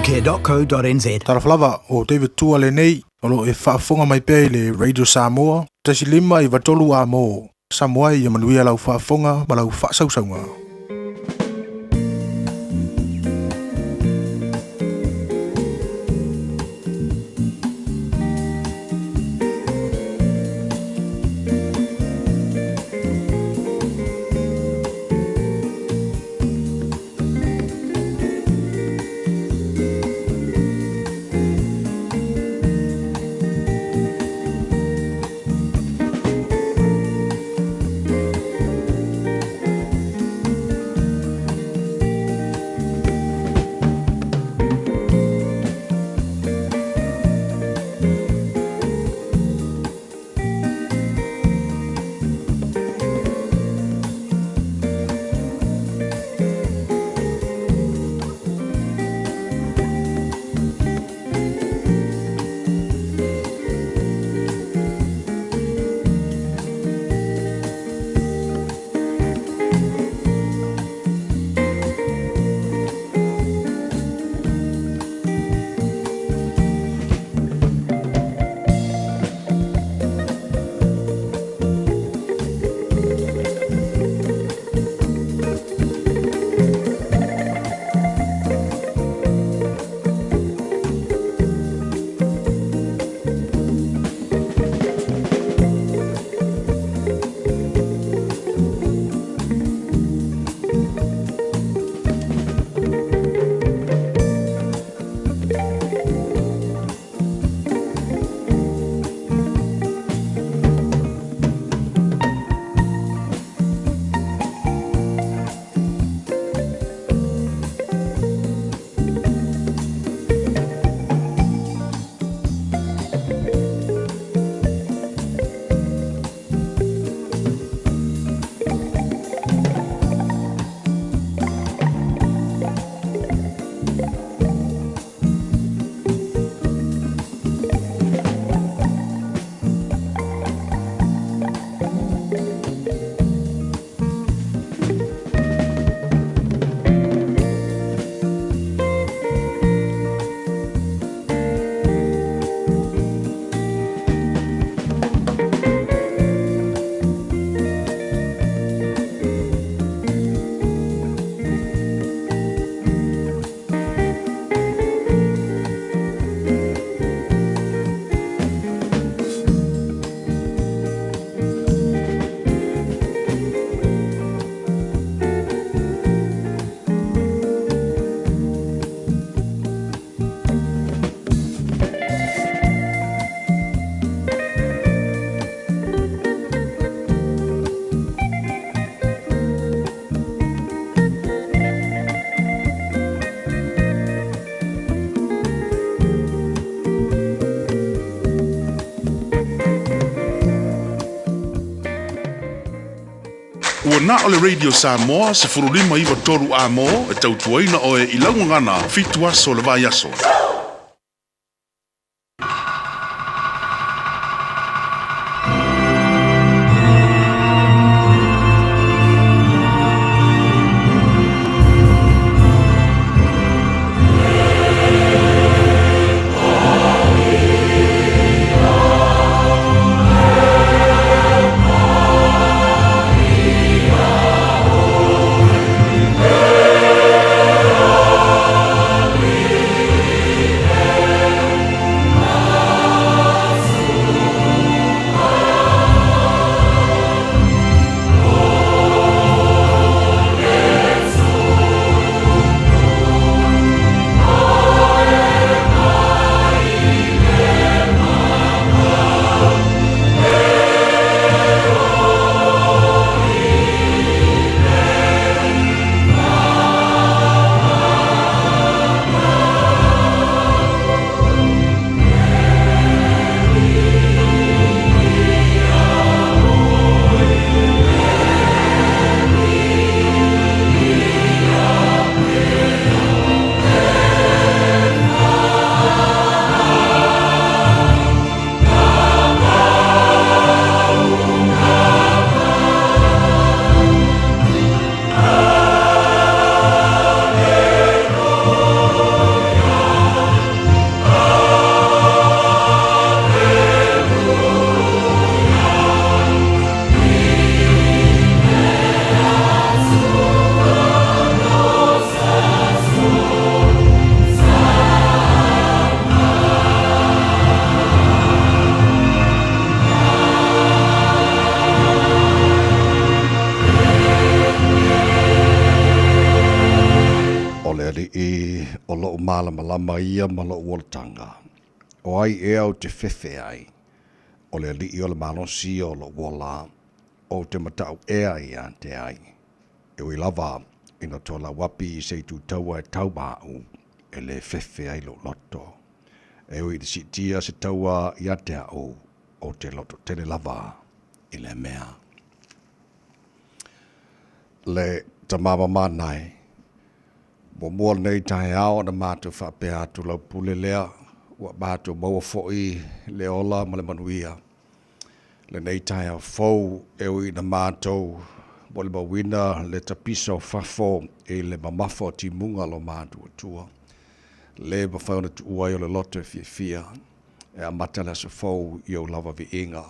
samocare.co.nz. Taraflava o David Tua le nei, olo e whaafonga mai pei le Radio Samoa, tasi lima I watolu a mo, Samoa I manuia lau whaafonga ma lau whaasausaunga. Ua na o le Radio Samoa se furulima iwa toru a mo e tautuaina o e ilaunga ngana fitu aso le vai aso. li e o lo malama ia ma lo woltanga. O ai e au te fefe ai. O le li i o le malosi o lo wola. O te matau e ai an te ai. E ui lava ina toa la wapi i se tu taua e tau mau e le fefe ai lo loto. E ui te sitia se taua i a te au o te loto tele lava i le mea. Le tamama manai. Mo mua nei Taeao na mātou whapea atu lau pule lea. Wa mātou maua fo'i le ola ma le manuia. Le nei Taeao fau e ui na mātou mo le mawina le tapiso fafo e le mamafo ti munga lo mātou atua. Le mawhauna tu uai o le loto e Fiafia. E a matala sa fau i au lava vi inga.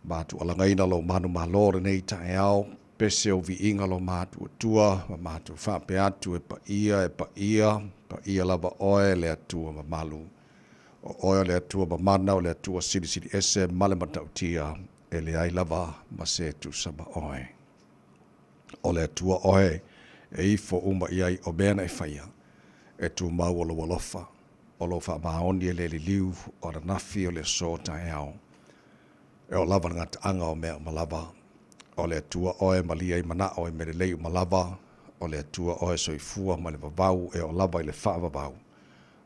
Mātou alangaina lo manu malore nei Taeao. Pese o vi inga lo mātou atua, ma mātou whape atu e pa ia lava oe le atua ma Malu. O oe le atua ma mana o le atua siri ese male matautia e le ai lava ma se tu sama oe. O le atua oe e ifo uma iai o mena e whaia e tu mau o lo walofa. O lo wha maoni e le li liu o na nafi o le so Taeao. E o lava ngata anga o mea ma lava. O le atua oe malia i mana oe me le lei malava, o le atua oe soifua ma le vavau e o lava i le wha vavau.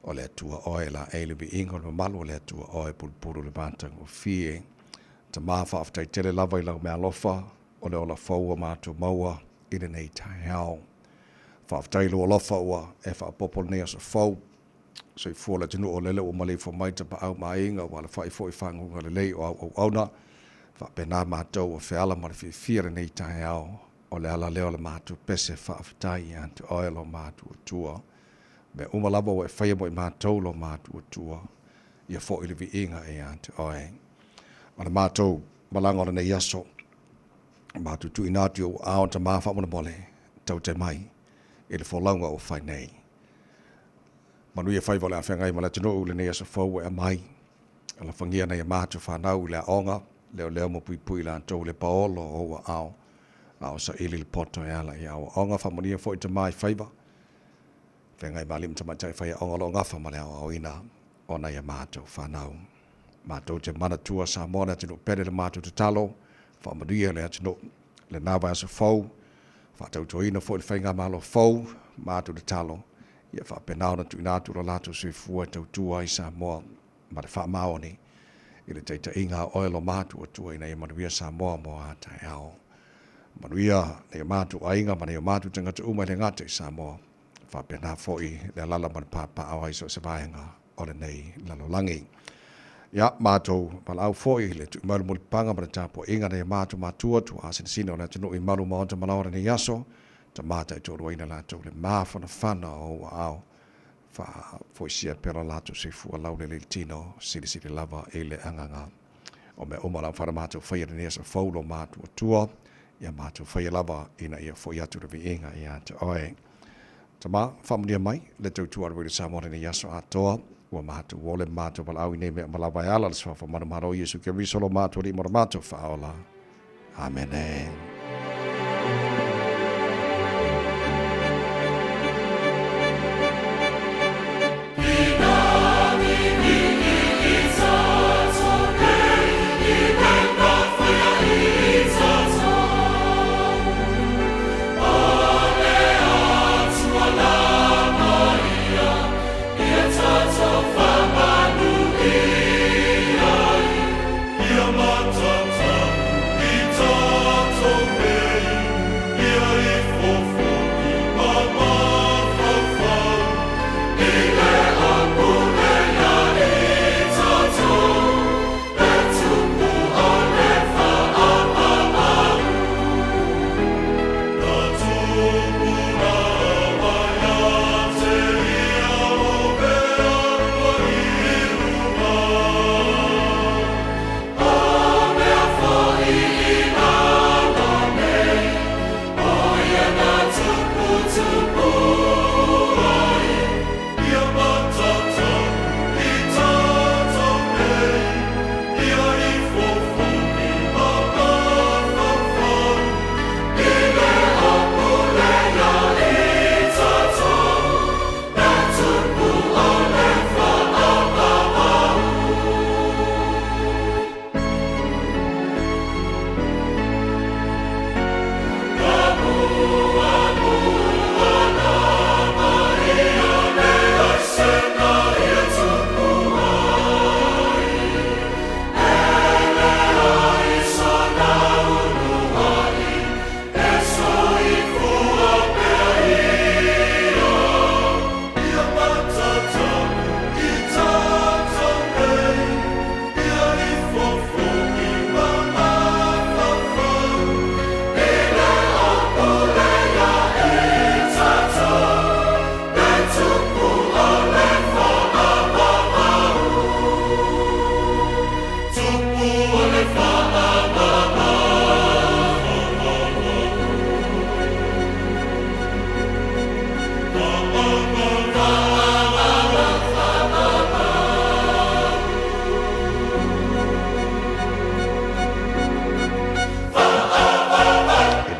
O le atua oe la eile vi ingo le malu, o le atua oe pulpuru le mātang o fie. Ta māwha aftai tele lava i lau mea lofa, o le ola faua mātua maua i le nei Taeao. Whaaftai lua lofa ua e wha popol nea sa fau, soifua le tinu o lele o malei fo maita pa au mainga, wala whai fo i whangunga le lei o au auna, Whapena mātou o whiala mara whiwhira nei Taeao o le ala leo le mātou pese whaafitai i antu oelo mātou atua. Me umalaba o e whaia mo i mātou lo mātou atua ia fo ili vi inga e antu oe. Mana mātou malanga o nei aso mātou tu inati o ao ta māwha mona mole tau te mai i le wholaunga o whai nei. Manu ia whai vole a whengai ma le tino u le nei aso fau e a mai ala whangia nei a mātou whanau i le aonga leo mo pui la tau le paolo o wa ao sa ili le poto e ala i ao onga whamonia fo i te mai whaiva whengai malim ta matai whai onga lo ngafa ma le ao ina o na ia mātou whanau mātou te mana tua Samoa na tino pere le mātou te talo whamonia le atino le nawa asa fau whatau to ina fo i whainga malo fau mātou te talo ia whapenao na tu inatu la lato sui fua tau tua i Samoa ma le whamao ni i le teita inga oelo mātu atua ina i manuia Samoa mo a Taeao. Manuia ne mātu ainga ma ne mātu tangata uma le ngata i Samoa. Whapena foi le lala man papa au aiso se vaenga o le nei lalolangi. Ia mātou malau foi le tu malu muli panga ma le tapo inga ne mātu mātua tu a sinisina o le tunu i malu maonta malaora ni yaso ta mātai tōrua ina lātou le māwhana whana o au. Fa foisia pera lato se fu lau le tino siri lava ele anganga o me omala fara mato faia ne sa faulo mato tua ia mato faia lava ina ia foia tu be inga ia te oe tama family mai le tu tu ar sa mo ne yaso atoa wa mato wole mato val au ne me malava ala sa fa mana maro yesu ke vi solo mato ri mo mato fa ola amen. Matata, Itato,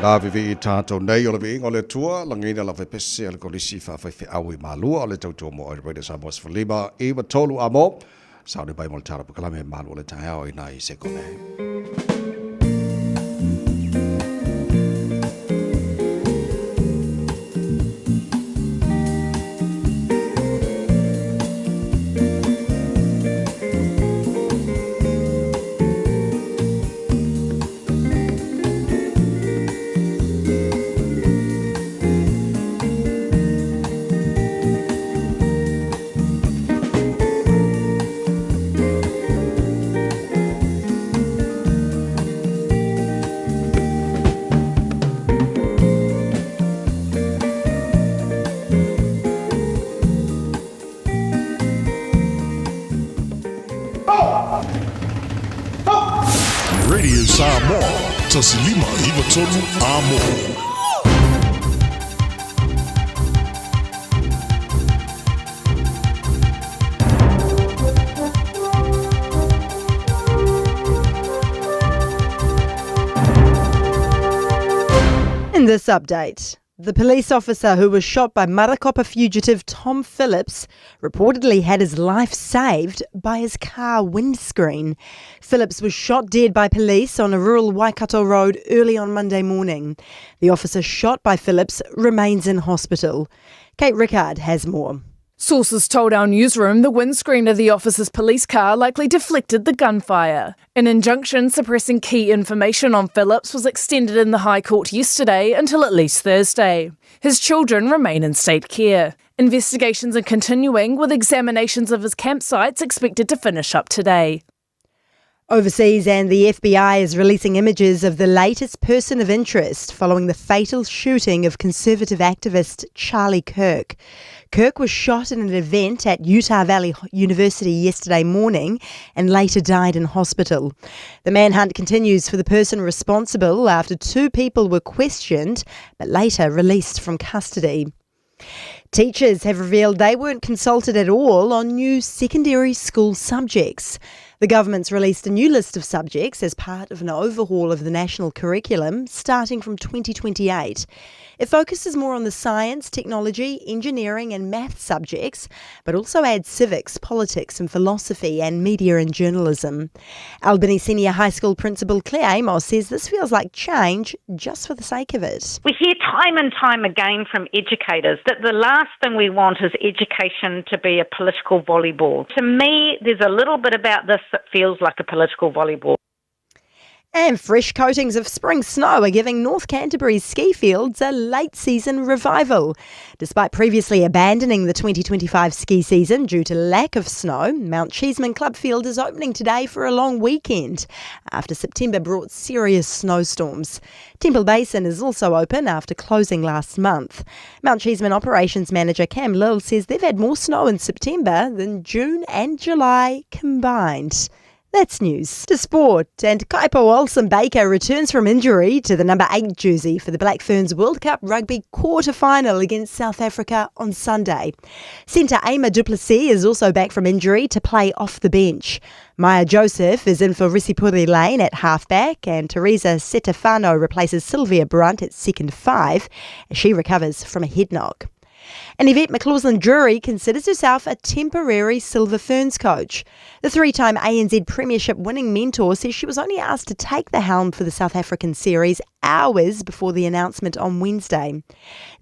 La vivi tātou nei o le vi o le tua, langina la fe pese le kolisi whawhai aui Malu o le tautua mo o Radio Samoa Sifalima i watolu a mo. Saudi bai mo le tara pukalame Malu o le Taeao i nai se kone. Radio Samoa, tasilima iwa tonu amo. In this update, the police officer who was shot by Marakopa fugitive Tom Phillips reportedly had his life saved by his car windscreen. Phillips was shot dead by police on a rural Waikato road early on Monday morning. The officer shot by Phillips remains in hospital. Kate Rickard has more. Sources told our newsroom the windscreen of the officer's police car likely deflected the gunfire. An injunction suppressing key information on Phillips was extended in the High Court yesterday until at least Thursday. His children remain in state care. Investigations are continuing, with examinations of his campsites expected to finish up today. Overseas, and the FBI is releasing images of the latest person of interest following the fatal shooting of conservative activist Charlie Kirk. Kirk was shot in an event at Utah Valley University yesterday morning and later died in hospital. The manhunt continues for the person responsible after 2 people were questioned but later released from custody. Teachers have revealed they weren't consulted at all on new secondary school subjects. The government's released a new list of subjects as part of an overhaul of the national curriculum starting from 2028. It focuses more on the science, technology, engineering and math subjects, but also adds civics, politics and philosophy and media and journalism. Albany Senior High School Principal Claire Amos says this feels like change just for the sake of it. We hear time and time again from educators that the last thing we want is education to be a political volleyball. To me, there's a little bit about this that feels like a political volleyball. And fresh coatings of spring snow are giving North Canterbury's ski fields a late season revival. Despite previously abandoning the 2025 ski season due to lack of snow, Mount Cheeseman Club Field is opening today for a long weekend after September brought serious snowstorms. Temple Basin is also open after closing last month. Mount Cheeseman Operations Manager Cam Lill says they've had more snow in September than June and July combined. That's news. To sport, and Kaipo Olsen-Baker returns from injury to the number 8 jersey for the Black Ferns World Cup Rugby quarter-final against South Africa on Sunday. Centre Ama Duplessis is also back from injury to play off the bench. Maya Joseph is in for Risipuri Lane at halfback, and Teresa Setefano replaces Sylvia Brunt at second 5 as she recovers from a head knock. And Yvette McLaughlin-Drury considers herself a temporary Silver Ferns coach. The 3-time ANZ Premiership winning mentor says she was only asked to take the helm for the South African series hours before the announcement on Wednesday.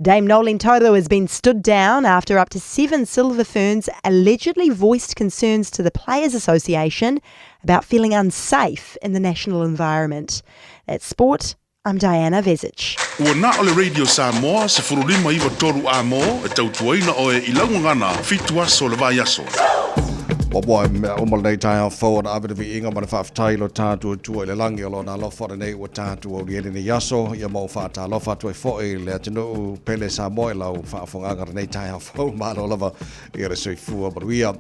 Dame Nolene Toro has been stood down after up to 7 Silver Ferns allegedly voiced concerns to the Players Association about feeling unsafe in the national environment. That's sport. I'm Diana Vezic. Ua na ole Radio Samoa, se furulima iwa toru a mo, e tautuaina o e ilaungangana, fitu aso le vai aso. Waboa o mo nei tai fo na ave vi inga mana fa tai lo tatu tu le langi lo na lo fo nei o tatu o le ni yaso ia mo fa ta lo fa tu fo le tino pele sa mo lo fa fo nga nei tai fo ma lo lava ia le sui fu o bria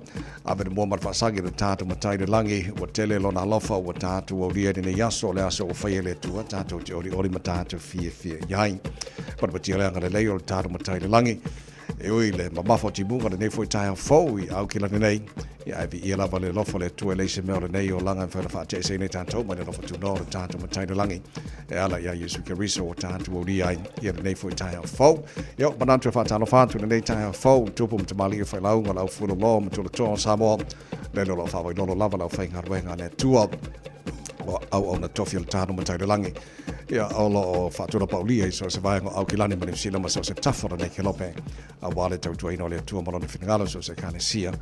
ave mo ma fa sagi le tatu ma tai le langi o tele lo na lo fa o tatu o le ni yaso le aso o fa le tu tatu o ma tatu Fiafia yai but le nga le o tatu ma tai le langi e oi le mamafo timunga le nei foi tae fo I au kila nei ia vi ia lava le lofo le tue le se mea nei o langa fa fa te se nei tanto ma le lofo tu no tanto ma tai langi e ala ia Yesu Keriso o tanto o ri ai ia nei foi tae fo ia manantu fa tano fa tu nei tae fo tupu te mali fa launga lau fu lo ma tu le to Samoa le lo fa vai lo lava lau fa ngarwenga le tua au na tofi al tano ma tai langi ia o fatura paulia so se vai au kilani ma sila ma so se tafora nei kelope a wale tau tu ino le tua ma le finagalo so se kane sia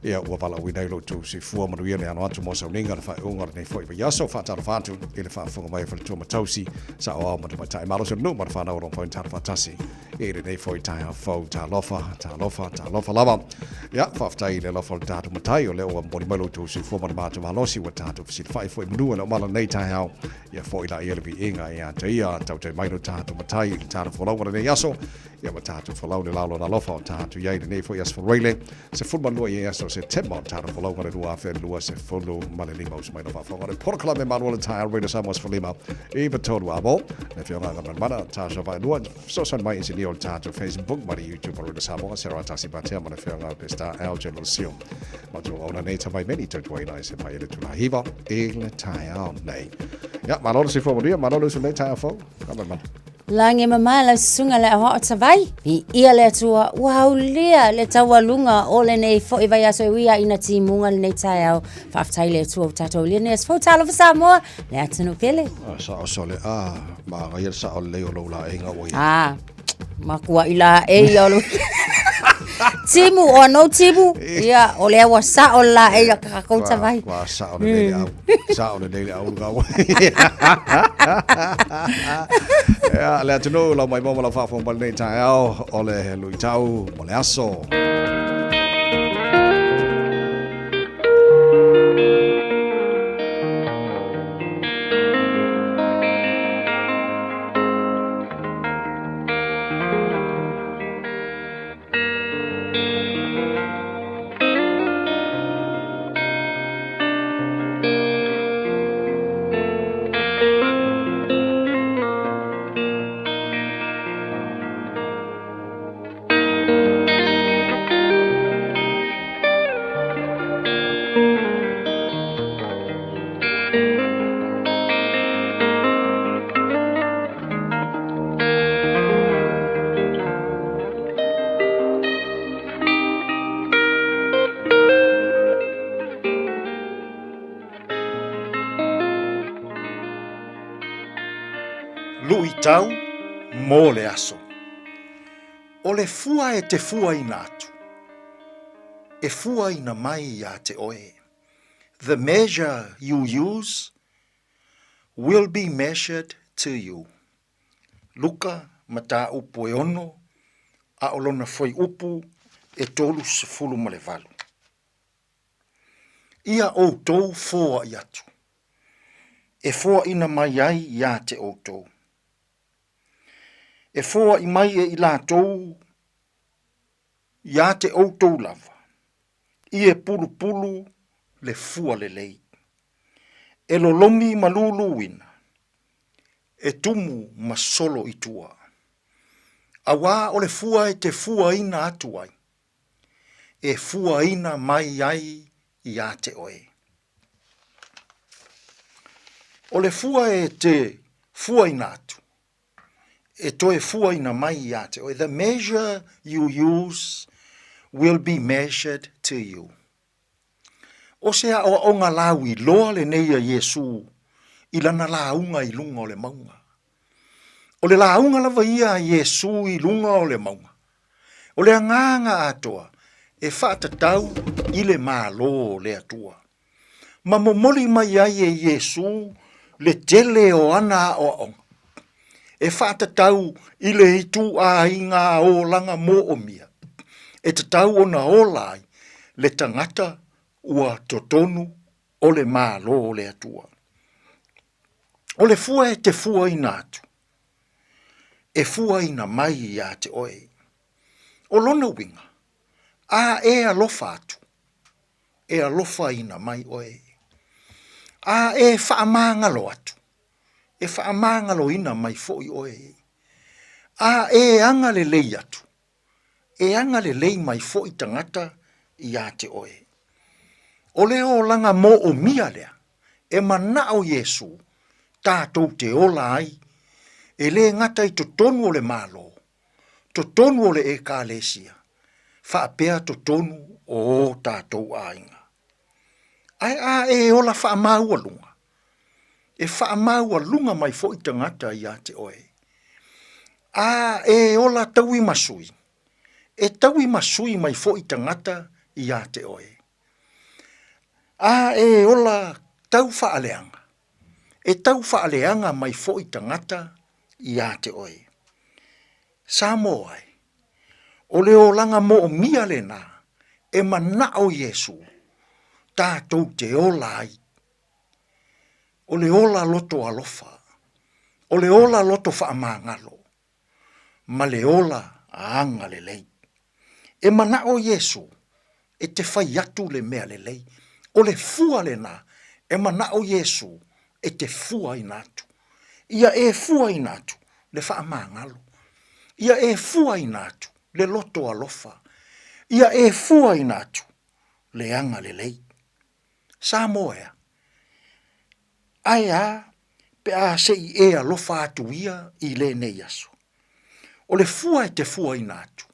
ia ua wala ui nei lo tu si fua ma ia le ano atu mo sa uninga na fai unga nei foi ia so fatara fatu ile fa funga mai fa tua ma tausi sa o ma tai malo so no ma fa na ro point tar fatasi ile nei foi tai ha fo ta lofa lava ia fa tai le lofa ta tu ma tai o le o mo malo tu si fua ma tu malosi wa ta tu si fai foi mnu na mala nei tai ha ia foi la ile bi inga ia te ia tau te mai no tātu matai I tātu whalaua nei aso ia ma tātu whalau le lalo na lofa o tātu iai nei fo ias whaleile se fulma lua I aso se tema o tātu whalaua le lua awhia lua se fulu male lima o smai lofa whangare porokala me manuala tae reina Samoa's whalima Eva toru abo ne whionga ngana mana tāsha vai lua so san mai isi ni o tātu Facebook mari YouTube reina Samoa sera atasi batea mana whionga pesta Taeao general sio ma tu ona nei tawai meni tu tuaina se pai ele tula hiva ele Taeao nei ia malolo si fomoria malolo su nei Taeao fo kama man Lange mama la sunga le ho tsavai I ia le tua wow lia le tawalunga o le nei fo I vai aso ia ina timunga le nei Taeao fa aftai le tua tato le nei fo talo fa Samoa le atunu pele sa sole ma ia sa o le o la inga o ma kua ila e o timu o no timu ia o le wa sa o la e ka ko tsavai wa sa o le au sa o le au ga ia le atunu la mai mo la fa fo nei Taeao o le lui tau mo le aso Lui tau mo le aso. O le fua e te fua ina atu. E fua ina mai ia te oe. The measure you use will be measured to you. Luka mata upu e ono, a olona foi upu e tolu se fulu ma le valu. Ia o tou fua i atu. E fua ina mai ai ia te o tou. E fua I mai e I lātou, ia te outou lava. I e pulu pulu le fua le lei. E lolomi malulu ina. E tumu masolo I tua. Awa o le fua e te fua ina atu ai. E fua ina mai ai ia te oe. O le fua e te fua ina atu. E toe fua ina mai ia te oe. The measure you use will be measured to you. O sea o ngā lawi loa le neia Yesu I lana launga I lunga o le maunga. O le launga lava ia Yesu I lunga o le maunga. O le anganga atoa e whaatatau I le mālo le atua. Ma momoli mai ai e Yesu le tele o ana o onga. E whaatatau I le hitu a inga o langa mo o mia. E tatau o na olai le tangata ua totonu o le mālo o le atua. O le fua e te fua ina atu. E fua ina mai ia te oe. O lona winga. A e alofa atu. E alofa ina mai oe. A e whaamangalo atu. E whaamangalo ina mai foi oe. A e anga le lei atu. e anga le lei mai fo i tangata i a te oe. O le o langa mo o mia lea, e mana o Yesu, tātou te ola ai, e le ngata i to tonu o le malo, to tonu o le e kālesia, whaapea to tonu o tātou ainga. Ai a e ola whaamau a lunga, e whaamau a lunga mai fo i tangata i a te oe. A e ola taui masui, e taui masui mai fo i tangata i a te oe. A e ola tau whaaleanga, e tau whaaleanga mai fo i tangata i a te oe. Samoa ai, o le o langa mo o mia le nā, e mana o Yesu, tātou te ola ai. O le ola loto alofa, o le ola loto whaamangalo, ma le ola aanga le lei. E mana o Yesu, e te whai atu le mea le lei. O le fua le nā, e mana o Yesu, e te fua i nātu. Ia e fua i nātu, le whaamangalo. Ia e fua i nātu, le loto alofa. Ia e fua i nātu, le anga le lei. Samoa, ai a, pe a se i e alofa atu ia i le nei aso. O le fua e te fua i nātu,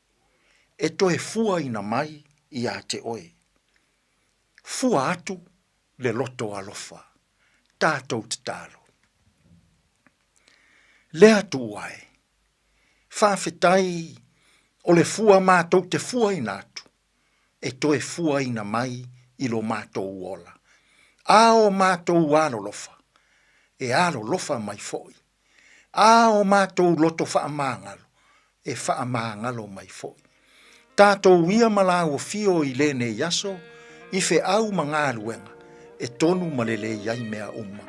e to e fua i na mai i a te oe. Fua atu le loto alofa, tātou te tālo. Lea tu ai, whawhetai o le fua mātou te fua i nātu, e to e fua i na mai i lo mātou ola. A o mātou alo lofa, e alo lofa mai foi. A o mātou loto whaamangalo, e whaamangalo mai foi. Tātou ia malau o fio i lene yaso, i fe au mga aluenga, e tonu malele iai mea umma.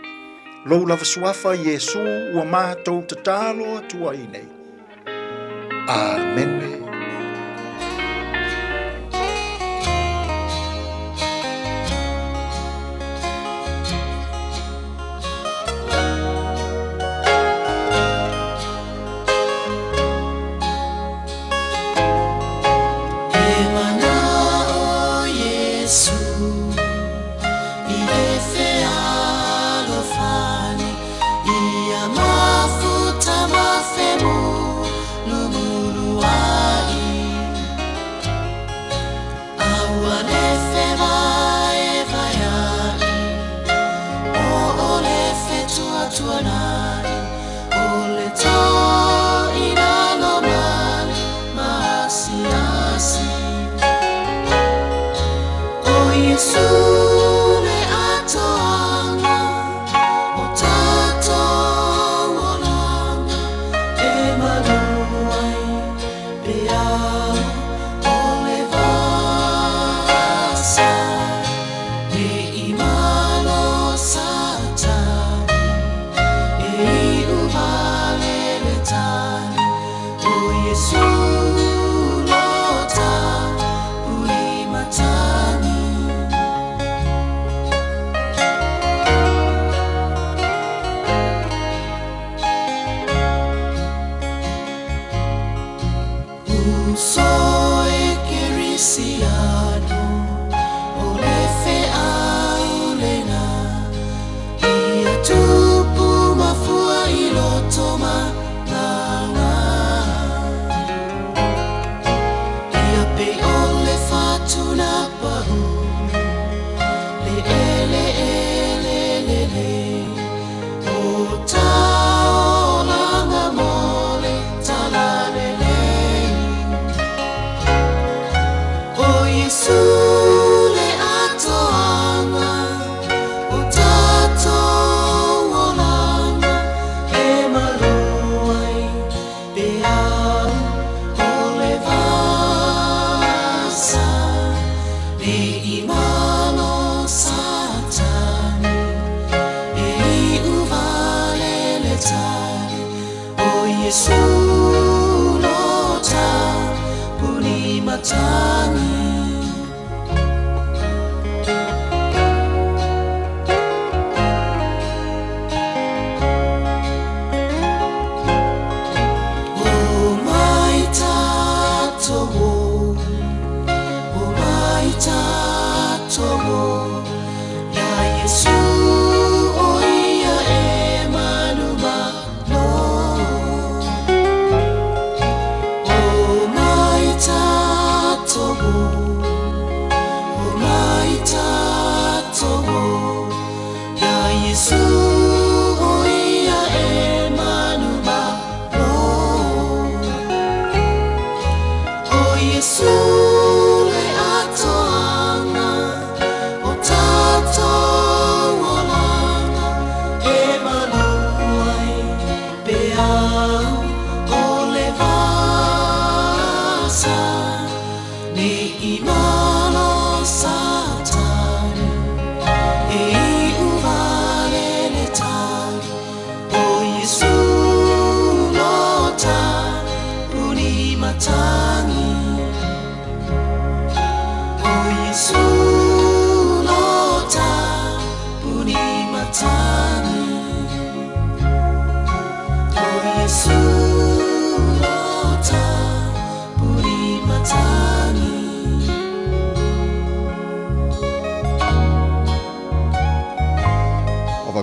Lou lava suafa Yesu ua mātou te tālo atua i nei. Amen.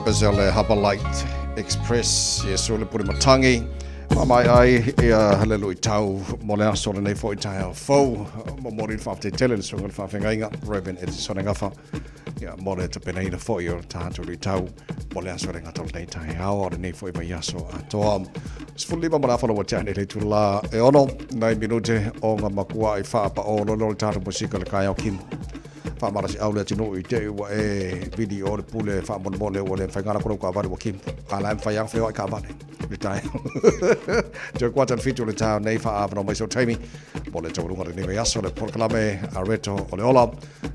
Bezele Habalite Express Yesu le puri matangi mai ai ia halelui tau mole aso le nei foi Taeao fo mo mori fa te tele so ngol fa fengainga Reverend Edison ngafa ia mole te peneina foi o tato li tau mole aso le ngato nei Taeao o nei foi mai aso atoa sfulli ba mara falo wata nei tu la e ono nai minute o nga makua I fa pa o lo tato musika le kai o kim fa mara si aule tino I te wa e video le pule fa mon mole o le fa ngala ko ka va wa kim ala fa yang fa ka va le tai jo kwatan fitu le tau nei fa avno mai so taimi mole to runga le nei aso le proclame areto o le ola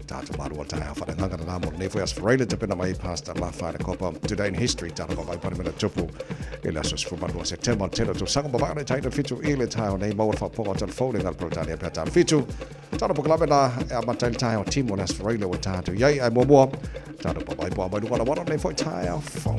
tatu maru tai fa nganga na mo nei foi as fraile te pena mai pasta la fa de copa today in history tatu vai pa mena tupu ele aso fu ma September telo to sanga ba vai tai fitu ile tau nei mo fa po tan folding al protania pe tau fitu tatu proclame na amatai tai o team o Raila wa tatu yai ai momo tatu bai bo bai duka wana nei foi Taeao fo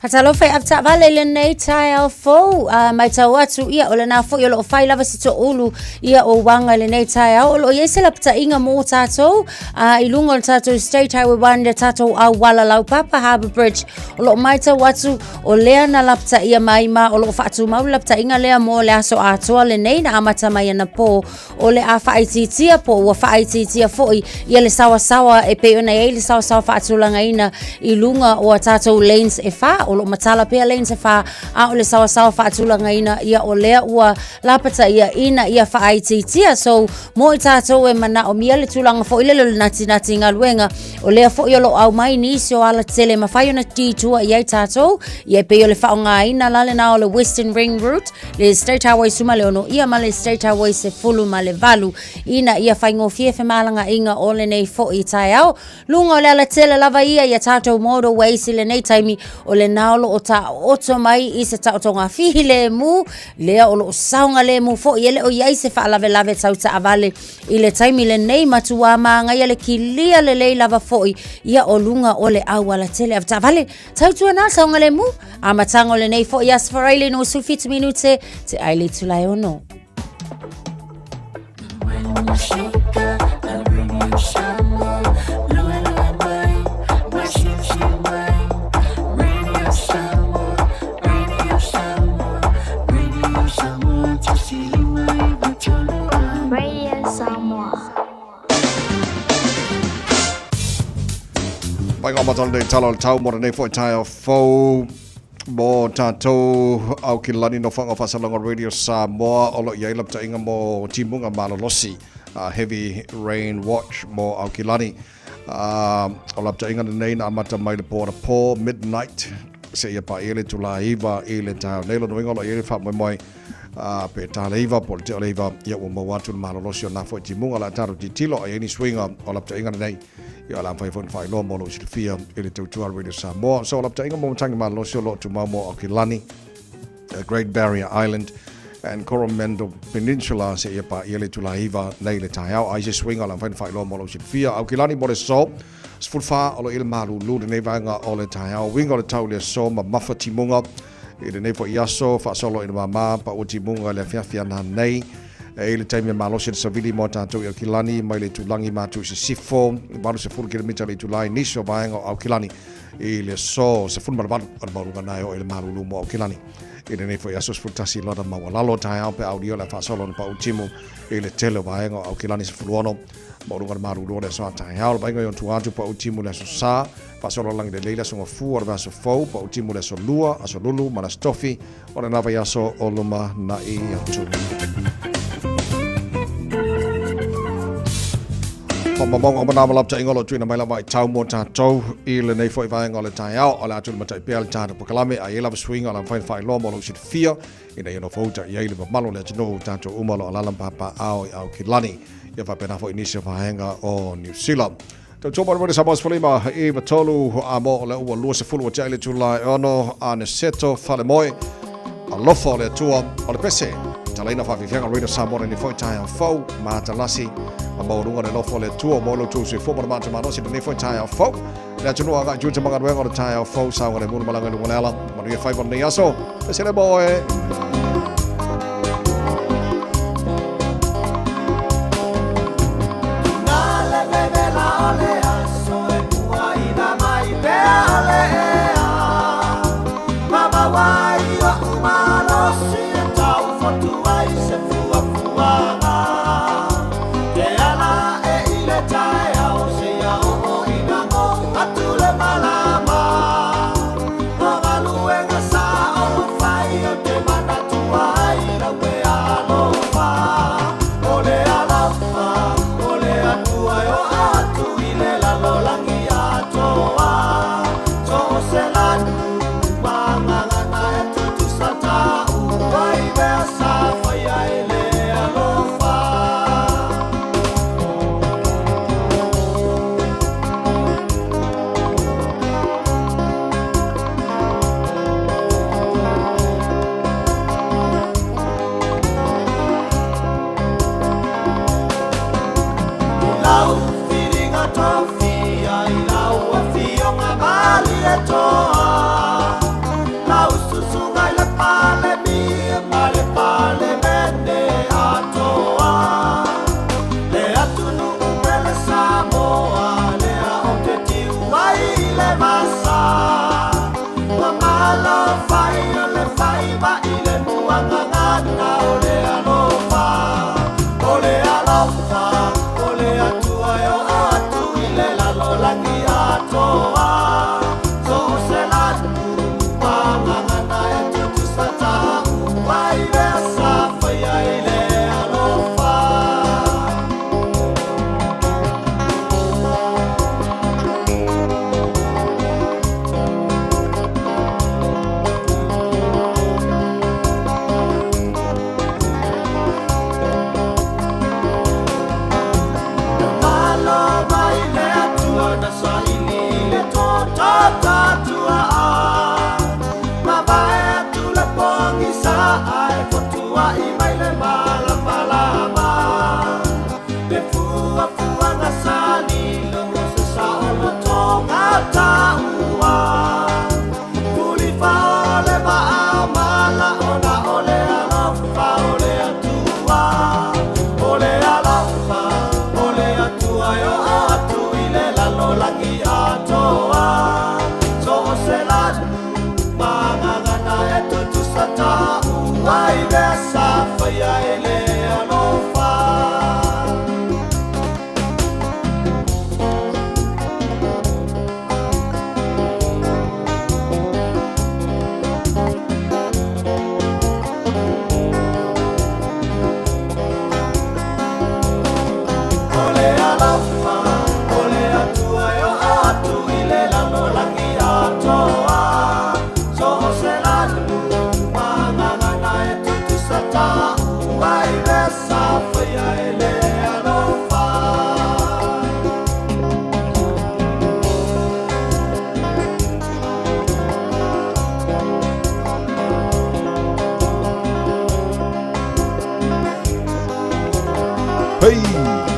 Patalo fai apta vale le nei Taeao fo mai tau atu ia o le na fo yo fai lava si to ulu ia o wanga le nei Taeao o ye sela pata inga mo tato I lungo tato State Highway 1 le tato a wala lau Papa Harbour Bridge o lo mai tau atu o lea na lapta ia mai ma o lo fatu mau lapta inga lea mo le aso atoa le nei na amata mai na po o le a faititia po wa faititia fo ia le sawa sawa e pe ona le sawa sawa fatu langa ina I lunga o tato lanes e fa o lo matala pe lanes e fa a o le sawa sawa fatu langa ina ia o lea ua lapata ia ina ia faititia so mo tato e mana o mia le tulanga fo ile le nati ngaluenga o lea fo yo lo au mai ni so ala tele mafai na titua ia tato ia pe yo le fa nga ina lale na o le Western Ring Route le State Highway suma le ono ia ma le State Highway se fulu ma le valu ina ia fa ngofie fe malanga inga o le nei fo I Taeao lunga o le ala tele lava ia tato motorway si le nei taimi o le naolo o ta oto mai I se ta otonga fihi le mu lea o lo saunga le mu fo ia le o ia se fa lave lave tau ta avale I le taimi le nei matua manga ia le kilia le lei lava fo ia o lunga o le au ala tele av ta avale tau tua na saunga le mu a matanga o le nei fo ia sfaraile no sufit minute te aile tulai ono Pai ngā matala nei tala o tau mora nei foi Taeao fo mo tātou au ki lani no whanga whasalanga Radio Samoa o lo iei lapta inga mo timunga malolosi heavy rain watch mo au ki lani o lapta inga nei na amata mai le pōra pō midnight se ia pa ele tula iwa ele Taeao nei lo no inga lo ele wha moi moi pe tala iwa po le te ole iwa ia ua mau atu le malolosi o na foi timunga la tātou ti tilo a ieni swinga o lapta inga nei ia la fai fon fai lo mo lo Fiafia ele tautua Radio Samoa so lapta inga mo tangi malolosi o lo tu mau mo au ki lani Great Barrier Island and Coromandel Peninsula se ia pa ele tula iwa nei le Taeao ai se swinga la fai lo mo lo Fiafia au ki lani mo le so sfulfa o lo il malu lu nei vanga o le Taeao winga le tau le so ma mafa timunga ele nei fo iaso fa solo ina mama pa o timunga le Fiafia na nei ele taimi malosi le savili mo tātou I Kilani mai le tulangi mātou se sifo malu se 4 km le tulai niso vaenga o Kilani I le so se fun malvalu al marunga nai o ele marulu mo o Kilani ele nei foi asos futasi loda mawalalo Taeao pe audio le fa solo pa utimu ele tele vaenga o Kilani se fuluono mo runga maru do le so Taeao ba ngai on tuatu pa utimu le so sa pa so lang de leila so fu or va so fo pa utimu le so lua aso lulu mana stofi ora na vai aso oluma na I atu Mamong o mana malap tai ngolo tuina mai la mai tau mo ta tau I le nei foi vai ngolo Taeao o la tu matai pel ta po kalame a ela swing ala fai lo mo lo Fiafia ina ino fouta ia ile malo le tino ta to umalo ala papa au kilani ia fa pena foi nisi fa hanga o New Zealand to topa mo sa bos folima I batolu a mo le o lo se fulu o tele tu la ono ane seto fale moi a lofo le tua o le pese talaina fa Fiafia radio Samoa ni foi Taeao fo ma talasi a mo runga le lofo le tua mo lo tu se fo mo mata mano se ni foi Taeao fo le tunu aga juta manga wenga le Taeao fo sa ngale mo malanga no ngala mo ni fai bon ni aso se le boy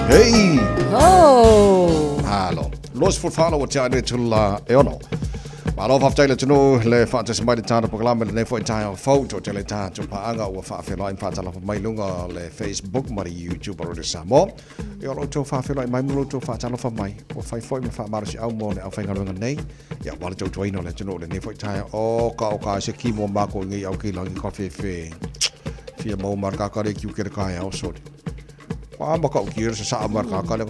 Hey! Oh! Halo. Los fulfalo o tia tulla e ono. Ma lo faftele tunu le fa tes mai tana programa le foi Taeao photo tele ta tu pa anga o fa fe line fa tala mai lunga le Facebook mari YouTube o de Samoa. E lo to fa fe line mai mulo to fa tala fa mai. O fa foi me fa mar si au mo le au fa ngalo nei. Ya wala to toino le tunu le foi Taeao o ka se ki mo ma ko ngi au ki lang ko fe. Fia mo marka ka re ki ke ka ya o so. maka ukir sa Amerika ka le.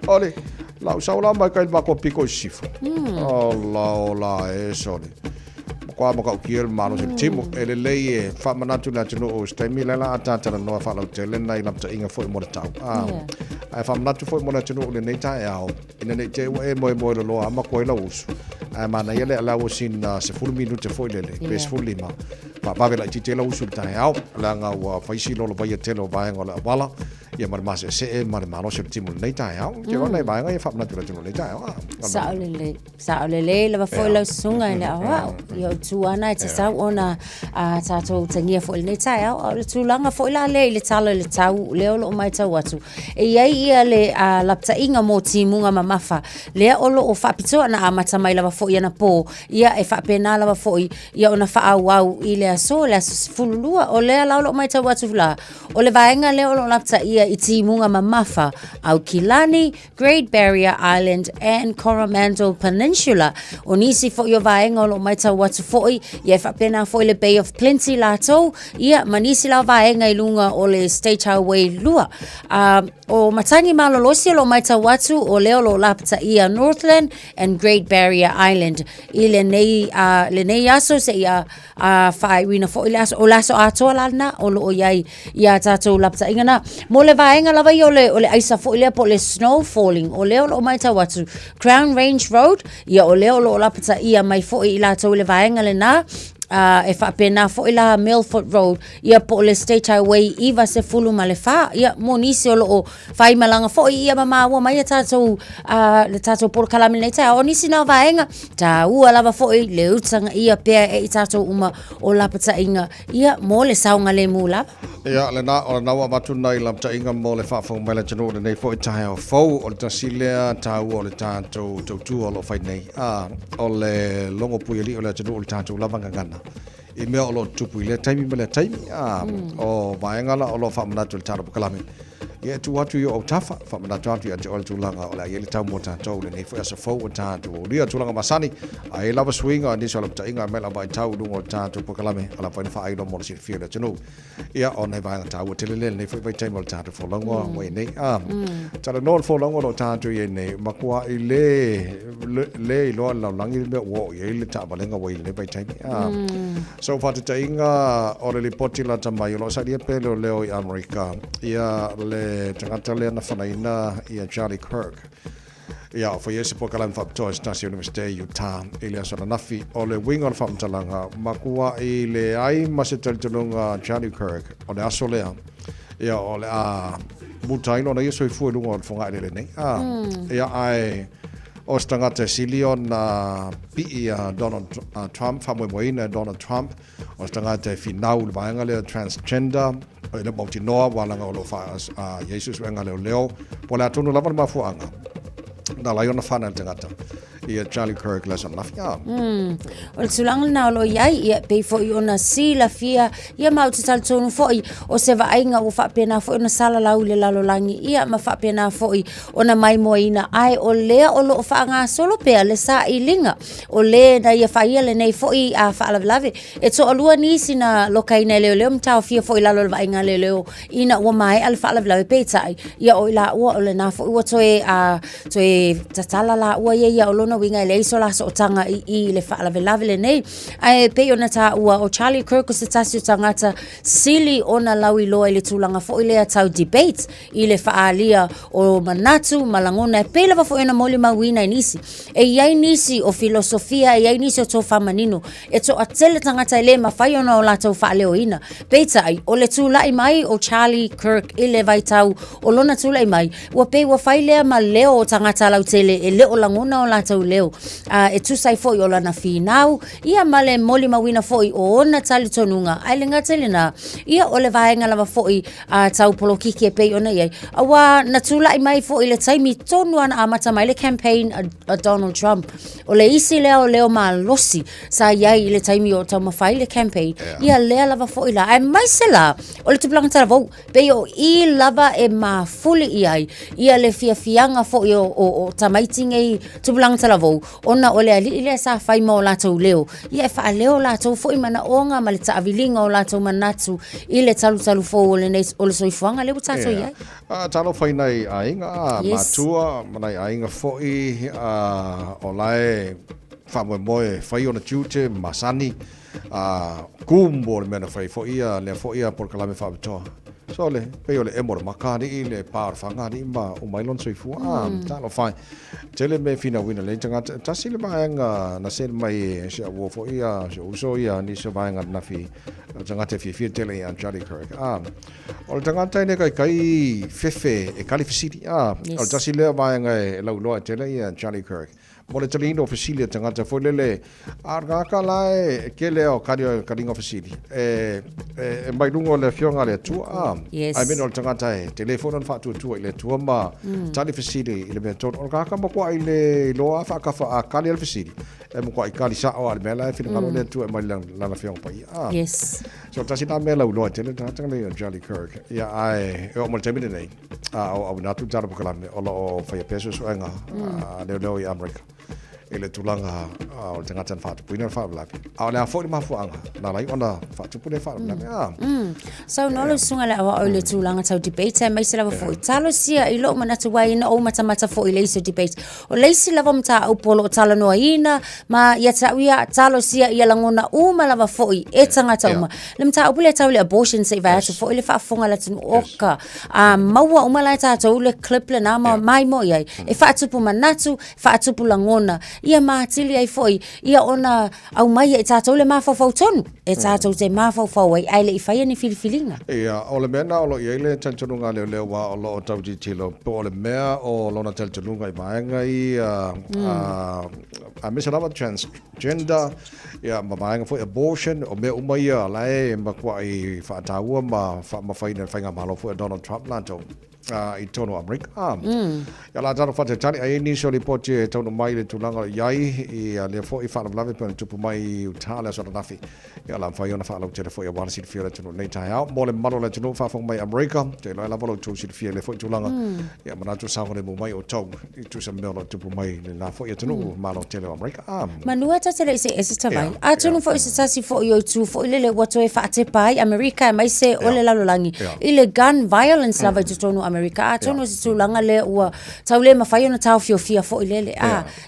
Ole, lau saula mai kai ba ko piko sifu. Ola sorry. Kwa maka ukir mano se timu ele le fa manatu na tino o stemi la ata tana no fa la tele na ina ta inga foi mo tau. Ai fa manatu foi mo tino le nei Taeao. Ina nei te e mo lo ama ko la usu. Ai mana ele la usin se full minute foi le bes full lima. Pa ba la ti la usu Taeao la nga wa fa isi lo vai tele vai ngola wala. Ia mar mas se mar mano se timu nei Taeao. Ke ona vai nga fa manatu tino nei Taeao. Saolele la foi la sunga le awa. Yo tuana te sau ona tatou tangia fo le Taeao o le tulanga fo la le talo le tau le o mai tau atu e ia ia le lapta inga mo timunga mamafa le o fapito na amata mai lava fo ia na po ia e fapena lava fo ia ona fa au i le aso le fululua o le la o mai tau atu la o le vaenga le o lapta ia i timunga mamafa au Kilani, Great Barrier Island and Coromandel Peninsula o nisi fo ia vaenga o mai tau atu foi ia whapena foi le Bay of Plenty latou ia manisi la vaenga i lunga o le State Highway lua o matangi malolosi lo mai tawatu o leo lo lapta ia Northland and Great Barrier Island i le nei aso se ia whai wina foi le aso o laso atoa lana o lo o iai ia tatou lapta ingana mo le vaenga lava i o le aisa foi le po le snow falling o leo lo mai tawatu Crown Range Road ia o leo lo lapta ia mai foi i latou le vaenga le na e whapena fo ila Milford Road ia po le State Highway iwa se fulu ma le wha ia monisi o loo whai malanga fo ia mamaua mai le tatou por kalami nei Taeao o nisi na vaenga ta ua lava fo i le utanga ia pea e i tatou uma o lapata inga ia mo le saunga le mula ia le na o na wa matu nai lapata inga mo le whafong mai le tano le nei fo i Taeao fau o le tasilea ta ua o le tatou tautu o lo whai nei o le longo pui ali o le tano o le tatou lavanga gana I mea o lo tupu I le taimi me le taimi o vaenga la o lo whamanatu le taro pukalami ia tu watu yo o tafa whamanatu atu ia te ole tūlanga o la ia le tau mo tātou le nei fo asa fau o tātou o ria tūlanga masani a e lava swinga nisi o la pta inga me la vai tau lungo tātou pukalami a la whaina wha ailo mo le siri whia le tunu ia o nei vaenga tau o te lele nei fo I vai taimi o le tātou wholangoa mo I nei tara no le wholangoa o tātou I nei makua I le I loa lau langi mea uo I le tā valenga wa I le vai taimi so whata inga o le lipoti la tamai o lo sa lia pele o leo I Amerika ia le tangata lea na whanaina ia Charlie Kirk ia o whaiese po kalam whaptoa Stasi University Utah I le asana nafi o le winga o le whamtalanga makua I le ai masitalitalunga Charlie Kirk o le aso lea ia o le mutaino na ia soi fua lunga o le whunga ele nei ia ai o stangata silio na pi Donald Trump whamoemoina Donald Trump o stangata finau le vaenga leo transgender o le mauti noa walanga o lo whaas Jesus wenga leo po le atunu lava mafuanga na lai ona whana tangata ia Charlie Kirk la sa nafia o le tulangal na lo iai ia pe fo I ona sila fia ia mau te tal tonu fo I o se vainga o whapena fo ona sala lau le lalo langi ia ma whapena fo I ona mai moina ai o lea o lo whaanga solo pea le sa I linga o le na ia whaia le nei fo I a whaalawelawe e to alua nisi na lokaina leo mtao fia fo I lalo le vainga leo ina ua mai al whaalawelawe peitai ia o ila ua o le na fo ua toe tatala la ua ia o lona winga le iso la so tanga I le whaalawelawe le nei ai pe ona ta ua o Charlie Kirk o se tasi o tangata sili ona lawi loa I le tūlanga fo I lea tau debate I le whaalia o manatu malangona e pe lava fo ona moli mawina I nisi e iai nisi o filosofia e iai nisi o tō whamanino e to atele tangata I le mawhai ona o la tau whaaleo ina peita ai o le tūlai mai o Charlie Kirk I le vai tau o lona tūlai mai ua pe ua whai lea ma leo o tangata lau tele e leo langona o la tau leo e tusai foi o lana finau ia male moli mawina foi o ona tali tonunga ai le ngatele na ia o le vaenga lava foi tau polokiki e pei ona iai awa na tulai mai foi le taimi tonu ana amata mai le campaign a Donald Trump o le isi leo malosi sa iai le taimi o tau mawhai le campaign ia lea lava foi la ai mai sela o le tupulanga tara vau pei o I lava e mafuli iai ia le fiafianga foi o o tamaiting e tupulang talavo ona ole ali ile sa fai mo la tau leo ia fa leo la tau fo imana onga ma le taavilinga o la tau manatu ile talu fo ole nei ole soifuanga le tato ia talo fai nei ainga matua manai ainga fo I o lai fa moe fai ona tute masani kumbo le mena fai fo ia por kalame fa beto so le pe ole emor makani le par fangani ma o mailon soifu talo fai tele me fina wina le tanga tasile baanga na sel mai se wo fo ia se uso ia ni se baanga na fi tanga te Fiafia tele ia Charlie Kirk o tanga tai ne kai fefe e kalifisiti o tasile baanga e lau loa tele ia Charlie Kirk mo le talino fasili tanga te foi le arga kala e kele o karinga fasili e mai lungo le fionga le tu ai meno tanga tai telefono fa tu le tu ma tali fasili le beton o ka mo kwa ile lo fa ka fa kali le fasili e mo kwa kali sa o le mela fi ngalo le tu e mai la fionga pa yes so tasina mela lo tele tanga le Charlie Kirk ya ai o mo temine nei o na tu tara kala o fa peso so nga le America ele tulanga o tangata fatu puina fa blapi a le afo ma fuanga na lai ona fatu puina fa blapi so no lo sunga le o le tulanga tau debate mai se lava fo talo sia I lo mana tu wai na o mata fo ile se debate o le si lava mata o polo talo no ina ma ia talo sia ia langona uma lava fo e tangata uma le mata o pule tau le abortion se va fo ile fa fonga la tunu oka maua uma la tau le clip le na mai mo ia e fa tupu manatu fa tupu langona ia matili ai foi ia ona au mai e tatou le mafau tonu e tatou te mafau ai le ifai ni filifilinga ia o le mena o lo ia le tantunga le wa o lo tau di tilo po le mea o lo na tantunga I maenga a misalava transgender ia maenga foi abortion o me uma ia lai ma kwa I fa taua ma fai na fainga malo foi Donald Trump lanto I tono America ya la tano fate tani ai initially pote tono mai le tulanga yai I le fo I fa la pe tupu mai utala so na fi ya la fa yona fa la tele fo ya wana sit fio le tono nei Taeao mo le malo le tono fa fo mai America te la volo to sit fio le fo tulanga ya mana tu sa le mo mai o tau I tu sa melo tupu mai le la fo ya tono malo tele America manua ta tele se vai a tono fo se tasi fo yo tu fo le wato e fa te pai America mai se o le lalolangi ile gun violence lava to tono America a tono se tulanga le ua tau le mawhai ona tau Fiafia fo ilele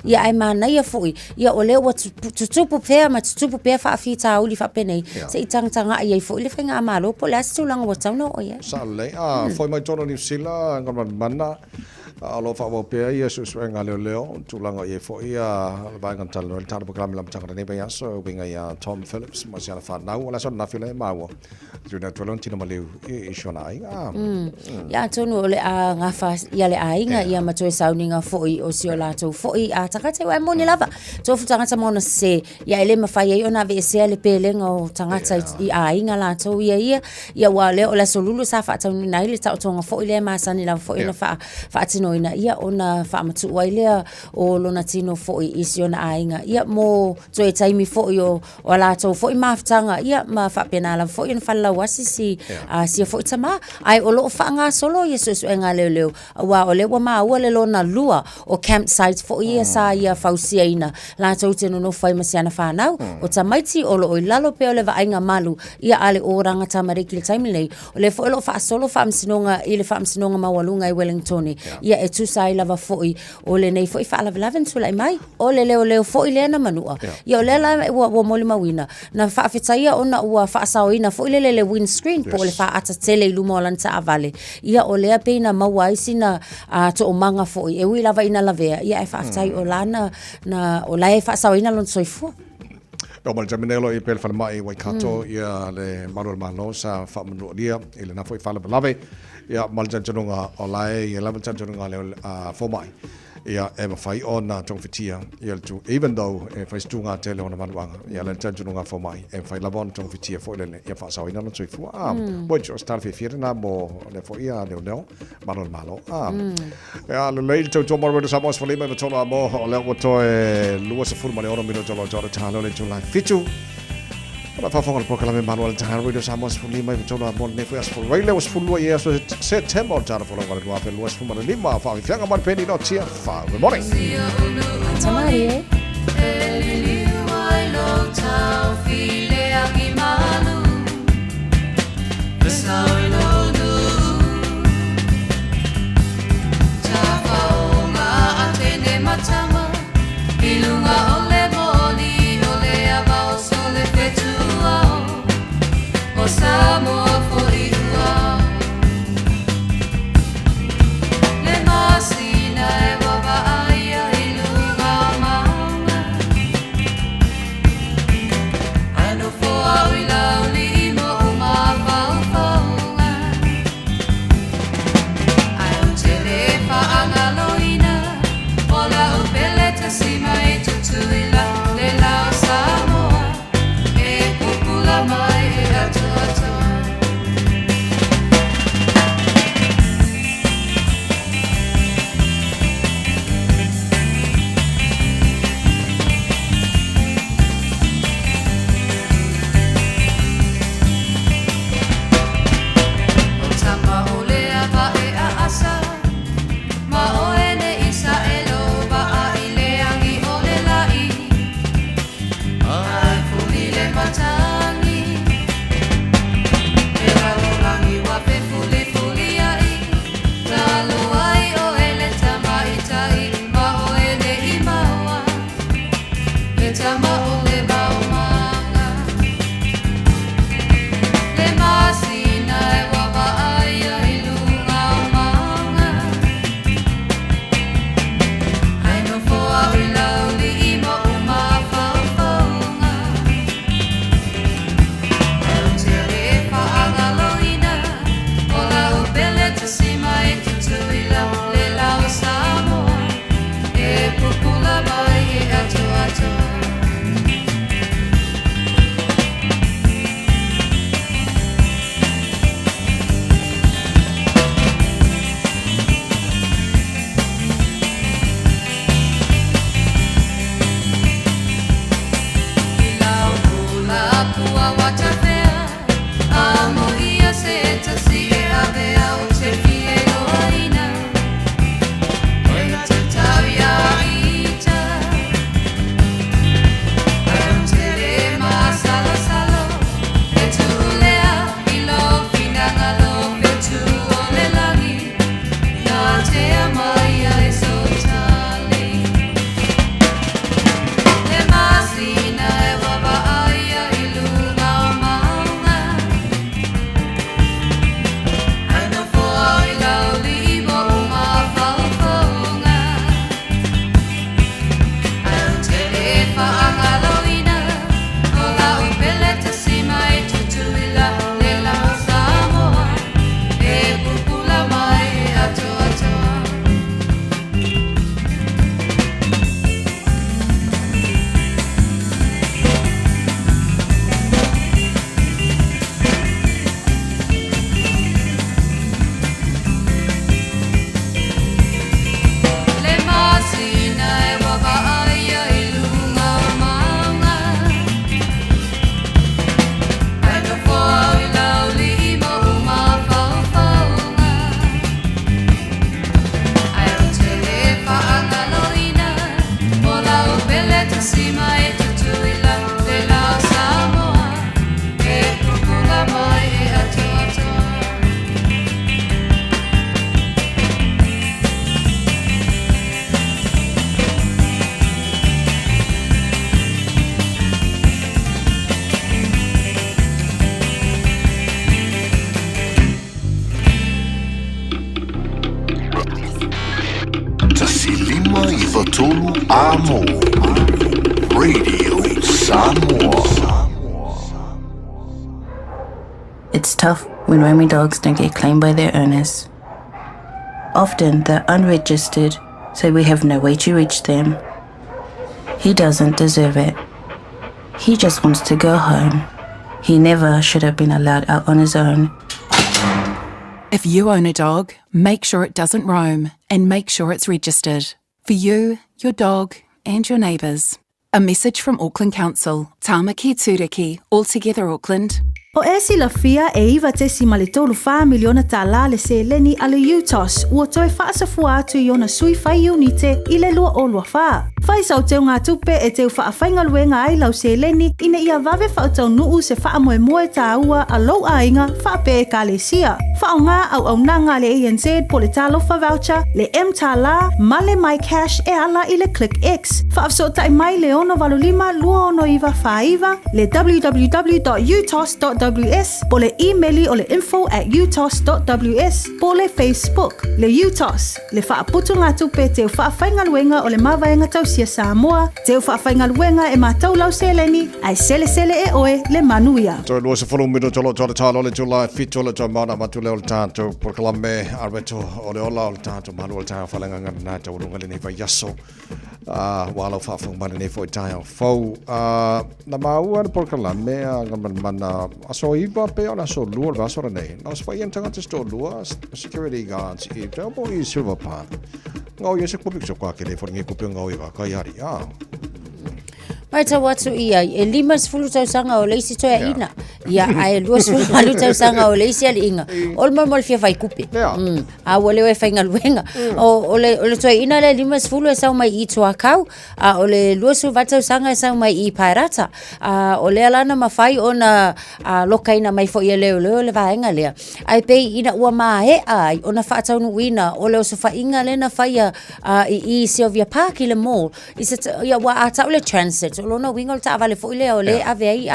ia ai mana ia fo ia o le ua tutupu pea ma tutupu pea whaafi tau li whapenei se I tangtanga ai ai fo ile whainga a malo po le asi tulanga wa tau no o ia sa le foi mai tono New Zealand ngon mana alo fa wo pe ia su nga leo tulanga ia fo ia ba ngan tal no tal program lam tanga ne ba ya so winga ya Tom Phillips ma sia fa na wala so na file ma wo juna tolon tino maleu I shona ai ya tonu le a nga fa ia le ainga ia ma toe sauninga fo I o sio lato fo I a takate wa moni lava to fu tangata mona se ia ele ma fa ia ona ve se le pelenga o tangata I ainga lato ia wa le o la solulu sa fa tau na ile ta tonga fo ile ma sani la fo ina fa tino ina ia ona fa matu wailea o lona tino fo I isi ona ainga ia mo toe taimi fo o lato fo I maftanga ia ma fa penala fo ina fa la wasi si sia fo tama ai o lo fa nga solo yesu nga leo wa o le wa ma o le lona lua o campsites fo ia sa ia fausia ina lato tino no fai masiana fa nau o tamaiti o lo lalo pe o le va ainga Malu ia ale oranga tamariki le taimi lei o le fo lo fa solo fa msinonga ile fa msinonga mawalunga I Wellington ia e tu sai lava foi o le nei foi fa lava tu lai mai o le leo foi le na manua ia o le la wo moli mawina na fa fitaia ona ua fa saoina foi le windscreen po le fa ata tele I lumo lanta avale ia o le pe na mawai sina to o manga foi e wi lava ina lavea ia e fa fitai o lana na o lai fa saoina lon soifu o mal jaminelo I pel fa mai Waikato ia le Malu malo sa fa manu dia ile na foi fa lave ia mal janjonga o lai ia lava janjonga le fo mai ia e mawhai o nā tongwhitia ia le tu even though e whai stunga tele ona manuanga ia le janjonga fo mai e whai lava on tongwhitia fo ile ia wha saoina no tuifua boi jo star Fiafia na mo le fo ia leo Malu malo ia le leile tau tomo redo Samoa fo lima tono amo o leo wato e lua se furu male ono mino jolo jolo talo le tulai fitu Ora whawhonga po kalame Manuel Tanga Radio Samoa sfuli mai vitolo a mon nefu as for raile was full year so September on tara follow ngara ngwa pelu was fuma lima fa fianga man peni no tia fa. Good morning. Tamari. Samoa for Iua Le Masina e Wawaia I Lunga Maunga Ano Foa Ui Lauli Mo Uma Whauwhaunga Ai o Tere Whaanga Loina Ola Upele Tasima e Tutuila Le Lao Samoa E Pupula Mai e Ato Tolu Amo Radio Samoa. It's tough when roaming dogs don't get claimed by their owners. Often they're unregistered, so we have no way to reach them. He doesn't deserve it. He just wants to go home. He never should have been allowed out on his own. If you own a dog, make sure it doesn't roam and make sure it's registered. For you, your dog and your neighbours. A message from Auckland Council. Tāmaki Tūriki, All Together Auckland. O Fiafia e iwa te si male tolu wha miliona tā la le se leni ale UTOS ua toi whaasafua atu i ona sui whai unite i le lua o lua wha. Whai sau teo ngā tupe e teo whaafainga luenga ai lau se leni ina ia vave whaatau nuu se wha moe moe tā ua a lau a inga wha pe e ka le sia. Wha o ngā au nanga le ANZ po le talofa voucher, le M tā la, male my cash e ala i le Click X. Wha afsota i mai le ono valulima lua ono iwa wha iwa, le www.utos.ws, po le emaili o le info@utos.ws, po le Facebook, le UTOS, le whaaputu ngā tupe teo whaafainga luenga o le mawaenga tausia Samoa, teo whaafainga luenga e mātou lau seleni, ai sele e oe le manuia. Toi lua se whulu minu tolo tolo talo le July fitu le toi mauna matu le o le tātou proklame arweto o le ola o le tātou manu o le tātou whalenga ngana nā tau runga le nei vai yaso. Walau whaafung mana nei fo i tāiao fau. Na maua le proklame ngana aso iwa pe ona so lua le vasora nei. Na se whai entanga te sto lua security guards i te opo i Silver Park. Ngau i se kupik so kwa ke le fo ngi kupik ngau iwa kai hari. Mai tau atu ia, e 5 tausanga o leisi toia ina. Ia, ai 2 tausanga o leisi ali inga. Ol mo fia fai kupe. A wale we fai ngaluenga. O le toia ina le 5 e sau mai i toa kau. O le 2 tausanga e sau mai i pairata. O le alana mawhai ona loka ina mai fo ia leo le vaenga lea. Ai pei ina ua maa he ai, ona whaatau nuina, o leo so whainga lena whai i Fiafia Park i le mall. Ia wa atau le transit. So lona winga le taavale fo ile o le ave ai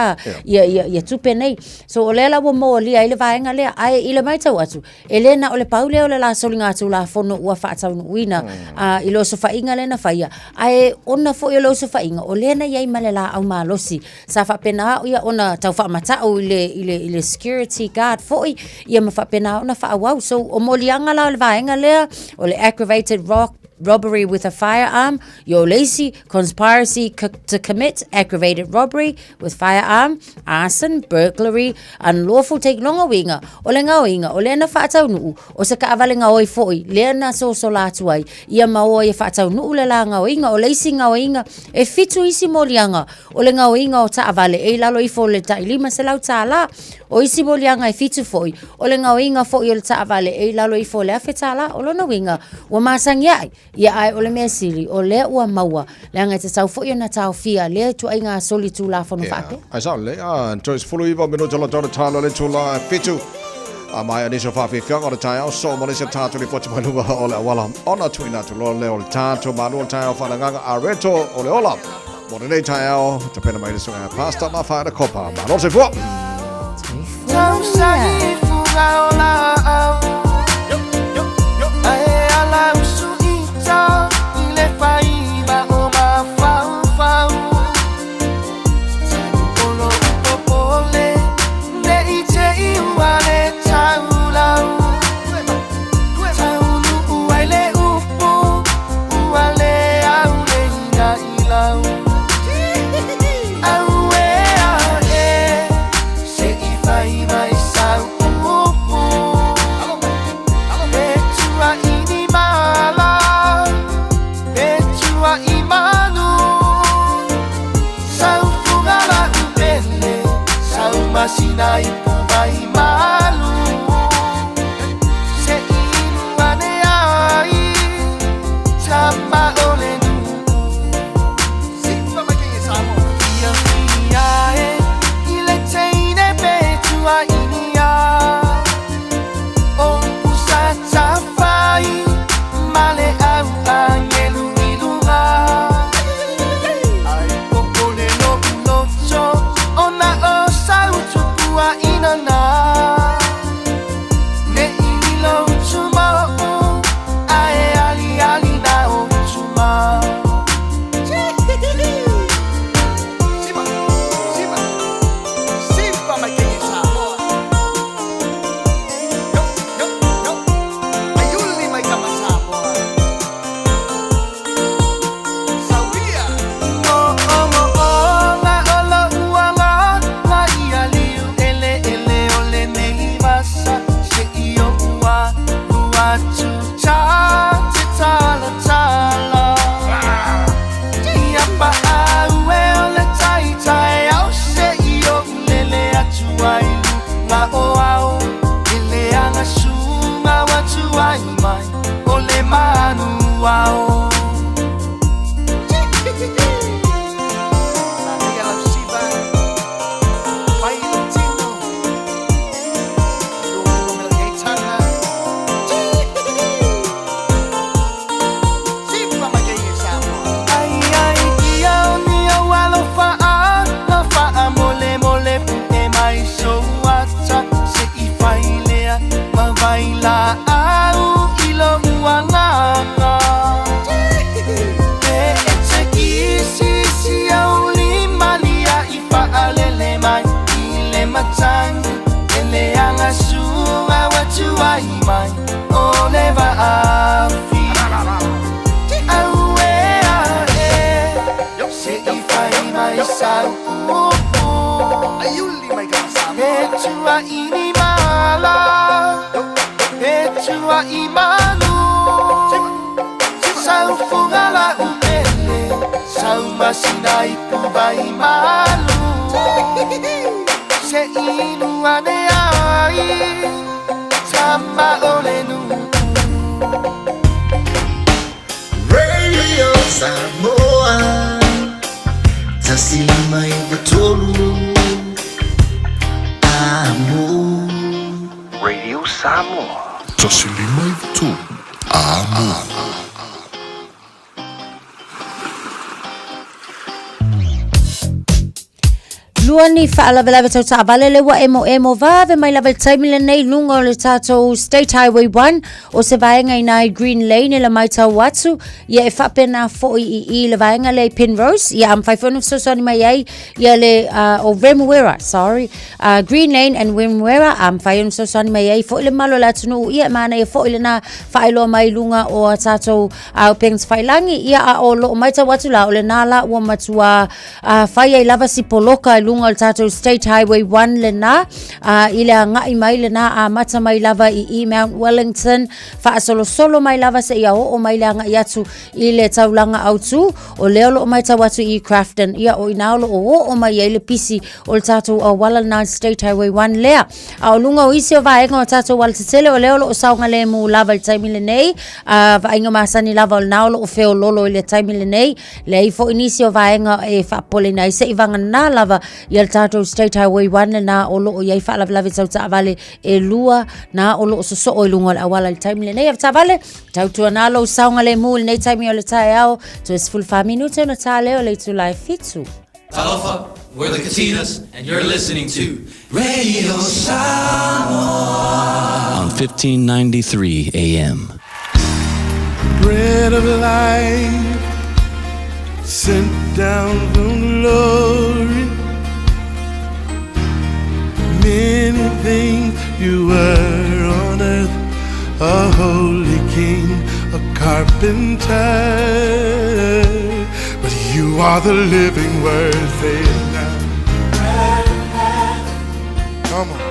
ia tupe nei. So o le la wo mo li ai le vaenga le ai ile mai tau atu. Elena o le paule o le la solinga atu la fono ua whaatau nuina. I lo so whainga lena whaia. Ai ona fo i lo so whainga o lena iai male la au malosi. Sa whapena ia ona tau whamatau i le security guard fo ia ma whapena ona whaawau. So o mo lianga la o le vaenga lea o le aggravated robbery with a firearm, yo lazy conspiracy to commit aggravated robbery with firearm, arson, burglary, unlawful take longa winga, o le ngau inga, o le na whaatau nuu, o se ka awale ngau i foi, le na so lātu ai, ia mao i whaatau nuu le la ngau inga, o lazy ngau inga, e fitu isi molianga, o le ngau inga o ta awale, e lalo i fo le ta ilima se lau ta la, o isi molianga e fitu foi, o le ngau inga foi o le ta awale, e lalo i fo le afe ta la, o lona winga, o masangi ai, ia ai o le mea sili, o le ua maua, le anga te tau fo i na tau fia, le tu ai ngā soli tu la whanu whape. Ai sao le, toi se fulu iwa minu tolo tolo talo le tula fitu. Mai anisho Fiafia o le Taeao, so mo le se tātou li foti manua o le awala. Ona tuina tu lo le o le tātou Malu o le Taeao whananganga a reto o le ola. Mo le nei Taeao, te pena mai le sunga pasta ma whaera kopa. Malo se fua! Tau sahi fuga o la au. Ae ala usu ita, ile whaiva o ma whau whau. Olo upopole, ne i te iwa le tau lau. Tau nuu ai le upu, ua le au le ina i lau. Au e a e, se i whaiva i sau. sunga watu ai mai ole manu wao la au ilo uanganga Etse si au limalia ifa alele mai ile matang ele anga sunga watu ai mai ole va afi au se ifa mai sau ayuli mai kasa etua ini mala Etua imanu Sau fugala upele Sau masina ipuba imalu Se inu ane ai Tama olenu Radio Samoa Tasimai betolu Amu Radio Samoa Tasilima tu. Amu. Luani whaalawelawa tau taawale lewa emo vave mai lawa taimile nei lunga o le tātou State Highway 1 o se vaenga inai Green Lane le mai tau watu ia e whapena fo i le vaenga le Penrose ia am whaifonu sosoni mai ai ia le o Remuera Green Lane and Remuera am whaifonu sosoni mai ai fo i le malo la tunu ia mana ia fo i le na whailo mai lunga o tātou o pengs whailangi ia a o lo mai tau watu la o le nala ua matua whai ai lava si poloka lunga o tātou State Highway 1 le na i le ngai mai le na a mata mai lava i Mount Wellington solo mai lava se ia o mai le ngai atu i le taulanga autu o leo lo mai tau atu i Crafton ia o inaolo o mai i le pisi o tātou o Wallana State Highway 1 lea o lunga o isi o vaenga o tātou wala tetele o leo lo o saunga le mu lava le taimile nei vaenga masani lava o naolo o feo lolo i le taimile nei le i fo inisi o vaenga e whapole nei se i vanga na lava i al tātou State Highway 1 na o loo iai whaalavelave tau taavale e lua na o loo soso o ilunga le awala le taimile nei av taavale tau tua na lo saunga le mul nei taimi o le Taeao tu es full 5 minutes o na tā leo le tu lai fitu Talofa, we're the Katinas and you're listening to Radio Samoa on 1593 AM. Bread of life sent down from glory. Many things you were on earth, a holy king, a carpenter, but you are the living word. Say it now. Come on.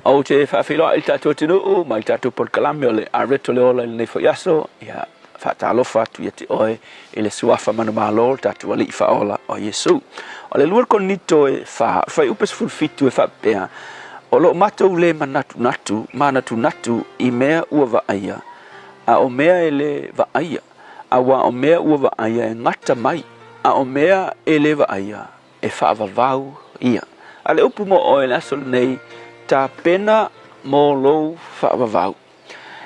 O te whawhiloa i tātou tinu mai tātou podkalami o le areto le ola nei fo yaso ia whaatalofa tu ia te oe i le suafa manumalo tātou ali i whaola o Yesu. O le luar konito e whai upes fulfitu e whapea o lo matou le manatu natu i mea ua vaaia a o mea e le vaaia a wa o mea ua vaaia e ngata mai a o mea e le vaaia e whaavavau ia. A le upu mo o e nasol nei ta pena mo lo whaavavau.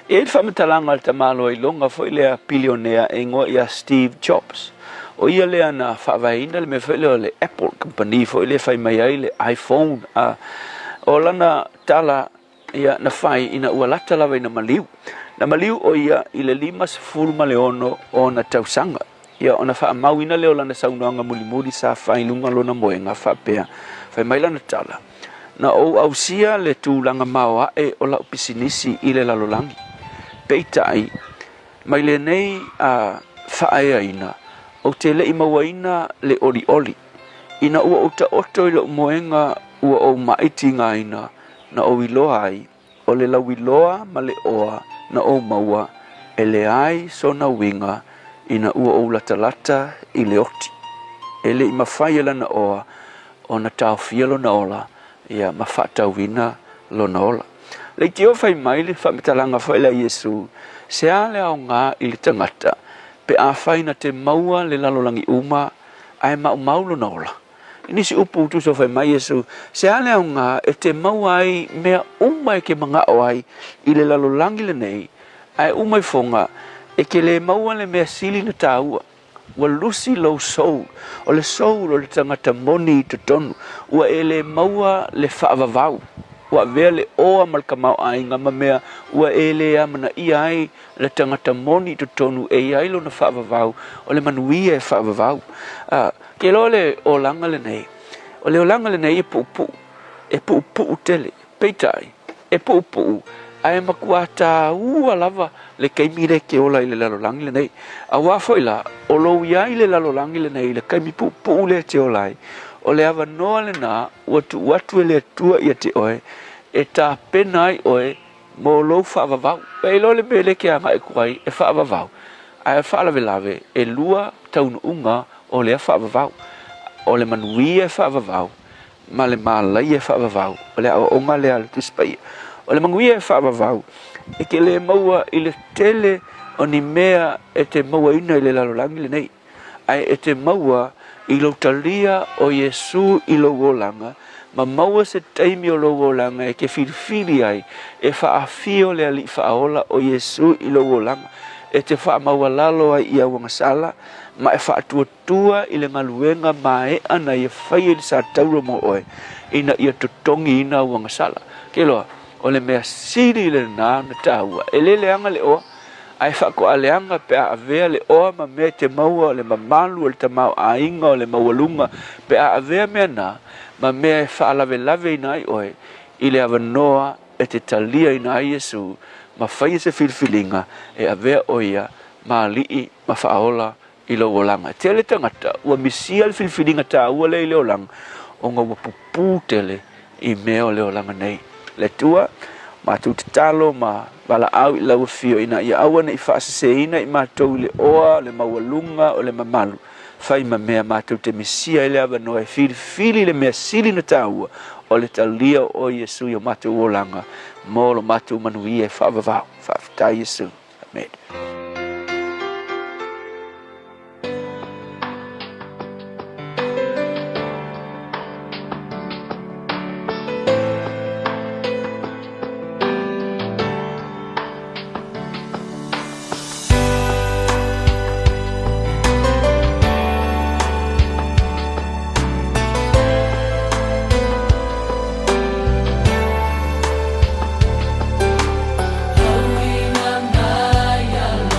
E whamatalanga ta malo i longa fo ilea pilionea e ngoa ia Steve Jobs. O ia lea na whaavaina le me whaile le Apple Company fo ilea whai mai ai le iPhone. O lana tala ia na whai ina ua lata lawa ina maliu. Na maliu o ia i le 5 maleono o na tausanga. Ia o na whaamauina leo lana saunoanga mulimuri sa whai lunga lona moenga whapea. Whai mai lana tala. Na o ausia le tūlanga maoa e o la pisinisi i le lalolangi. Peitai, mai le nei a whaeaina, o te le imawaina le oli. Ina ua o ta oto i le moenga ua o maiti ngaina, na o iloa ai, o le lau iloa ma le oa, na o maua, e le ai so na winga, ina ua o latalata i le oti. ele i mawhai lana oa o na tauwhia lona ola ia ma whaatauina lona ola. Lei te o whai mai le whamitalanga whai la Iesu se a le au ngā i le tangata pe a whai na te maua le lalolangi uma ai mau lona ola. Ini si upu tu so whai mai Iesu se a le au ngā e te maua ai mea uma e ke mga o ai i le lalolangi le nei ai uma i whonga e ke le maua le mea sili na tāua. Wa lusi lo soul o le soul o le tangata moni i te tonu ua e le maua le whaavavau ua vea le oa malkamau ai ngama mea ua e le amana i ai le tangata moni i te tonu e i ailo na whaavavau o le manuia e whaavavau ke lo le o langa le nei o le o langa le nei e pu'u tele peitai e pu'u ai makuata ua lava le kaimi le ke ola i le lalolangi le nei a wafo ila o lo ia i le lalolangi le nei le kaimi pu'u le te olai o le ava noa le na watu e le tua ia te oe e ta penai oe mo lo whaavavau e lo le mele ke anga e kuai e whaavavau ai whaalawelave e lua taunu unga o le whaavavau o le manui e whaavavau ma le malai e whaavavau o le awa onga le ala tuspai o le manguia e whaavavau e ke le maua i le tele o ni mea e te maua ina i le lalolangi le nei ai e te maua i lo talia o Iesu i lo wolanga ma maua se taimi o lo wolanga e ke whirwhiri ai e whaafio le ali whaola o Iesu i lo wolanga e te wha maua lalo ai i a wangasala ma e whaatuatua i le ngaluenga ma e ana i e whai e sa taura mo oe ina i a totongi ina wangasala ke loa o le mea siri le nā na tāua e le leanga le oa ai whako a leanga pe a avea le oa ma mea te maua o le mamalu o le tamau a inga o le maualunga pe a avea mea nā ma mea e whaalawe lave ina ai oe i le avanoa e te talia ina ai Iesu ma whai se whirwhilinga e avea oia ma lii ma whaola i lo olanga te le tangata ua misia le whirwhilinga tā ua le i le olanga o ngā ua pupu tele i mea o le olanga nei le tua ma tu te talo ma wala au i lau fio ina ia awana i whaasase ina i mātou le oa, le maualunga o le mamalu whai ma mea mātou te misia i le awa noe whiri le mea siri na tāua o le talia o Iesu i o mātou olanga mō lo mātou manuia e whaavavau whaafitai Iesu. Amen. Oi, mamãe.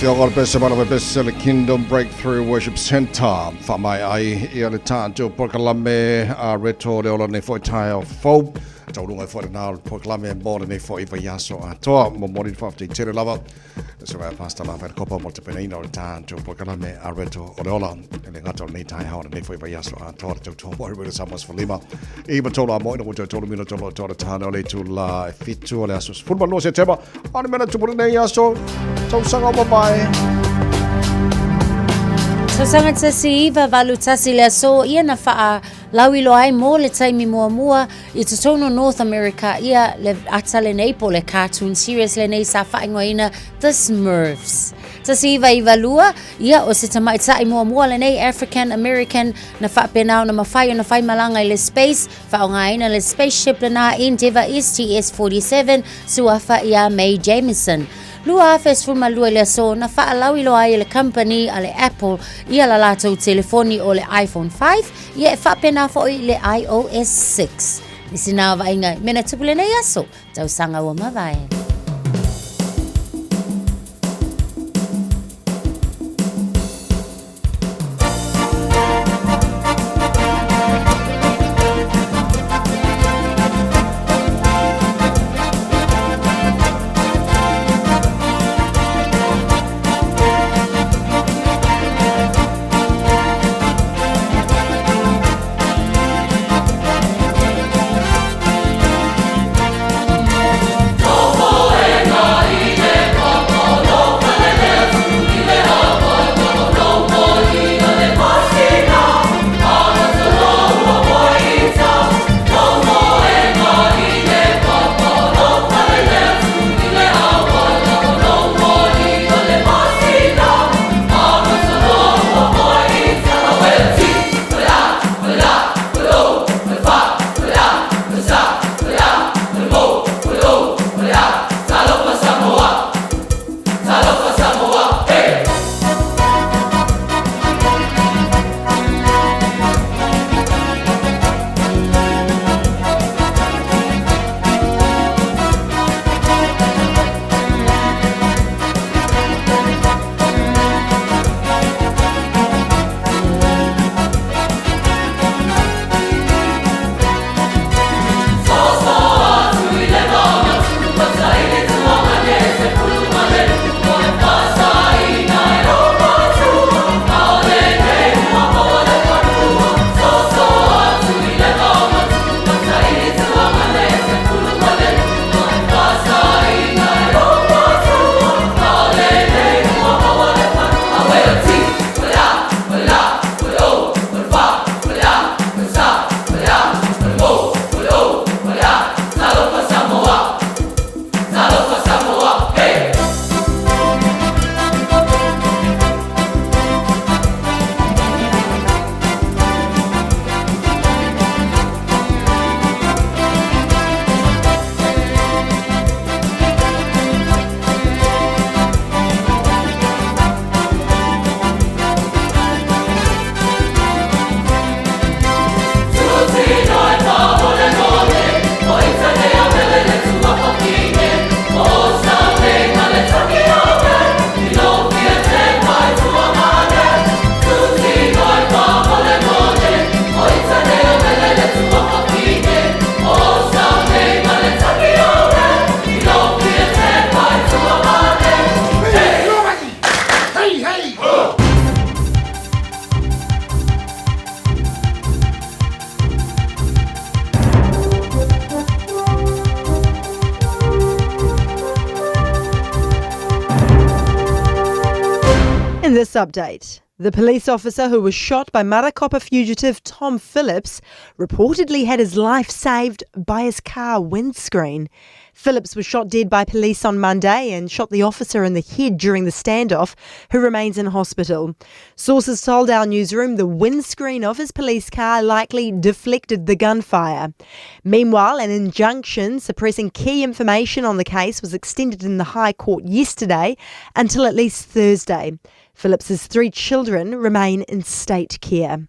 Kia ora pese mana pese le Kingdom Breakthrough Worship Centre. Whamai ai ia le tātou proklame a reto le ola nei fo Taeao fo. Taurunga fo le nao proklame mōre nei fo iwa yaso a toa. Mo mori whafte tere lava. So Pastor Lava e kopa mo te peneina o le tātou proklame a reto o le ola. E le ngata o nei Taeao nei fo iwa yaso a toa. Tau tō mori wera Samoa for lima. Iba tola a moina mo tau mino tola tola tāna o le tu la e fitu o le asos. Fulma no se tema. Ani mena tupura nei yaso. Tau sanga o bye. So sanga tasi iwa walu tasi lea so ia na faa lauilo ai mo le taimi mua i te tono North America ia le atale nei po le cartoon series le nei sa faa ingoina The Smurfs. Tasi iwa lua ia o se tamai tai mua le nei African American na faa penao na mawhai o na whai malanga i le space faa o ngaina le spaceship le na Endeavour STS-47 suafa ia Mae Jemison. Lua fes fulma lua le so na faa lauilo ai le company ale Apple ia la latou telefoni o le iPhone 5 ia faa pena fo i le iOS 6. Nisi nā vainga mena tupule nei aso tau sanga ua mawai. In this update, the police officer who was shot by Marakopa fugitive Tom Phillips reportedly had his life saved by his car windscreen. Phillips was shot dead by police on Monday and shot the officer in the head during the standoff, who remains in hospital. Sources told our newsroom the windscreen of his police car likely deflected the gunfire. Meanwhile, an injunction suppressing key information on the case was extended in the High Court yesterday until at least Thursday. Phillips's 3 children remain in state care.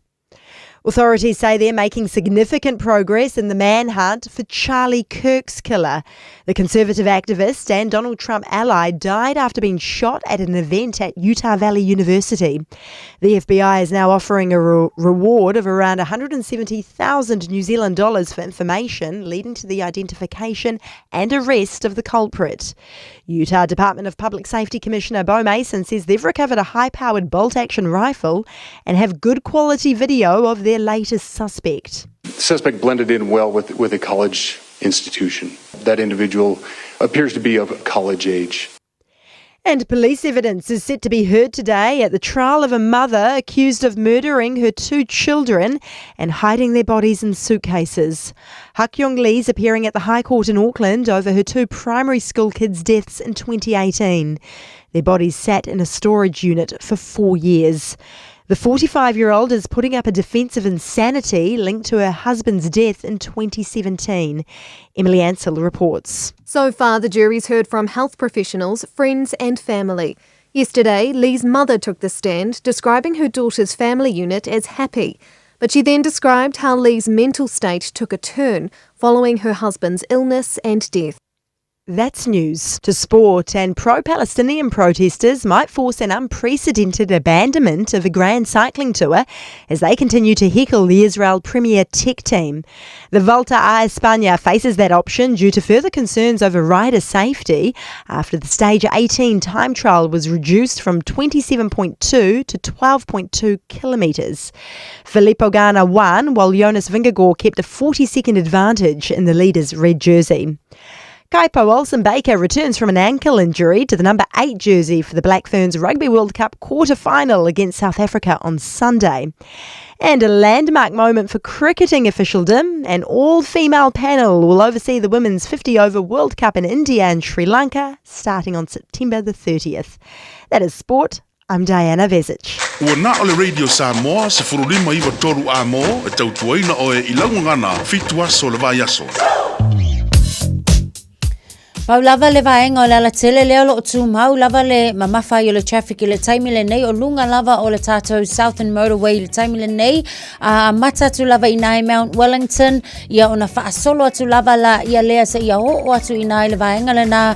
Authorities say they're making significant progress in the manhunt for Charlie Kirk's killer. The conservative activist and Donald Trump ally died after being shot at an event at Utah Valley University. The FBI is now offering a reward of around 170,000 New Zealand dollars for information leading to the identification and arrest of the culprit. Utah Department of Public Safety Commissioner Bo Mason says they've recovered a high-powered bolt-action rifle and have good quality video of their latest suspect. The suspect blended in well with a college institution. That individual appears to be of college age. And police evidence is set to be heard today at the trial of a mother accused of murdering her 2 children and hiding their bodies in suitcases. Hak Yong Lee's appearing at the High Court in Auckland over her 2 primary school kids' deaths in 2018. Their bodies sat in a storage unit for 4 years. The 45-year-old is putting up a defence of insanity linked to her husband's death in 2017. Emily Ansell reports. So far, the jury's heard from health professionals, friends and family. Yesterday, Lee's mother took the stand, describing her daughter's family unit as happy. But she then described how Lee's mental state took a turn following her husband's illness and death. That's news to sport, and pro-Palestinian protesters might force an unprecedented abandonment of a grand cycling tour as they continue to heckle the Israel Premier Tech team. The Volta a España faces that option due to further concerns over rider safety after the Stage 18 time trial was reduced from 27.2 to 12.2 kilometres. Filippo Ganna won, while Jonas Vingegaard kept a 40-second advantage in the leader's red jersey. Kaipo Olsen-Baker returns from an ankle injury to the number 8 jersey for the Black Ferns Rugby World Cup quarter-final against South Africa on Sunday. And a landmark moment for cricketing officialdom. An all-female panel will oversee the Women's 50-over World Cup in India and Sri Lanka starting on September the 30th. That is sport. I'm Diana Vezic. Ua na ole Radio Samoa se furulima iwa toru a mo e tautuaina o e ilaungangana fituaso le vaiaso. Pau lava le vaenga o le ala tele leo lo tu mau lava le mamawhai o le traffic i le taimi le nei o lunga lava o le tātou Southern Motorway i le taimi le nei a mata tu lava i nai Mount Wellington ia ona whaasolo atu lava la ia lea se ia ho atu i nai le vaenga le na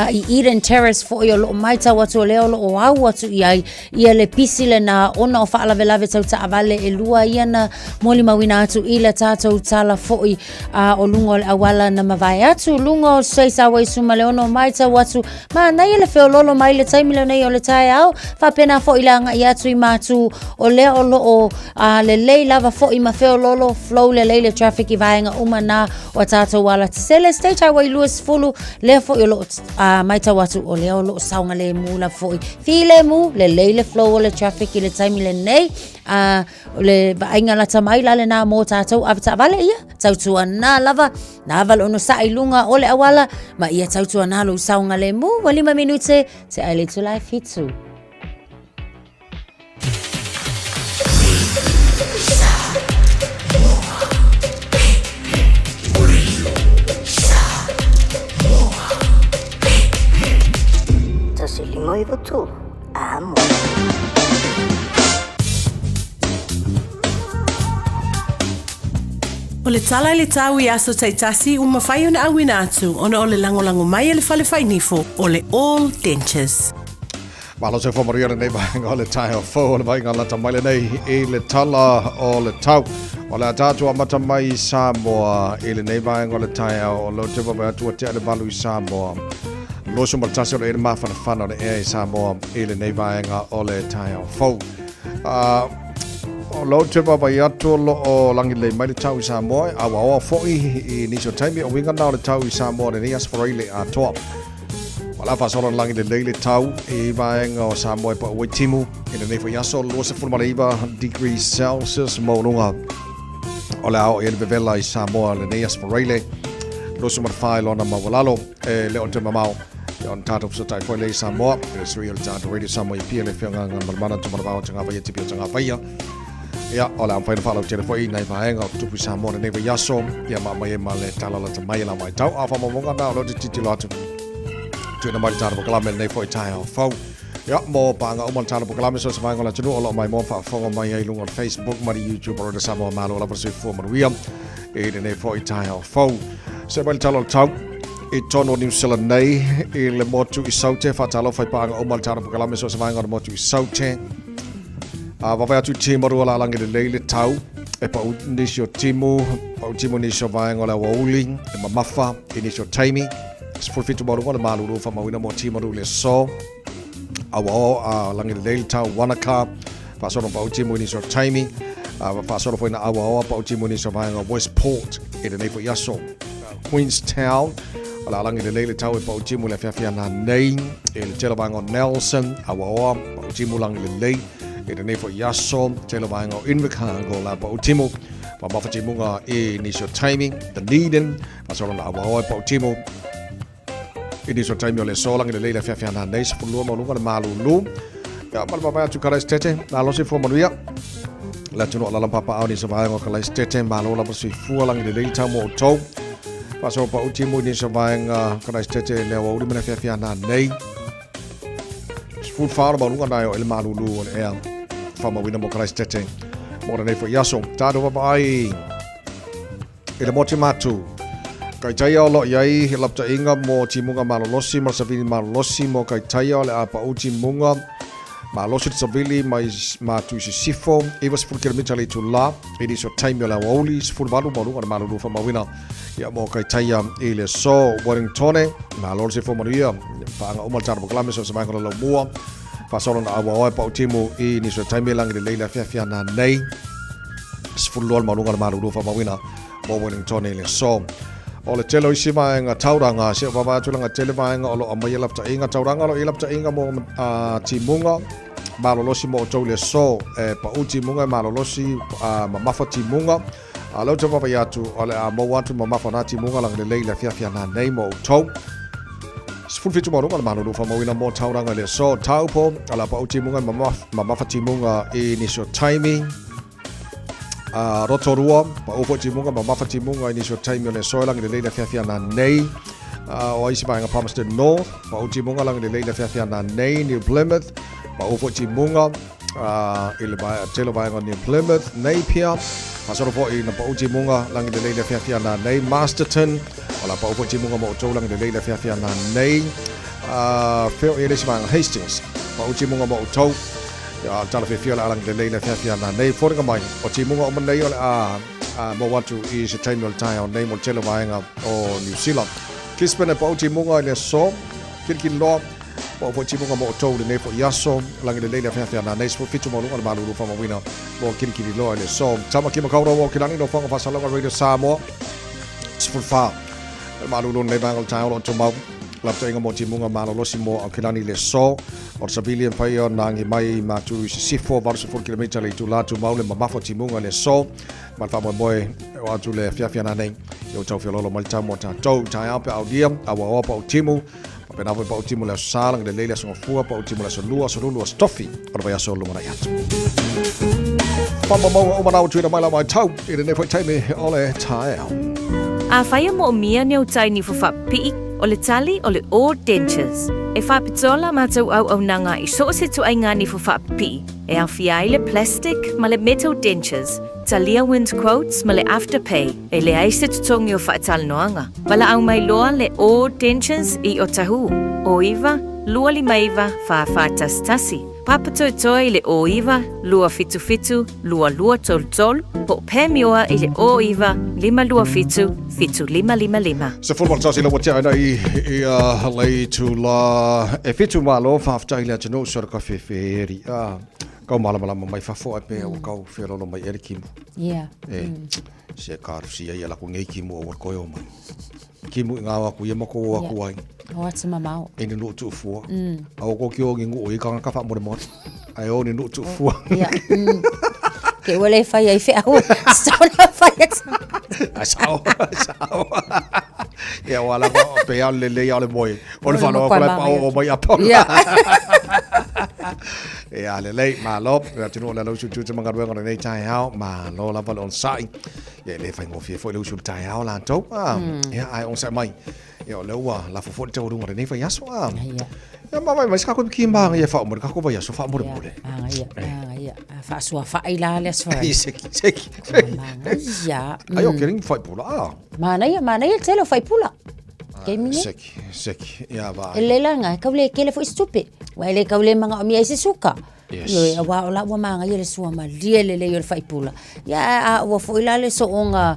i Eden Terrace fo i o lo maita watu o leo lo o au atu ia le pisi le na ona o whaalave lave tau taavale e lua ia na moli mawina atu i le tātou tala fo i o lunga o le awala na mawai atu lunga o Seisawa suma le ono mai ta watu ma nai le feololo mai le taimi le nei o le Taeao fa pena fo ilanga i atu i matu o le o lo le lei lava fo i ma feololo flow le lei le traffic i vaenga uma na o tātou wala tisele State Highway Lewis fulu le fo i lo mai ta watu o le o lo saunga le mula fo i file mu le lei le flow o le traffic i le taimi le nei le vaenga la tamai la le na mo tātou avta vale ia tautua na lava na val ono sa ilunga o le awala ma ia tautua na lo saunga le mu wa 5 minute te ai le tu life hitu. Tasi limo i votu amo. O le tala le tau I aso taitasi mawhai o na awina atu ona o le langolango mai le whale whainifo o le All Dentures. Malo se whamaria nei vaenga o le Taeao fo o le vaenga lata mai le nei I le tala o le tau. O le atatua mata mai I Samoa I le nei vaenga o le Taeao o lo te wawe atua te ale Malu I Samoa. Loso matasi o le ere mawhana whana o le ea I Samoa I le nei vaenga o le Taeao fo. O lo te baba I atu lo o langi le mai le tau I Samoa awa fo'i I niso taimi o winga na o le tau I Samoa le ni asfareile a toa. Wala fasolo langi le leile tau I vaenga o Samoa pa ue timu I le nefo yaso lo se fulmariva degrees Celsius mo lunga. O le ao I le bevela I Samoa le ni asfareile lo se marwhai lona mawalalo le o te mamau. On tātou fsatai fwoi le Samoa le suri o le tātou radio Samoa I pia le whianga ngā malmana tumarawao te ngā whaia tipi o te ngā whaia. Ia, o le amwhaina whalau tere fwoi nei vaenga o tupu Samoa le newa yaso. Ia mai e ma le talala te mai la mai tau. A whamamonga na o lo te titi lotu. Tuna mai tātou kalame le nei fwoi Taeao fau. Ya mo panga o montana programa so sa mga la tunu o mai mo fa fonga mai ai lungon Facebook mari YouTube o de Samoa Malu la versi fo maruia e de ne fo Taeao fo se bal talo tau e tono New Zealand nei e le motu I saute fa talo fai panga o montana programa so sa mga motu I saute a va vai tu timo la langi de leile tau e pa unisio timo nisio vai ngola wauling e mamafa inisio taimi sport fitu mo ngola malu fa mawina mo timo le so awa langi de leile tau wanaka fa so no pa timo nisio taimi fa so no foi na awa pa timo nisio vai ngola Westport e de nei fo yaso Queenstown ala langi de leile tau e pa timo le Fiafia na nei e le telo vai ngola Nelson awa pa timo langi de leile e de nei fo yaso telo vai ngola Invercargill la pa timo pa mafa timo nga e nisio timing the needing fa so no awa pa timo ini so time le so lang le leila Fiafia na nei sepuluh mo lunga Malu lu ya mal papa tu kala stete na lo se fo manuia la tuno la papa au ni so vai ngo kala stete Malu la si fu lang le leila mo to pa so pa utimo ni so vai nga kala stete le wa uri mena Fiafia na nei fu fa ba lunga na el Malu lu e fa ma wina mo kala stete mo nei fo yaso ta do pa ai ele mo matu kai Taeao lo yai lapta inga mo timunga malolosi mo savili malolosi mo kai Taeao le apa uti munga malolosi savili mai matu sifo e was fur kilometer le tu la it is your time la woli fur balu balu ka malulu fa mawina ya mo kai Taeao ile so Wellington malolosi fo maria pa nga umal tar boklame so sama ko lo mua fa solo na awa pa utimu e ni so time lang le leila Fiafia na nei fur lo malunga malulu fa mawina mo Wellington ile so o le telo isi mai nga tauranga se baba tu langa tele mai nga o lo amai lapta inga tauranga lo ilapta inga mo timunga malolosi mo to le so pa uti munga malolosi mamafa timunga alo te baba ya tu o le mo watu mamafa na timunga lang le leila Fiafia na nei mo to full fitu mo nga malolo fa mo wina mo tauranga le so taupo ala pa uti munga mamafa timunga e ni so timing rotorua pa ofo timunga ma mafa timunga ini so time le so lang de leila Fiafia na nei o isi ba nga Palmerston North pa timunga lang de leila Fiafia na nei New Plymouth pa ofo timunga ile ba telo ba nga New Plymouth Napier pa so fo ina pa timunga lang de leila Fiafia na nei Masterton wala pa ofo timunga mo to lang de leila Fiafia na nei feo ile isi ba nga Hastings pa timunga mo to ya tala Fiafia lang de leila Fiafia na nei for nga mai o timunga o nei mo watu is a time will Taeao nei mo telo vaenga o New Zealand kispene pa timunga le so kirkin lo po fo timunga mo to de nei fo yaso lang de leila Fiafia na nei fo fitu mo lunga Malu fa mo wina mo kirkin lo le so tama ki mo kauro mo kilani no fa fa sala radio Samoa sful fa Malu nei bangal Taeao lo to mau lapta inga mo timunga malolosi mo au kilani le so o civilian pai o nangi mai matu sifo varso 4 km le tu latu maule mamafo timunga le so malfa mo boy o atu le Fiafia na nei yo tau fiololo malta mo ta tau Taeao pe audia awa opa o timu pa na pa o timu le salang de leila so fua pa o timu le so lua stoffi o vai so lunga ya pa mo o mana o tu na mai la mai tau i ne foi time ole Taeao a fai mo mia ne o tai ni fo fa pi o le tali o le all dentures. E whapitola mātou au nanga I so se tu ainga ni fo whapi. E au fiai le plastic ma le metal dentures. Talia wind quotes ma le afterpay. E le aise tutongi o whaatal noanga. Wala au mai loa le all dentures I o tahu. O iwa, lua li maiva whaafatas tasi. Papato toi le o iwa, lua fitu, lua tol, po pemioa I le o iwa, lima lua fitu lima. Se football tasi la watia na I lei tu la e fitu malo fafta ile tino sor ka feferi kau mala mai fafo e pe o kau fero no mai erikimu se karsi ia la ku ngei kimu o ko yo mai kimu ngawa ku yema ko wa ku ai o atu mamao ene no tu fu au ko ki o ngu o I ka fa mo de mo ai o ni no tu fu ke wale fai ai fe au stona fai sao ya wala pe al le ya le boy o le fa no ko la pa o mai apa Ya le lei malo tino la lo chu chu manga ruenga nei Taeao ma lo la valon sai ya le fai ngofie foi lo chu Taeao la to ya ai on sai mai ya le wa la fo te runga nei fai aso ya ma mai ska ko kimba ya fa mo ka ko ya so fa mo mole ya fa so fa ila le so seki ya ayo kering fai pula mana ya telo fai pula seki ya ba Elela nga kaule kele fo stupe wa ele kaule manga mi ese suka yo wa la wa manga yele suwa ma liele le yo fai pula ya wa fo ila le so onga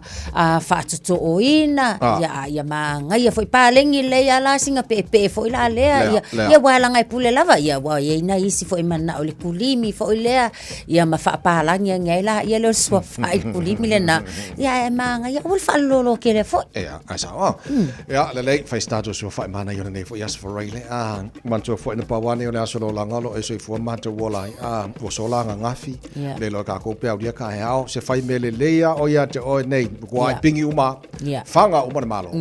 fa to oina ya manga ya fo palengi le ya la singa pe fo ila le ya wa la ngai pule lava ya wa ye na isi fo imana ole kulimi fo ile ya ma fa palangi ngai la ya le so fa kulimi le na ya manga ya ul fa lo kele fo ya asa ya le fai status so fa mana yo nei fo yas for really man to fo na pa wani ole aso lo ngalo e so fo ma to wola o sola ngafi le lo ka ko pe dia ka hao se fai mele leia o ya te o nei ko ai pingi uma fanga uma malo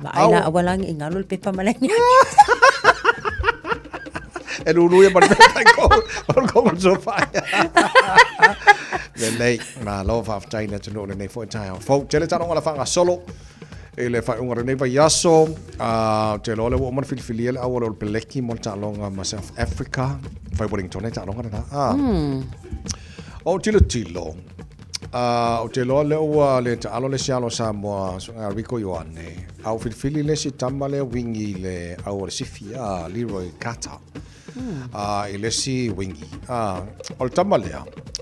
ba ila awalang ingalo pe pa malanya e lulu ya ba ko so fa le lei ma lo fa China to no nei fo China fo tele ta no la fanga solo ele fa un rene vai yaso te lo le wo man filial awol ol peleki mon ta longa ma South Africa fa Wellington ta longa na o tilo o te lo le o le ta alo le sialo Samoa so Rico Ioane au fili le si tamale wingi le au Fiafia Leroy Kata ele si wingi ol tamale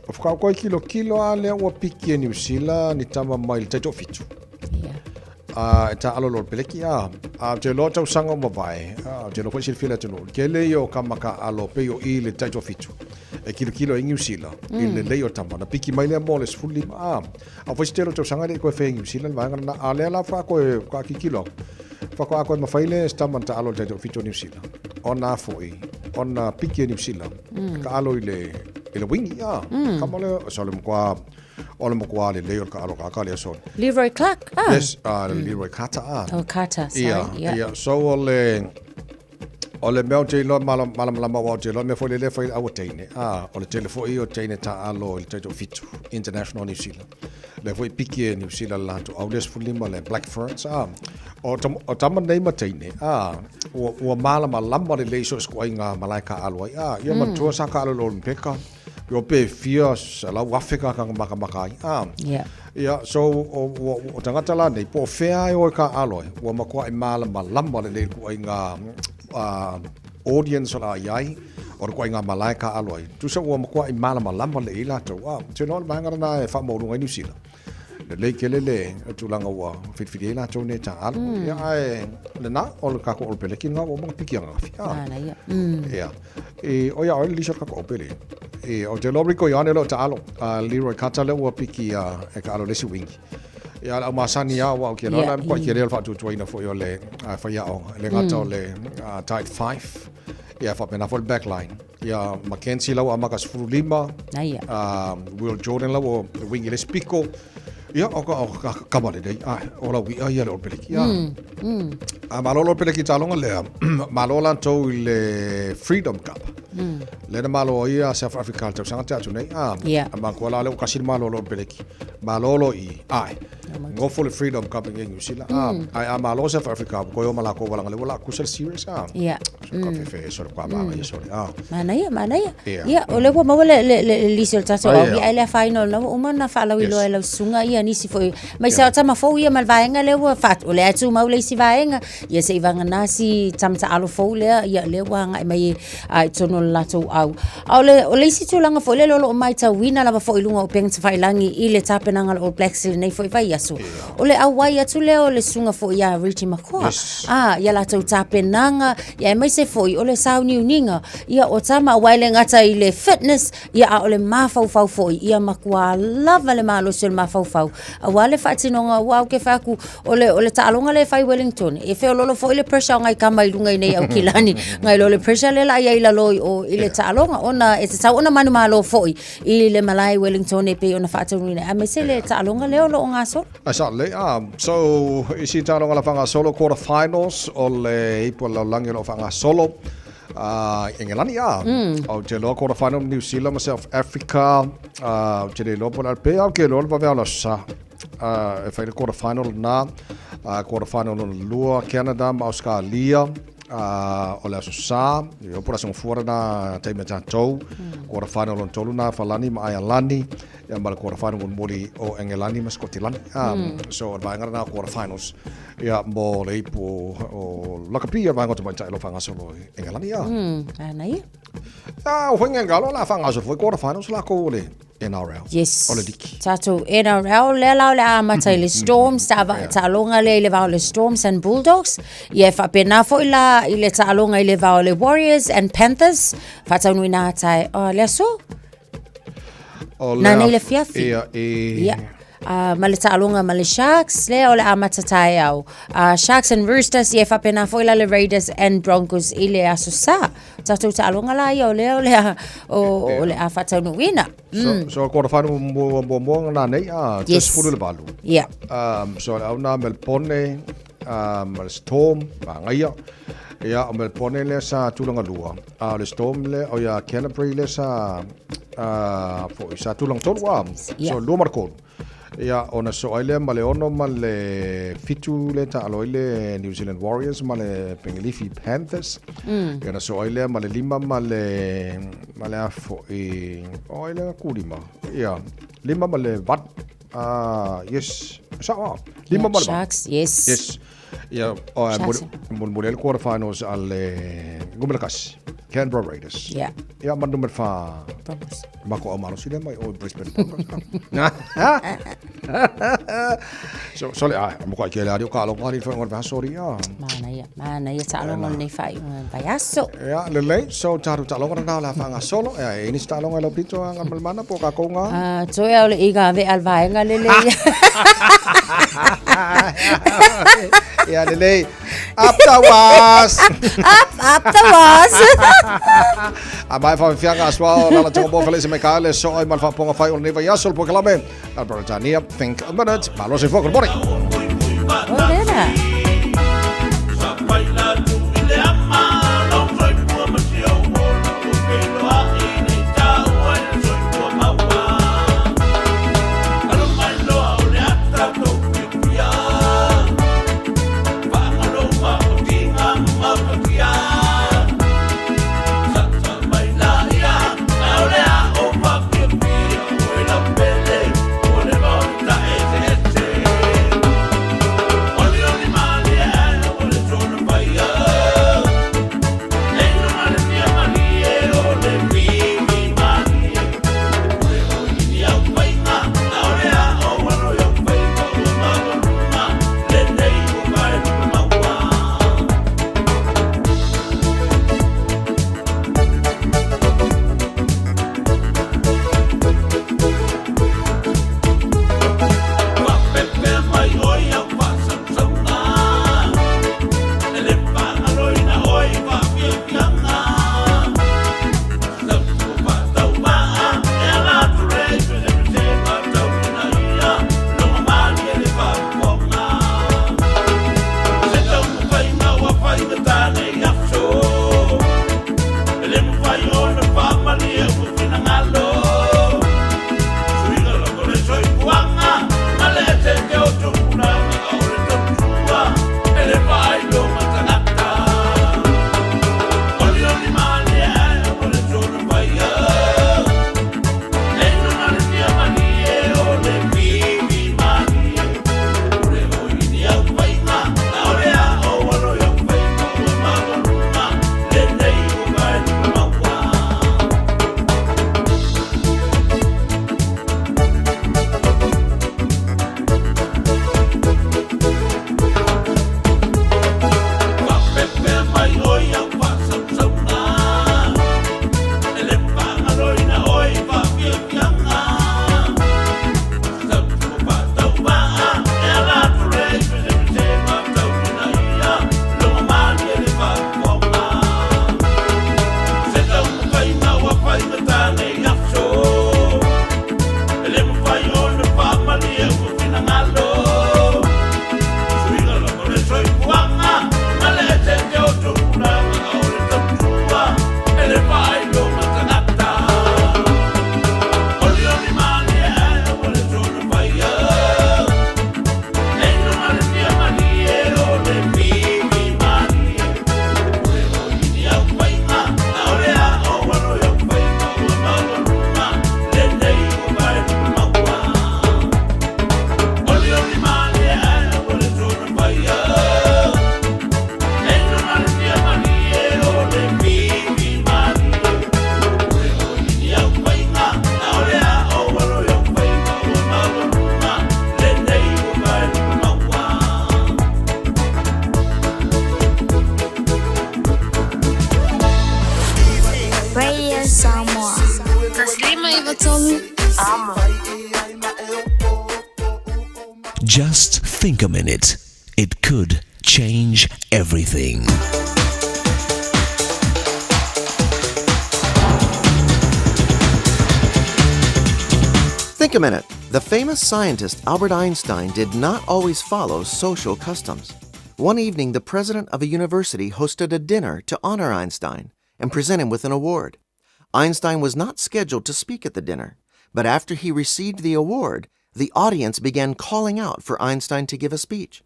of ka kilo ale o piki New Zealand ni tama mai te to fitu ta alo lo peleki te lo tau sanga mo vai te lo kwesi fila te no ke le yo kamaka alo pe yo ile taito fitu e kilo New Zealand ile le yo tamba na piki mai le moles fully a foi te lo tau sanga le ko fe New Zealand vai na ale la fa ko ka kilo fa ko ma faile stamba ta alo taito fitu New Zealand ona foi ona piki New Zealand ka alo ile wingi kamole so le kwa ole mo kwa le leo ka alo ka le so Leroy Clark yes Leroy Kata Kata sorry yeah so ole me te lo mala wa te lo me fo le fo awotene ole te le fo io tene ta alo il taito fitu international New Zealand le fo piki New Zealand la to audes fulima le black ferns o tama nei matene o mala le so skoinga malaika alo ia man to sa ka alo peka yo pe fios la wafika ka maka ya so o tangata la nei po fea o ka alo o makwa malamba le ku inga audience la yai or ko inga malaika alo tu so o makwa malamba le ila to te no manga na fa mo lu New Zealand le kelele tu langa wa fit la to ne ta alo ya ai le na o ka ko o pele ki nga o mo piki nga ya o ya o li so ka ko pele o te lobri ko yane lo ta alo Leroy Kata le wa piki e ka alo le si wingi ya la masani ya wa ke lo na ko ke le fa tu ina fo yo le fa ya o le ngata le tight 5 ya fa pena for backline ya Mackenzie la wa makas furulima Will Jordan la wa wingi le spiko ya o kamale dei ola wi ya lo peleki ya malolo peleki talonga le malola to le Freedom Cup le na malo ia South Africa to sanga tu nei ma ko la le kasil malolo peleki malolo go for the Freedom Cup in New Zealand ai malo South Africa ko yo mala ko wala le wala ku series so ka fe so kwa ba ya so mana ya ole ko mawale le lisel taso bi ai final no uma na fala wi lo sunga ia nisi foi mai sa tama fo ia mal vaenga le wa fat ole atu mau le si vaenga ia se vanga nasi tamta alo fo le ia le wanga mai ai tono lato ole si tu langa fo le lo mai ta wina la fo ilunga o peng fai langi ile tapenanga o black seal nei foi vai aso ole awai atu le ole sunga fo ia Richie Makoa ia lato tapenanga ia mai se foi ole sau ni uninga ia o tama waile ngata ile fitness ia ole mafau fau foi ia makua lava le malo sul mafau fau awale fatinonga wa ke faku ole talonga le fai Wellington e fe lolo fo ile pressure ngai kamai lunga nei au kilani ngai lolo pressure le la ia ila loi o ile talonga ona e sa ona manu malo foi ile malai Wellington e pe ona fatinonga a mesele talonga le lo ngaso asa le so isi talonga la fanga solo quarter finals ole ipo la langi lo fanga solo England au te lo quarter final New Zealand ma South Africa te lo pon al pe au ke lo va vela sa e fai quarter final na quarter final lua Canada ma Australia o le sa yo por aso fora na te me tatou quarter final on tolu na falani ma Ireland ya mal quarter final on mori o England ma Scotland so va ngara na quarter finals ya mo le po o lakapia va ngota bantai lo fanga solo England Anai. o fanga ngalo la fanga so foi quarter finals la ko le NRL. Yes. Ole diki. Tato NRL le lau le amata le Storms ta longa le vau le Storms and Bulldogs. Ia fa pena fo ila ile ta longa le vau le Warriors and Panthers. Fa ta nuina tai le so. Na le Fiafia. Yeah. Male ta'alunga male Sharks le ole amata Taeao. Sharks and Roosters ia fa pena fo ila le Raiders and Broncos ile aso sa. Tato ta'alunga la ia ole ole a fa ta nuina. So quarter final mo na nei just fulu le balu. Yeah. So au na Melbourne mal Storm ngai ya Melbourne le sa tulanga lua. Le Storm le o ya Canterbury le sa fo sa tulang tolwa. So lua marko. Ya ona so ile male ono male fitu le ta aloile New Zealand Warriors male Pengilifi Panthers ya so ile male lima male afo ile kulima ya lima male wat yes so lima male Sharks yes ya model quarter finals alle gumelakas Canberra Raiders ya man nummer fa mako amaro sile mai o Brisbane so mo ka kele ari ka lo ngari fa ngor sorry mana ya ta lo ngol nei fai payaso ya le so taru ta lo ngor na la fa nga solo ini sta lo ngalo pito ngal mana po ka ko nga so ya le iga ve al vai ngale ya le afterwards abai fa fianga aswa la to bo felice me kale so ai mal fa ponga fai on neva yasol po kalame la Britannia think a minute malo se foco bori Just think a minute. It could change everything. Think a minute. The famous scientist Albert Einstein did not always follow social customs. One evening, the president of a university hosted a dinner to honor Einstein and present him with an award. Einstein was not scheduled to speak at the dinner, but after he received the award, the audience began calling out for Einstein to give a speech.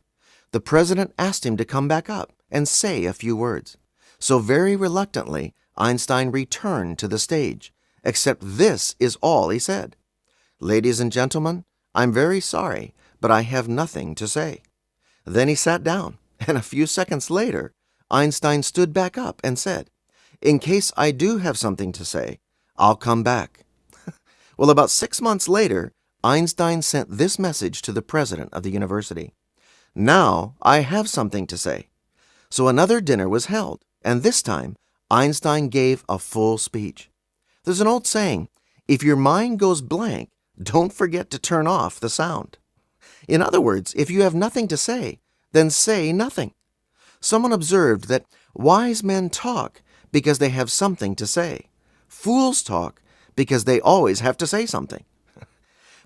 The president asked him to come back up and say a few words. So very reluctantly, Einstein returned to the stage, except this is all he said. "Ladies and gentlemen, I'm very sorry, but I have nothing to say." Then he sat down, and a few seconds later, Einstein stood back up and said, "In case I do have something to say, I'll come back." Well, about 6 months later, Einstein sent this message to the president of the university. "Now I have something to say." So another dinner was held, and this time, Einstein gave a full speech. There's an old saying, if your mind goes blank, don't forget to turn off the sound. In other words, if you have nothing to say, then say nothing. Someone observed that wise men talk because they have something to say. Fools talk because they always have to say something.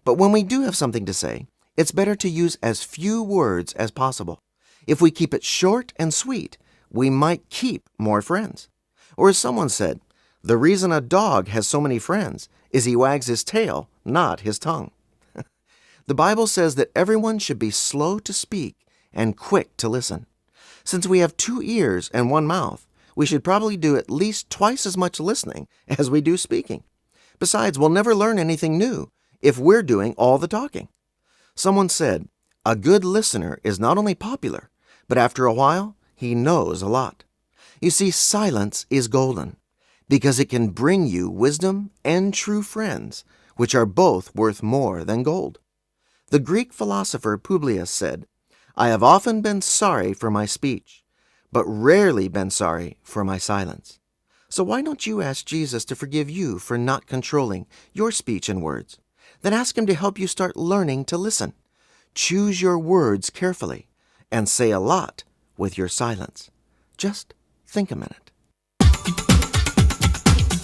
But when we do have something to say, it's better to use as few words as possible. If we keep it short and sweet, we might keep more friends. Or as someone said, the reason a dog has so many friends is he wags his tail, not his tongue. The Bible says that everyone should be slow to speak and quick to listen. Since we have 2 ears and 1 mouth, we should probably do at least twice as much listening as we do speaking. Besides, we'll never learn anything new if we're doing all the talking. Someone said, a good listener is not only popular, but after a while, he knows a lot. You see, silence is golden because it can bring you wisdom and true friends, which are both worth more than gold. The Greek philosopher Publius said, "I have often been sorry for my speech, but rarely been sorry for my silence." So why don't you ask Jesus to forgive you for not controlling your speech and words? Then ask him to help you start learning to listen. Choose your words carefully and say a lot with your silence. Just think a minute.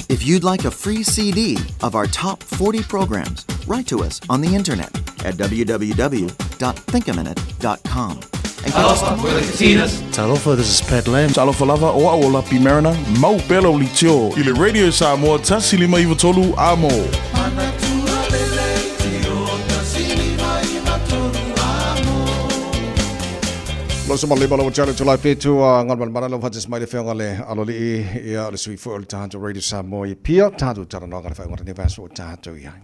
If you'd like a free CD of our top 40 programs, write to us on the internet at www.thinkaminute.com. Talofa, we're the Katinas. Talofa, this is Pat Lam. Talofa lava o aola pimerana, mau pelo litio. Ile Radio Samoa tasilima iwa tolu amo. Lo sama le bala wachale tulai petu ngon ban bana lo fatis mai le fenga le aloli ia le sui fo le tanto Radio Samoa i pia tanto tara no ga fa ngora ne vaso tanto ia.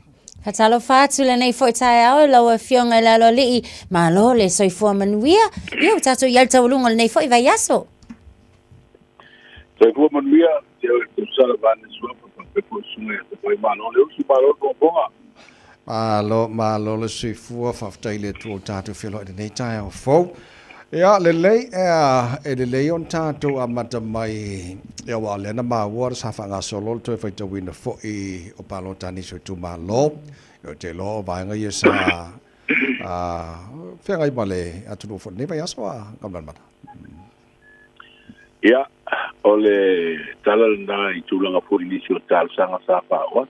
Hatalo fatu le nei fo Taeao lo fionga la lo li ma lo le soi fo manuia io tato yal tawlunga le nei fo vai yaso. Soi fo manuia te sala ban so pe po sunga te poi ma lo le usi ba lo bonga. Ma lo le sui fo fa taile tu tato filo de nei Taeao fo. Ja, le lei on tato amata mai ia wa le na ma wa sa fa nga solo to fa te win fo I o palo tani so tu ma lo yo te lo va nga ye sa fe nga I male atu fo ne va ya so ka ban mata ya ole tala na I tu langa fo inisio tal sanga sa pa wa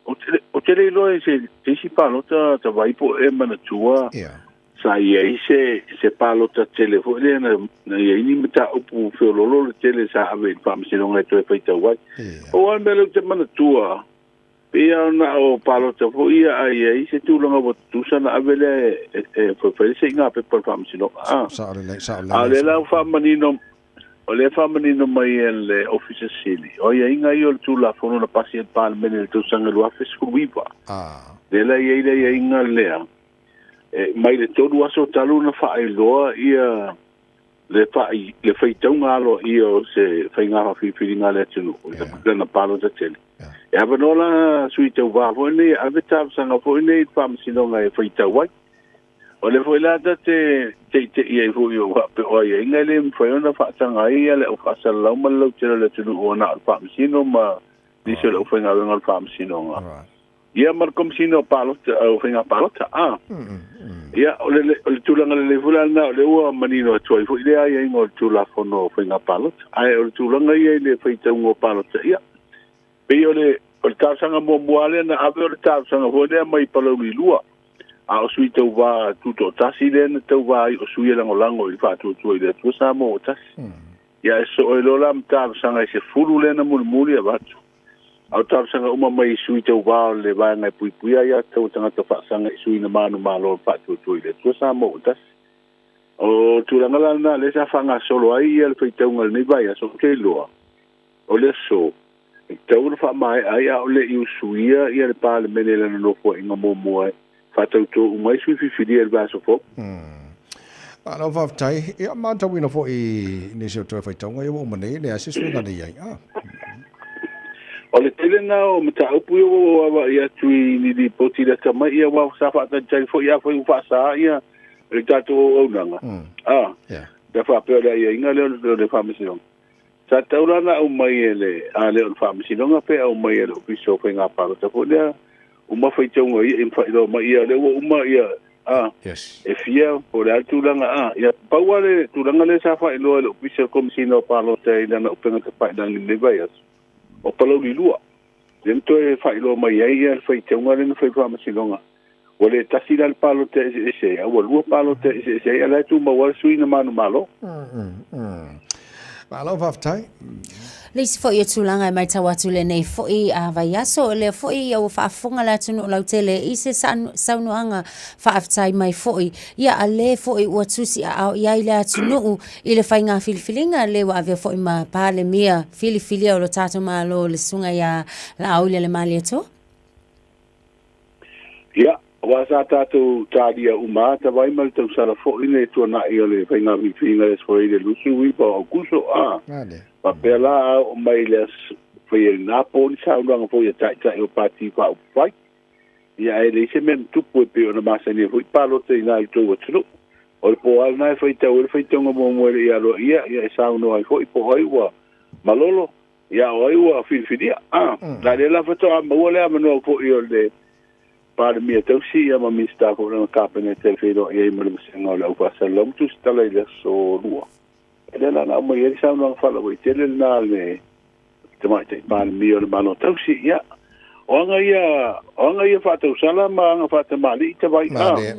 o te le lo se si palo ta vai po e mana tua sa ia se palo ta telefone na ia ni mata upu feololo le tele sa ave fam se non eto e feita wai o an melo te mana tua pe na o palo ta fo ia ia se tu longa bo tu sa na ave le fo fe se nga pe por fam se no sa ale la fam ni no o le fam ni no mai le office sili o ia inga io tu la fo na pasien pal men tu sa nga lo office ku viva de la ia inga le mai le tolu aso talu na fa loa ia le fai taunga alo ia se fai ngā fi nga le tunu le na palo ta tele e avanola sui tau wa fo ne avetab sanga fo ne fam sino nga fai tau wai o le fo la ta te ia fo yo wa pe o ia inga le fo na fa sanga ia le o fa sa la mal lo tele le tunu o na fam sino ma dice lo fai nga fam sino nga Ia mar komsino palota o finga palota ia ole tulanga le fulana ole ua manino toi fu ile ai ngo tula fono finga palota ai ole tulanga ia le feita ngo palota ia pe ole tausanga mo moale na ave ole tausanga ho le mai palo lua a o sui tau va tuto tasi le na tau va o sui lango i fa tu le tu sa mo tasi ia so ole lola tausanga se fulu le na mulmuli avatu au tausanga uma mai sui tau va le va ngai pui ia tau tanga ta fa sanga sui na manu malo fa tu le tu sa mo tasi o tulanga la na le sa fanga solo ai ia le feitau ngal nei vai so ke loa o le so tau fa mai ai a le iu suia ia le pa le menela no fo inga mo mo fa tau tu mai sui fi dia le va so fo Alo fa tai ia ma tau ina fo I ni se to feitau ngai mo mane le asi sui ngani ai o le tele na o mata upu o wa ia tui ni di poti da tama ia wa sa fa ta tai fo ia fo fa sa ia le tatu o nanga da fa pe ia inga le fa misiong sa taurana o mai ele a le fa misiong pe o mai ele o piso fe nga pa ta fo dia o ma fa tongo ia in fa do mai ia le o ma ia yes e fia o le tulanga ia pa wa le tulanga le sa fa lo o piso komisino pa lo te ina o penga ta pa dan le vai o palo li lua dentro e fa lo mai ai ia fa tongo le fa fa misiong o le tasi dal palo te ese a o lua palo te ese ala tu ma wa sui na manu malo Alo fa tai Leisi fo ia tulanga mai tawatu le nei fo I a vai aso le fo I o fa fonga la tunu lau tele I se saunuanga fa aftai mai fo I ia a le fo I ua tusi a au ia ile atunu I le whainga filifilinga le wa avea fo I ma pa le mea filifilia o lo tato ma lo le sunga ia la au le mali ato ia wa sa tatu tadia uma ta vai mal tau sala fo I le tu na I le whainga filifilinga le sfo I le lusu wi pa o kuso pa pela o mai le foi na poli sa longa foi tai o parti fa o fai ia ele se men tu po pe o na masa ni foi palo te na to o tru o po al na foi tonga mo mo ia lo ia sa no ai foi po ai wa malolo ia oi wa filia la de la foto a mo le no po io de par mi te si ia ma mi sta ko na kapene te fedo ia mo le sengo la fa sa lom tu sta le so lua ele la na mo ia sa no fa lo tele na le te mai te pan mi o mano tau si ia o nga ia fa tau sala ma nga fa te mali te vai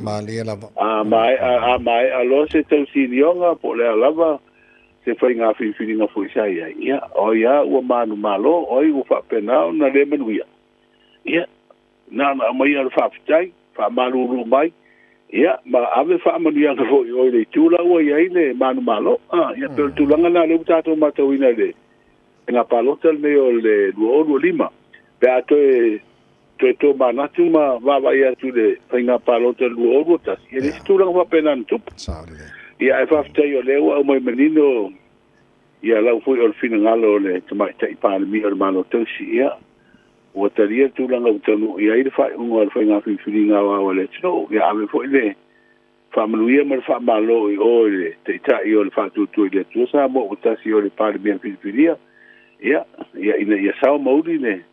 mali la mai a lo se tau si nionga po le lava se fai nga fi nga fu sa ia o ia o manu malo o i fa pena na le menuia ia na mai al fa tai fa malu mai ia ma ave fa manuia nga fo o le tula o ia ile manu malo ia pe tulanga na le tato mato ina le nga palota me o le duo lima pe ato to manatu ma va ia tu le nga palota duo tas ia le tulanga fa penan tu ia fa ftai o le o mai menino ia la foi o fina ngalo le mai tai pa mi o mano tsi ia o taria tulanga utanu ia i fa un o fa nga filinga wa le tso ia ave foi le fa manuia ma fa malo o le te tai o fa tu le tu sa mo utasi o le pa mi filia ia ina sa mauri ne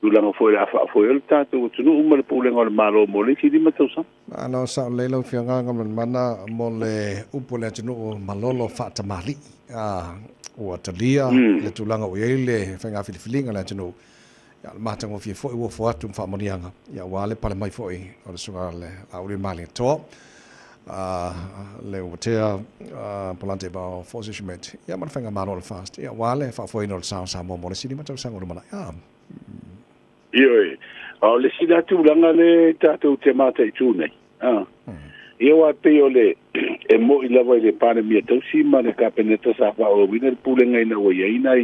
tulanga foi la fa foi o tatu tu uma le pulenga o malo mo le ki di matosa ano sa le lo fianga ngam mana mo le upole tunu malolo fa tamali o talia le tulanga o ile fa nga filinga la tunu ya mata ngo foi o fo atu fa monianga ya wale pale mai foi o le sunga le auri mali to le wotea polante ba fosishment ya man fanga mano fast ya wale fa foi no sa mo mo sini mata sa ngoro mana io o le sida tu langa le tatu te mata tu nei io a pe ole e mo i lava le pane mi to si ma le kapeneta sa fa o winner pulenga ina o ia ina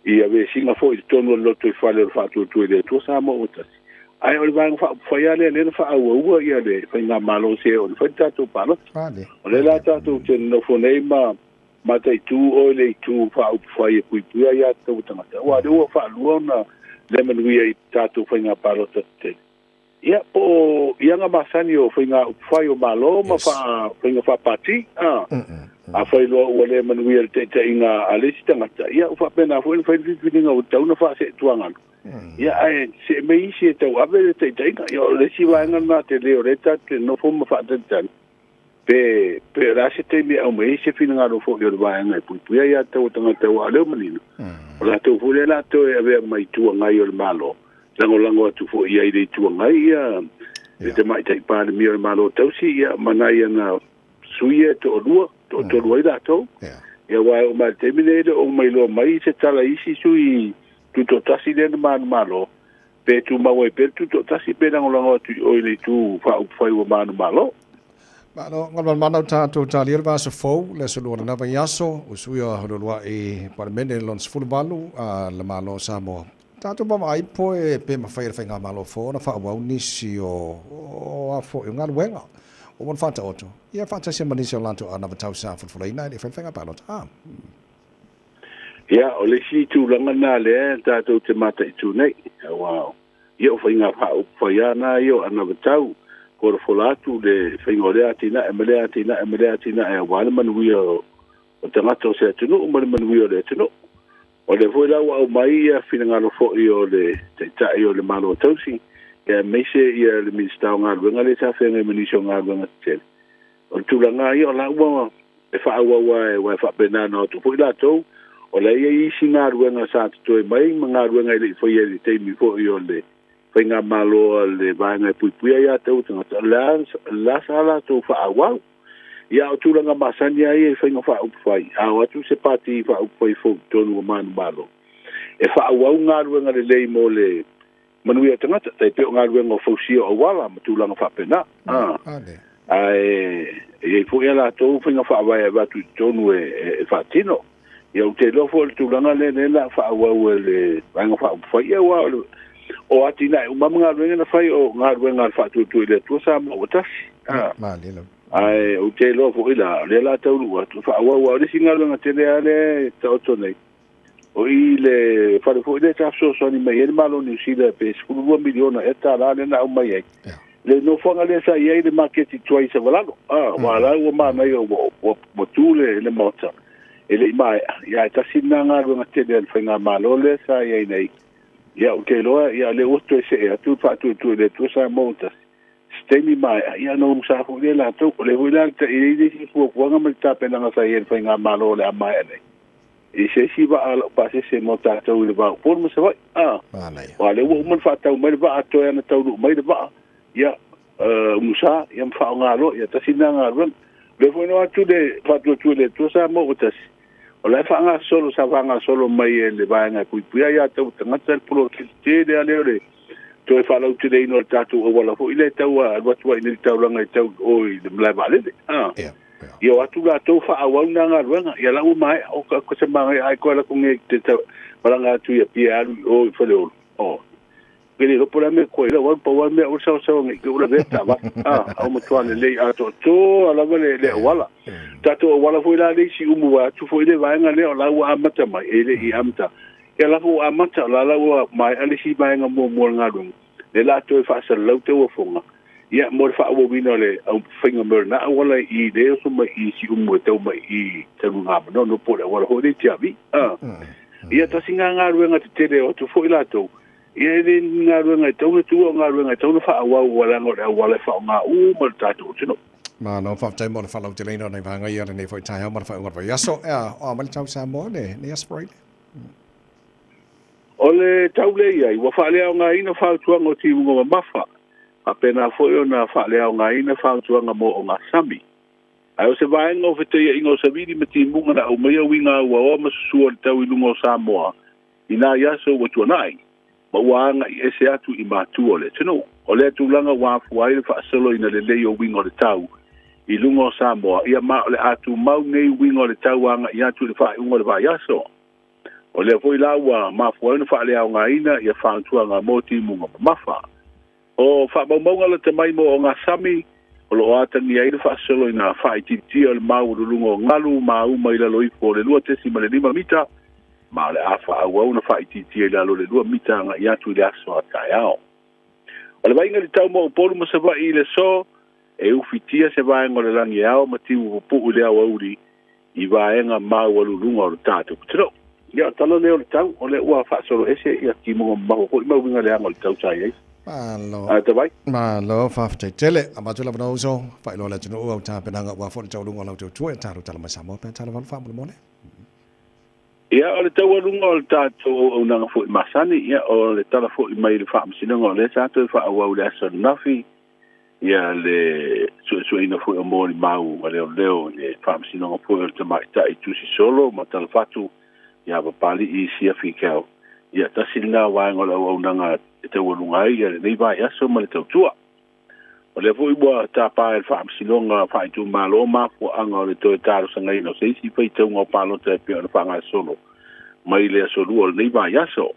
i ave singa foi tono lo to fale fa tu le to sa mo utas ai o vang fa ia le fa o ia le fa nga malo se o fa tatu palo o le la tatu te no fo nei ma tai tu o le tu fa fa ia pui ia to tanga wa de o fa luona le menuia i tatu fa nga palo te ia po ia nga masani o fa nga fa o malo ma fa nga fa pati a fai lo wale manuia te inga alesi tangata ia ufa pena foi fai fininga o tau na fa se tuanga ia ai se me isi tau ave te inga ia le si va nga te leo reta te no fo ma fa tan pe la se te me au me se fininga lo fo yo va nga pu ia tau tangata wa le manino la tau fo le la to e ave mai tuanga yo malo lango atu fo ia i tuanga ia te mai te pa le mi malo tau si ia manai na suie to lua to lua da to ia wa o mal terminate o mai lo mai se tala isi sui tu to tasi le malo pe tu ma we pe tu to tasi pe na ngolanga tu o le tu fa o malo Malo ngal mana to talir va so fo le so lo na va yaso o suia ho lo e parmene lons fulbalu a le malo Samoa tato ba mai po e pe ma fa nga malo fo na fa wa nisi o a fo ngal wenga o mon fata oto ia fata se manisio lanto ana vatau sa fo le nai e fa palot ia o le si tu langa na le tato te mata tu nei wow ia o fa nga fa ia na io ana vatau ko fo latu le fa ngole atina e wala man wi o tamato se tu no man wi o le tu no o le foi la o mai a fina lo fo io le ta io le malo tausi e me se ia le ministra nga nga le sa fe me ni so nga nga tele o tu la nga io la wa e fa wa fa pena no tu foi la to o le ia isi nga nga sa tu mai nga nga le foi le te mi fo io le fa nga malo le va nga pu ia to la sala to fa wa ia o tula nga masani ai e whainga wha upwhai. A watu se pati wha upwhai fo tonu o manu malo. E wha awau ngā ruenga le lei mo le manuia tangata. Tai peo ngā ruenga o fausia o wala ma tula nga wha pena. E fo ia la tau whainga wha awai e watu tonu e wha tino. Ia o te lofo le tula nga le la wha awau e le whainga wha upwhai. Ia wā o ati nai umama ngā ruenga na whai o ngā ruenga wha tutu i le tuasa ma o tasi. Ai o te lo fo ila le la tau lu atu fa wa le singa nga te le ale tau nei o i le fa fo le ta so ni mai el malo ni sila pe skulu 2 miliona eta la le na o mai le no fo nga le sa ye le market twice valano wala o ma mai o tu le mota ele mai ya ta singa nga te le fa nga malo le sa ye nei ya o te lo ya le o to se atu fa tu le tu sa mota Stemi mai ia no sa fu le la to le hu la te i di fu ko nga malta pe nga sa yer fa nga malo le mai ne i se si va al pa se mota to le va por mo se va wa le wo man fa ta mai va to ya na to mai va ia musa ia fa nga lo ia ta sina nga ron le fu no atu de fa tu le to sa mo utas o le fa nga solo mai le va nga ku pu ia to nga tel pro te de ale to e whalau te rei no tatu o wala fo ile tau a watua ina tau langa i tau oi le mlai valele ia watu la tau wha awau na ngā ruanga ia lau mai o ka se manga ai koe la kunge te tau malanga atu ia pia alu o i whale olu kene ropo la me koe la wan pa wan mea ursa ngai ke ura veta wa au matuane lei ato to alawa le wala tatu o wala fo ila lei si umu wa tu fo ile vaenga leo lau amata mai ele i amata ia lafu amata la mai ale si mai nga mo nga dung le la to fa sa lo te wo fonga ia mo fa wo bino le au finga merna wala i de so mai i si mo te mai i te nga no po le wala ho de tiavi ia ta singa nga ruenga te te o tu fo ila to ia de nga ruenga to tu nga ruenga to fa wa wala wala fa nga mo ta to no ma no fa tai mo fa lo te le no nei vanga ia nei foi Taeao mo fa ngor ya so o mal tau sa mo ne aspirate Ole taule ia wa fa le nga ina fa tuanga o ti mo mafa apena foi ona fa le nga ina fa tuanga mo o nga sami ai o se vai ngo fete ia ingo sabidi meti munga na o mai winga wa o ma suo tau i lungo Samoa ina ia so o tuanai ma wa nga i ese atu i matu ole tino ole tu langa wa fu ai fa solo ina le le o wingo le tau i lungo Samoa ia ma ole atu mau nei wingo le tau anga ia tu le fa ungo le va ia so o le foi la wa ma foi no fa le nga ina ia fa tua nga moti munga mafa o fa mo le te mai mo nga sami o lo ata ni ai fa solo ina fa ti o mau lungo ngalu mau mai la loi po le lua te si male 5 mita ma le afa wa una fa ti la lo le 2 mita nga ia tu le aso Taeao o le vai nga le tau mo po mo se va i le so e ufitia se va ngole langi ao mati u pu le au uri I vaenga mau alulunga o le tātou kutino. Ia tala leo le tau, o le ua whaasoro ese ia ki monga maho ko i mau winga leanga o le tau sai ei. Malo. Tawai. Malo, whawhate tele. A matula pana uso, whailo le tino ua tā penanga ua fōni taulunga lau tau tua e tāru tala mai Samoa, pēn tala walu whamule mone. Ia o le tau alunga o le tātou o nanga fo i masani, ia o le tala fo i mai le whaamasinanga o le tātou i whaawau le asa nafi, ia le suesueina fo i o mōni mau a leo le whaamasinanga fo i o le tamaita i tusi solo, ma tala whatu, ia papali i siafi keo. Ia tasilina waenga o le au nanga e tau alunga ai, ia le nei vai aso ma le tau tua. O le fo i bua tāpā e whaamasinanga whaitu malo mafo anga o le toi tāro sanga ino seisi whai tau ngā pālota e pia o le whanga solo. Mai le aso lua le nei vai aso.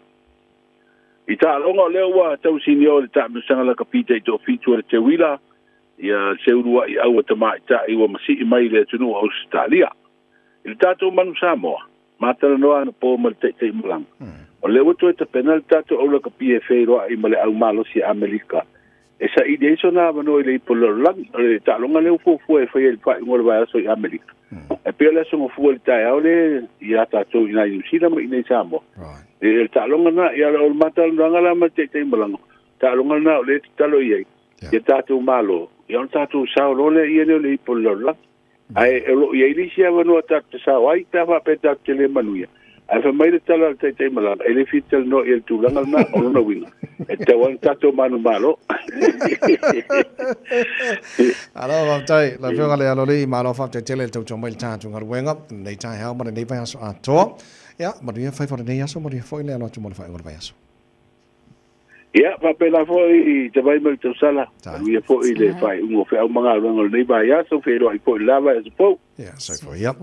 I tā longa o leo wa tau sini o le tāpusanga la kapita i tō fitu o le te wila, ia seurua i au a tamai tā i wa masi i mai le tunu o Australia. I le tātou manu Samoa. Matala noa na po mal te malang. O le wato e te penal tato o la kapia e whairoa i male au malo si Amerika. E sa i deiso na mano i le ipolo lang, o le talonga leo fua e whai e whai ngore vai aso i Amerika. E pia le songo fua le Taeao le i a tato i nai New Zealand ma i nei Samoa. E le talonga na i ala o le matala noa la ma te malang. Talonga na o le talo i ei. I tato malo. I on tato sao role i ene o le ipolo lang. Ai ero ia ilisia vano ta sa wai ta va peta tele manuia ai fa mai tala te mala ele fitel no el tu langa na o no winga e te wan tato manu malo alo va tai la fio gale alo le malo fa te tele tu chomel ta tu ngar wenga nei ta ha ma nei va so ato ya ma dia fa for nei aso ma dia foi le alo tu mo fa ngor va aso. Ia, va pela foi te vai mal te sala. Ia foi le fai ungo fe au manga longo nei vai aso fe ro ai foi lava e po. Ia, so foi ia.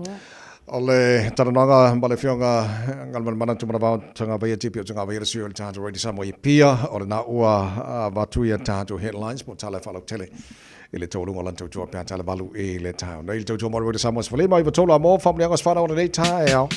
Ole taranaga male fionga ngal mana tu mara tanga vai tipi tanga vai resu el tanto ready Samoa i pia ole na ua batu ia tanto headlines mo tala follow tele. Ile tolu ngolan tu pia tala balu e le town. Nei tu mo ready Samoa fle mai tola mo family angos fara on nei Taeao.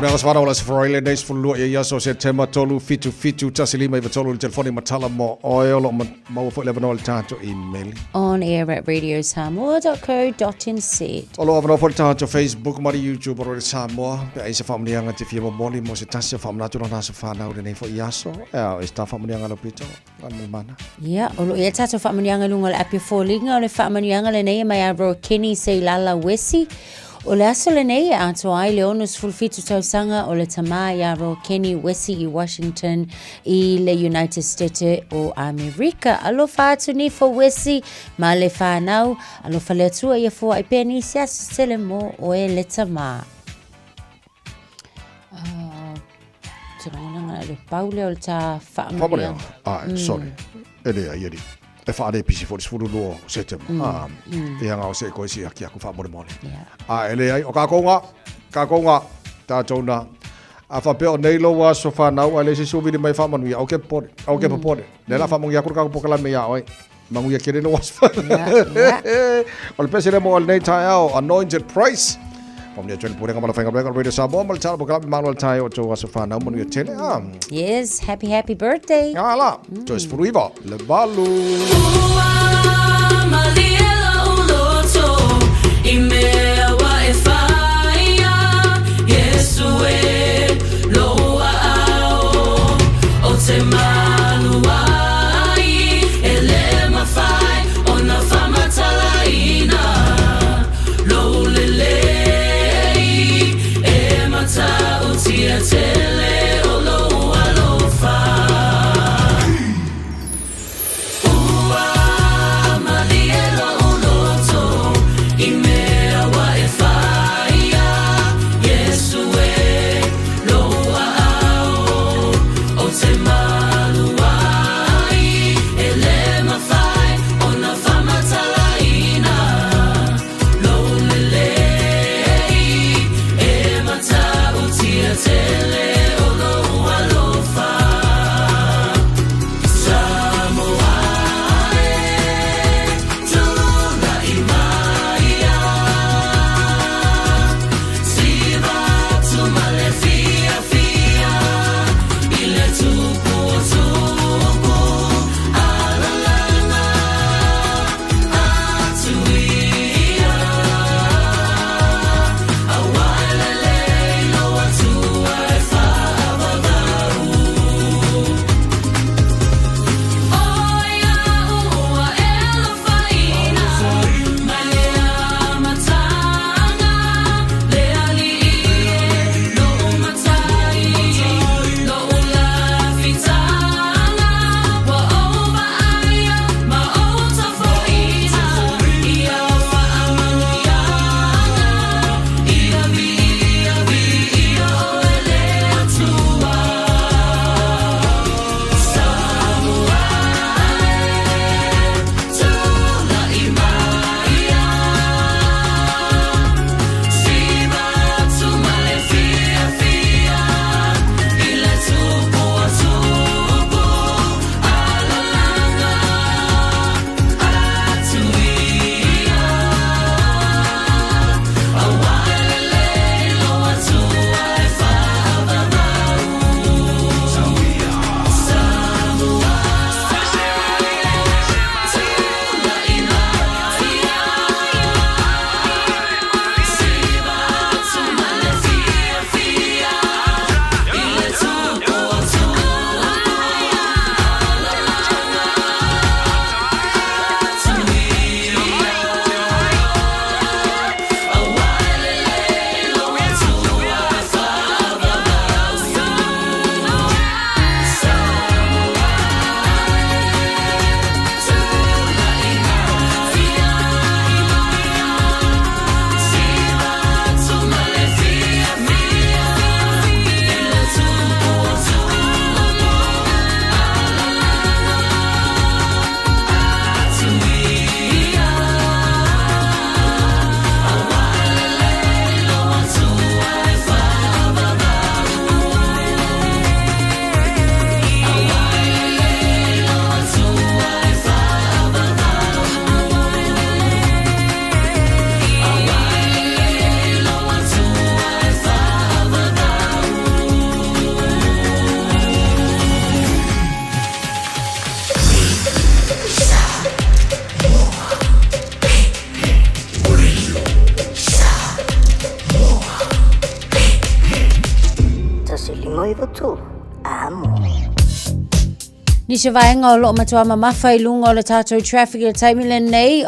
Nang swara ola sfroile days for lo ya so se tema tolu fitu tasilima iva tolu telefoni matala mo oil mo fo level tato email on air at radiosamoa.co.nz. Olo avano fo tato Facebook mari YouTube ro Samoa pe ai se family anga te fia moli mo se tasi famna tu na se fana o nei fo yaso esta family anga lo pito an mana. Ya olo ya tato family anga lunga le api fo linga le family anga le nei mai ro Kenny se lala wesi. O le aso le nei a to ai le onus fulfitu tausanga o le tama ya ro Kenny Wesi i Washington i le United States o America. Alofa atu ni fo Wesi ma le whanau. Alofa le atua ia fo ai peni siasa tele mo o e le tama. Tirangana le paule o le ta whaamria. Sorry. Ele ai eri. E whaare pisi fo disfuru lo setem. E hanga o se koe si aki aku whaamore mone. Ele ai o ka konga ta tona. A whapea o nei loa so whanau a le se suviri mai whamanu ia. Au ke pore. Le la whamungi akuru kako pokala me ia oi. Mangu ia kere loa so whanau. O le pese le mo al nei Taeao anointed price. Pamlia tuen pure ngamala whainga brega radio Samoa mal tala pokala me Malu Taeao to waso whanau manu ia tele. Yes, happy birthday. Ala, to espuru iwa le balu. Ua, Malielo. i tolu amo. Ni se vaenga o lo matua mamafa I lunga o le tātou traffic le taimile nei,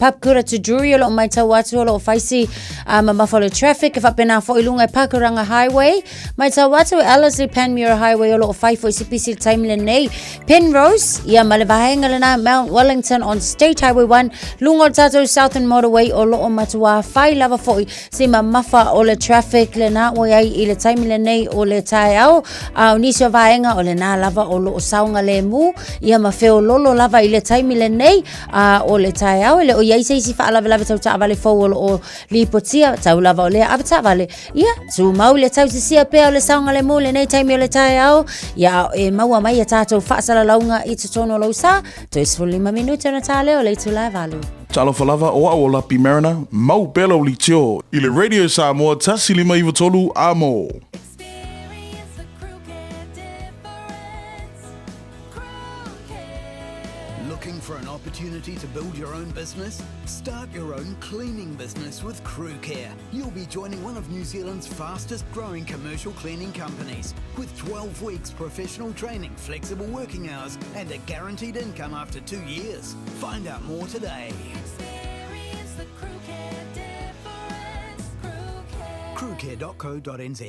papkura to jury o lo mai tau atu o lo faisi mamafa le traffic, if apena fo I lunga Pakuranga Highway, mai tau atu e Ellerslie Panmure Highway o lo faifo I sipisi le taimile nei, Penrose, ia ma le vaenga le na Mount Wellington on State Highway 1, lunga o le tātou Southern Motorway o lo matua fai lava fo I si mamafa o le traffic le na o ai I le taimile nei o le Taeao, ni se vaenga o le na lava o lo saunga le mu ia mafeo lolo lava I le taimile nei o le Taeao ele o iai seisi fa lava lava tau vale fo o lipotia tau lava o le avata vale ia su mau le tau sia pe o le saunga le mu le nei taimi o le Taeao ia e maua mai e tatou fa sala launga I te tono lo sa to is for 5 minuto na tale o le tula valu Talo falava o lapi marina mau belo li tio I le Radio Samoa tasi 5 tolu amo. Looking for an opportunity to build your own business? Start your own cleaning business with Crew Care. You'll be joining one of New Zealand's fastest growing commercial cleaning companies with 12 weeks professional training, flexible working hours and a guaranteed income after 2 years. Find out more today. crewcare.co.nz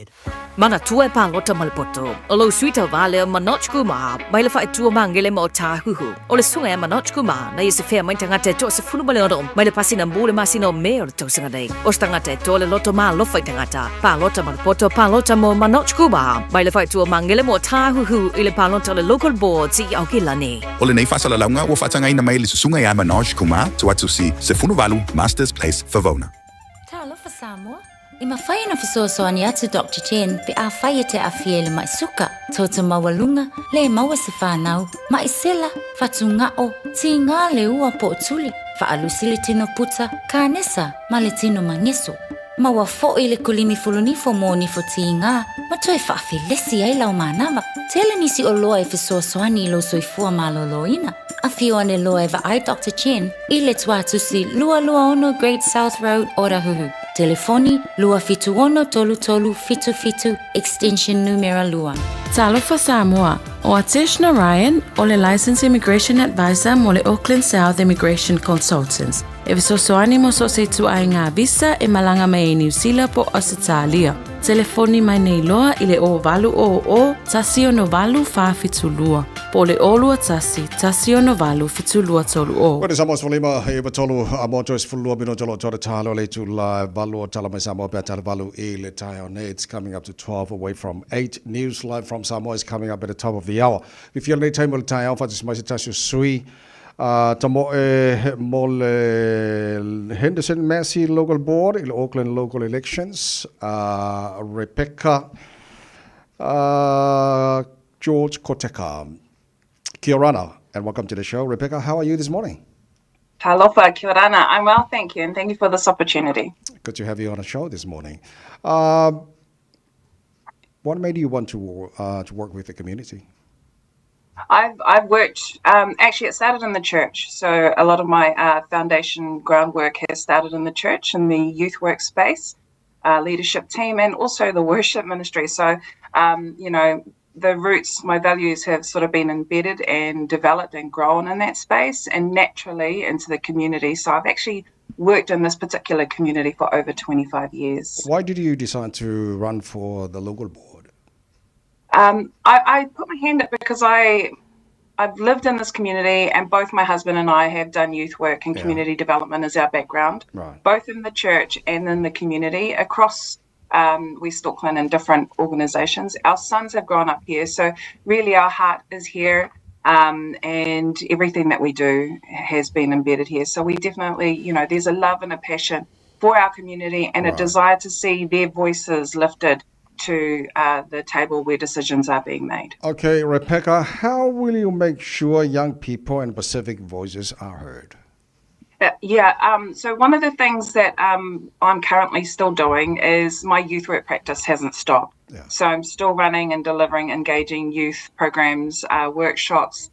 Mana tua pa lota malpoto. Olo suita vale manochku ma. Mai le fai tua mangele mo ta huhu. Ole sunga manochku ma. Na yese fea mai tanga te to se funu bale odom. Mai le pasina mbule masino me to sanga dei. Os tanga te to le loto ma lo fai tanga ta. Pa lota malpoto pa lota mo manochku ma. Mai le fai tua mangele mo ta huhu ile pa lota le local board si au kilani. Ole nei fasala launga wo fatanga ina mai le sunga ya manochku ma. Tu atu si se funu valu Masters Place Favona. Ta lo fa Samoa. I mawhai na fisoasoani atu Dr. Chen pe a whai te a fiele mai suka. Tauta mawalunga, le maua se whanau, mai sela, whatu ngao, ti ngā le ua po tuli, whaalusi le tino puta, ka nesa, ma le tino mangeso. Maua fo I le kulimi fulunifo mo nifo ti ngā, ma toi whaafi lesi ai lau manawa. Tele nisi o loa e fisoasoani lo soifua maloloina. A fio ane loa e ai Dr. Chen, I le tuatu si lua ono Great South Road, Orahuhu. Telefoni lua fitu ono tolu tolu fitu fitu extension numero lua. Talofa Samoa, o Ateshna Ryan, o le Licensed Immigration Advisor mo le Auckland South Immigration Consultants. E visosoani mo so se tu ai ngā visa e malanga mai New Zealand po Australia. Telefoni mai nei loa I le o valu o tasi ono valu fa fitu lua. Po le olua tasi ono valu fitu lua tolu o. What is Samoa's Valima, Eva Tolu, Amojo's Fulua Bino Jolo Jota Talo, Letu Live, Valu, Talama Samoa, Betal Valu, E, Taeao, it's coming up to 12 away from 8. News live from Samoa is coming up at the top of the hour. If you're late time, will Taeao, Fatis Masitashu Sui, Tamo Mol Henderson Massey Local Board, in Auckland local elections, Rebecca George Koteka. Kia ora, and welcome to the show. Rebecca, how are you this morning? Talofa, kia ora. I'm well, thank you, and thank you for this opportunity. Good to have you on the show this morning. What made you want to work with the community? I've worked, actually it started in the church. So a lot of my foundation groundwork has started in the church, in the youth workspace, leadership team, and also the worship ministry. So, the roots, my values have sort of been embedded and developed and grown in that space and naturally into the community. So I've actually worked in this particular community for over 25 years. Why did you decide to run for the local board? I put my hand up because I've lived in this community, and both my husband and I have done youth work and community development as our background, both in the church and in the community across West Auckland and different organisations. Our sons have grown up here, so really our heart is here, and everything that we do has been embedded here. So we definitely, there's a love and a passion for our community and a desire to see their voices lifted to the table where decisions are being made. Okay, Rebecca, how will you make sure young people and Pacific voices are heard? So one of the things that I'm currently still doing is my youth work practice hasn't stopped. So I'm still running and delivering engaging youth programs, workshops,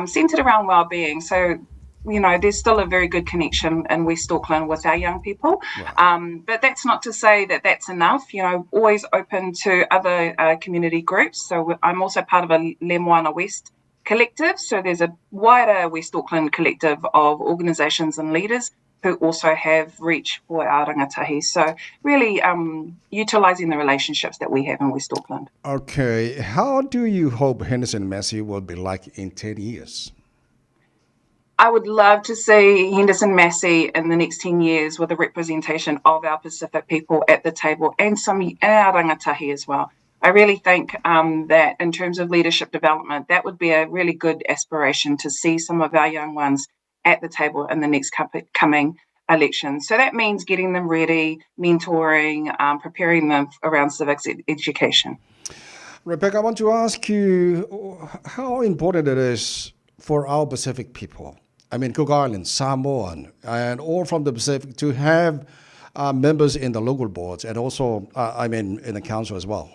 centered around wellbeing. So there's still a very good connection in West Auckland with our young people. But that's not to say that that's enough. Always open to other community groups. So I'm also part of a Lemoana West collective. So there's a wider West Auckland collective of organisations and leaders who also have reach for our rangatahi. So really utilising the relationships that we have in West Auckland. Okay, how do you hope Henderson Massey will be like in 10 years? I would love to see Henderson Massey in the next 10 years with a representation of our Pacific people at the table and our rangatahi as well. I really think that in terms of leadership development, that would be a really good aspiration to see some of our young ones at the table in the next coming elections. So that means getting them ready, mentoring, preparing them around civics education. Rebecca, I want to ask you how important it is for our Pacific people, Cook Islands, Samoan, and all from the Pacific to have members in the local boards and also, in the council as well.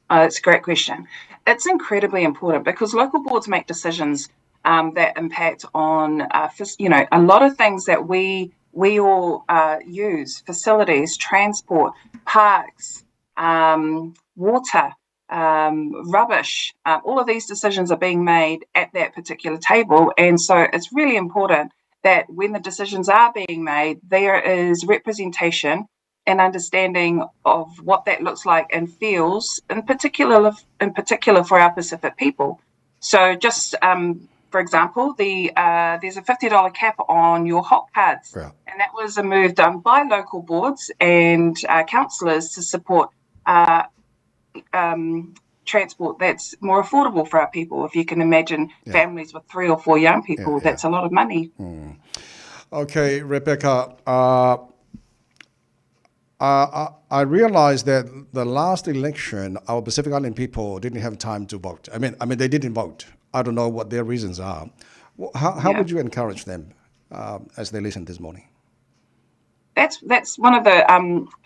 That's a great question. It's incredibly important because local boards make decisions that impact on, a lot of things that we all use: facilities, transport, parks, water, rubbish. All of these decisions are being made at that particular table. And so it's really important that when the decisions are being made, there is representation and understanding of what that looks like and feels, in particular for our Pacific people. So just for example, there's a $50 cap on your hot cards, and that was a move done by local boards and councillors to support transport that's more affordable for our people. If you can imagine families with 3 or 4 young people, that's a lot of money. Okay, Rebecca, I realized that the last election, our Pacific Island people didn't have time to vote. They didn't vote. I don't know what their reasons are. How would you encourage them as they listen this morning? That's one of the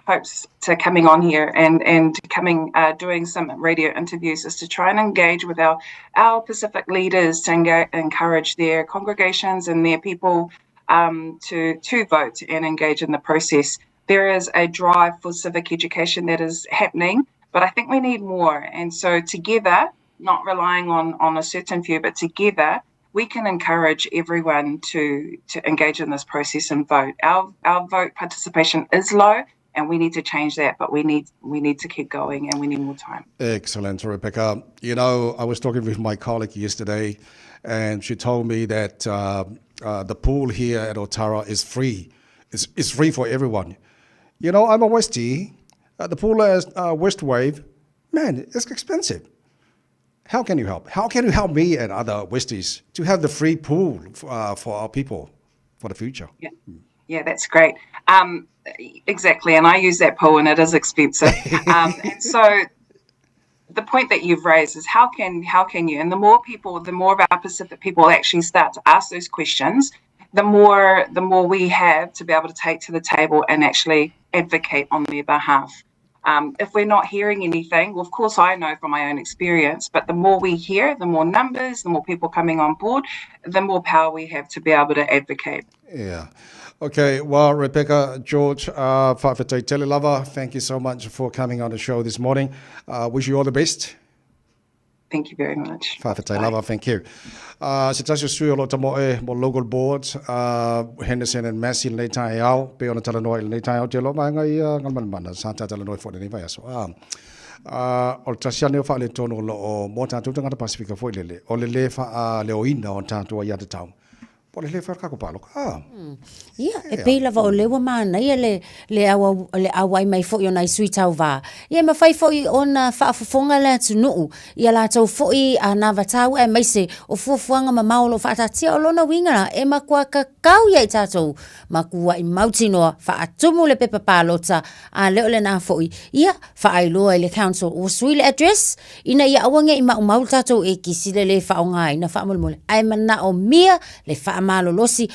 hopes to coming on here and coming doing some radio interviews is to try and engage with our Pacific leaders to encourage their congregations and their people to vote and engage in the process. There is a drive for civic education that is happening, but I think we need more. And so together, not relying on a certain few, but together we can encourage everyone to engage in this process and vote. Our vote participation is low, and we need to change that, but we need to keep going, and we need more time. Excellent, Rebecca. I was talking with my colleague yesterday, and she told me that the pool here at Otara is free. It's free for everyone. I'm a Westie. The pool is West Wave. Man, it's expensive. How can you help? How can you help me and other Westies to have the free pool for our people for the future? Yeah, that's great. Exactly, and I use that pool, and it is expensive. And so the point that you've raised is how can you? And the more of our Pacific people actually start to ask those questions, the more we have to be able to take to the table and actually advocate on their behalf. If we're not hearing anything, well, of course, I know from my own experience, but the more we hear, the more numbers, the more people coming on board, the more power we have to be able to advocate. Yeah. Okay. Well, Rebecca, George, Fiafia Telelava, thank you so much for coming on the show this morning. Wish you all the best. Thank you very much. Fiafia Telelava, thank you. Se tasi sui o tamo mo local boards, Henderson and Massey nei Taeao, pe ona Talanoa nei Taeao te lo manga I ngalman Santa Talanoa for nei vai so. O tasiane fa le tono lo o mo tatu tanga Pacifica foi lele. O le fa le oina on tatu ia te tau. O le fa ka ko palo. Ia, e pei lava o lewa mana, ia le awai mai fo ona I sui tau va. Ia ma fai fo I ona whaafofonga le atu nuu. Ia la tau fo I a nawa tau e mai se o fuafuanga ma maolo whaatatia o lona wingara e ma kua kakau ia I tatou. Ma kua I mautinoa whaatumu le pepa pālota a leo le nā fo I. Ia, whaailoa I le council o sui le address. Ina ia awange I maumau tatou e kisile le whaonga I na whaamole. Ai mana o mia le whaamale malolosi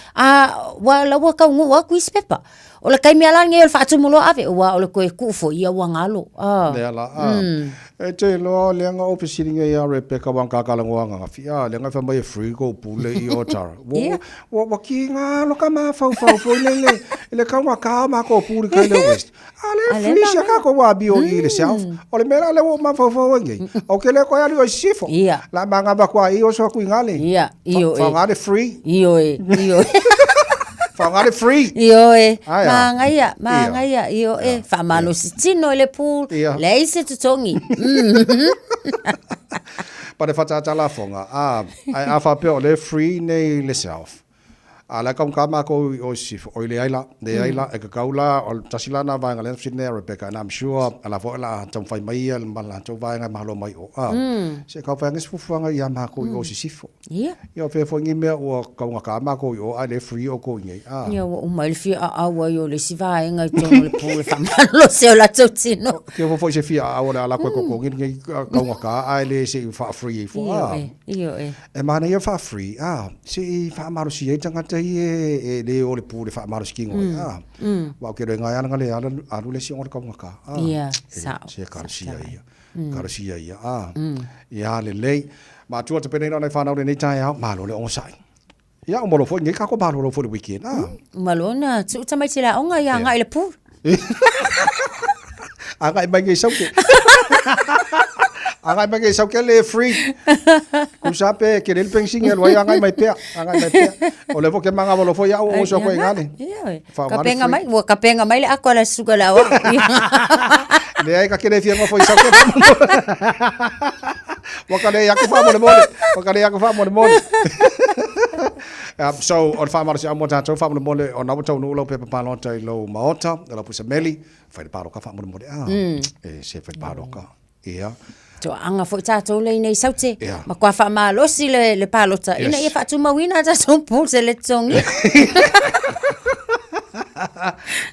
wa la wa ka ngua ku ispepa o le kai mea lange o le whaatumulo ave o le koe kufo ia wangalo e te loa leanga o pesiringa ia Rebecca wangkakalangoanga ngawhia leanga whamai free go pule I o tara wa ki ngā loka maa fau le kaunga kaa maa ko puli kai le west ale free sia kako wa bio I le south o le mera le wo maa fau ngei o ke le koe ali o sifo la manga bakwa I o so kui ngale whangare free whangare free Io Mangaia io whamalo si tino le pool le ise tutongi pa le whatatala whonga ai a whapeo le free nei le south a la kaunga mako o sifo o le aila e ka kaula o tasilana vanga le Sydney Rebecca and I'm sure ala fo la tam fai mai al mala to vanga malo mai o se ka vanga sfuanga ia mako o sifo io fe fo ngi me o kaunga ka mako o ale free o ko ngi io o mai fi a wa yo le siva nga tono le pole famalo se o la totino ke fo se fi a o la ko ngi kaunga ka ale se fa free fo io e mana ia fa free se fa maro si e tanga e le o le pule fa maro skingo wa ke re ngai ana le alu le si o ka ngaka se karsia ia ia le ma tu te pene na fa na le Taeao malo le onsai ia o molo fo ngai ka ko malo fo le weekend malo na tu tamai tila onga ia ngai le pu ngai mai ngai sauke angai mai sau ke le free ku sape ke le pensing el wai angai mai pe o le fo ke manga lo fo ya o so ko ngani ka penga mai le akola suga la wa le ai ka ke le fia mo fo sau ke wa ka le ya ku fa mo le mole so on fa mar si amo tato fa mo le mole on abo tau no lo pe pa lo tai lo maota la pusa meli fa le paro ka fa mo le mole se fa le paro ka to anga fo tato le nei saute ma kwa fa malosi le palota ina ia fa tu mawina ta son pulse le tongi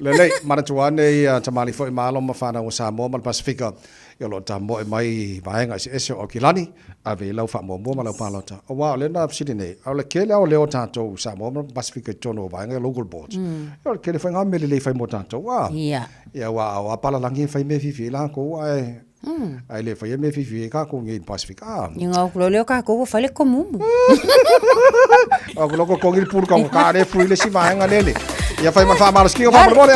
le mara tuane tamali fo malo ma fa na o Samoa ma Pasifika yo lo tambo mai vaenga se o kilani ave lau fa mo ma lau palota o wa le na Sydney o le kele o le o tato Samoa ma Pasifika tono vaenga local boards yo le kele fa ngamele le fa mo tato wa ya wa pala langi fa me fi la ko ai ai le fai me fifi ka ko ngi Pasifika nga ko le ka ko fa le comum o ko ngi pur ka re fui le si va nga lele ya fai man fa mal ski o fa mo le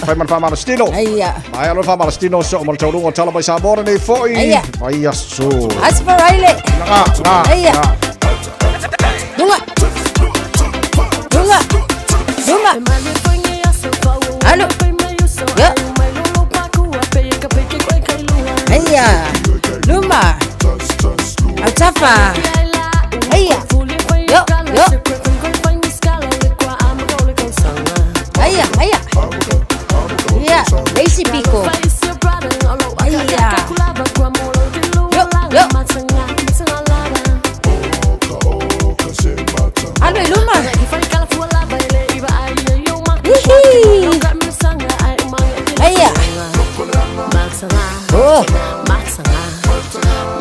fai man fa mal stilo ai lo fa mal stilo so mo tolu o tala mai sa bora nei foi ai asso asparaile Dunga Allo Luma Atafa Yo Lazy Pico Allo Luma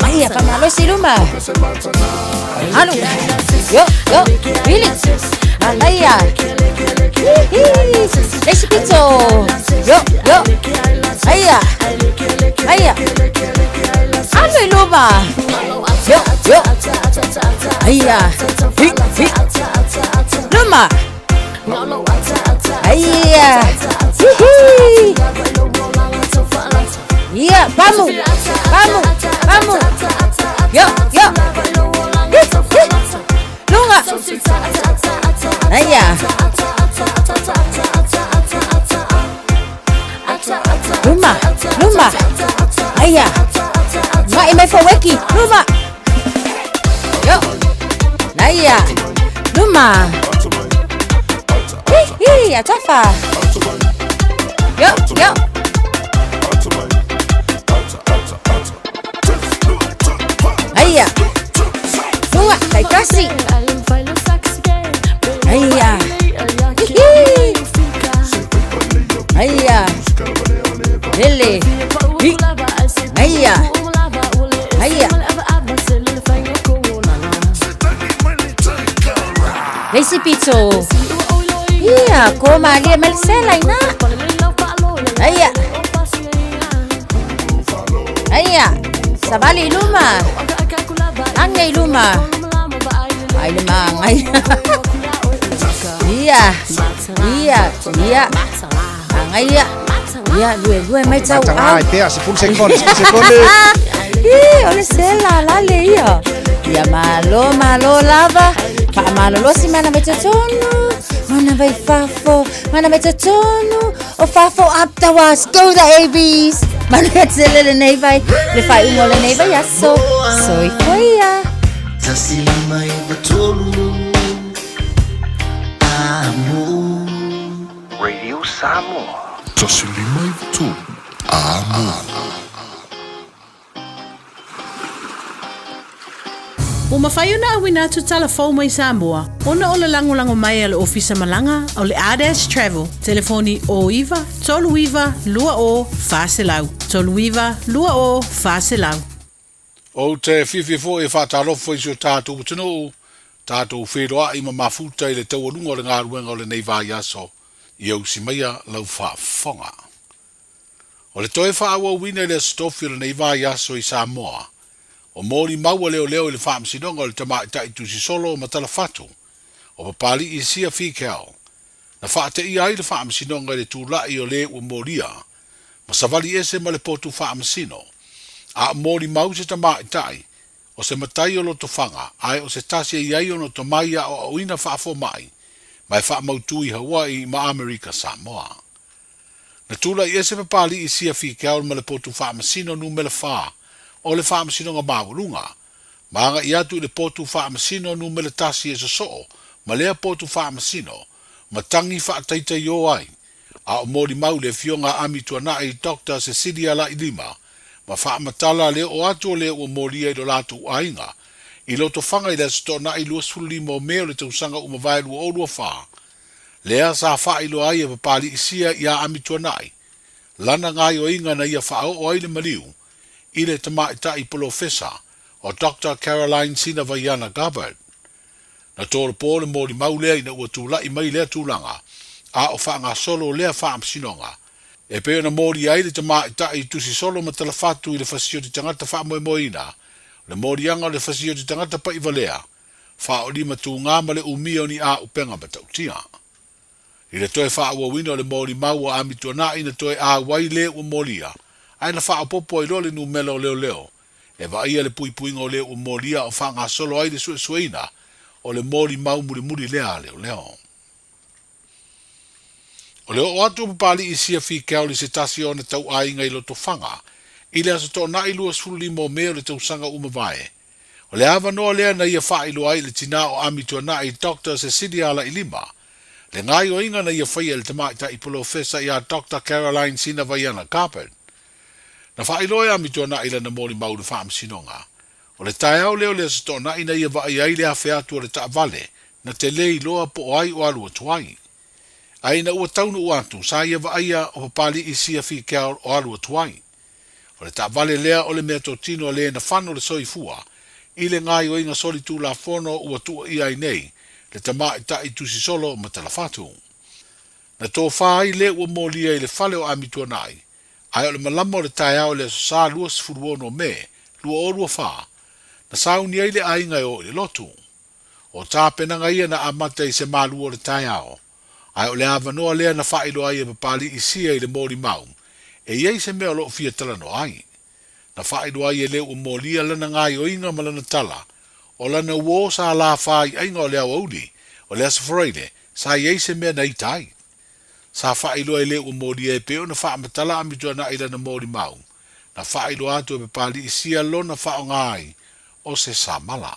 Maya pamalo si Luma Ano Yo Really Maya Lazy Pizzo Yo Maya Ano Luma Yo Maya Luma Maya Iya, vamos. Yo. Lunga. Aya. Luma. Aya. Mai faweki. Luma. Yo. Aya. Luma. Atafa. Yo. Aya. Lunga, kai kasi. Aya. Aya. Lele. Aya. Lazy pito. Ia, ko malia melisela ina. Aya. Aya. Sabali luma. Angay luma. Ay limang ay. Iya. Angay ya. Iya, gue mai tau. Ai, te se pun sekonde. Ole sela lale ia. Ia malo lava. Pa malo lo si mana metatono. Mana vai fafo. Mana metatono. O fafo up the was. Go the ABs. Mana tsele nei vai. Le fai uno le nei vai aso. Soi foia. Tasili mai batolu. Amo. Radio Samoa. Tasili mai batolu. Amo. O mawhai na awina tu telefon mai Samoa. Ona o le lango mai ale ofisa malanga o le ADS Travel. Telefoni o iwa, tolu iwa, lua o, faselau. Tolu iwa, lua o, faselau. O te whiwhiwho e whatarofo i so tātou tino, tātou wheroa i mafuta i le tauarunga o le ngā ruenga o le nei vāi aso, i au si maia lau whaafonga. O le toe whaawa wina le stofi o le nei vāi aso i Samoa, o mōri maua leo i le whaamsinonga o le tamaitai tusi solo o matala whatu, o papali i sia whikau. Na whaate i ai le whaamsinonga i le tūlai o le ua mōria, ma savali ese ma le potu whaamsino, a mori mau se tamaitai, o se matai o loto whanga, ai o se tasia iai o no tomaia o auina whaafo mai wha mautui Hawaii ma Amerika Samoa. Na tula i ese papali i sia whikau ma le potu whaamasino nu me le wha, o le whaamasino ngā mawurunga, maanga i atu i le potu whaamasino nu me le tasi e so, ma lea potu whaamasino, ma tangi whaataita i o ai, a o mori mau le fionga ami tuana i Dr. Cecilia la ilima, ma whaamatala leo o atu o leo o moria i lo latu ainga, i loto whanga i le stona i luas fulimo meo le tausanga umawailu o lua wha. Lea sa wha i lo ai e papali isia i a amitua nai. Lana ngai o inga na ia wha o ai le mariu, i le tamaita i polofesa o Dr. Caroline Sina Vaiana Gabbard. Na tōre pōle mōri mau lea i na ua tūla i mai lea tūlanga, a o wha ngā solo lea wha amsinonga. E peo na mori ai le tamaita i tusi solo ma talafatu i le fasio ti tangata wha moe moina, le mori anga le fasio ti tangata pa i valea, wha o lima tu ngā ma le umio ni a upenga ma tautia. I le toe wha ua wino le mori mau a amitua na i na toe a wai le ua moria, ai na wha popo i role nu melo leo leo, e va ia le pui puinga o le ua moria o wha ngā solo ai le sue sueina, o le mori mau muri muri lea leo leo. O leo o atu papali i sia whikau li se tasi o na tau ainga i loto whanga, i le aso tō na i lua sfuli mo meo le tau sanga umavae. O le awa noa lea na ia wha ilo ai le tina o amitua na i Dr. Cecilia la ilima, le ngai o inga na ia whaia le tamaita i polofesa i a Dr. Caroline Sina Vaiana Gabbard. Na wha ilo ai amitua na i le na mori mau le wha amsinonga. O le Taeao leo le aso tō na i na ia wa ai le a wheatu o le taavale, na te lei loa po o ai o alua tuai. Ai na ua taunu ua atu, sa ia wa aia o papali i sia whikau o alua tuai. O le taavale lea o le mea tōtino le na whano le soifua, i le ngai o inga soli tū la whono ua tua i ai nei, le tamaita i tusi solo ma talafatu. Na tō whai le ua mōlia i le whale o amitua nai, ai o le malama o le Taeao le so sa lua sifuruono me, lua o lua wha, na sauni ai le ainga o le lotu. O tāpenanga ia na amata i se Malu o le Taeao, ai o le avanoa lea na whailo ai e papali i sia i le mori mau, e iei se mea lo fia tala no ai. Na whailo ai e leo o molia lana ngai o inga malana tala, o lana uo sa la whai ainga o lea wauli, o lea sa freire, sa iei se mea nei tai. Sa whailo ai leo o molia e peo na whaamatala amitua na i lana mori mau, na whailo atu e papali i sia lona whao ngai, o se sa mala.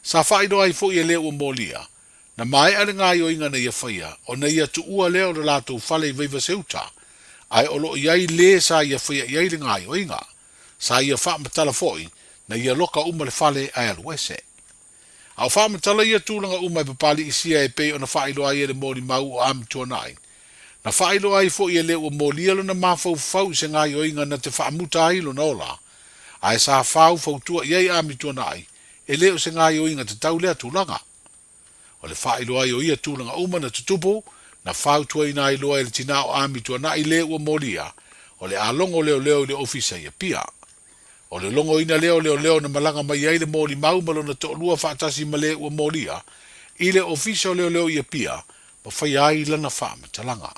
Sa whailo ai fo i e leo o molia, na mai ale ngai o inga na ia whaia, o na ia tu ua leo na lātou whale i veiva seuta, ai o lo iai le sa ia whaia iai le ngai o inga, sa ia whaamatala foi, na ia loka uma le whale ai aluese. Au whaamatala ia tūlanga uma i papali i sia e pei o na whailo ai e le mori mau o amitua nai, na whailo ai fo i e leo o molia lo na mawhau fau se ngai o inga na te whaamuta ai lo na ola, ai sa whau fau tua iai amitua nai, e leo se ngai o inga te tau lea tūlanga. O le whaeloa i o ia tūlanga uma na tutupu, na whautua i nai loa i le tina o ami tua na i le ua molia, o le alongo leo leo i le ofisa i a pia. O le longo ina leo na malanga mai ai le moli mau malo na to lua whaatasi ma le ua molia, i le ofisa o leo i a pia, ma whai ai lana whaama talanga.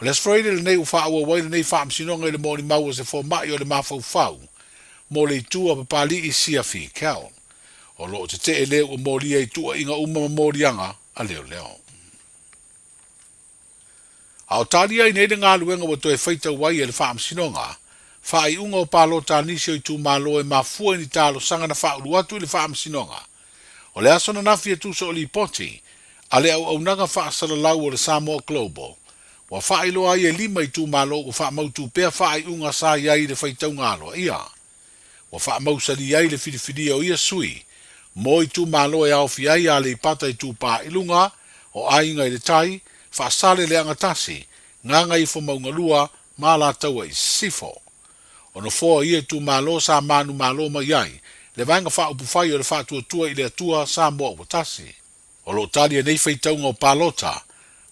O le asfraile le nei u wha ua wai le nei whaam sinonga i le moli mau o se fo mai o le mawhau whau, mo le itua papali i Fiafia Cal. O lo te te leo ua molia i tua inga uma molianga a leo. A o talia i neide ngā luenga wa toe whaita wai e le whaam sinonga, wha i unga o palo tānisi o i tū malo e mafua ni tālo sanga na wha uruatu i le whaam sinonga. O le aso na nafi e tūso o li poti, a le au nanga wha asala lau o le Samoa Global, wa wha ilo ai e lima i tū malo o wha mautu pea wha i unga sa iai le whaitau ngalo ia. Wa wha mausali iai le whiriwhiri o ia sui, mo i tū malo e au fiai a le ipata i tū pā ilunga, o ainga i le tai, wha sale le angatasi, nganga i whamaunga lua, mā la taua i sifo. O no fōa ia tū malo sa manu malo mai ai, le vanga wha upu whai o le wha tua i le atua sa moa watasi. O lo talia nei whaitaunga o palota,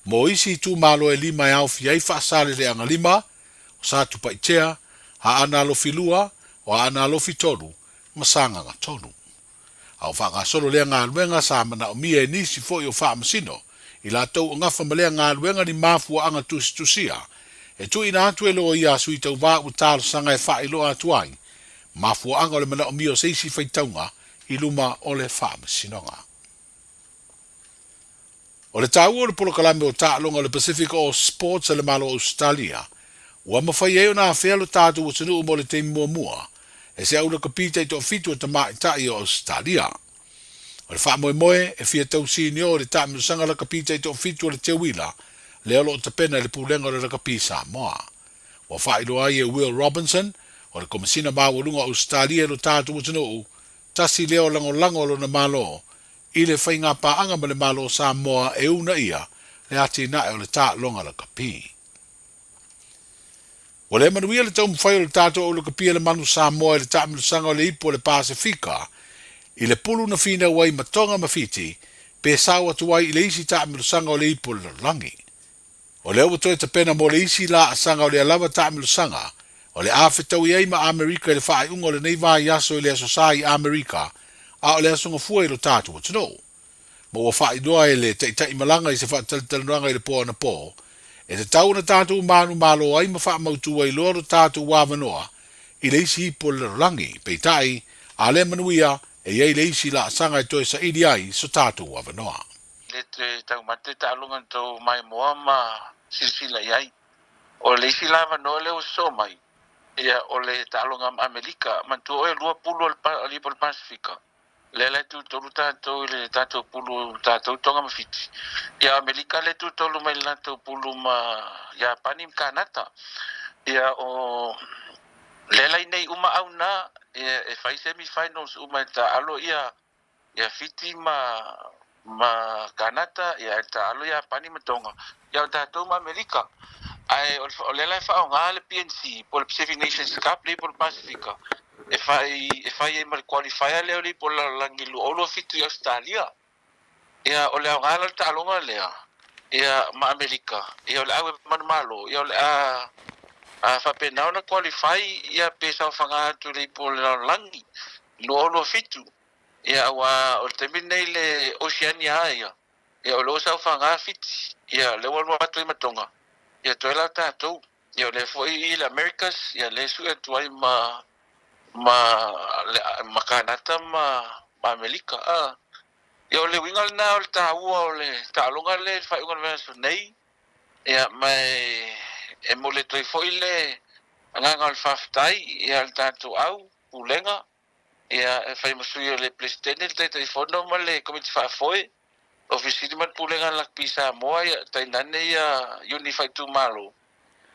mo isi tū malo e lima e au fiai wha sale le anga lima, o sa tupa i tea, ha ana alofi lua, o ana alofi tolu, masanga nga tolu. Au wha ngā solo lea ngā luenga sa mana o mia e nisi fo i o wha masino, i la tau o ngafa malea ngā luenga ni mafua anga tusia, e tu ina atu e loa ia sui tau vā u tālo sanga e wha i loa atuai, mafua anga o le mana o mia o seisi whaitaunga i luma o le wha masinonga. O le tau o le polokalame o tālonga o le Pacific All Sports e le malo Australia, ua mawhai eo nā whelo tātu o tunu mo le te mua, e se aula kapita i tō fitu o ta mai tai o Australia. O le wha moe e fia tau sini o le tāmiru sanga la kapita i tō fitu o le te wila, le alo o ta pena le pulenga o le rakapi Samoa. Wa wha ilo ai e Will Robinson, o le komisina mawalunga Australia lo tātu o tunu, tasi leo lango lo na malo, i le whainga paanga ma le malo Samoa e una ia, le ati na e o le tā longa la kapi. O le manuia le tau mwhai o le tātou o le kapi le manu Samoa e le tāmiru sanga o le ipo le Pasifika, i le pulu na fina wai matonga mawhiti, pe sawa tuwai i le isi tāmiru sanga o le ipo le langi. O le awatoe ta pena mo le isi la sanga o le alawa tāmiru sanga, o le awhetau i eima Amerika i le whaai unga o le neiva i aso i le asosai Amerika, a o le asonga fua i lo tātou o tino. Mo wa whaai doa e le teitai malanga i se whaatalitalanoanga i le poa na po, e te tau na tātou manu malo ai ma wha mautua i loro tātou wāwanoa, i le isi ipo le langi, peitai, a le manuia, e iei le isi la sanga i toe sa idi ai so tātou wāwanoa. Le te tau mate ta alunga tau mai moa ma silsila iai. O le isi lava no leo so mai. Ia o le ta alunga Amerika, mantu oe lua pulu al lipo al Pasifika. Le le tu tolu tātou le tātou pulu tātou tonga mawhiti. Ia Amerika le tu tolu mai tātou pulu ma Japani mkanata. Ia o le lai nei uma au na e fai semi-finals uma ta alo ia fiti ma Kanata ia ta alo ia pani matonga ia tātou ma Amerika ai o le lai whao ngā le PNC po le Pacific Nations Cup le po le Pasifika e fai e mara qualifier leo le po la langilu olo fitu i Australia ia o le au ngā le ta alonga lea ia ma Amerika ia o le au e manumalo ia o le a whapenau na qualify ia pesa o whanga atu le po le langi lo olo fitu ia wa o te minei le Oceania ia o lo sa whanga fiti ia le walwa atu i matonga ia toi lau tātou ia le foi i le Americas ia le su e tuai ma Kanata ma Amerika ia o le wingal na o le tāua o le tālonga le whaiunga le venesu nei ia mai e mo le toi foi le nganga o le whaftai ia le tātou au pulenga ia e whai masui o le presidente le tai whono ma le komiti whafoi ofisiri man pulenga la pisa moa ia tai nane ia unify tu malo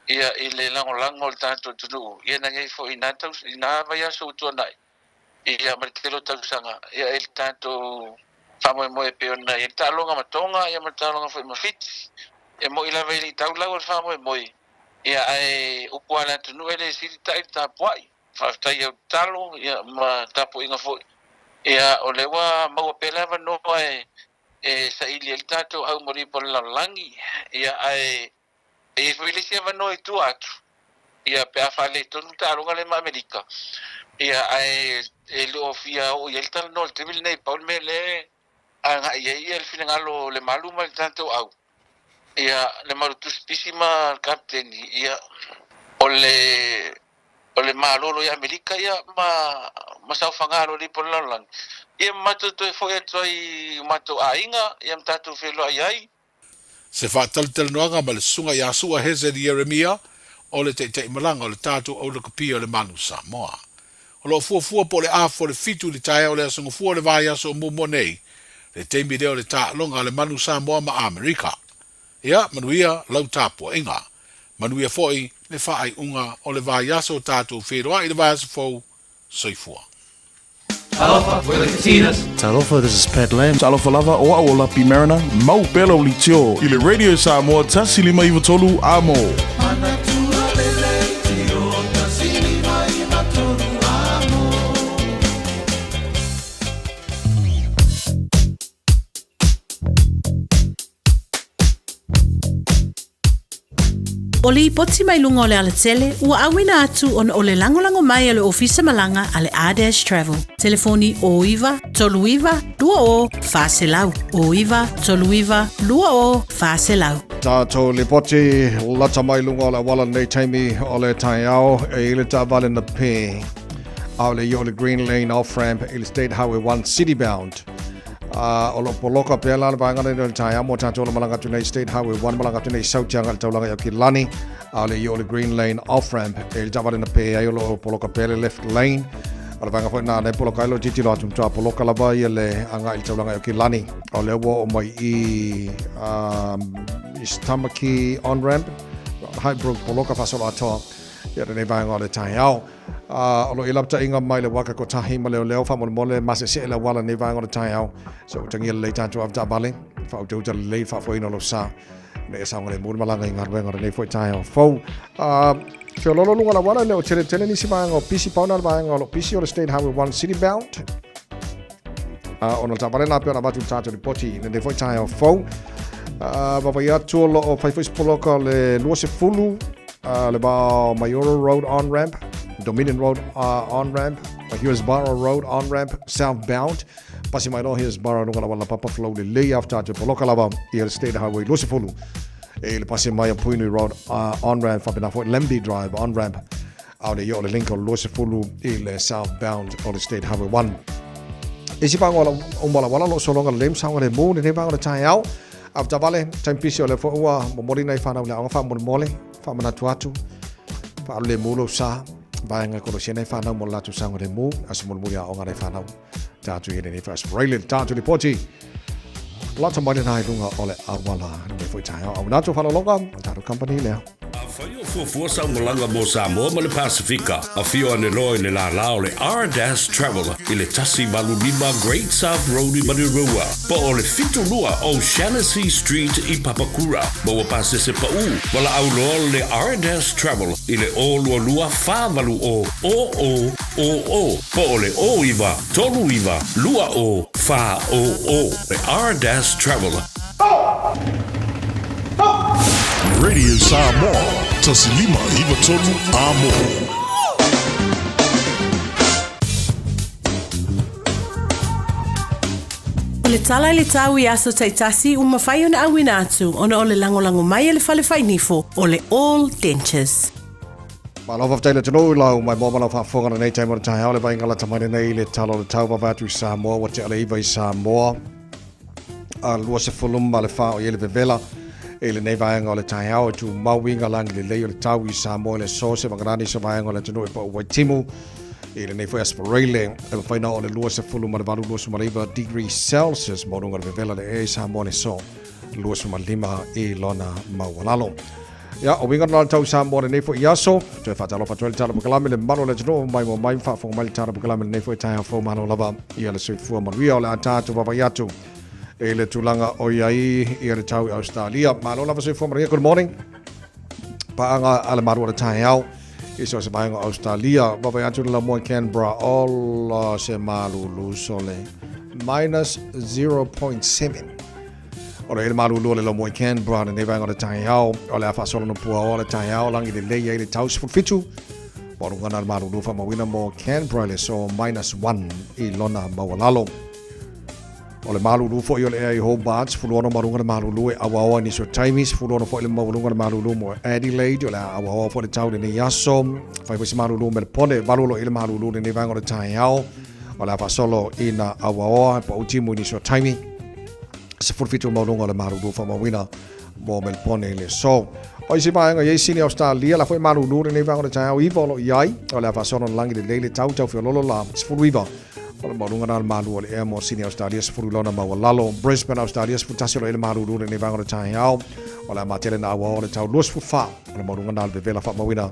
ia i le lango le tātou tunu ia nangai fo ina vai aso utua nai ia maritelo tausanga ia e le tātou whamoe pe ona ia tālonga matonga ia matalonga fo mawhiti e mo ila vai li tau lau al whamoe ia ai upuana tunu ele siri tai tapuai whaftai au talo ia ma tapu inga fo ia o lewa maua pelava no sa ili el tātou au mori po langi ia ai whele sia wano i tu atu ia pe a whale tonu tāronga le ma Amerika ia ai lo fia o i el tal no te vil nei paul me le anga ia el fina ngalo le malu ma tātou au ia le maru tu spisima captain ia ole malolo i Amerika ia ma sau whangaro li po langi ia matu to foi toi matu ainga ia mtatu felo ai Se whaataltel noanga ma le sunga i asua heze di Jeremia o le te malanga o le tātou au le kapia o le Malu Samoa. O lo fua po le afo le fitu li Taeao le asunga fua le vai aso mumo nei le teimi deo le tālonga le Malu Samoa ma Amerika. Ia manuia lau tāpua inga. Manuia foi le whaai unga o le vai aso tātou wheroa i le vai aso fau soifua. Talofa, we're the Katinas. Talofa, this is Pat Lam. Talofa lava o aola pi marina. Mau pelo li tio. I le radio Samoa tasi lima iwa tolu amo. O li poti mai lunga o le ala tele, ua awina atu on o le langolango mai ale ofisa malanga ale A-Dash Travel. Telefoni o iwa, tolu iwa, lua o, whaselau. O iwa, tolu iwa, lua o, whaselau. Tātou le poti lata mai lunga o le wala nei taimi o le Taeao e ile tā vale na pē. Au le i o le Green Lane off-ramp i le State Highway 1 city-bound. O lo poloka pe la ba ngana le Taeao mo tātou le malanga tu nei State Highway 1 malanga tu nei Sautianga le taulanga i o ki lani. Au le i o le Green Lane off-ramp e ile tā vale na pē ai o lo poloka pe le left lane. O le vanga fo na ne poloka ilo titi lo atum tā poloka lava i le anga i le taulanga i o ki lani. O le o mai i Tamaki on-ramp. Highbrook poloka fasola atoa. Ia nei vanga o le Taeao. O lo ilapta inga mai le waka ko tahi ma leo fa mo le mase se la wala nei vanga o le Taeao. So tangi le tanto of tabale. Fa o tuta le fa fo ino lo sa. Ne sa ngale mo malanga inga venga nei fo Taeao. Fo Fio lolo lunga la wala leo tele ni si vanga o pisi pauna vanga o lo pisi o le State Highway 1 city bound. Ono tabale na pe na batu tato di poti nei fo Taeao. Fo Baba ia tuolo o faifais poloka le luase fulu le ba Mayoro Road on-ramp, Dominion Road on-ramp, Hillsborough Road on-ramp, southbound. Pasi mai no Hillsborough nunga la wala papa flow le lei after te poloka lava i le State Highway luase fulu. E le pasi mai Puini Road on-ramp fa bena fo Lemby Drive on-ramp. Au le yo le linko luase fulu i le southbound o le State Highway 1. E si pango o mala wala lo solonga le lem sanga le mo ne vanga le Taeao. After vale, time pisi o le fo ua momori nei whanau le anga wha mole, wha manatu atu, wha le mulo sa, vaenga koro sia nei whanau mo latu sanga le mu, asu mo muia o ngare whanau, tātu i nei wha Australia, tātu li poti. Lata mai nai lunga o le awala, nei fo i Taeao, au natu whanau longa, tātu company lea. Whaio fuafua sa malanga mo Samoa ma le Pasifika. A fio ane loe le la lao le R-Dash Travel i le tasi Malu lima Great South Road i Manirua. Po o le fitu lua o Shaughnessy Street i Papakura. Ma ua pasese pa u. Wala au loa le R-Dash Travel i le o lua lua whāmalu o. Po o le o iwa, tolu iwa, lua o, wha o. Le R-Dash Travel. Radio Samoa, tasilima iwa tolu amo. O le tala le tau i aso taitasi mawhai ona awina atu ona o le langolango mai le whale whainifo o le All Dentures. Malova taile tino lau mai mo malova whongana nei taimora Taeao le vai ngala tamane nei le talo le tau wawatu i Samoa wa te ala iwa i Samoa. Lua se fuluma le wha o iele vevela. E le nei vaenga o le Taeao tu mauinga langi le lei o le tau i Samoa le so se wangarani se vaenga o le tino e pa ua timu. E le nei fo aspirele e whaina o le lua se fuluma le valu lua se mariva degree Celsius mo runga le vevela le e Samoa le so. Lua se malima e lona maualalo. Ya, o winga na tau Samoa le nei fo i aso. Tu e whatalo patuele tala bukalame le mano le tino mai mo mai wha fonga mai le tala bukalame le nei fo i Taeao fo mano lava i ale sui fua manuia o le atatu wawaiatu. E le tulanga o iai i le tau i Australia. Malo lava sui fua manuia, good morning. Paanga ale maru o le Taeao. I so se maenga Australia. Wawaiatu le la mua Canberra o se malu lusole. Minus 0.7. O le malulu le lomo i Canberra ne vanga le Taeao o le afa solo no pua o le Taeao langi le lei le tau fitu. Porunga na malulu fa mawina mo Canberra le so -1 i lona mawalalo. O le malulu fo i o le ea i Hobart, fuluono marunga le malulu e awaoa ni so taimis, fuluono fo i le mawalunga le malulu mo Adelaide, o le awaoa fo le tau le ne yaso, fai wisi malulu me le pone, valulo i le malulu le ne vanga o le Taeao, o le afa solo i na awaoa, pa utimu ni so taimi, se fulfitu mawalunga le malulu fa mawina mo me le pone le so. O isi maenga ye sini Australia, la fo i malulu le ne vanga o le Taeao i volo iai, o le afa solo langi le leile tau fio lolo la, se fuluiva. O le marunga na malu o le ea mo sini Australia se furu lona mawalalo. Brisbane Australia se futasi o le malu lule ne vanga o le Taeao. O le matele na awa o le tau luas fufa. O le marunga na le vela fa mawina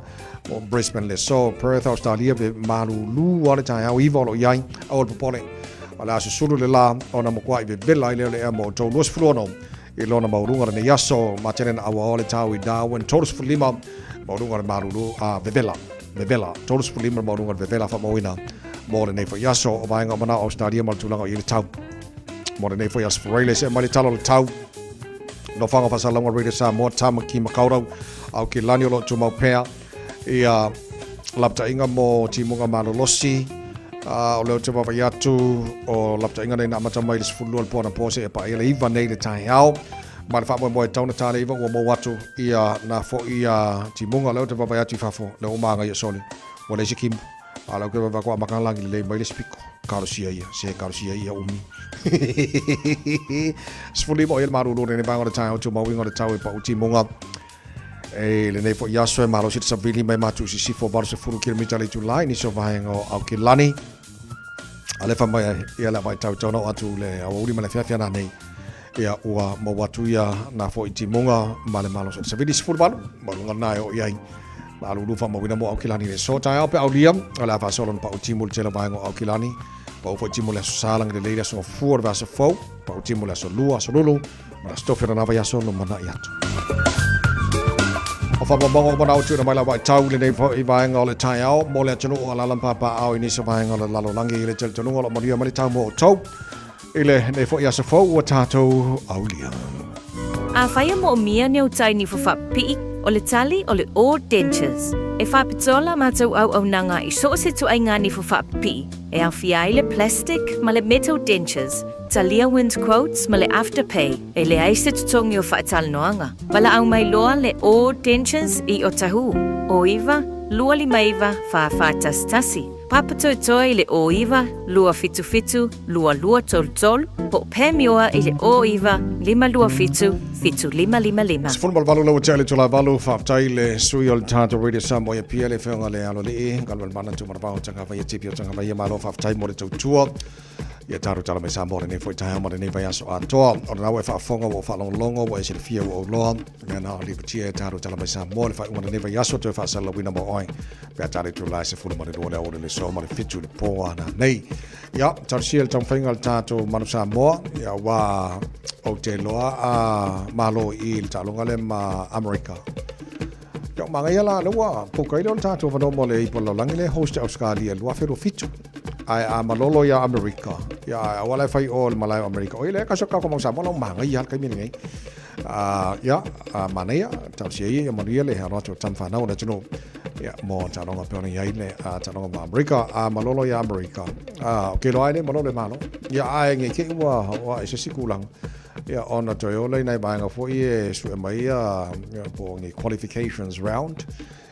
o Brisbane le so. Perth Australia ve malu lu o le Taeao iwa o lo iai o le popole. O le asu sulu le la o na mokwa i ve vela i le ea mo tau luas fulono. I lona marunga ne yaso matele na awa o le tau i Darwin. Tolus fulima marunga le malu lu a ve vela. Ve vela. Tolus fulima marunga ve vela fa mawina. Mo le nei fo yaso o vaenga mana o stadia mal tulanga o ile tau. Mo le nei fo yas Ferreira se mali talo le tau. No whanga whasalonga Radio Samoa tama ki makaurau au ki lani o lo tu maupea. Ia lapta inga mo timunga malolosi. O leo te wawa yatu o lapta inga nei na amata mai le sifulu al pōna pōse e pa ele iwa nei le Taeao. Ma le whamoe moe tauna tāle iwa ua mo watu ia na fo ia timunga leo te wawa yatu i whafo le o maanga ia sole. Mo le sikimu. Ala ke va kwa makala ngi le mai le spiko karosia ia se karosia ia umi sfuli mo el maru lo ne bango de Taeao tu mo wingo de Taeao pa uti monga e le nei fo yaso e malo sit sabili mai matu si sifo bar se furu kilomita le July ni so vaengo au kilani ale fa mai ia la vai tau tono atu le auri mala Fiafia na nei ia ua mo watu ia na fo iti monga male malo sit sabili sfulu balu malunga na o ia Malu lufa mo wina mo au kilani le so Taeao pe au liam ala fa solo pa utimul tela vaengo au kilani pa o utimul so salang de leila so fuor va so fo pa utimul so lua so lulu ma stofera na va so no mana yatu o fa bongo mo na utu na mai la vai tau le nei i vaengo le Taeao mo le tunu ala lampa pa au ini so vaengo le lalo langi le tel tunu lo mo ria mai tau mo tau ile nei fo ya so fo o tato au liam a fai mo mia ne utai ni fo fa pi o le tali o le All Dentures. E whapitola mātou au nanga i so se tu ainga ni fo whapi. E au fiai le plastic ma le metal dentures. Talia wins quotes ma le afterpay. E le aise tutongi o whaital noanga. Wala au mai loa le All Dentures i o tahu. O iwa, lua li maiva whaafatas tasi. Papato toi le o iwa, lua fitu fitu, lua tol tol. Po pemioa i le o iwa, lima lua fitu, fitu lima. Sfulmal valu lau tele tula valu whaftai le sui o le tātou Radio Samoa ia pia le whionga le alo li galwal mana tu maravao tanga vai tipi o tanga vai malo whaftai mo le tautua ia taru tala me Samoa le ne foi Taeao mo le ne vai aso atoa o na we whaafonga o whalonglongo o e se le fia o loa mea na o li putia taru tala me Samoa le whaunga le ne vai aso tu e whaasala wina mo oi pia tari tu lai se fulu ma le lua o le so ma le fitu le poa na nei ia taru sia le tangwhainga le tātou manu Samoa ia wa o te loa a malo i le talonga le ma Amerika. Ia manga ia la lua pokai le tātou whanomo le ipo laulangi le host Australia lua whiro fitu. Ai a malolo ia Amerika. Ia a wala whai o le malai Amerika. O ile kaso kako mausa mono manga ia kai mini ngai. Ia a manea tausia ia maria le hano atu tam whanau na tino. Ia mo talonga peona ia ile a talonga ma Amerika a malolo ia Amerika. Ke loa ile malolo le malo. Ia ai ngai ke ua e se sikulang. Ia ona toi ole nei vaenga fo e su mai po ngi qualifications round.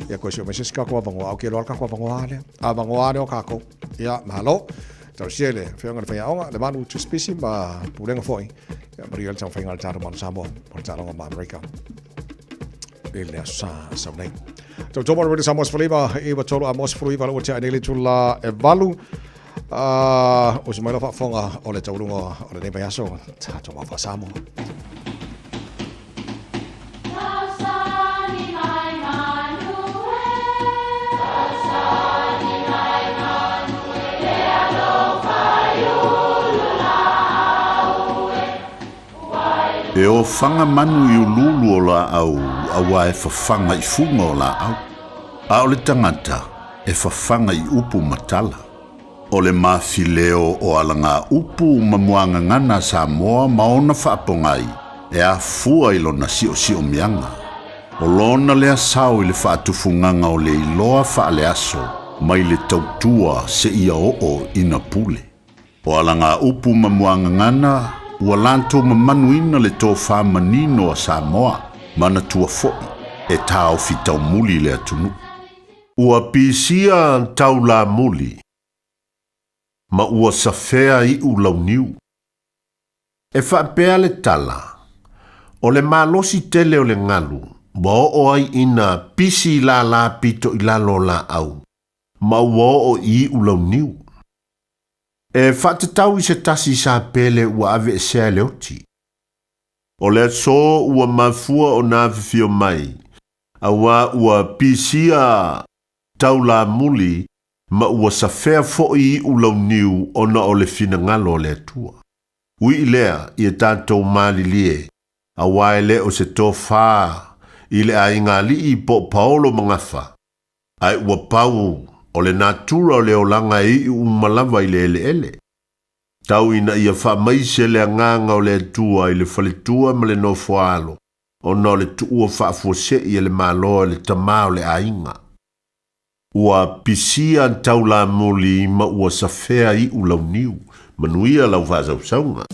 Ia ko su me se ska ko vango au ke lo ka ko vango ale. A vango ale o ka ko. Ia malo. Tau siele whionga le whaia le manu tu spesi ma purenga foi. Ia mariel tau whainga le tāru manu Samoa. Manu tāronga ma Amerika. Ele sa nei. Tau tōmara redi Samoa sfaliva iwa tolu a mos fulu iwa lo te anele tula e valu. O se mai la whaafonga o le taurunga o le nebai aso tātou mawha Samoa. E o whanga manu i ululu o la au, awa e whawhanga i funga o la au. A o le tangata e whawhanga i upu matala. O le mawhileo o alanga upu mamuanga ngana Samoa maona whaapongai. e a fua ilo na sio mianga. O lona lea sao i le whaatufunganga o le iloa whaale aso, mai le tautua se ia o ina pule. O alanga upu mamuanga ngana, ua lanto mamanuina le tō whamanino a Samoa, mana tua foi, e tāo fitau muli le atunu. Ua pisia tau la muli, ma ua safea i u launiu. E whaapea le tala, o le malosi tele o le ngalu, ma o ai ina pisi la pito i lalo la au, ma ua o i u launiu. E whaatatau i se tasi sa pele ua ave e sea le oti. O le so ua mafua o nā whiwhio mai, a ua pisia tau la muli, ma ua safea fo i u launiu o na o le fina ngalo le atua. Ui ilea i e tātou mali lie, a waele o se tō whā, i le a inga li i po paolo mangafa. Ai ua pau o le natura o le olanga i umalava i le ele. Tau ina ia wha maise le anganga o le atua i le whaletua ma le no fualo, o no le tuua wha fuose i le maloa le tamao le ainga. Ua pisia tau la muli ma ua safea i u launiu, manuia lau whazau saunga.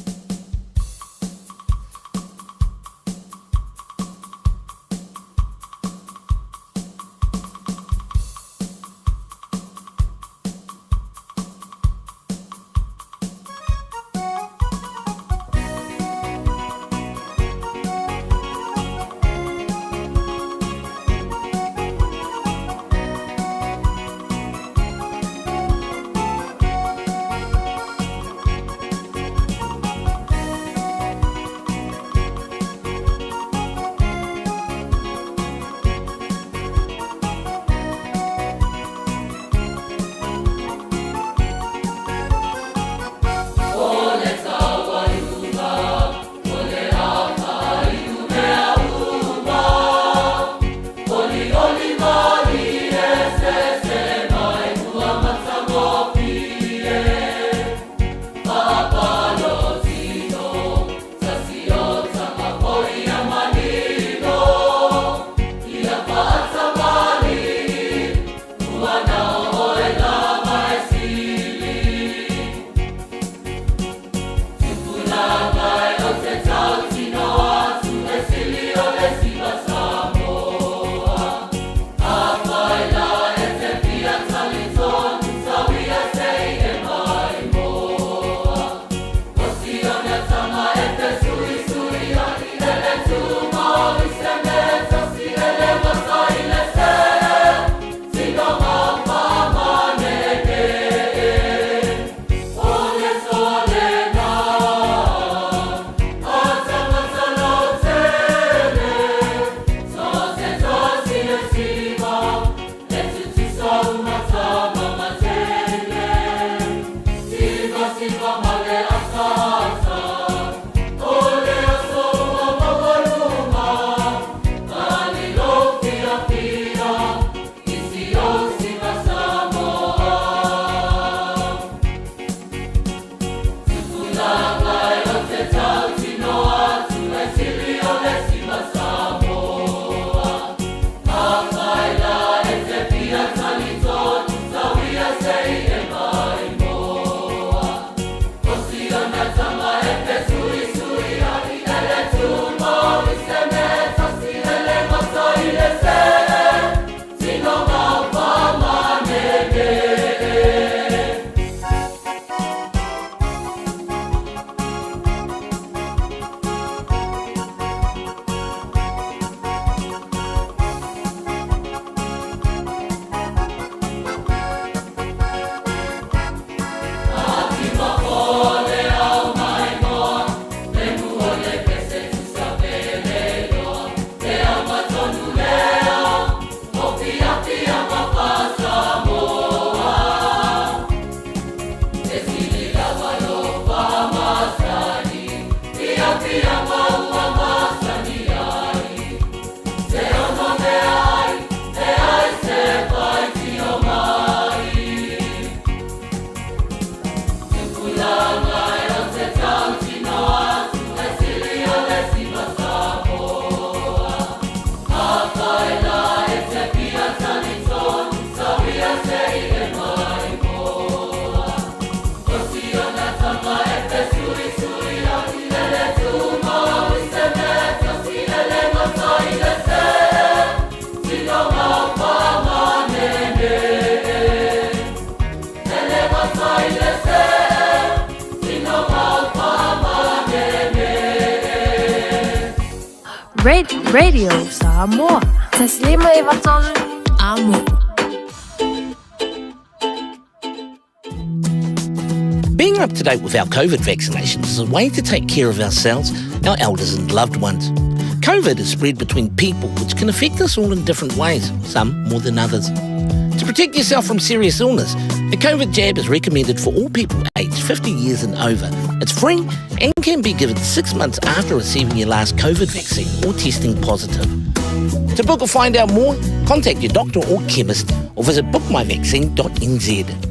Radio Samoa. Taslima iwatolu amo. Being up to date with our COVID vaccinations is a way to take care of ourselves, our elders and loved ones. COVID is spread between people, which can affect us all in different ways, some more than others. To protect yourself from serious illness, the COVID jab is recommended for all people aged 50 years and over. It's free and can be given 6 months after receiving your last COVID vaccine or testing positive. To book or find out more, contact your doctor or chemist or visit bookmyvaccine.nz.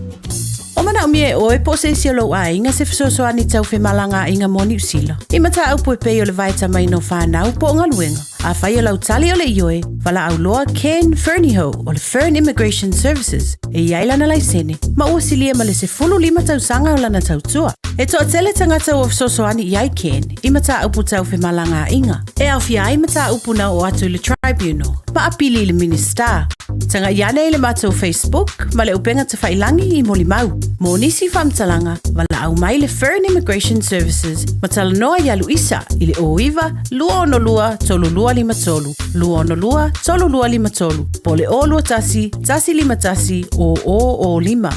O mana o mie oe po se isi lo a inga se fisosoani tau whi malanga inga mo New Zealand. I mata au pui pei o le vaita mai no whanau po ngā luenga. A whai o lau tali o le ioe, wala au loa Ken Fernieho o le Fern Immigration Services e iaila na laisene. Ma ua silia ma le se 15 tau sanga o lana tau tua. E toa tele tangata o fisosoani iai Ken, I mata au pu tau whi malanga inga. E au fia ai mata au puna o atu le tribunal, ma apili le minister. Tanga iane le matou Facebook, ma le upenga te whailangi I moli mau. Mo nisi whamtalanga, wala au mai le Fern Immigration Services, ma tala noa ia Luisa, I le oiwa, lua ono lua, tolu lua lima tolu, lua ono lua, tolu lua lima tolu, po le o lua tasi, tasi lima tasi, o lima.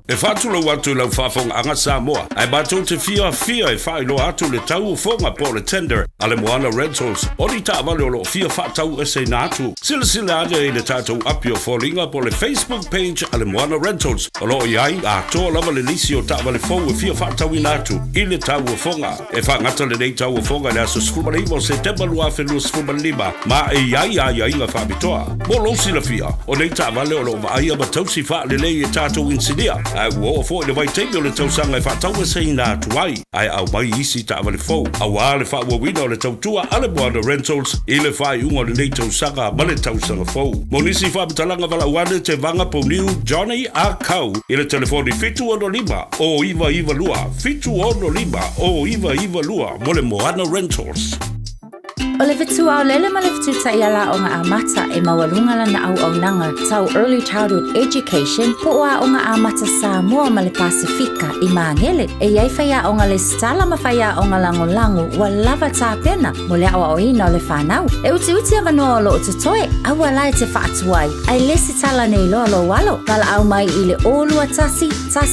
E whātula watu lau whāwhonga anga Samoa. Ai mātou te Fiafia e whaelo atu le tau whonga po le tender a le Moana Rentals. Ori tā wale o lo fia whātau e se nātu. Sila aja e le tātou api o whoringa po le Facebook page a le Moana Rentals. O lo iai a toa lava le lisi o tā wale whou e fia whātau I nātu. I le tau whonga. E whangata le nei tau whonga le aso sfumalima o se temalua whenua sfumalima. Ma e iai a inga whabitoa. Mo lo sila fia. O nei tā wale o lo vaia ma tausi wha le lei e tātou insinia. Ai ua fo le vai teimi o le tausanga e whātau e sei nā tuai. Ai au mai isi ta wale fau. Au a le wha wina o le tautua a le Moana Rentals I le whai unga le nei tausanga ma le tausanga fau. Mo nisi whapitalanga wala uane te vanga po niu Johnny a Kau I le telefoni 515 o iwa lua. 515 o iwa lua mo le Moana Rentals. O le vitua o lele ma le vituta I ala o ngā amata e mawalunga lana au nanga tau Early Childhood Education po a o ngā amata Samoa ma le Pasifika I Mangele e iai whaia o ngā le stala ma whaia o ngā lango wa lava tā pena mo le awa o ina o le whanau. E uti avanoa o lo o tutoe awa lai te whaatuai ai lesi tala nei lo walo wala au mai I le olua tasi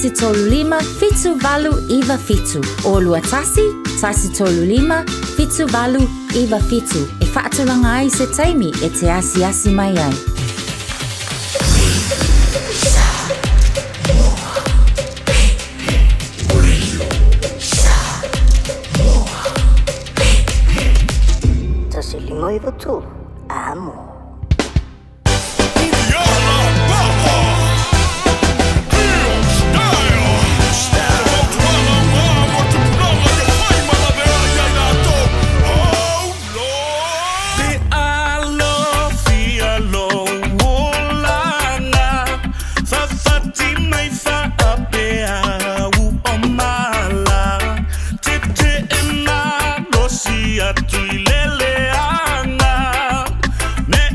tolu lima fitu valu iwa fitu olua tasi tolu lima fitu valu iwa fitu e whaatulanga ai se taimi e te asi mai ai. Tasilimo I votu amo. Tu ilele anga ne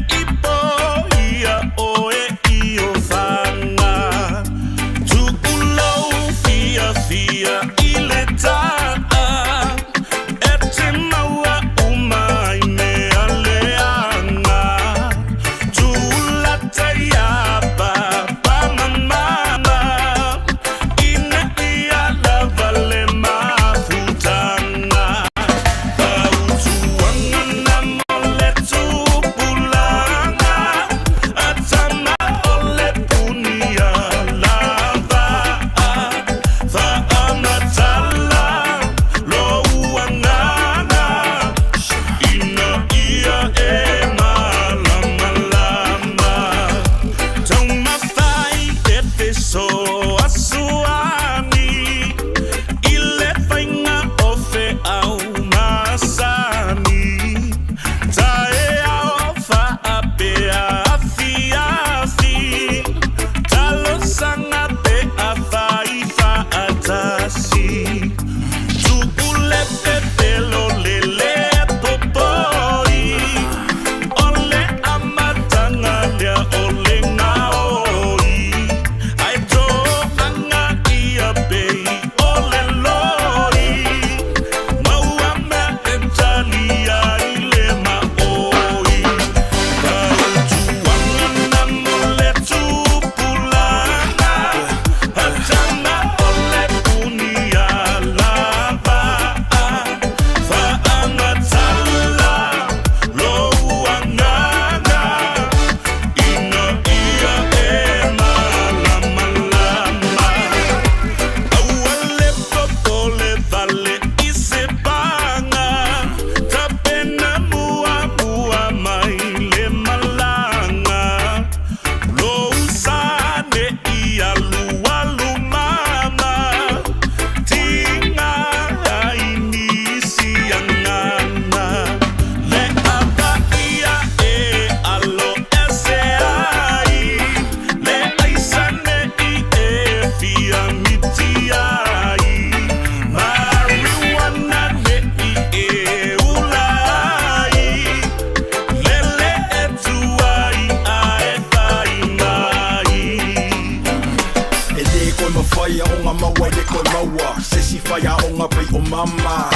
whaia o ngā pei o mama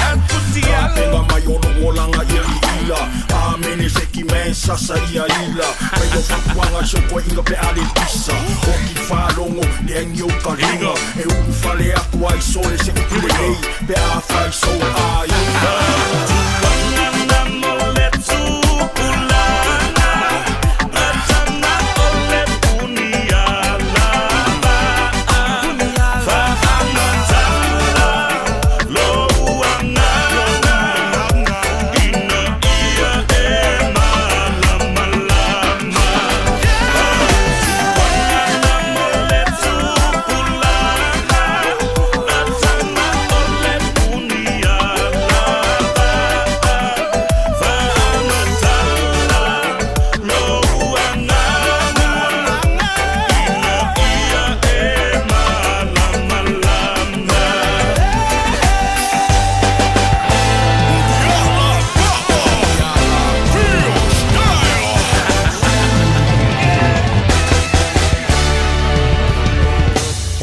Penga mai o no langa ia I ila Mene seki men sasa ia ila Pei o whakuanga so koe inga pe ale pisa O ki whalongo ni engi o ka ringa E uru whale aku ai sole se upule nei Pe a whai so a ila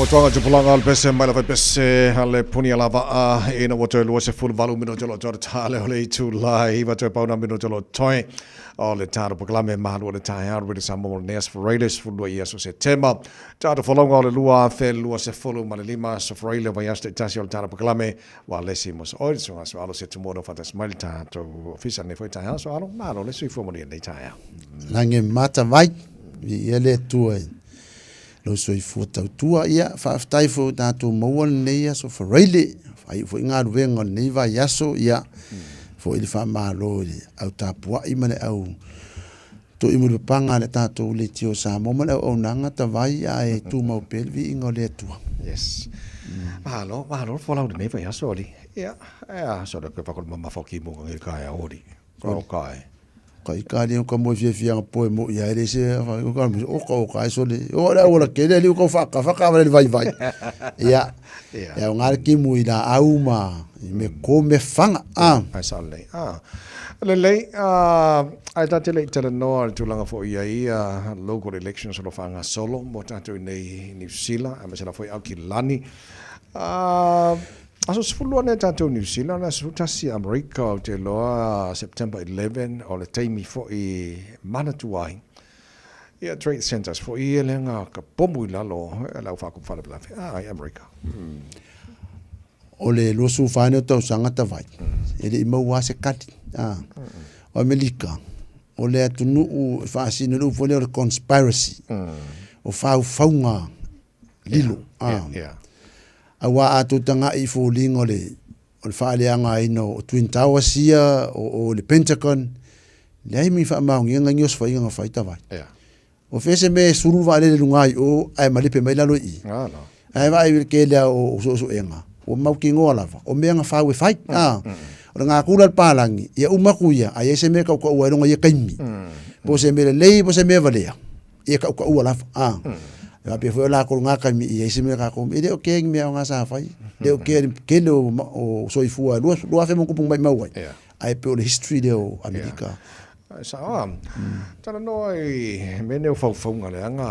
Tuanga jupulanga al pese mai lava pese ale punia lava ina wato lua se full valu mino jolo jor tale ole tu lai wato pauna mino jolo toi ole taro proklame malu ole Taeao with Samoa nes for raiders for lua yeso se tema taro folonga ole lua fe lua se full male lima so fraile va yaste tasio taro proklame wa lesimos oi so aso alo se tumono fatas mal to ofisa ne foi Taeao so alo malo le sui fomoni nei Taeao lange mata vai ele tuai lo soi futa tua ia fa aftai fo tato mo nei so for really fai fo inga vengo nei va yaso ia fo il fa malo au tapua I mane au to imu panga le tato le tio sa mo mane o nanga ta vai ai tu mo pelvi ingo le tua yes malo fo la nei va yaso li ia so da pa ko mama fo ki mo ngi kai ori ko kai kai kali ko mo Fiafia po mo ia ele se o kai so le o la ke le ko fa va le vai ia ngar ki mu ila auma me ko me fanga ai sa le ai tatele tele no tu langa fo ia local elections lo fanga solo mo tato nei New Zealand ama se la foi akilani aso sfulua ne tato New Zealand na sutasi America o te loa September 11 o le teimi fo I Manatuai ia trade centers fo I lenga ka pomu lalo la fa ku fala blafe ai America o le losu fane to sanga ta vai ele mo wa se kat o America o le atunu u fa sino lu fo le conspiracy o fa faunga lilo awa atu tanga I fulingo le fa le anga ino Twin Towers ia o le Pentagon le mi fa ma ngi ngos fa inga fa ita vai o fese me suru va le lungai o ai malipe mai lalo I ai vai ke le o so enga o mau ki ngola o me nga fa we fight o nga kula palangi ia umakuya ai se me ka ko o ngo ye kaimi po se me le po se me valea ia ka ko o la ya pe foi la ko nga ka mi e se me ka ko e o ke me nga sa fai de o ke lo o so I fua lo fa mo ko mai mai ai pe o history de o America sa tala noi me ne fo nga nga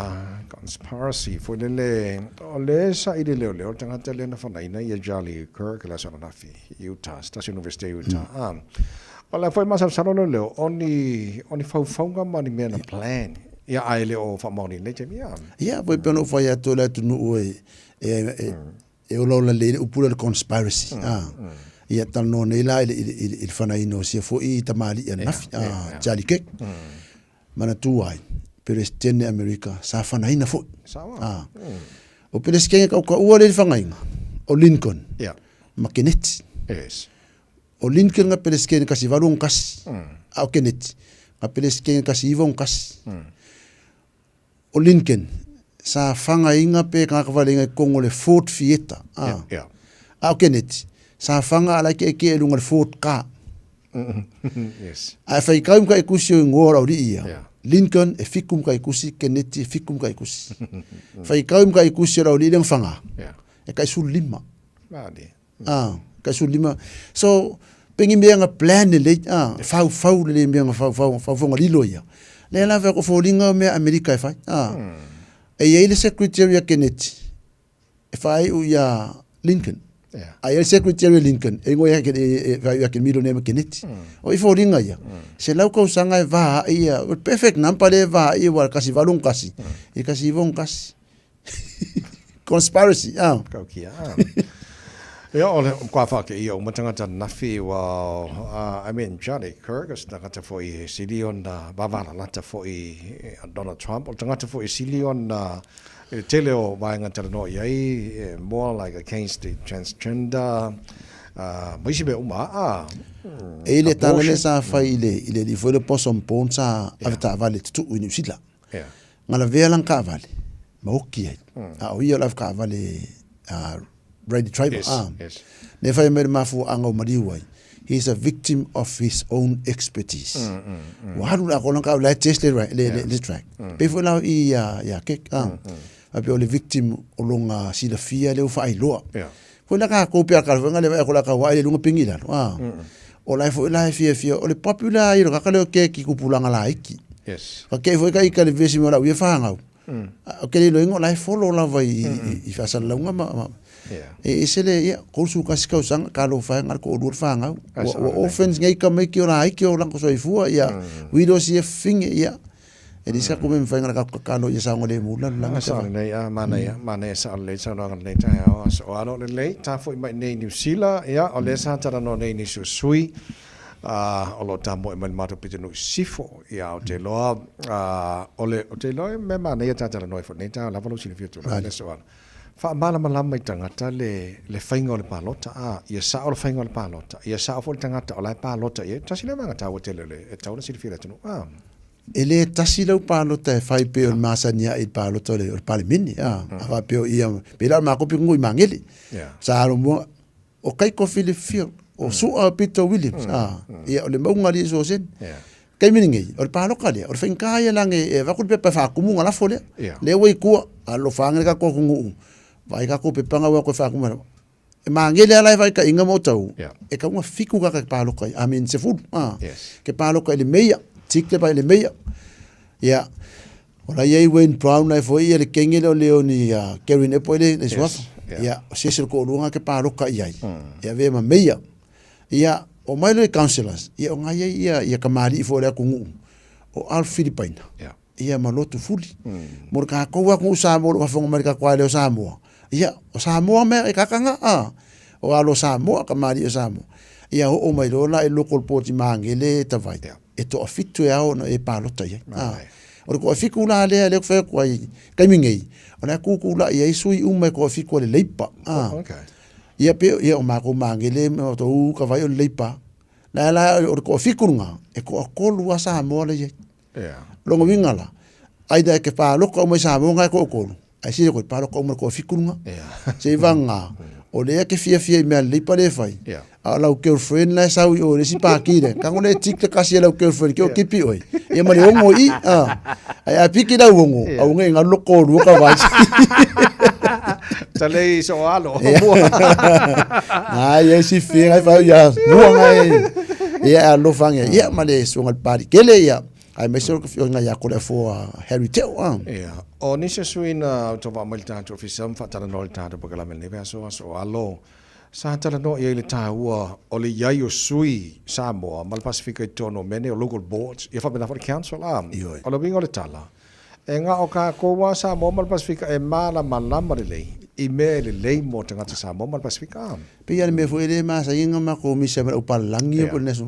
conspiracy fo le sa I le tanga tele na fa na ia jali kirk la sa na fi Utah State University Utah Ola foi mas sa no le oni fo nga mani me na plan ia ai le o fa moni le temia ia voi peno foi ato le tu no e o lo le upula conspiracy ia tal no nei la il fana ino sia fo I tamali na jali ke mana tu ai presidente America sa fana ina fo o presidente ka o le fanga ina o Lincoln Kennedy yes o Lincoln nga presidente kasi valung kas o Kennedy nga presidente kasi ivon kas o Lincoln sa fanga inga pe ka valinga kongo le Fort Fieta o Kennedy sa fanga ala ke lunga Fort ka yes ai fai kaum ka ikusi ngora ori ia Lincoln e fikum ka ikusi Kennedy fikum ka ikusi fai kaum ka ikusi ra ori le fanga e kai sul lima kai sul lima so pengi me nga plan le fau le me nga fau lilo ia le la ve ko folinga me America e fai e ele secretary Kennedy e fai u ya Lincoln Ai Secretary Lincoln e ngoi ke miro ne Kennedy o I foringa ia se lau ko sanga va ia perfect number le va ia wa kasi valung kasi e kasi vong kasi conspiracy Kaukia. Ia ole kwa whake ia o matangata nafi wa I mean Johnny Kirkus tangata fo I silion na bavana lata fo I Donald Trump o tangata fo I silion na tele o vaenga tala no iai more like against the transgender maisi be uma e le tala le sa fai ile li foi le posom ponsa avta vale tu uni sila ngala velan ka vale ma oki ai o ia la ka vale ready tribe ne fai me mafu anga mariwai he's a victim of his own expertise wa haru la ko ka la test le track be foi la ia kek ape o le victim o longa Fiafia le fa iloa ko la ka ko pia ka nga le ko la ka wa le lunga pingila o la fo la Fiafia o le popular iro ka le ke ki kupulanga la iki ka ke fo ka le vesi mo la wi fa nga o ke le ngo la follow la vai I fa sa lunga ma e se le ya ko su ka ska usang ka lo fa nga ko dur fa nga o offense ngai ka me ki ora iki o lang ko so ifua ya we do see a thing ya e disa ko me fainga ka kano ya sango le mula langa sa nei mana sa le sa no le Taeao so alo le ta fo mai nei New Zealand ya o le sa tara no nei ni su sui o lo tambo e mato pitenu sifo ya o te lo o te lo me mana ya tara no fo nei ta la valo si fitu le so fa mala mai tangata le fainga le palota ya sa o fainga le palota ya sa o tangata o la palota ya ta sile manga ta o te le e ta o si fitu no ele tasi lau palota e fai pe o masania I palota le o palimini ava pe o ia pela ma ko pingu I mangeli sa ro mo o kai ko Fiafia o su a Peter Williams ia o le maunga li so sen kai miningi o paloka le o finka ia lange e va ko pe fa kumu ngala fole le wei ku a lo fanga ka ko ngu vai ka ko pe panga wa ko fa kumu e mangeli ala vai ka inga mo tau e ka uma fiku ka paloka I mean se fu ke paloka le meia tikle ba le meia ya ora ye Wayne Brown ai foi ele kengele o leoni ya Kevin Epoile le swaf ya se ko lunga ke paloka ia ya ve ma meia ya o mai le councillors ya o ngai ya kamari fo le kungu o al Filipina ya malotu fuli mo ka ko wa ku sa mo fa ngo marika kwa le Samoa ya o Samoa me ka kanga o alo Samoa kamari o Samoa ya o mai lo la e local port mangele ta vai e to afitu e ao no e palota ia o ko afiku la le fa ko ai kaimingei ona ku la ia sui uma ko afiku le leipa ia pe ia o ma ko mangele o to ka vai o leipa la o ko afiku nga e ko lu asa mo le ia longo wingala ai da ke pa lo ko mo sa mo nga ko ai si ko pa lo ko mo ko afiku nga se vanga o le ke Fiafia me leipa le fai ala o girlfriend la sa o le si pa kire ka ngone tik ka si la girlfriend ke o kipi oi e mari o ngo I ai a piki da wongo au nge nga lo ko ru ka vai tale so alo ai e si fi ai fa ya buanga ia lo fanga ia male so ngal pari kele ia ai me so ko nga ya ko le fo Harry Teo o ni se suina to va malta to fisam fa tala no ta to bakala mel ne so alo sa tala no ia le Taeao o le iai o sui Samoa mal Pacifica tono mene o local boards ia fa bena for council o le wingo le tala e nga o ka ko wa Samoa mal Pacifica e mala malama le I me le mo tanga Samoa mal Pacifica pe ia me foi le ma sa inga ma ko mi se o palangi o ne so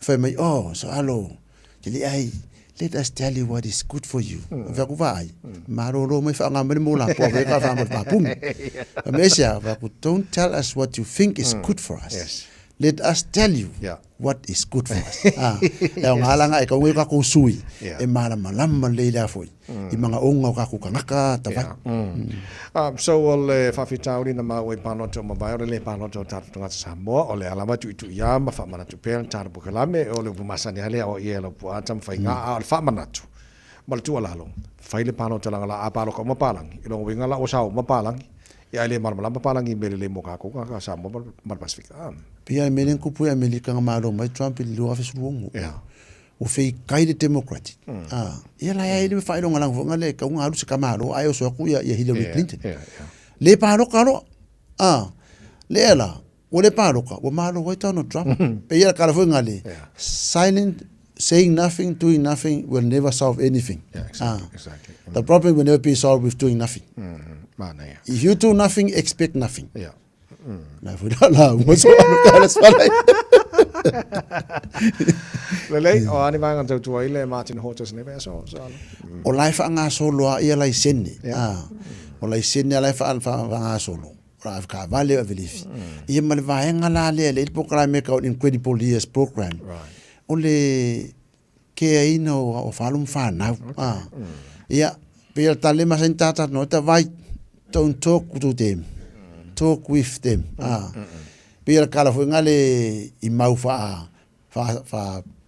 fa mai so alo Jadi ai let us tell you what is good for you. Va ku vai. Maroro me fa ngamel mo la po ka fa mo pa pum. Mesia va ku don't tell us what you think is good for us. Yes. Let us tell you what is good for us. E ngala nga e ka ka ku sui. E mala malam le la foi. I manga onga ka ku kanaka ta vai. So ole fa fitauri na ma we pano to ma vai le pano to ta to Samoa ole alama tu ya ma fa mana tu pel tar bu kalame ole bu masani ale o ye lo pu atam fa nga al fa mana tu. Mal tu ala lo. Fa le pano to la a palo ko ma palang. I lo winga la o sa ma palang. Ya le mar malam palang I mele le mo ka ko ka Samoa mal Pacifica. Pia melen ku pu Amerika nga malo mai Trump li lo afis ruongo. O fei kai de democratic ia la ia le fa longa lang vonga le ka unga lu se kamalo ai o so ku ia Hillary Clinton le pa lo karo Lela, ole paloka, o malo wai tau no drama. Pe ia kala foi ngale. Silent, saying nothing, doing nothing will never solve anything. Yeah, exactly. The problem will never be solved with doing nothing. If you do nothing, expect nothing. Yeah. Na foi la, mo so kala spalai. Lelei, o ani vai ngā tau ile Martin Hortus ne bea so. O lai whaanga solo a ia lai sene. O lai sene a lai whaanga solo. Ra ka vale a velifi. Ia male vaenga la le le program me ka incredible years program. O le ke aina o whalum whanau. Ia, pia tale masentata no ta vai, don't talk to them. Talk with them. Pia kala foi ngale I mau fa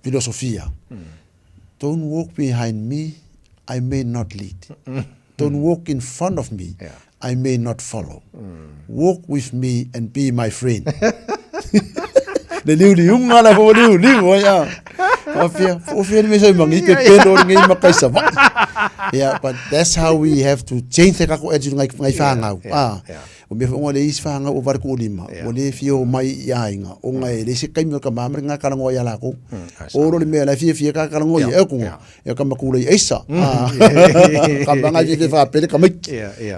filosofia. Don't walk behind me, I may not lead. Don't walk in front of me, I may not follow. Walk with me and be my friend. Le liu ngala fo liu ya. Fiafia me so mangi pe pelo ngai makai sa. Yeah, but that's how we have to change the kako edu ngai fanga. O me fo ngole is fanga o var ko lima. O le fio mai ya inga. O ngai le se kai me ka mamre nga kala ngo ya la ko. O ro le me la fia ka kala ngo ya ko. Ya ka makula isa. Ka banga je fa pele ka mai.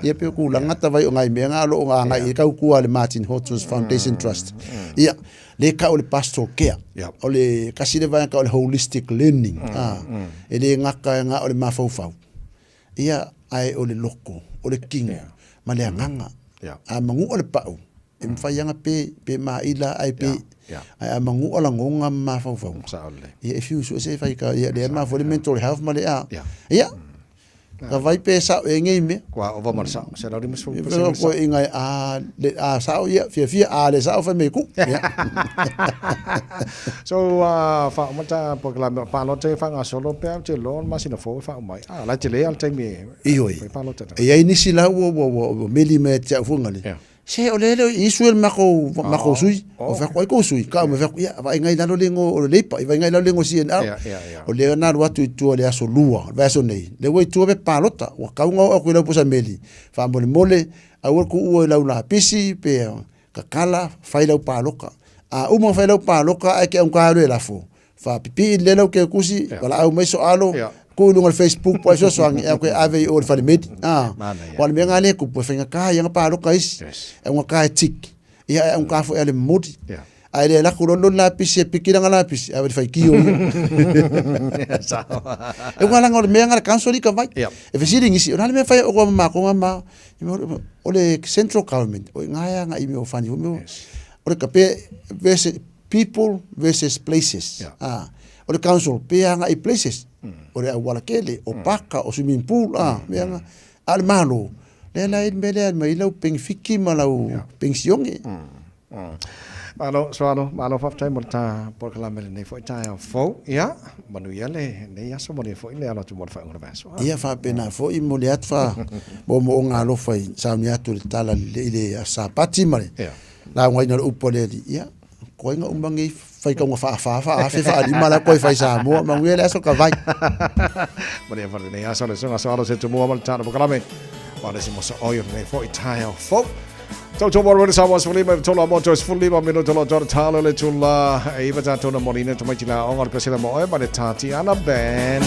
Ya pe ku la ngata vai o ngai me nga lo nga ngai ka ku ale Martin Hortus Foundation Trust. Ya le ka o le pastoral care. O le kasile vai ka o le holistic learning. E le ngaka nga o le mafaufau. Ia ai o le loko, o le kingo, ma le anganga. A mangu o le pau. E mwhaianga pe maila ai pe. Ai a mangu o la ngonga mafaufau. Ia e fiu su se fai ka ia le ma for mental health ma le a. Ia. Ka vai pe sa e ngei me. Kwa o va mar sa la ri mesu. Ko ingai a le a sa ia Fiafia a le sa fa me ku. So fa mata program pa lo te fa nga solo pe te lo ma sina fo fa mai. La te le al te me. Ioi. E ai ni sila o meli me te fu ngali. Se o le Israel mako sui o fa ko sui ka me fa ia va ngai lalo lengo o le pa va ngai lalo lengo sien a o le na ro tu le aso lua va so nei le wei tu be palota o ka ngo o ko le pusa meli fa mole a o ku o la una pisi pe ka kala fa le paloka a o mo fa le paloka a ke un ka le la fo fa pipi le lo ke kusi wala au me so alo ko lunga Facebook po so swang e ko ave o fa med wala me ngale ku po fenga ka yang paloka is e un ka tik ia un ka fo ele modi ai le la ko lo la pisi pikira ngala pisi ave fa kio e wala ngol me ngala kansoli ka vai e fesiring isi ona me fa o ma o le central government o ngaya nga imi o fani o le kape versus people versus places o le council pe nga I places o le wala kele o paka o swimming pool me nga al malo le la me le mai lo peng fiki malau pensiongi Malo fa tai mo ta por kala me nei foi tai fo ya manu ya le nei ya so mo le foi le ala tu mo fa ngora baso ia fa pena fo I mo le atfa mo nga lo fai sa mi atu tala le sa pati mare la ngoi no upole ia ko nga umbangi fai ka fa ali mala ko fai sa mo ma ngwe le so ka vai mo le fa nei ya so le so se tu mo mal ta por kala me ma le mo so oyo nei foi tai fo Tau mo ro sa was fully me tola motos fully ma minuto lo tor talo le tula e va tanto na morina to mai la ongar ko sila mo e ba le tati ana band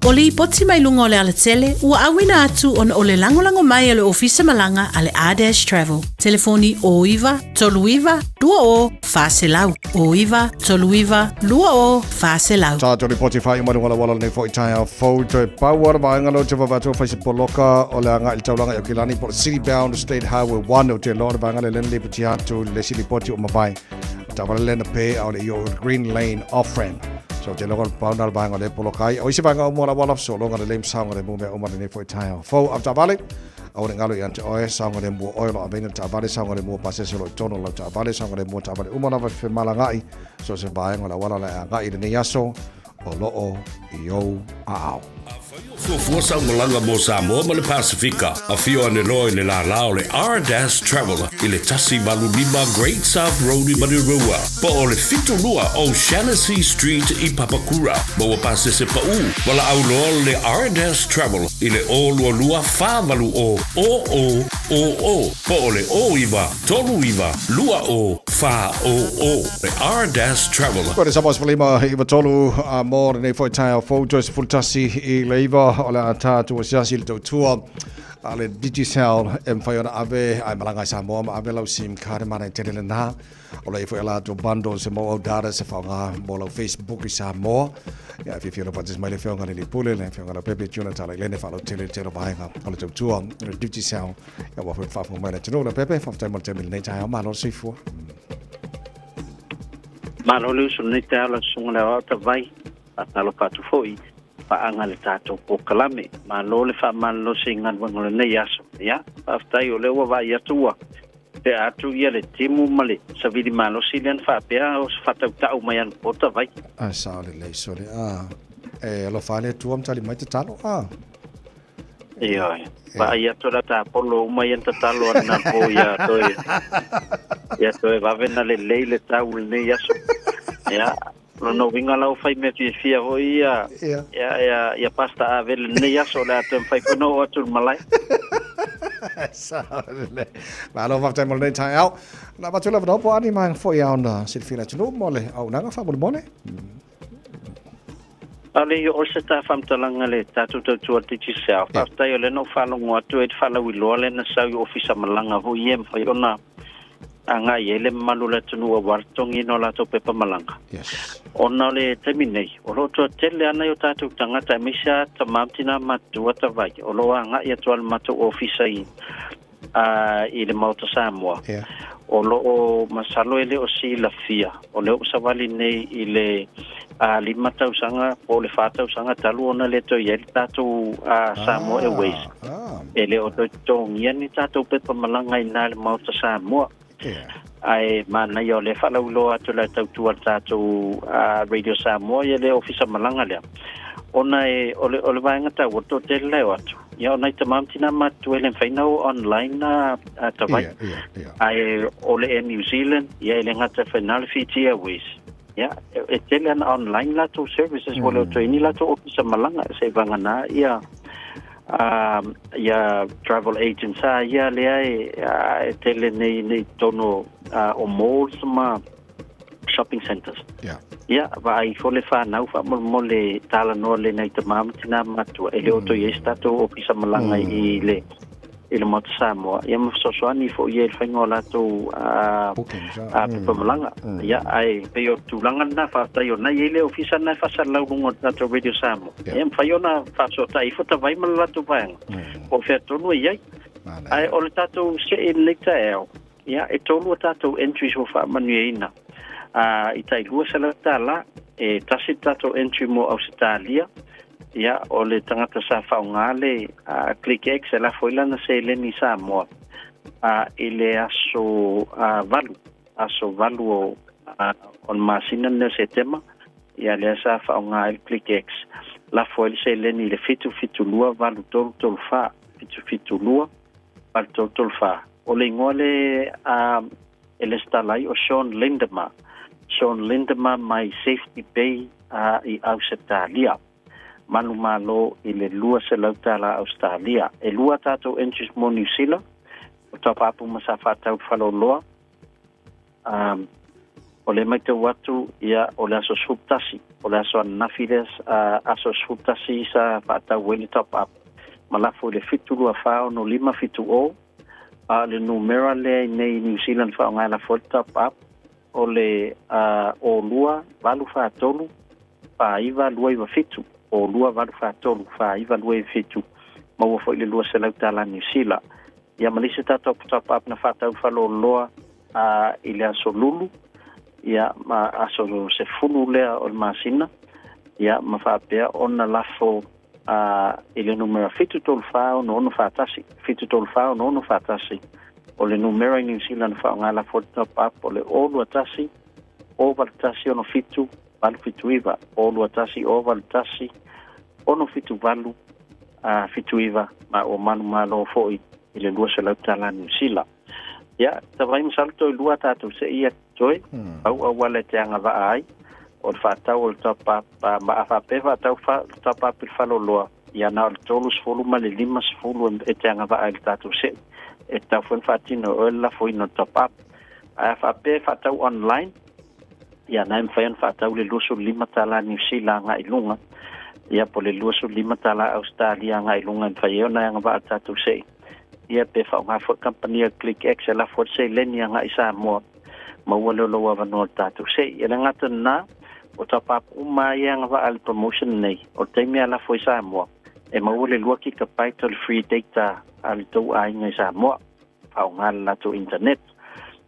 O li poti mai lunga o le ala tele, ua awina atu on o le langolango mai ale ofisa malanga ale A-Dash Travel. Telefoni o iwa, tolu iwa, lua o, faselau. O iwa, tolu iwa, lua o, faselau. Tātou ripoti whai umaru wala nei fo i Taeao fau toi pauara maangalo te wawatu whaisi poloka o le anga il taulanga i o kilani po City Bound State Highway 1 o te lora maangale lene le puti atu le sili poti o mawai. Tāwara lena pe au le i Green Lane off-ramp. So te longa pauna banga le polokai. O isi banga umora wala so longa le lem saunga le mume umara nei fo i Taeao fau av tavale. Au le ngalo i ante oe saunga le mua oilo a vena tavale saunga le mua pase solo i tono lau tavale saunga le mua tavale umara wa fe malangai. So se vaenga la wala le ngai le neaso o loo i ou a au. Fua saungalanga mo Samoa ma le Pasifika. A fio ane loe le la lao le R-Dash Traveler i le tasi Malu lima Great South Road i Marirua. Po o le fitu lua o Shaughnessy Street i Papakura. Mo wa pase se pa u. Wala au loa le R-Dash Traveler i le o lua lua whāwalu o. Po o le o iwa, tolu iwa, lua o, wha o. Le R-Dash Traveler. Ko le Samoa Spalima iwa tolu mo nei fo i Taeao fau Joyce Fultasi i le iwa o le tātua siasi le tautua a le Digicel e mwhaiona ave ai malanga i Samoa ma ave lau sim kare mana i tere le nā o le ifo e la tu bundle se mo au data se whaunga mo lau Facebook i Samoa ia Fiafia patis mai le whiaunga le pule le whiaunga la pepe tuna tala i lene whalau tele tero bahenga o le tautua le Digicel ia wafu whafu mai le tino le pepe whaftai mo le temili nei tae o malo sifua Malo le usu nei te ala sunga le wata vai a talo patu foi paanga le tātou po kalame ma lo le whamalo se ngan wangole nei aso ia aftai o le ua vai atua te atu ia le timu male sa vidi malo si len whapea o whatau tau mai an pota vai sao le lei sole e lo whale tuam tali mai te talo ia pa ia tola ta polo mai an talo ana po ia toe vavena le lei le tau le nei aso ia no vinga lau fai me Fiafia hoi ia pasta avele nei aso le atem fai kono atu malai Saole. Ma lo faftai mo nei Taeao. Na ba tula va po ani mai fo ia ona silfina tulu mole au nanga fa mo mole. Ale yo o se ta famtalanga le tatu tu artiki self. Faftai le no falo ngatu et falo wilo le na sa ofisa malanga ho yem fa ona anga yele malu le tunu wartongi no la to pepa malanga. Yes. Ona le terminei. O lo to tele ana yo tatu tangata misha tamamtina matu atavai. O lo anga ia to al matu ofisa i le mauta Samoa. Yeah. O lo o masalo ele o si la fia. O le o savali nei i le lima tausanga o le whātausanga talu ona le to yele tatu Samoa Airways. Ele o to tongia ni tatu pepa malanga i na le mauta Samoa. Ai mana yo le fala ulo atu la tautu tatu Radio Samoa ye le ofisa malanga le ona e ole vanga ta woto te le atu ya ona te mamtina matu ele faina online ta vai ai ole in New Zealand ye le ngata final Fiji Airways ya e tele online la to services wala to ini la to ofisa malanga se vanga na ya ya travel agents ya le ai tele nei tono o malls ma shopping centers ya vai fole fa nau fa mole tala no le nei tamam tina matu ele oto yesta to ofisa malanga i le mot Samoa ya mo so ani fo ye fa ngola to pa malanga ya ai pe yo tu langa na fa ta yo na ye le ofisa na fa sa lau ngo to Radio Samoa ya fa yo na fa so ta i fota vai mal to bang o fe to no ye ai o le tato se in le Taeao ya e tolu tato entry so fa manuina i tai lua sala tala e tasi tato entry mo Australia ya o le tangata sa faungale click X la foila na se le ni Samoa ile aso valu on masina ne se tema ya le sa faungale click X la foila se le ni le fitu lua valu tol fa fitu lua valu tol fa o le ngole ele stalai o Sean Lindema my safety bay i Australia manu malo ile lua se lautala Australia e lua tato entries mo New Zealand o tapapu masafa tau faloloa o le mai te watu ia o le aso subtasi o le aso anafiles aso subtasi sa fata weli top up malafu le fitu a fao no lima fitu o le numera le nei New Zealand fao ngai la full top up o le o lua valu fa tolu fa iva lua iva fitu o lua valu fa tolu fa iva lua iva fitu ma wo foi le lua se lau tala New Zealand ia malise ta top up na fata u falo loa ile aso lulu ia ma aso se funu lea o le masina ia ma faapea ona lafo ile numera fitu tolu fao no ono fatasi fitu tolu fao no ono fatasi o le numera New Zealand fao ngala for top up o le olu atasi o valtasi ono fitu valu fitu iva olu atasi o valtasi ono fitu valu fitu iva ma o manu malo foi ile lua se lau tala New Zealand ia tawai masalto i lua tatu se ia toi au wale te anga va ai o fatau o top up ma fa pe fatau fa top up il falo loa ia na o tolus folu ma le limas folu e te anga va ai tatu se e ta fon fatino o la foi no top up a fa pe fatau online ia na mfaen fatau le lusu lima tala New Zealand nga ilunga ia po le lusu lima tala Australia nga ilunga mfaen na anga va tatu se ia pe fa nga fo company click x la fo se leni nga isa mo ma wala lo wa no tatu se ia ngata na o top up uma ia nga va al promotion nei o te mea la fo isa mo e ma wala lo ki ka paitol free data al to ai nga isa mo fa nga la to internet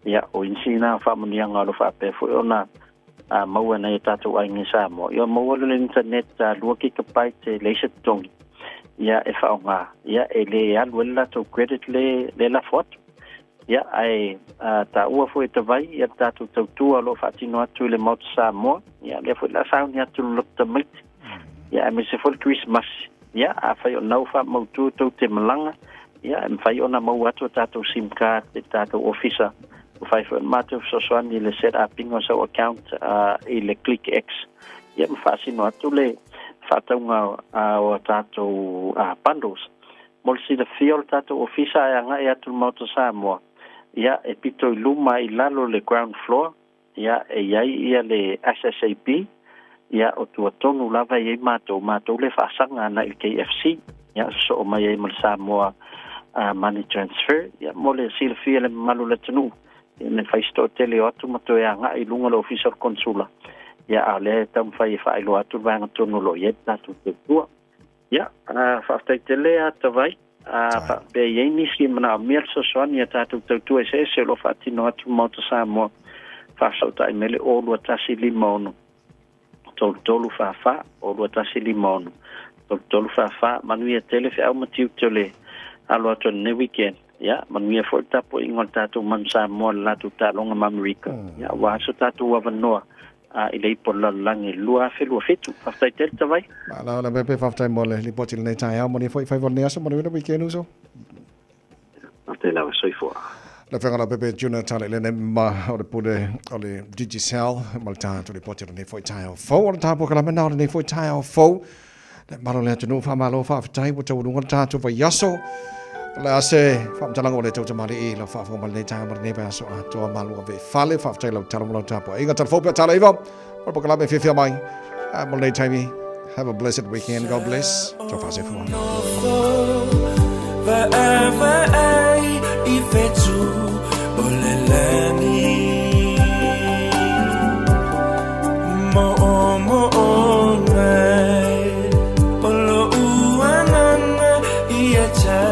ia o insina fa mo nga lo fa pe fo ona ma wala na tatu ai nga isa mo ia ma wala internet lo ki ka paite le se tong ia e whaonga, ia e le aluela tau credit le la fot. Ia ai ta ua fo e te vai, ia tatu tau tua lo whaatino atu le mauta Samoa, ia le fo la sauni atu lota maiti. Ia me se fo Christmas, ia a whai o nau wha mautu tau te malanga, ia e whai o na mau atu tatu SIM card, te tatu officer, o whai fo matu sosoani le set upping o sau account i le click X. Ia me whaasino atu le fataunga o tātou bundles. Mol si le fia o tātou ofisa e anga e atu mauta Samoa. Ia e pito i luma i lalo le ground floor. Ia e iai ia le SSAP. Ia o tua tonu lava i mātou le whaasanga ana i KFC. Ia so o mai e mal Samoa money transfer. Ia mole si le fia le malu le tanu. Ia ne whaisto tele o atu mato e anga i lunga le ofisa o konsula. Ia ale tam fai lo atu vanga tonu lo ye tatu te tua. Ia whaftai te lea te vai. Pe ye nisi mana mer so soani ia tatu te tua se lo whaatino atu mauta Samoa. Whasauta i mele o lua tasi lima ono. Tolu whawha o lua tasi lima ono. Tolu whawha manuia tele whi au matiu te le. Alo atu ne weekend. Ia manuia fo tapo ingon tatu man Samoa latu talonga mamarika. Ia waso tatu wavanoa. I le po la langi lua felu fitu faftai tel tavai la pepe faftai mole li poti le Taeao moni foi fai volne aso moni we kenu so faftai la soi fo la fenga la pepe juna tale le ma o le pule o le digicel malta to le poti le foi Taeao fo o tapo kala mena le foi Taeao fo le malo le tunu fa malo faftai bo to dunga tato va yaso la se fam talang ole tau tamari e la fa fo mal nei tama nei ba so to malu ve fale fa tai lo talang lo tapo e ga tal fo pe tala iva por po kala be Fiafia mai mal nei tami have a blessed weekend god bless to fa se fo forever ai ifetu olelani mo ngai olo uanana iacha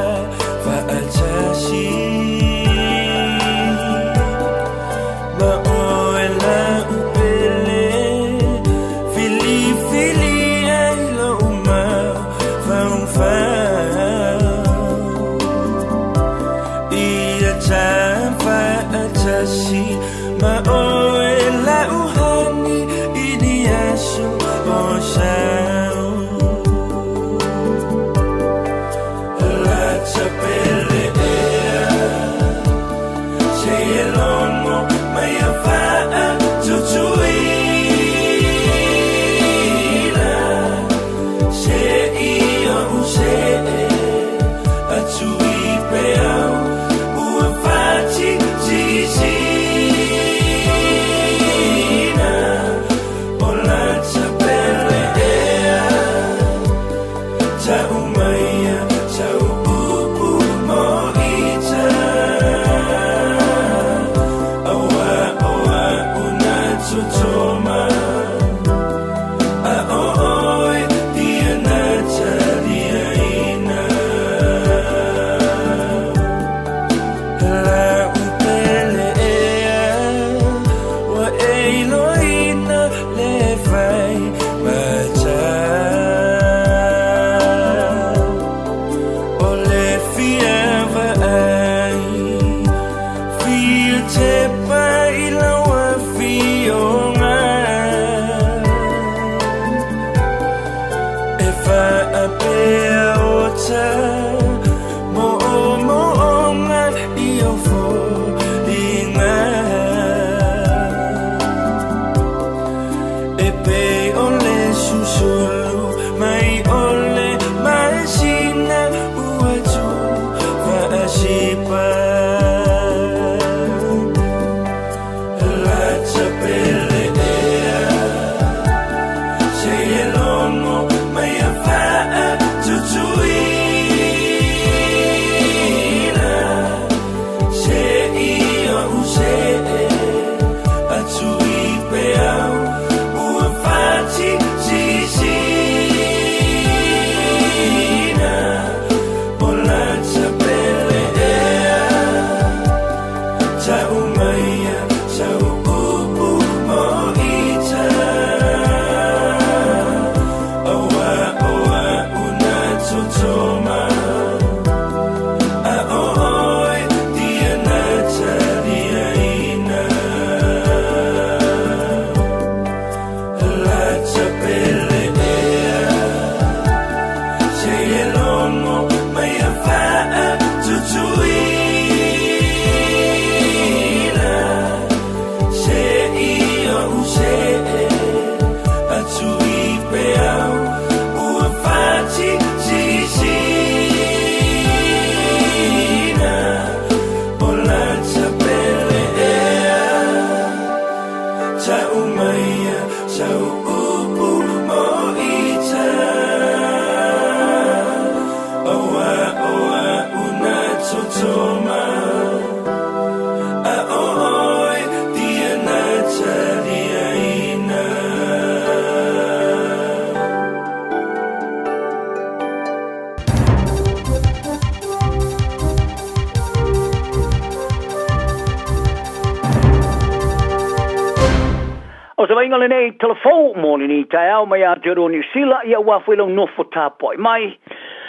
O se vainga le nei telefou moni ni Taeao mai a te ro New Zealand ia wafwelo nofo tāpoi mai.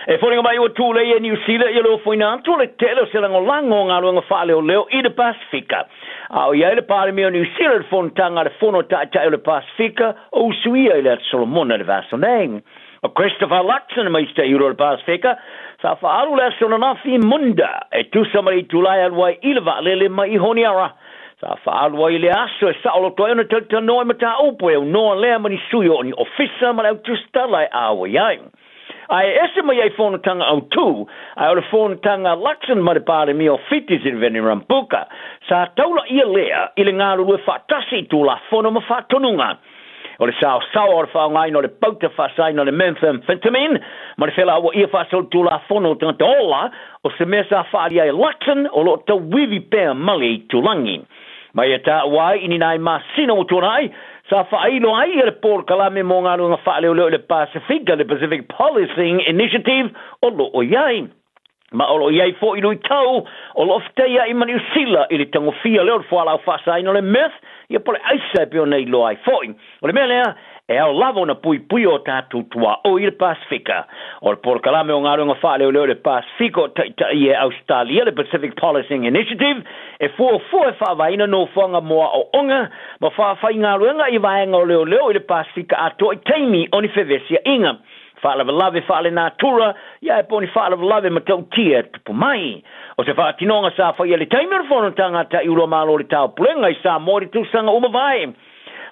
E whoringa mai o tūle i New Zealand i lo whaina tūle telo se lango lango ngā ruanga whaale o leo i le Pasifika. A o ia le pāre mea New Zealand whontanga le whono tai o le Pasifika o usuia i le Solomona le Vasoneng. O Christopher Luxon mai sta i le Pasifika sa whaaru le Solanafi Munda e tūsamari tūlai alwai i le vaalele mai i honiara. Sa whaalua i le aso e saolo toi ona tauta noa mata upo e noa lea mani suyo o ni ofisa ma lau tustala e awa iai. Ai ese mai ai whonatanga au tū, ai o le whonatanga Luxon ma le pāre mi o fitis i veni rampuka. Sa taula ia lea i le ngāru lue whatasi tū la whono ma whatonunga. O le sao o le whaongai no le pauta whasai no le methamphetamine, ma le whela awa ia whasol tū la whono tangata ola, o se mea sa whaari ai Luxon o lo tau wivi pēr mali tūlangi. Mai e tā wai ini nai masina o tōnai, sa whaino ai e le Port Kalame mō ngā runga whaale o leo le Pasifika, le Pacific Policing Initiative, o lo o iai. Ma o lo iai fo inu i tau, o lo fteia i mani usila i le tango fia leo le whaala o whasai no le meth, ia pole aisa pe o nei lo ai foi. O le mea lea, e au lavo na pui o tātou tua o i le Pasifika. O le Port Kalame o ngā runga whaale o leo le Pasifika, i e Australia, le Pacific Policing Initiative, e fua e whaavaina no whanga moa o onga, ma whaafai ngā ruenga i vaenga o leo i le Pasifika ato i teimi o ni whewesia inga. Whaalawa lave whaale nā tura, ia e poni whaalawa lave ma tau tia tupu mai. O se whaatinonga sa whai le teimi o whanatanga ta i uro malo le tau pulenga i sa mori tūsanga umawai.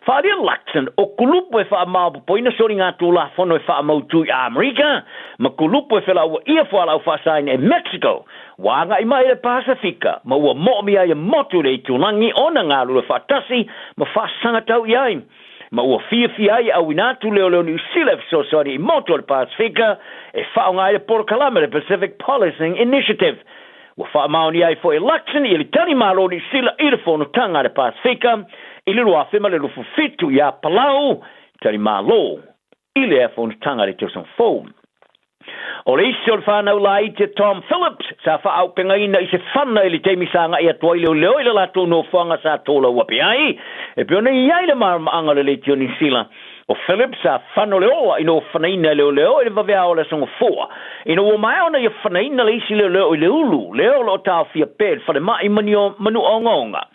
Whaaria Luxon o kulupu e wha maupu poina sori ngā tūla whono e wha mautu i Amerika, ma kulupu e whela ua ia whaala u whasain e Mexico, wanga i mai e Pasifika, ma ua mo'mi ai e motu rei tūlangi o na ngā lua whatasi, ma whasanga tau i ai. Ma ua Fiafia ai au inatu leo New Zealand so sori i motu le Pasifika, e whaonga ai e Port Kalame le Pacific Policing Initiative. Ua wha maoni ai fo e Luxon i le tani malo New Zealand i le whono tanga le Pasifika, i le roa whima le rufu fitu i a Palau, tari malo, i le whono tanga le tausan fōu. O le isi o le whanau la i te Tom Phillips, sa wha au penga ina i se whana i le teimi sanga i atua i leo i le lato no whanga sa tōla wapi ai, e peona i ai le marama anga le leitio New Zealand. o Phillips a whano leo ino whanaina leo e vavea o le songa fua. Ino o mai ona i whanaina le isi leo i le ulu, leo lo tau fia pēr, whare mai manu o ngonga.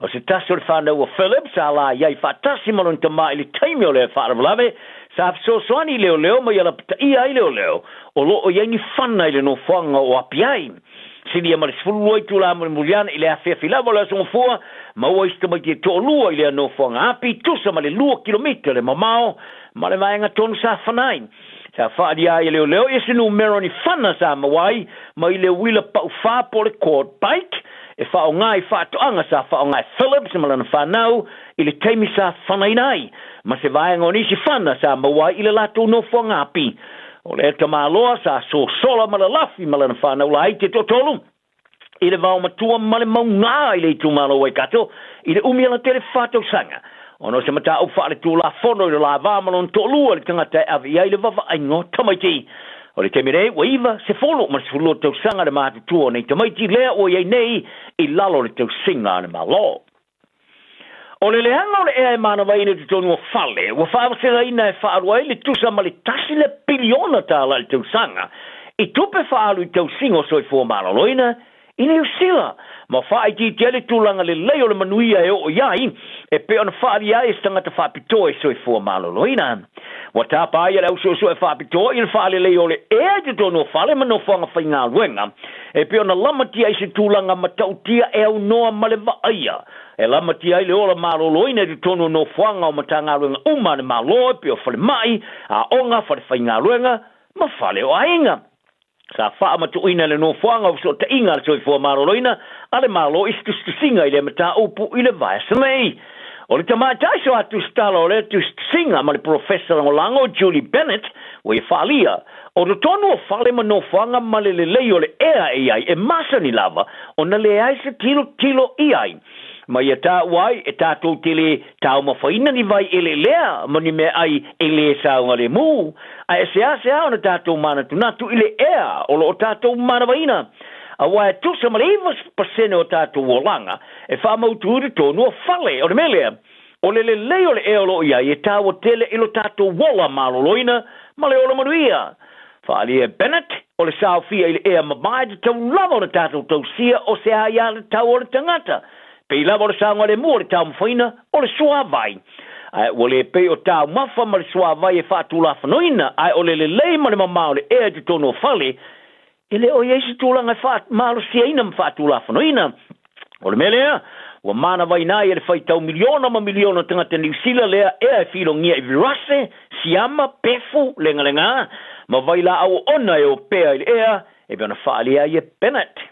O se tasi o le whanau o Phillips a la iai whatasi malon ta mai le taimi o le wharavlave, sa soani leo mai ala pita ia i leo, o lo o iai ni whana i le no whanga o api ai. Sini ama le sfulu ai tula ama le muliana i le afea filava le songa fua, maua ista mai te toa lua i le no whanga api, tusa ma le lua kilomita le mamao, ma le vaenga tonu sa whanai. Sa whaadi ai leo e sinu mero ni whana sa mawai, ma i le wila pau whapo le quad bike, e whao ngai whaatoanga sa whao ngai Phillips ma lana whanau, i le teimi sa whanai nai, ma se vaenga o nisi whana sa mawai i le lato no whanga api. O le ta maloa sa so sola ma le lafi ma lana whanau la i te totolu. I le vau matua ma le maunga i le tu malo wai kato, i le umiala te le whatou sanga. Ono se mata au whaale tu la fono i le la vāmalon to lua le tangata e avi ai le vava aingo tamaiti. O le temire, waiva se folo ma se folo tau sanga le mahatu tua nei tamaiti lea o iei nei i lalo le tau singa ne malo. O le leanga o le ea e mana vai ne tu tonu o fale, ua whaavasera ina e whaarua i le tusa ma le tasi le piliona tāla le tau sanga. I tupe whaalu i tau singo soi fua maraloina, i New Zealand, ma whaai ti tele tūlanga le leo le manuia e o iai, e pe ona whaari ai e stangata whapitoa e soi fua maloloina. Wa tāpa ai le au so e whapitoa i le whaale leo le ea te tono whale ma no whanga whainga luenga, e pe ona lamati ai se tūlanga matautia e au noa male vaaia. E lamati ai le ola maloloina te tono no whanga o matanga luenga umane malo e pe o whale mai, a onga whale whainga luenga, ma whale o ainga. Sa wha matuina le no whanga o so te inga le soi fua maroloina, ale malo istusinga i le mata upu i le vaesa nei. O le tamatai so atu stala o le istusinga ma le professor o lango Julie Bennett, o i whalia, o le tonu o whale ma no whanga ma le lei o le ea e ai e masa ni lava, o na le ai se tilo i ai. Ma ia tā wai e tātou tele tāu mawhaina ni vai ele lea, ma ni me ai ele saunga le mū. A e sea ona tātou mana tunatu ile ea, o lo tātou mana vaina. A wai tusa ma le 20% o tātou o langa, e whamautu uri tonu o whale, o le melea. O le leo le ea lo ia, e tāu o tele ilo tātou wola maloloina, ma le ola manuia. Whaali e Bennett, o le Fiafia ile ea mamai te tau lava o le tātou tau sia, o se haia le tau o le tangata. Pe lava o le sanga le mua le tau mwhaina o le sua vai. O le pe o tau mafa ma le sua vai e whātu la whanoina. O le lei ma le mamao le ea te tono whale. E le o yeisi tūlanga malo siaina ma whātu la whanoina. O le melea, ua mana vai nai e le whaitau miliona tangata New Zealand lea ea e whiro ngia i virase, siama, pefu, lenga. Ma vai la au ona e o pea i le ea, e bena whaalea i e Bennett.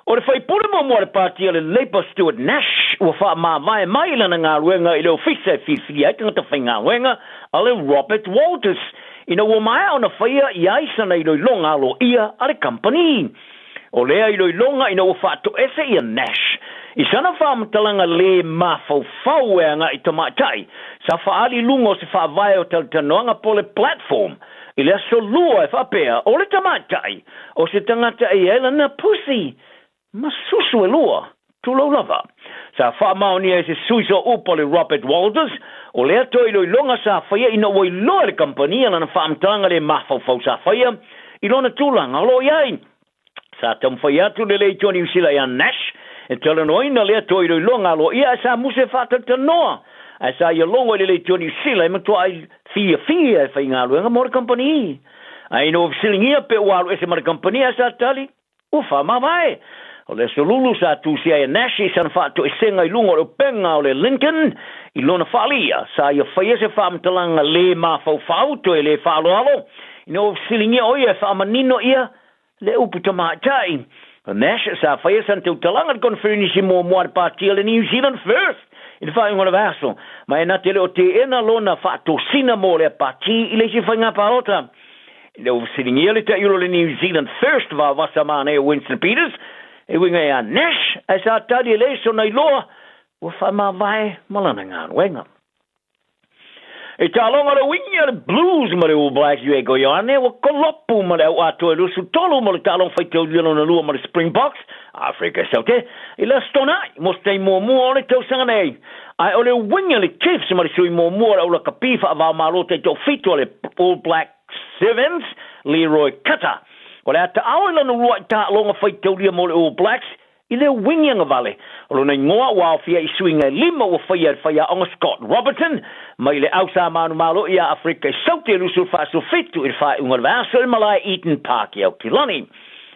O le whai pule mo le pātia le Labour Stuart Nash ua wha mai lana ngā ruenga i le ofisa e whiwhi ai tangata whai ngā ruenga a le Robert Walters. Ina ua mai ona whaia i aisana i loi longa alo ia a le company. O lea i loi longa ina ua whaato ese i a Nash. I sana whaamatalanga le mawhau e anga i tamatai. Sa whaali lungo se whaavai o talitanoanga po le platform. I lea so lua e whapea o le tamatai. O se tangata i elana pussy. Ma susu e lua, tulo lava. Sa whaamaoni e se suiso upo le Robert Walters, o lea toi loi longa sa whaia ina wai loa le company, lana whaamtanga le mawhau sa whaia, i lona tūlanga lo iai. Sa tam whaia tu le lei toni usila i a Nash, e tala noina lea toi loi longa lo ia, sa muse whaatata noa. A sa ia longa le lei toni usila, e matua ai Fiafia e whainga luenga mo le company. A ino silingia pe walu e se mara company a sa tali, ufa mawai. O le solulu sa tu sia e Nashi san whātu e senga i lungo o penga o le Lincoln i lona whalia. Sa ia whaia se whaamtalanga le mawhau to e le whaaloalo. I no silingia o ia whaamanino ia le upu tamātai. O Nash sa whaia san te utalanga konferenisi mo moare pātia le New Zealand first. I le whainga le vaso. Ma e na te leo te ena lona whātu sina mo le pāti i le si whainga pārota. I le silingia le te ilo le New Zealand first va wasamane o Winston Peters. E winga e a Nash, e sa tadi e leiso na iloa, ua whamawai malana ngā wenga. E tā longa le winga le Blues ma le All Blacks yu e go yoane, ua kolopu ma le au ato e lusu tolu ma le tā long whaitau lilo na lua ma le Springboks, Afrika saute, i le stonai, mostei mua o le tau sanga nei. Ai ole winga le Chiefs ma le sui mo mora o la kapifa va malo te to fito le All Black Sevens Leroy Cutter. O le ata au la no ta longa fai te lia mo le All Blacks I le winga vale. O lo nei ngoa wa fia I swinga lima o fai on Scott Robertson mai le ausa manu malo ia Afrika Sauti lusul fa so fitu I fai unga vaso malai Eden Park ia Kilani.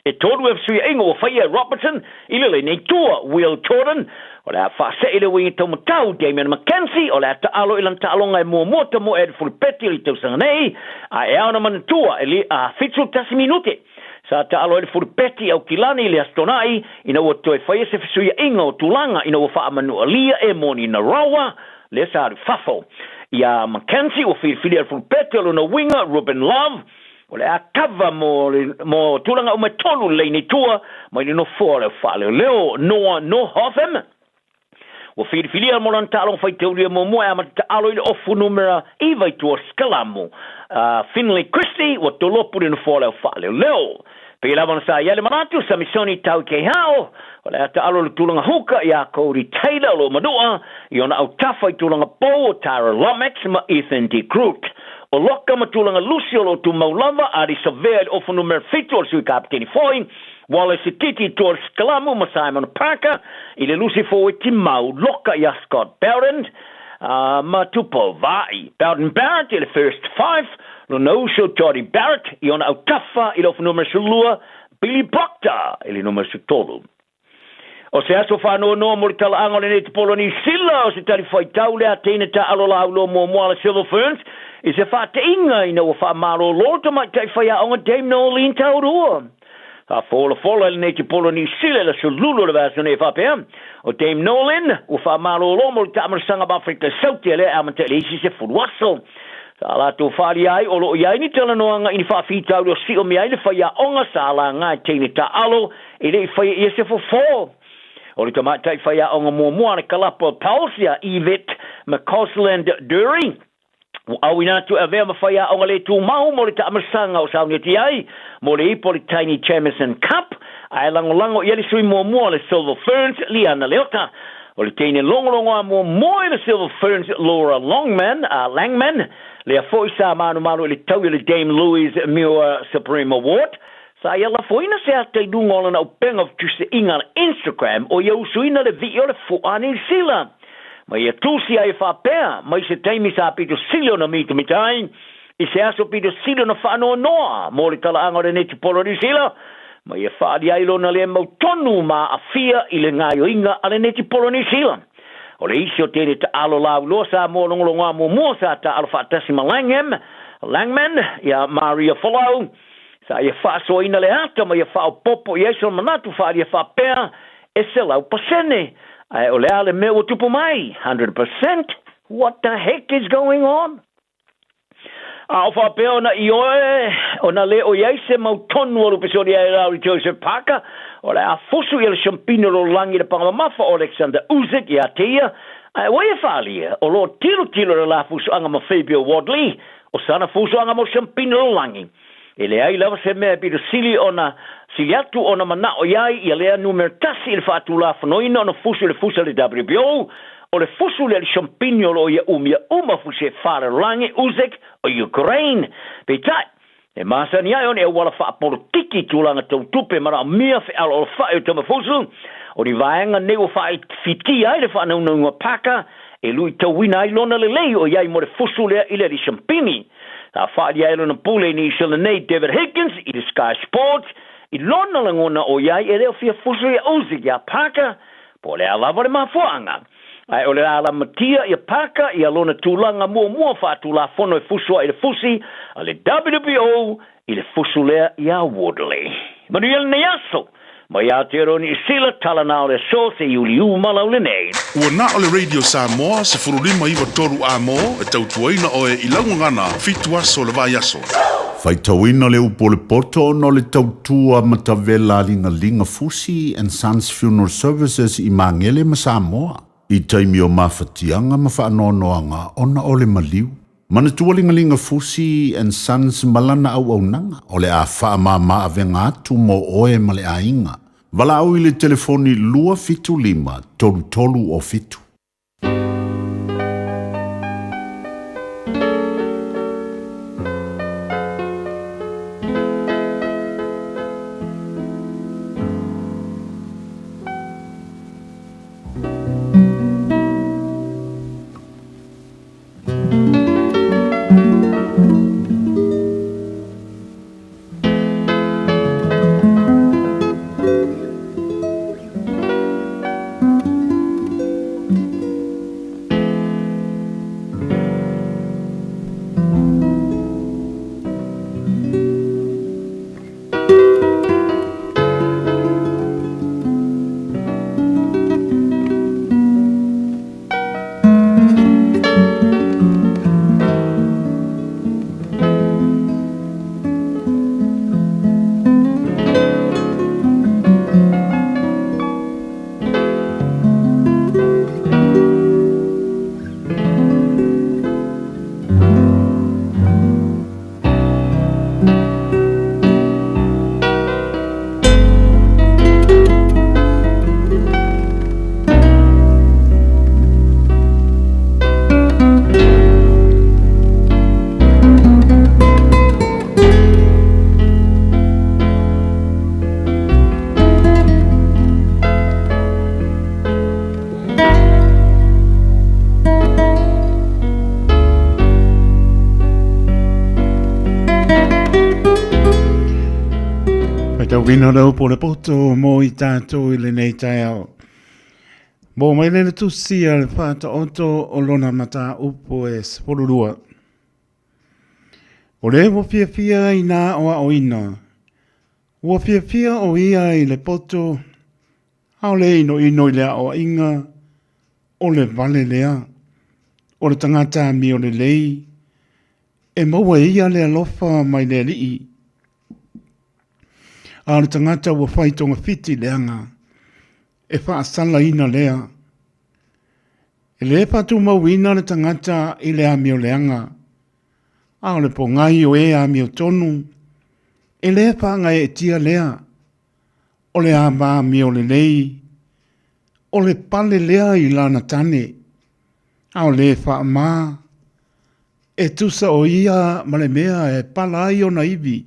E todu e sui ingo fai Robertson I le nei tua Will Jordan o le fa se ile wingi to matau Damian McKenzie o le ta alo ilan ta alonga mo mota mo e full peti I to sanganei a e ana man tua ele a fitu tasi minute sa ta alo e full peti au Kilani le astonai ina o to e fai se sui ingo tulanga ina o fa manu alia e moni na rawa le sa fafo ia McKenzie o fili full peti o no winga Ruben Love o le a kava mo tulanga o me tolu le ni tua mai no fora fale leo no Hotham o filia mo lan talong fai teulia mo mo ama alo ile ofu numera iva I tua skalamu Finley Christie o tolopu no fora fale leo pe la van sa yale manatu sa misioni tau ke hao o le ata alo le tulanga huka ia Cody Taylor lo madua I ona au tafa I tulanga po Tara Lomax ma Ethan D. Crute o loka matulanga Lucio lo tu maulava ari savea ofu numero fito o sui kapteni foi Wallace Titi tor skalamu ma Simon Parker ile Lucy foi timau loka ia Scott Barron ma tupo vai Bowden Barrett ile first five lo no show Jody Barrett I ona au tafa ile ofu numero sulua Billy Proctor ile numero sutolu o se aso fa no mortala angole ne poloni silla o se tali fai taule a tene ta alola lo mo mo Silver Ferns is a fa te inga I know fa malo lorto mai tai fai a on Dame Nolin taurua a fola ne poloni silla la sululo le vaso ne fa pe o Dame Nolin o fa malo lo mo ta sanga ba Afrika Sauti le amante le si se fuwaso ala to fali ai o lo ia ni tala no anga I fa fi tau si o mi ai le fai a onga sala nga tene ta alo ele fai e se fo o le tamata fai a onga mo na kalapo pausia Yvette McCausland Dury au ina tu ave ma fai a onga le tu mau mo le tamasanga o sauni ti ai mo le ipo le Tiny Chamison Cup ai lango ia le sui mo le Silver Ferns Liana Leota o le tene longo mo le Silver Ferns Laura Langman le foi sa manu le tau le Dame Louise Muir Supreme Award sa ia la foina se te dungola na peng of tusi inga Instagram o ia usuina le video le fu ani sila mai ia tusi ai fa pea mai se taimi sa pito silo na mito mitai I se aso pito silo na fa no mo le tala anga le neti polo ni sila mai ia fa di ai lona le mau tonu ma a fia I le ngaio inga ale neti polo ni sila o le isi o tene ta alo lau losa mo longolonga mo sa ta alfa tasima Langman ia Maria Follow sa ia fa so ina le ata ma ia fa o popo ia so manatu fa ia fa pea e se lau pasene ai o le ale me o tupu mai 100%. What the heck is going on? O fa pea ona ioe ona le o ia se mau tonu o pesori ai Larry Joseph Parker o le a fusu ia le champino lo langi le pangamafa o Alexander Usyk ia tia ai o ia falia o lo tilo le la fusu anga ma Fabio Wadley o sana fusu anga mo champino lo langi ele ai lava se me pito sili ona siliatu ona mana o iai ia lea numero tasi il fatu la fanoina ona fusu le WBO o le fusu le champigno lo ia uma fusu fare langi Usyk o Ukraine petai e masani ai ona e wala fa politiki tulanga tau tupe mara mia fe al o fa e tama fusu o di vaenga ne o fa fiti ai le fa no paka e lui tau wina ai lona le lei o iai mo le fusu le ile di champini a fa di ai lona pule ni shile nei David Higgins I the Sky Sports I lona langona o iai e leo fia fusu ia Usyk ia paka po le alava le mafuanga ai o le ala matia ia paka ia lona tulanga mua fa tula fono e fusu ai le fusi a le WBO I le fusu lea ia Woodley Manuel Neaso mai a te roni sila tala nao le so se iuliu malau le nei Ua na o le Radio Samoa se furulima iwa toru a mo e tautuaina o e ilangu ngana fitu aso le vai aso. Faitauina le upo le poto no le tautua matavela linga Fusi and Sons Funeral Services I mangele ma Samoa. I taimi o mawhatianga ma whaanoanoanga ona o le maliu. Mana tualinga Fusi and Sons malana au nanga o le a wha ma avenga atu mo oe ma le ainga. Wala au I le telefoni lua fitu lima tolu o fitu. Vino rau po le poto mo I tātou I le nei Taeao. Mo mai le tusia le whata oto o lona mata upo e sporurua. O le wo Fiafia I nā oa o ina. Wo Fiafia o ia I le poto. Ao le ino I lea o inga. O le vale lea. O le tangata mi o le lei. E maua ia le alofa mai le lii. A le tangata ua whaitonga fiti leanga. E whaasala ina lea. E le patu mauina le tangata I le amio leanga. A le po ngai o e amio tonu. E le whaanga e tia lea. O le ama amio le lei. O le pale lea I lana tane. A le wha maa. E tusa o ia ma le mea e palai o na iwi.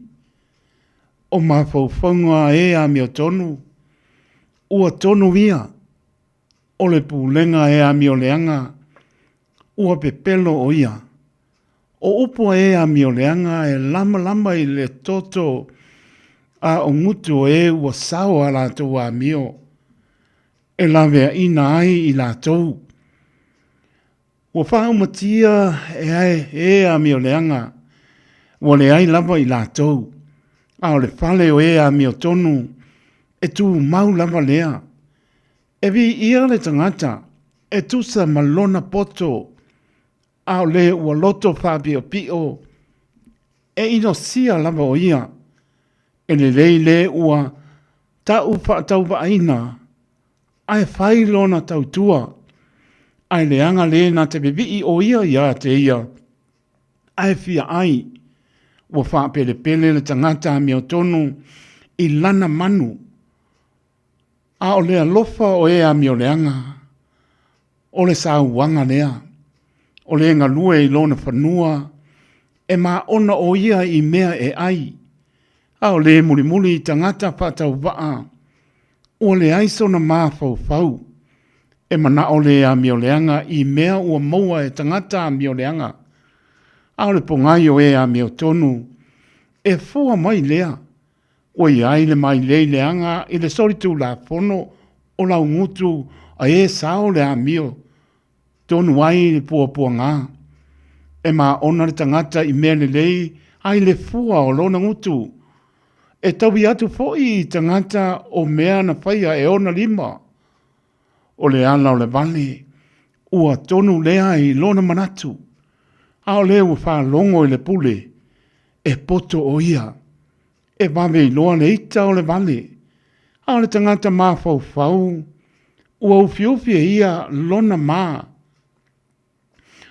O mawhauwhaunga e a mio tonu. Ua tonu ia. O le pūlenga e a mio leanga. Ua pepelo o ia. O upua e a mio leanga e lama lama I le toto. A o ngutu e ua sao a lato a mio. E lawea ina ai I lato. Ua whaumatia e a mio leanga. Ua le ai lava I lato. A le fale o e a mio tonu, e tu mau lava lea. E vi ia le tangata, e tu sa malona poto, a le ua loto Fabio Pio, e ino sia lava o ia, e le leile ua tau whaatau aina, ai whai lona tautua, ai leanga le na te bevi o ia te ia, ai fia ai, ua whaapele pele le tangata mi o tonu I lana manu. A o lea lofa o ea mi o leanga. O le sa uanga lea. O le nga lue I lona whanua. E ma ona o ia I mea e ai. A o le muli muli tangata whatau waa. O le aiso na maa fau fau. E mana o lea mi o leanga I mea ua maua e tangata mi o leanga. A le pongai o ea mi o tonu, e fua mai lea. O iai le mai lei leanga I le soritu la fono o la ungutu a e sao le amio. Tonu ai le pua ngā. E ma ona le tangata I mea le lei, ai le fua o lona ngutu. E tawi atu foi I tangata o mea na whaia e ona lima. O le ala o le vale, ua tonu lea I lona manatu. Ao leo wha longo I le pule, e poto o ia, e wawe I loa le ita o le vale. Ao le tangata maa fau fau, ua ufiufi e ia lona maa.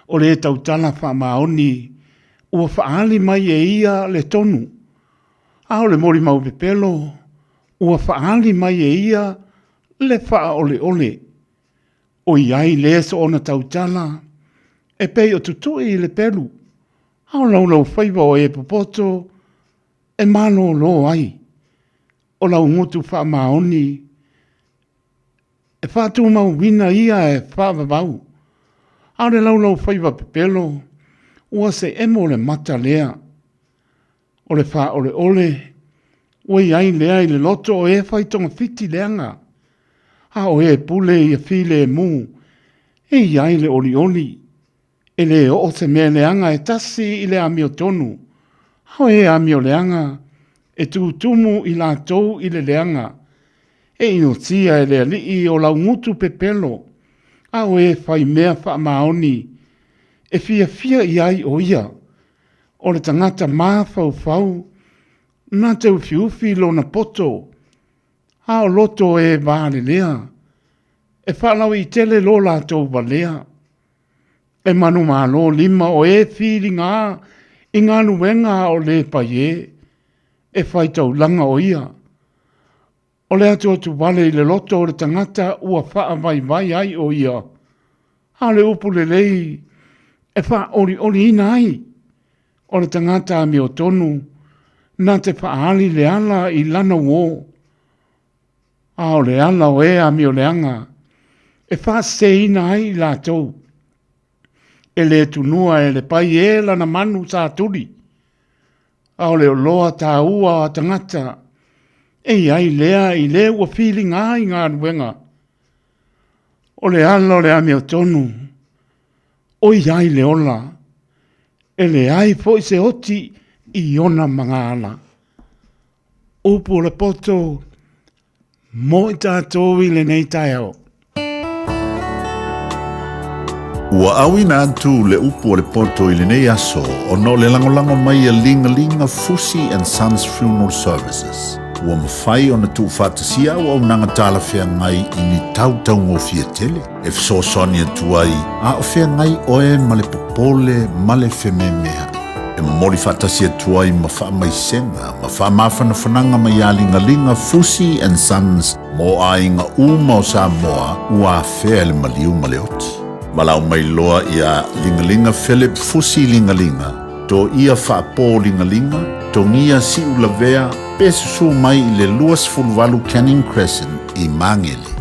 O le tautala wha maoni, ua whaali mai e ia le tonu. Ao le mori mau pepelo, ua whaali mai e ia le wha ole ole. O iai le so ona tautala, e pei o tutui le pelu. Ao lau whaiva o e popoto, e malo lo ai. O lau ngutu wha maoni, e whātu mau wina ia e whaavavau. Ao le lau whaiva pepelo, ua se emo le mata lea. O le wha ole ole, ua iai lea I le loto o e whaitonga fiti leanga. A o e pule I a file e mu, e iai le oli oli. E le o se mea leanga e tasi I le amio tonu. Hau e amio leanga, e tumu I la tou I le leanga. E ino tia e le alii o lau ngutu pepelo. Hau e whai mea wha maoni. E Fiafia I ai o ia. O le tangata maa fau fau. Nā te ufiufi lona poto. Hau loto e vāle lea. E whalau I tele lo la tou valea. E manu malo lima o e whiri ngā, I ngā nuenga o le paie, e whaitau langa o ia. O le atu atu wale I le loto o le tangata ua wha vai ai o ia. Ha le upu le lei, e wha oli ina ai. O le tangata mi o tonu, nā te whaali le ala I lana uo. A o le ala o e a mi o le anga, e wha se ina ai la tou. E le tunua e le pai e lana manu sa turi. A o le loa tā ua a tangata. E ai lea i le ua feeling ai ngā ruenga. O le ala o le ame o tonu. O i ai le ola. E le ai po i se oti i ona mga ala. Upu le poto. Mo i tātou i le nei Taeao. Ua awina atu le upu o le poto i le nei aso o no le langolango mai a linga Fusi and Sons Funeral Services. Ua mawhai o na tu whātasia o au nanga tāla whea ngai i ni tautau ngō fia tele. E fsosoni atu ai, a o whea ngai oe ma le popole ma le wheme mea. E mori whātasia atu ai ma wha mai senga, ma wha mawhana whananga mai a linga Fusi and Sons mo a inga uma o Samoa ua whea le maliu ma le oti. Malau mai loa ia lingalinga Philip Fusi lingalinga, to ia whaapo lingalinga, to ngia si ulavea, pesusu mai i le luas fulvalu Canning Crescent i Mangele.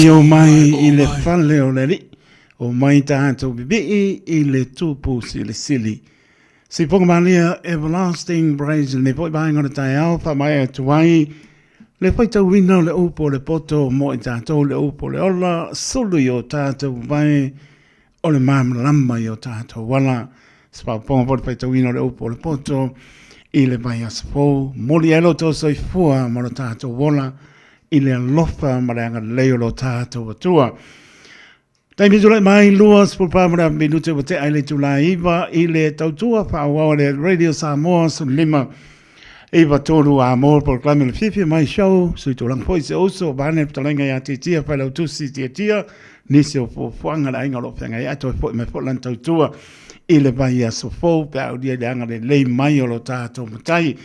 O mai i le fale o le li. O mai tātou bibi i le tūpu si le sili. Si ponga malia everlasting praise le poi bai ngona Taeao pa mai atuai. Le poi tau wina le upo le poto mo i tātou le upo le ola. Sulu i o tātou bai o le mamlama i o tātou wala. Spa ponga poi pai tau wina le upo le poto. I le bai aspo. Moli elo to soi fua mo le tātou wala. I le alofa ma le anga leo lo tātou atua. Tai mitu lai mai luas por pāmara minute wa te aile tu la iwa i le tautua whaawao le Radio Samoa sun lima. Eva tolu a mo por klame le Fiafia mai show sui to lang foi se oso bane talenga ya tia fa lo tusi tia nisi o fuanga la inga lo fenga ya to foi me folan tautua ile vai ya so fo pe au dia anga le mai o lo tato matai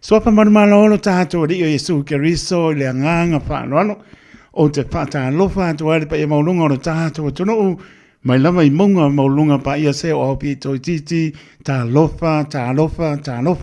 so pa man malo lo tato ri Yesu Keriso le nganga fa no o te pata lo fa to ale pa e maulunga lo tato to no mai lava i monga maulunga pa ia se o pi to titi ta lofa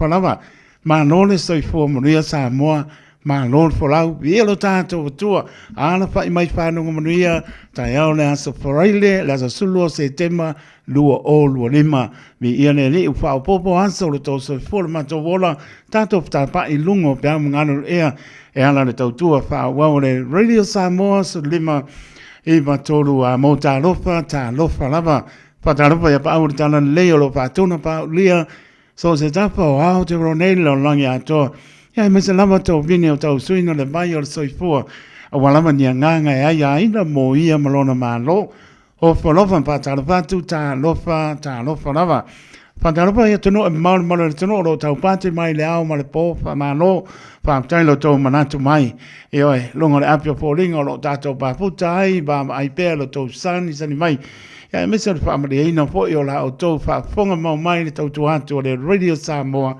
lava ma nole soi fo moria Samoa ma nole fo lau vielo tato tua ala fa i mai fa no moria Taeao le aso foraile la sulu se tema lua o lua lima mi ia ne li fa o popo aso lo to soi fo ma to vola tato ta pa i lungo pe ngano e ala le tautua fa wa le radio Samoa so lima Eva tolu a mo ta lofa lava pa ta lofa ya pa au tala leo lo pa tona pa lia so se tapa o au te ronelo langi ato ya me se lava to vini o tau suino le mai o soifua a walama ni nganga ya ina mo ia malona malo o folofa pa ta lofa tu ta lofa lava pa ta lofa ya tono mal tono lo tau pate mai le au male po fa malo pa tai lo to manatu mai e oi longo le apio polingo lo tato pa putai ba ai pe lo to sani mai ya me se fa ma ina fo yo la o to fa fonga mo mai le to atu le radio Samoa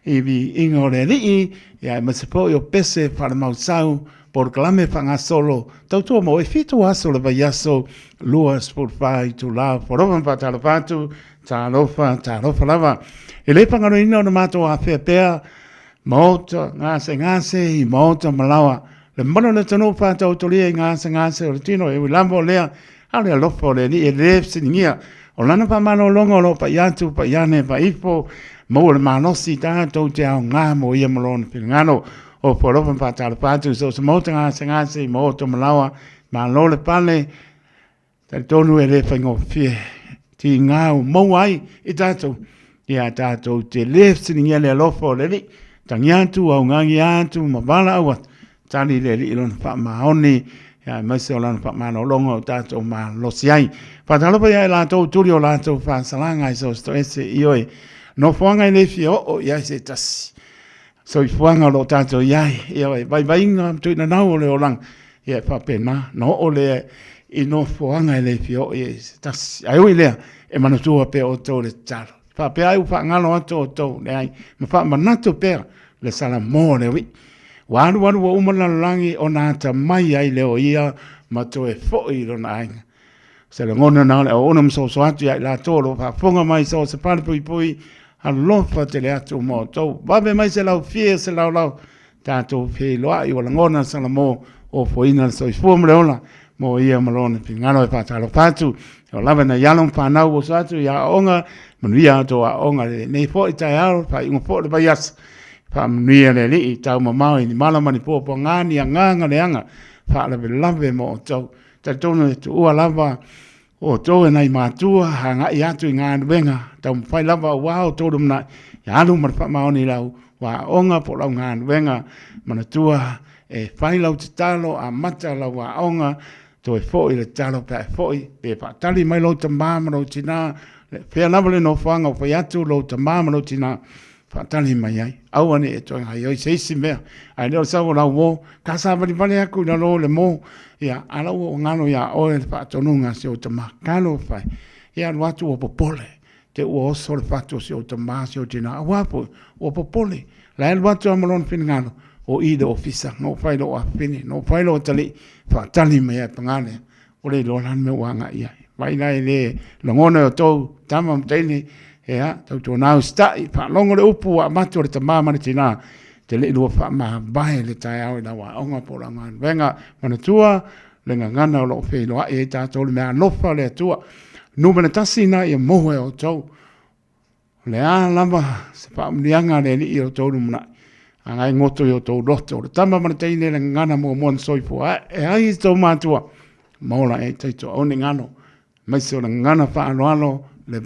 e vi ingo le li ya me se po yo pese fa ma sau por clame fanga solo to mo e fito aso le vayaso luas por fai to la por over pa ta lofa lava e le panga no ina no mato a fe Mota ngase I mota malawa le mono le tono fa ta otolia ngase o tino e lambo lea ale lofo le ni e singia o lana pa mano longo lo pa yatu pa yane pa ifo mo le mano si ta to te nga mo ia malon ngano o porofa pa ta pa tu so mota ngase moto malawa ma lo le pale ta tonu e le fango fie ti nga mo ai I tato ia tato te le singia le lofo le ni tangiatu au ngangi atu mabala au tali le ilon fa maoni ya mase olan fa mano longo tato ma losiai fa talo pa ya la to tulio la to fa salanga so stress ioi no fuanga le fio o ya se tas so fuanga lo tato ya ioi vai nga tu na na ole olang ya fa pena no ole I no fuanga le fio e tas ai le e mano tu pe o to le talo fa pe ai fa ngalo to nei ma fa manato per le sala more wi wanu wo umana langi ona ta mai ai le o ia ma to e fo I lo nai se le ngona na le onam so atu ai la to lo fa fonga mai so se pa pui a lo fa te le atu mo to va be mai se la fie se la ta to fe lo ai o ngona sala mo o fo ina so I fo mo la mo ia malona ngano e pa ta lo fatu o lava na yalon pa na wo so atu ya onga manuia to a onga nei fo I Taeao pa ingo fo le bayas pa manuia le li tau mamau ni malama ni po ngani nganga le anga pa le lave mo to ta tono tu ua lava o to nei matua hanga ia tu ngana benga tau fai lava wow to dum na ya lu mar pa mau ni lau wa onga po lau ngana benga mana tua e fai lau talo a mata lau wa onga to e fo I le talo pa fo I pe pa tali mai lo tamba mo tina pe na vole no fanga o fa tu lo tamba mo tina fa tali mai ai au ane e to ai oi sei me ai no sa wo wo ka sa vali vali aku na lo le mo ya ala wo ngano ya o e fa to nunga se o tamba kalo fa ya no atu o popole te o so le fa to se o tamba se o tina wa po o popole la el wa to amolon fin ngano o I de ofisa no fai lo a fini no fai lo tali fa tali mai pangane o le lo lan me wanga ia vai nai le longona o to tama mteni ya to na sta fa longo le upu a mato le tama mani tina te le lo fa ma vai le Taeao na wa onga po langan venga mana tua le ngana lo fe lo e ta to le ma no fa le tua no mena tasina e mo o to le a lava se fa mlianga le I o to na angai ngoto yo to roto tama mana teine le ngana mo mon soifo e ai to matua mola e te to oni ngano mai so ngana fa alo le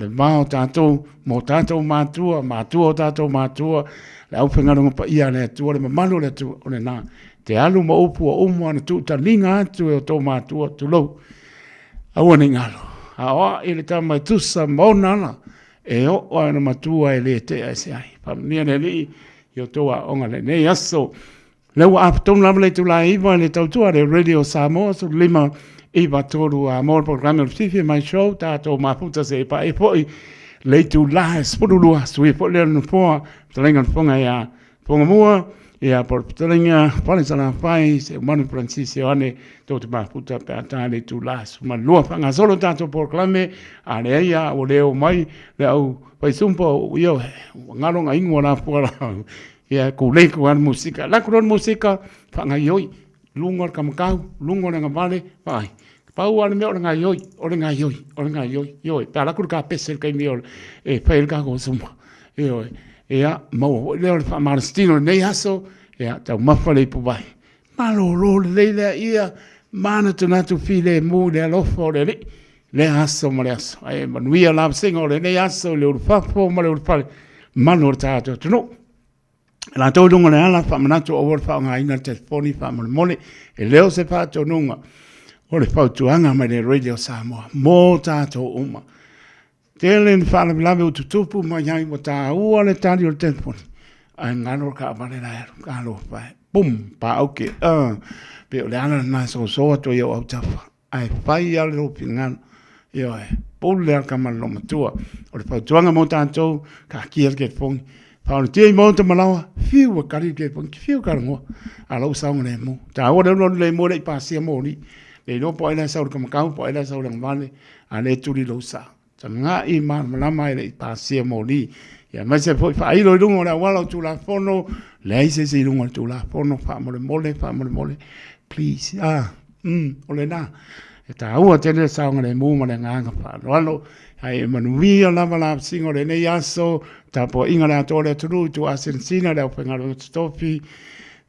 va o tato mo tato matua o tato matua le au ngano pa ia le tu le malu le tu ona na te alu mo upu o umo na tu ta linga tu o to matua tu lo au ni ngalo a o ile tama tu sa monala e o ana matua ele te ai pa ni le li yo toa onga le nei aso. Leu apatonu lava le tula iwa le tautua le Radio Samoa su lima iwa toru a mor programa Fiafia mai show tato mafuta se pa e foi le tula spodulua su e foi le no poa talenga fonga ya fonga mua ia por talenga pale sana fai se manu Francisco ane to te mafuta pe atale tula su malua fanga solo tato programa ale ia o leo mai le au pai sumpo yo ngalonga ingora fora ia kulei kuan musika la kuan musika fanga yoi lungor kamakau lungor nga vale vai pau ana me nga yoi yoi ta la kurka pesel kai miol e fail ka go suma yoi ia mo le fa marstino nei aso ia ta mafale pu vai malo le ia mana tu file mu le lofo le aso aso ai manuia la singo le nei aso le urfafo ma le urfale manor tato no la tau dunga le ala fa manatu o fa nga ina telefoni fa mole e leo se fa to nunga o le fa tuanga ma le Radio Samoa mo tato uma telen fa la lave tu tupu ma yai mo ta u le tali o telefoni ai ngano ka vale la ka lo fa bum pa okay pe le ala na so to yo au tafa ai fai al lo pingan yo pulle ka mal lo matua o le fa tuanga mo tato ka kiel ke fong Paul tie mo te malawa fiu ka ri ke pon fiu ka ngo ala usang le mo ta o le mo le pasia mo ni le no po ina sa ka ka po ina sa lang vale ale tu ri lo sa nga i ma malama le pasia mo ni ya ma se foi fa i lo dungo la wala tu la fono le se se dungo tu la fono fa mo le please o le na ta o te le sa le mo ma le nga fa lo ai manuia la singo le nei aso tapo inga la tole tulu tu asensina le penga lo stofi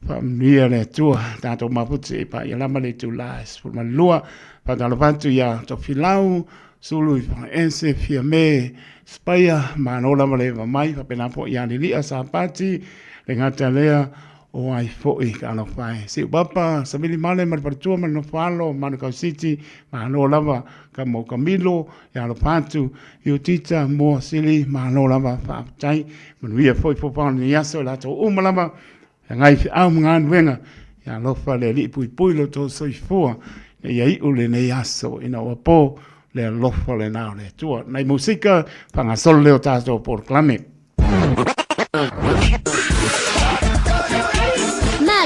familia le tu tato mapuche pa ya la male tu las por malua pa da levanto ya to filau sulu fa SEP me spaya manola male mai pa pena po ya ni asa pati le ngata lea o ai fo I ka no fai si papa sa mili male mar partua man no falo man ka city ma no lava ka mo camilo ya lo patu io tita mo sili ma no lava fa tai man wi fo pa ni yaso la to o malama ngai au ngan wenga ya lo fa le li pui lo to so fo ya I ule ne yaso ina o po le lo fa le na le tu na musica fa nga sol le tato por clame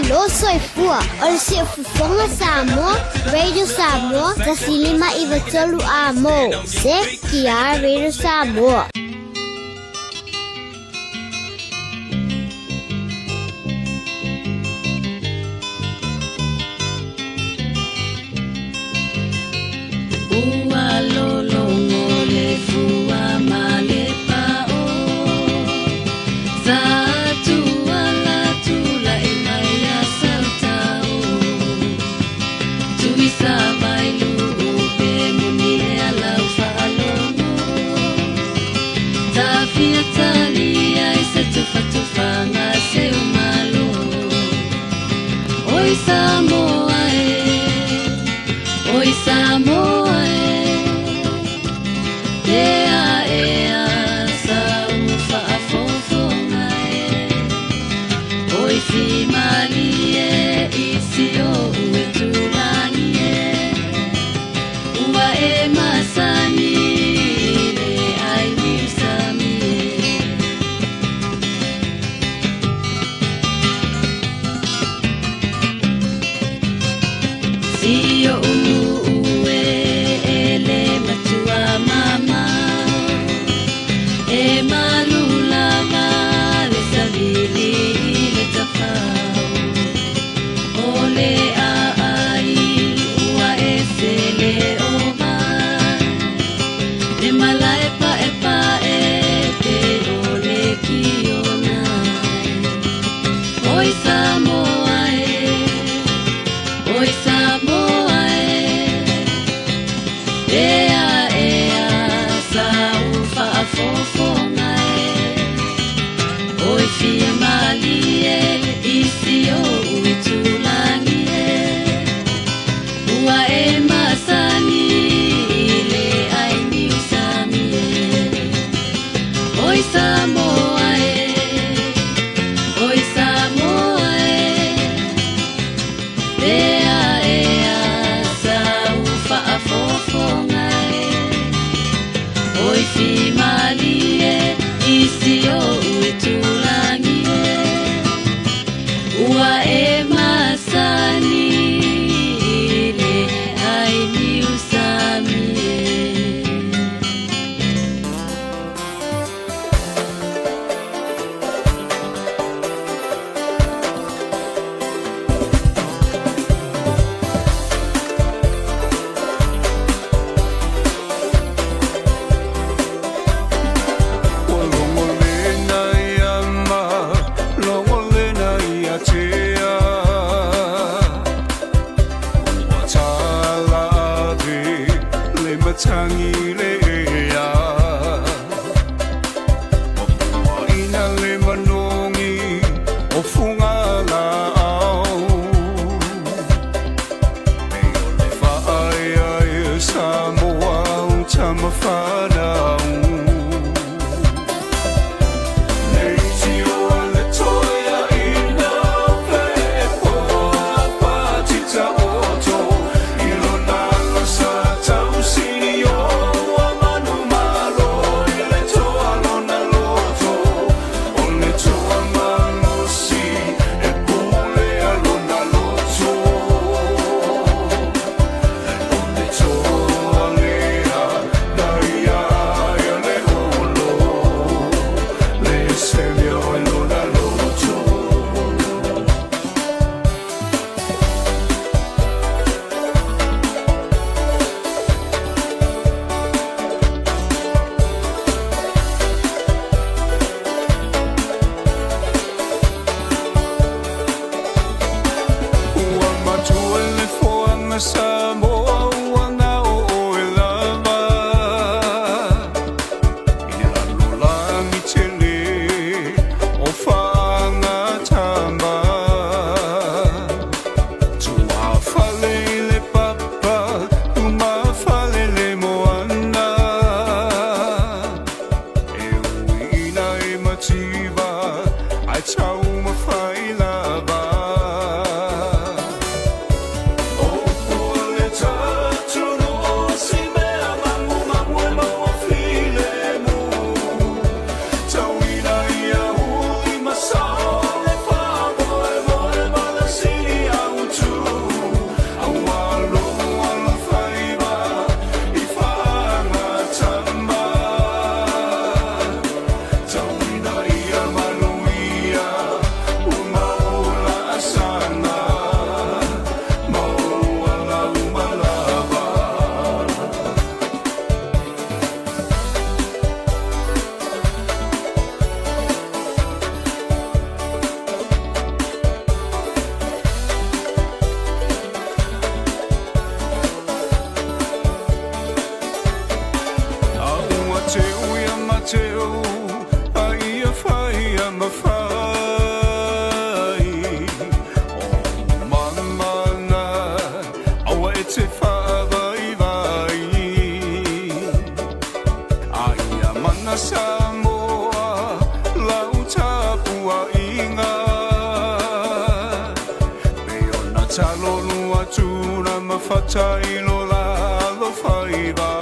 Lo soy fua, ol si fufonga Samoa, Radio Samoa, tasilima iwa tolu amo, se kia Radio Samoa. Ua lolo ngole fua male pao, Samoa, sa ufa afofonga oi si malie isio uitulani ua masani le ai wisami sio Malu lama le sabili le tafau ole ai ua esele oma le malai pa e te ole kiona oi Samoa sa ufa afofonga oi fia malie isio uitulani ua masani le ai ni usami Oi fi mali e isi o ue tulangi e ua e masani le ai ni usami tangi lea o ina le manongi o funga lao e o le whaaya e Samoa o tama whanau nei ti o le toia ina pe po a patita oto ilo nala sa tausi Samoa wana o e lava I lalola mi tele o whanga tamba Tua whale le papa uma whale le moana E uina e mativa ai tau ma whai lava Taeao, ai a whai a mawhai O mamana, awa e te whawai vai Ai a mana Samoa, lau tapua inga Peo na talo lua tūna mawhatai lo la lo whai vai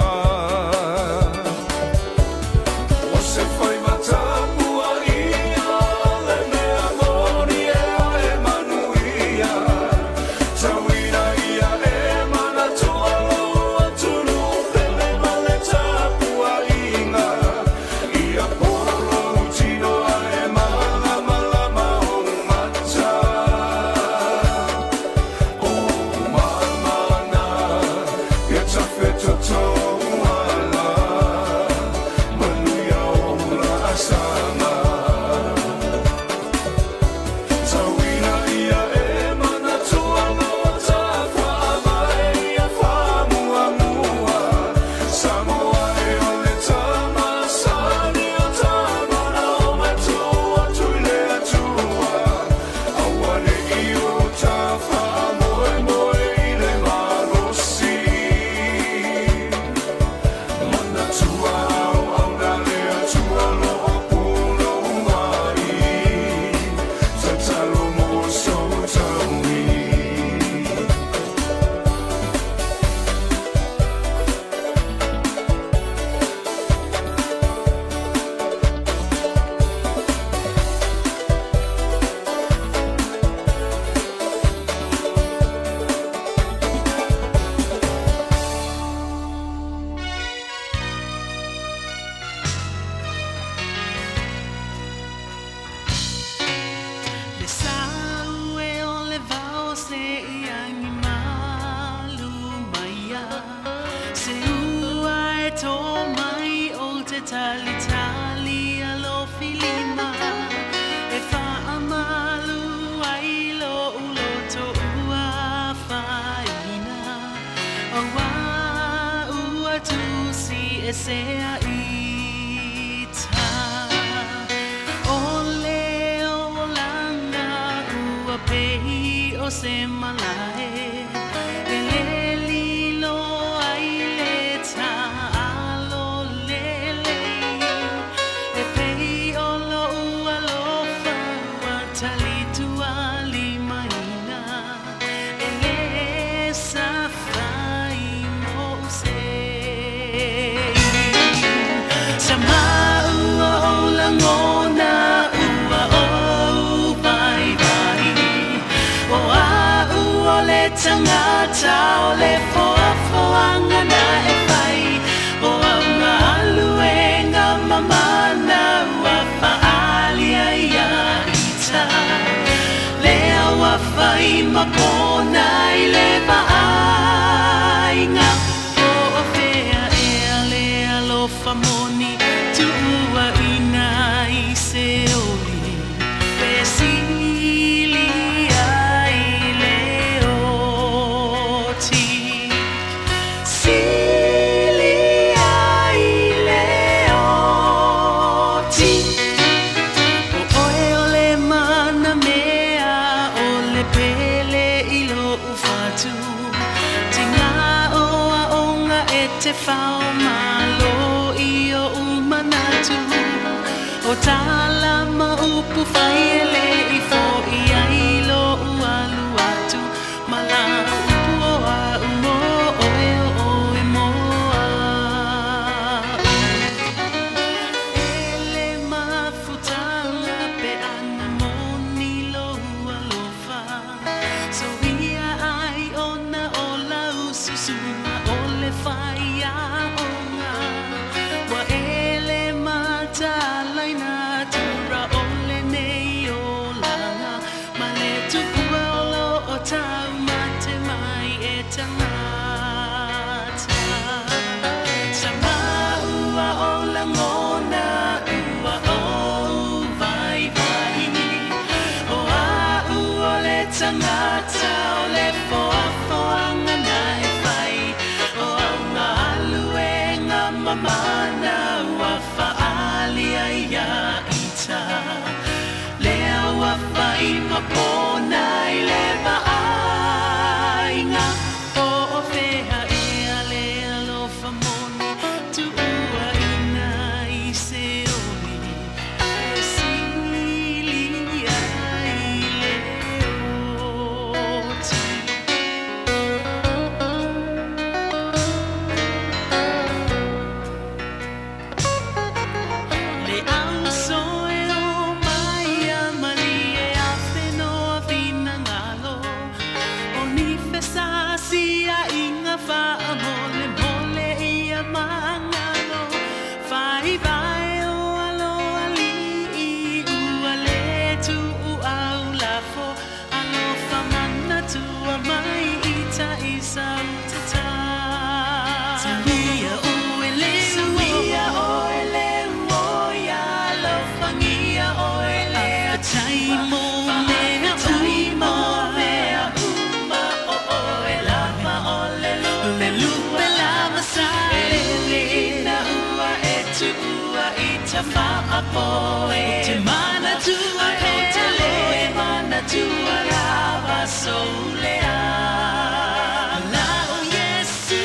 tali alo filima e fa amalu ai lo ulo to ua faina o wa ua tu si e se a ita o leo langa ua pei o se malae e le lilo ai le ta alo lele e pei o lo ua lo fa ua tali tua limaina e le sa fai mo se sama ua o la ngona ua o vai vai o a ua le tangata o le foafoanga na e whai o a maluenga mamana ua whaalia ia ita lea ua whai mapona i le vaainga o o whea ea lea lo whamoni tu ua ina i se oli pesili ai le oti sili ai le oti o oe o le mana mea o le pele i lo ufatu tinga o a onga e te whao malo i o umanatu o tala ma upu whai ele i fo i ai lo ualu atu ma la upu o a umo o e o e moa ele ma futanga pe ana moni lo ualofa so ia ai ona o la ususuma o le whai a onga wa ele mata laina tura o le nei o langa ma le tupua o lo o tau mate mai e tangata sama ua o la ngona ua o vai vai o a ua le tangata o le foafoanga na e whai o a ngā luenga mamana ua whaalia ia ita lea ua whai mapona i le vaainga o o whea ea lea lo whamoni tu ua ina i se oli e sili ai le oti le au soe o mai a mali e a whenoa vina ngalo o ni whesasi a inga wha a mole mole i a mangalo whai vai o alo ali i ua le tu u au lafo alo whamana tu a mai i ta i sau te ta Sawia o ele Sawia o ele o ia lo fangia o ele a taimo mea taimo mea uma o e lava o le lupe lava sale na ua e tu ua i ta wha a poe te mana tua e te le mana tua lava solea la o Yesu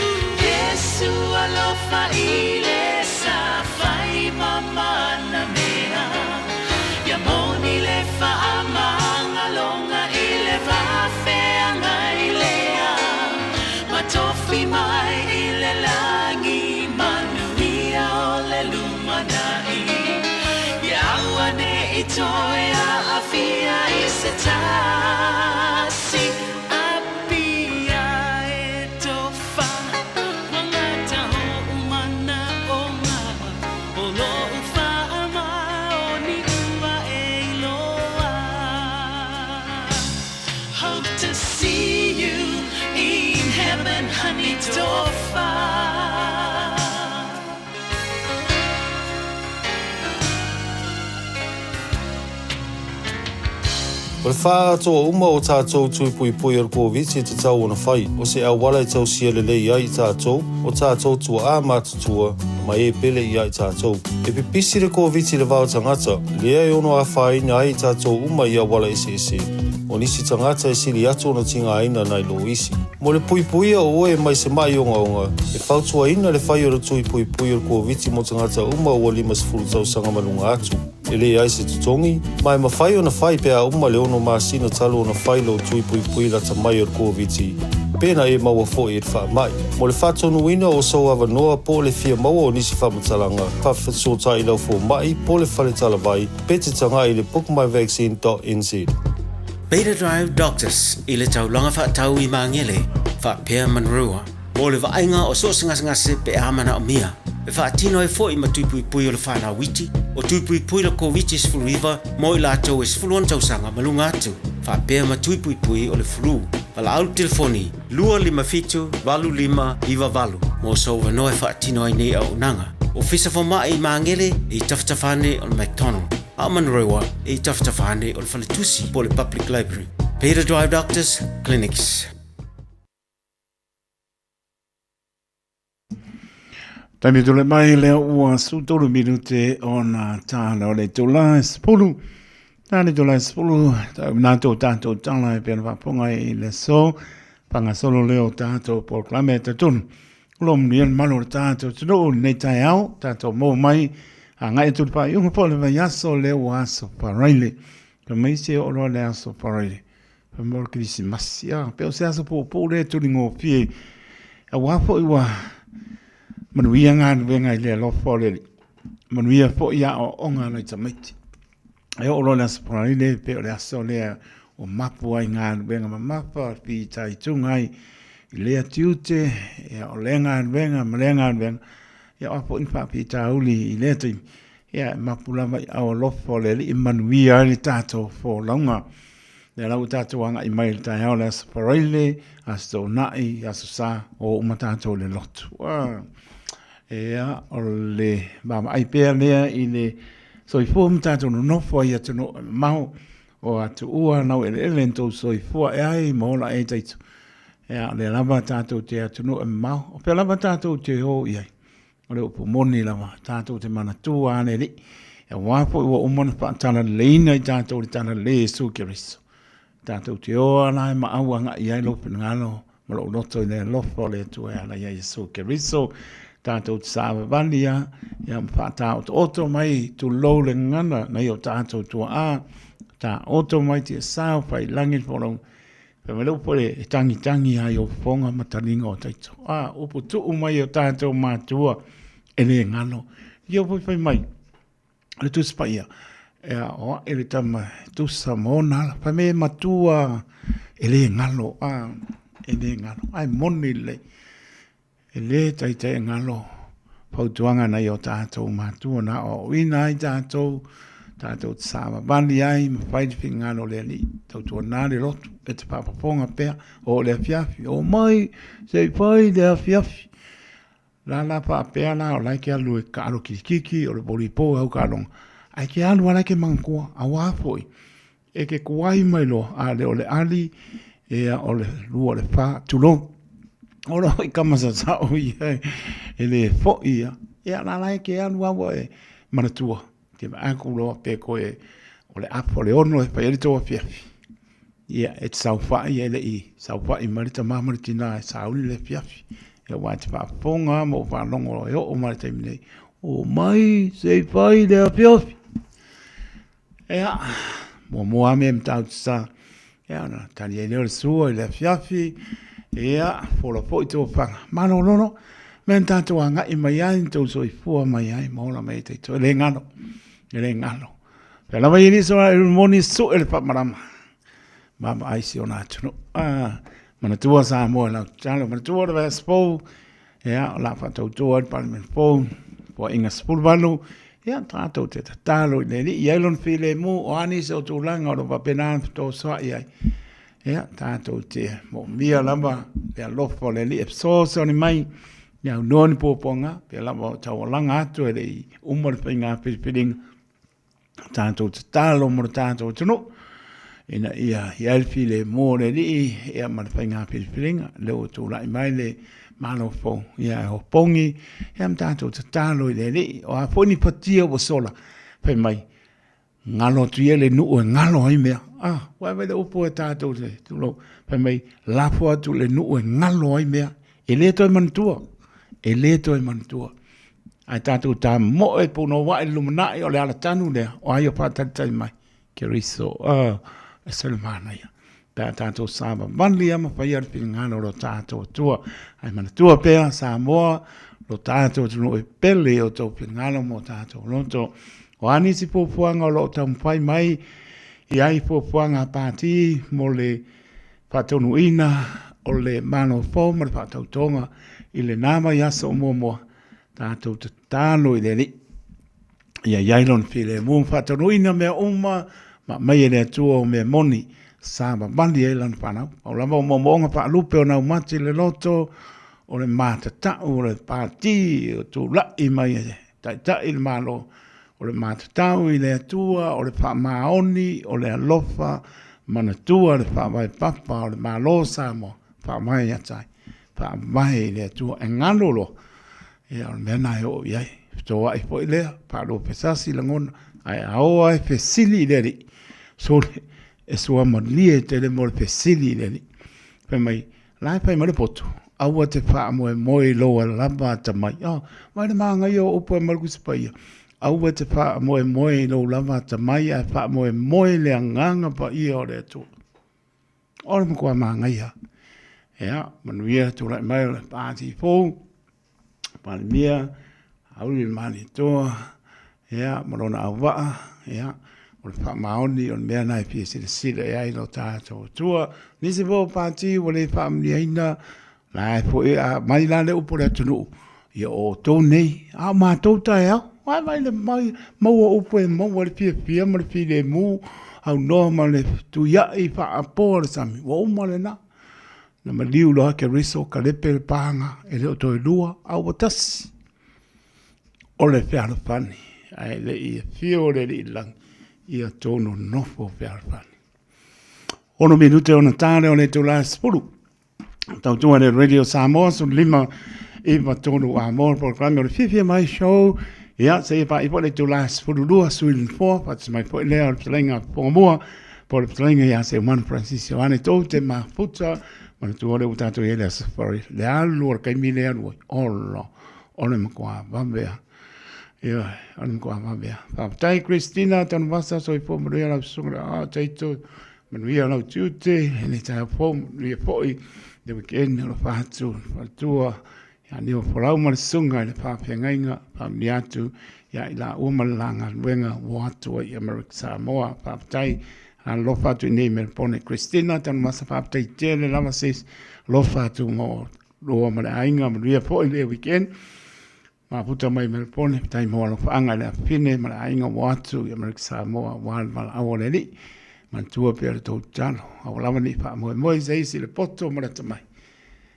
Yesu alofa i le sa fai mamana mea ia moni le wha amanga longa i le whawheanga i lea ma tofi mai i le langi manuia o le lumanai ia aua ne i toe a awhia i se tasi apia e tofa wangata ho umana o ngā o lo uwha ama o ni ua e iloa hope to see you in heaven honey tofa O le wha toa uma o tātou tui pui pui ar Covid si te tau ona whai. O se au wala i tau sia lele i ai tātou, o tātou tua a mātutua, mai e pele i ai tātou. E pipisi le Covid si le vau tangata, lea e ono a whai na ai tātou uma i a wala ese. O nisi tangata e sili atu ona tinga aina nai lo isi. Mo le pui pui a oe mai se mai onga, e whautua ina le whai ora tui pui pui ar Covid mo tangata uma ua 5 tau sanga malunga atu. E le ai se tutongi, mai ma whai ona whai pea uma le ono masina talo ona whai lo tui pui pui la ta mai ar Covid. Pena e maua fo e wha mai. Mo le whatonu ina o sau ava noa po le fia maua o nisi whamatalanga, whawhasota i lau fo mai po le whale talavai, pete tanga i le bookmyvaccine.nz. Beta Drive Doctors i le taulanga whaatau i maangele, whaapea manrua, mo le vaenga o so ngase pe amana o mia. E whaatino e fo i ma tuipui pui o le whana witi, o tuipui pui la COVID is flu iwa, mo i la tau is flu tausanga malunga atu. Whaapea ma tuipui pui o le flu. Pala au telefoni, 255 25 iwa. Mo so wano e whaatino ai nei au nanga. O fisa fo mai i maangele i taftafane o le McDonald. A manrewa i taftafane o le Faletusi po le Public Library. Beta Drive Doctors Clinics. Taimi tole mai lea ua sutolu minute o na tāna o le tula spulu. Tāne tula spulu, nātou tātou tāna e pēna whaponga i le so, panga solo leo tātou proklame te tunu. Lom nian malo le tātou tunu, nei Taeao, tātou mō mai, a ngai tulu pa iunga po le vai aso leo aso paraile. Ka meise o roa le aso paraile. Pa mora kirisi masia, peo se aso po le tuli ngō pie. A wafo iwa, manuia ngā nuenga i lea lofo le. Manuia fo ia o onga nei tamaiti. E o roa le aso paraile, peo le aso lea o mapu ai ngā nuenga ma mapa, pi tai tungai, i lea tiute, e o lea ngā nuenga, ma lea ngā nuenga. Ia apo infa pi tauli i lea tui. Ia mapu lava i au lofo le li i manuia le tātou fo launga. Le lau tātou anga i mai le Taeao le aso paraile, aso nai, aso sa, o uma tātou le lotu. Ea, o le mama ai pēr lea i le soifua mtātou no nofo i atu no maho, o atu ua nau ele entou soifua e ai mola e taitu. Ea, le lava tātou te atu no maho, o pēr lava tātou te ho i ai. O le upo moni lava, tātou te mana tua ane li. E wapo i wa umana pa tana leina i tātou li tana le su ke riso. Tātou te oa la e maaua nga i ai lopi ngalo, ma lo loto i le lofo le tu e ala i su ke riso. Tātou te sāwa valia, ia mwhātau te oto mai tu lou le ngana, nei o tātou tua a, tā oto mai te sāu pai langi porong. Pe me lupo le e tangi ai o fonga matalinga o taito. Upo tuu mai o tātou mātua e le ngalo. Ia pai mai, le tu spaia. Ea oa e le tama tu Samoa, pa me matua e le ngalo, e le ngalo. Ai moni le. E le tai ngalo pautuanga nei o tātou mātua na o wina ai tātou tsāma bani ai mawhaiti fi ngano le li tautua nāre rotu e te papaponga pēr o le Fiafia o mai se pai le Fiafia la pa pēr la o laike alu e ka alo kikiki o le bolipo au ka alonga ai ke alu a laike mangkua a wāpoi e ke kuai mai lo a le o le ali e o le lua le wha tulong ora i kamasa sao i e le fo ia la laike alu awa e manatua ke akulo pe koe o le apo le ono e pa ele toa Fiafia. Ia e te sauwha i ele i sauwha i marita mamaritina e sauli le Fiafia. Ia wā te whaponga mo whanongo e o marita i minei. O mai se whai le Fiafia. Ia, mo ame mtau te sa. Ia na tani e leo le sua i le Fiafia. Ia, fora po i tō whanga. Mano lono, men tātou anga i mai ai tō so i fua mai ai maola mai te tō. Le ngano. Ele ngalo. Pela vai ni so el moni so el pa marama. Mama ai si ona tuno. Mana tua sa mo la chalo mana tua va spo. Ya la fa to al parliament po. Po inga spul balu. Ya trato te talo le ni yelon file mo o ani so to langa o va penan to so ai. Ya tato te mo mia lamba pe lofo le li so so ni mai. Ya non po ponga pe lamba tau langa atu ele umor pinga piling. Tātou te tālo mo tātou tunu. ina ia hialfi le mo le li ia ma fa nga pilinga le o tu lai mai le malo fo ia ho pongi ia mta to talo le li o a foni patia o sola pe mai ngalo tu le nu o ngalo ai me wa ve le upo ta to le tu lo pe mai la fo tu le nu o ngalo ai me e le to mantua ai tatu ta mo e puno wa ilumina o le ala tanu le o ai o patata mai ke riso e selmana ia tatu saba manlia ma fa ia pingano lo tatu tua ai mana tua pe Samoa lo tatu no e pele o to pingano mo tatu lonto o ani si pofuanga lo tampai mai i ai pofuanga pati mo le patonuina o le mano fo ma patautonga i le nama ia so mo tātou te tālo i leni. Ia iailon while mōng whataruina mea uma, ma mai e lea tua o mea moni, sāma mandi e lan whanau. O lama o monga whaalupe o nau mati le loto, o le mātatau, o le pāti, o tū lai mai e tai le malo, o le mātatau i lea tua, o le whamaoni, o le alofa, mana tua, le whamai papa, o le malo sāmo, whamai atai, whamai lea tua, e nganolo, ia o mea nai o iai, toa i po i lea, pālo pesasi langona, ai aoa e pesili i leri, so e sua malie te le mo le pesili i leri, pe mai, lai pai ma le poto, aua te wha moe moe loa lava ta mai, mai le maa ngai o upo e malkusi pai, aua te wha moe moe loa lava ta mai, ai wha moe moe le anganga pa ia o le atua. Ora mo kua maa ngai ha, ea, manuia tu lai mai o le pāti fōu, Palmia, auli mani toa, ia, marona awaa, ia, o le whamaoni, o le mea nai pia sila ia i lo tātou tua, nisi po pāti, o le whamniaina, la e po a mai la le upo le tunu, ia o tō nei, a mātou Taeao, mai le mai, maua upo e maua le pia, ma le pia le mū, au noa ma le tuia i wha apo le sami, wa uma le na, na maliu loa ke riso ka lepe le pānga e leo toi lua au watasi. O le whiara whani, ai le ia whio le li lang, ia tōno nofo whiara whani. Ono minute ona tāre o le tō la spuru. Tau tua le Radio Samoa, so lima iwa tōno a mōr programi o le Fiafia mai show, ia se iwa iwa le tō la spuru lua suilin fō, pats mai po lea o le ptalenga pōmua, po le ptalenga ia se Juan Francisco ane tō te mafuta, mana tu ole utato ele safari le alu or kai mile alu olo ole mkoa vambea ia ole mkoa vambea tai Christina tan vasa so ipo mria la sunga taito manuia la tute ele ta fo le foi de weekend lo fatu fatua ya ni o folau mal sunga le pa pengainga pamliatu ya ila umalanga wenga watu ya America Samoa tai an lofa tu nei me pone Christina tan masa pa te tele lava sis lofa tu mo lo ma ainga ma ria po le weekend ma puta mai me pone tai mo lo anga le fine ma ainga watu ya America Samoa wal mal awole ni man tua per to tano awala ni pa mo sei si le poto ma ta mai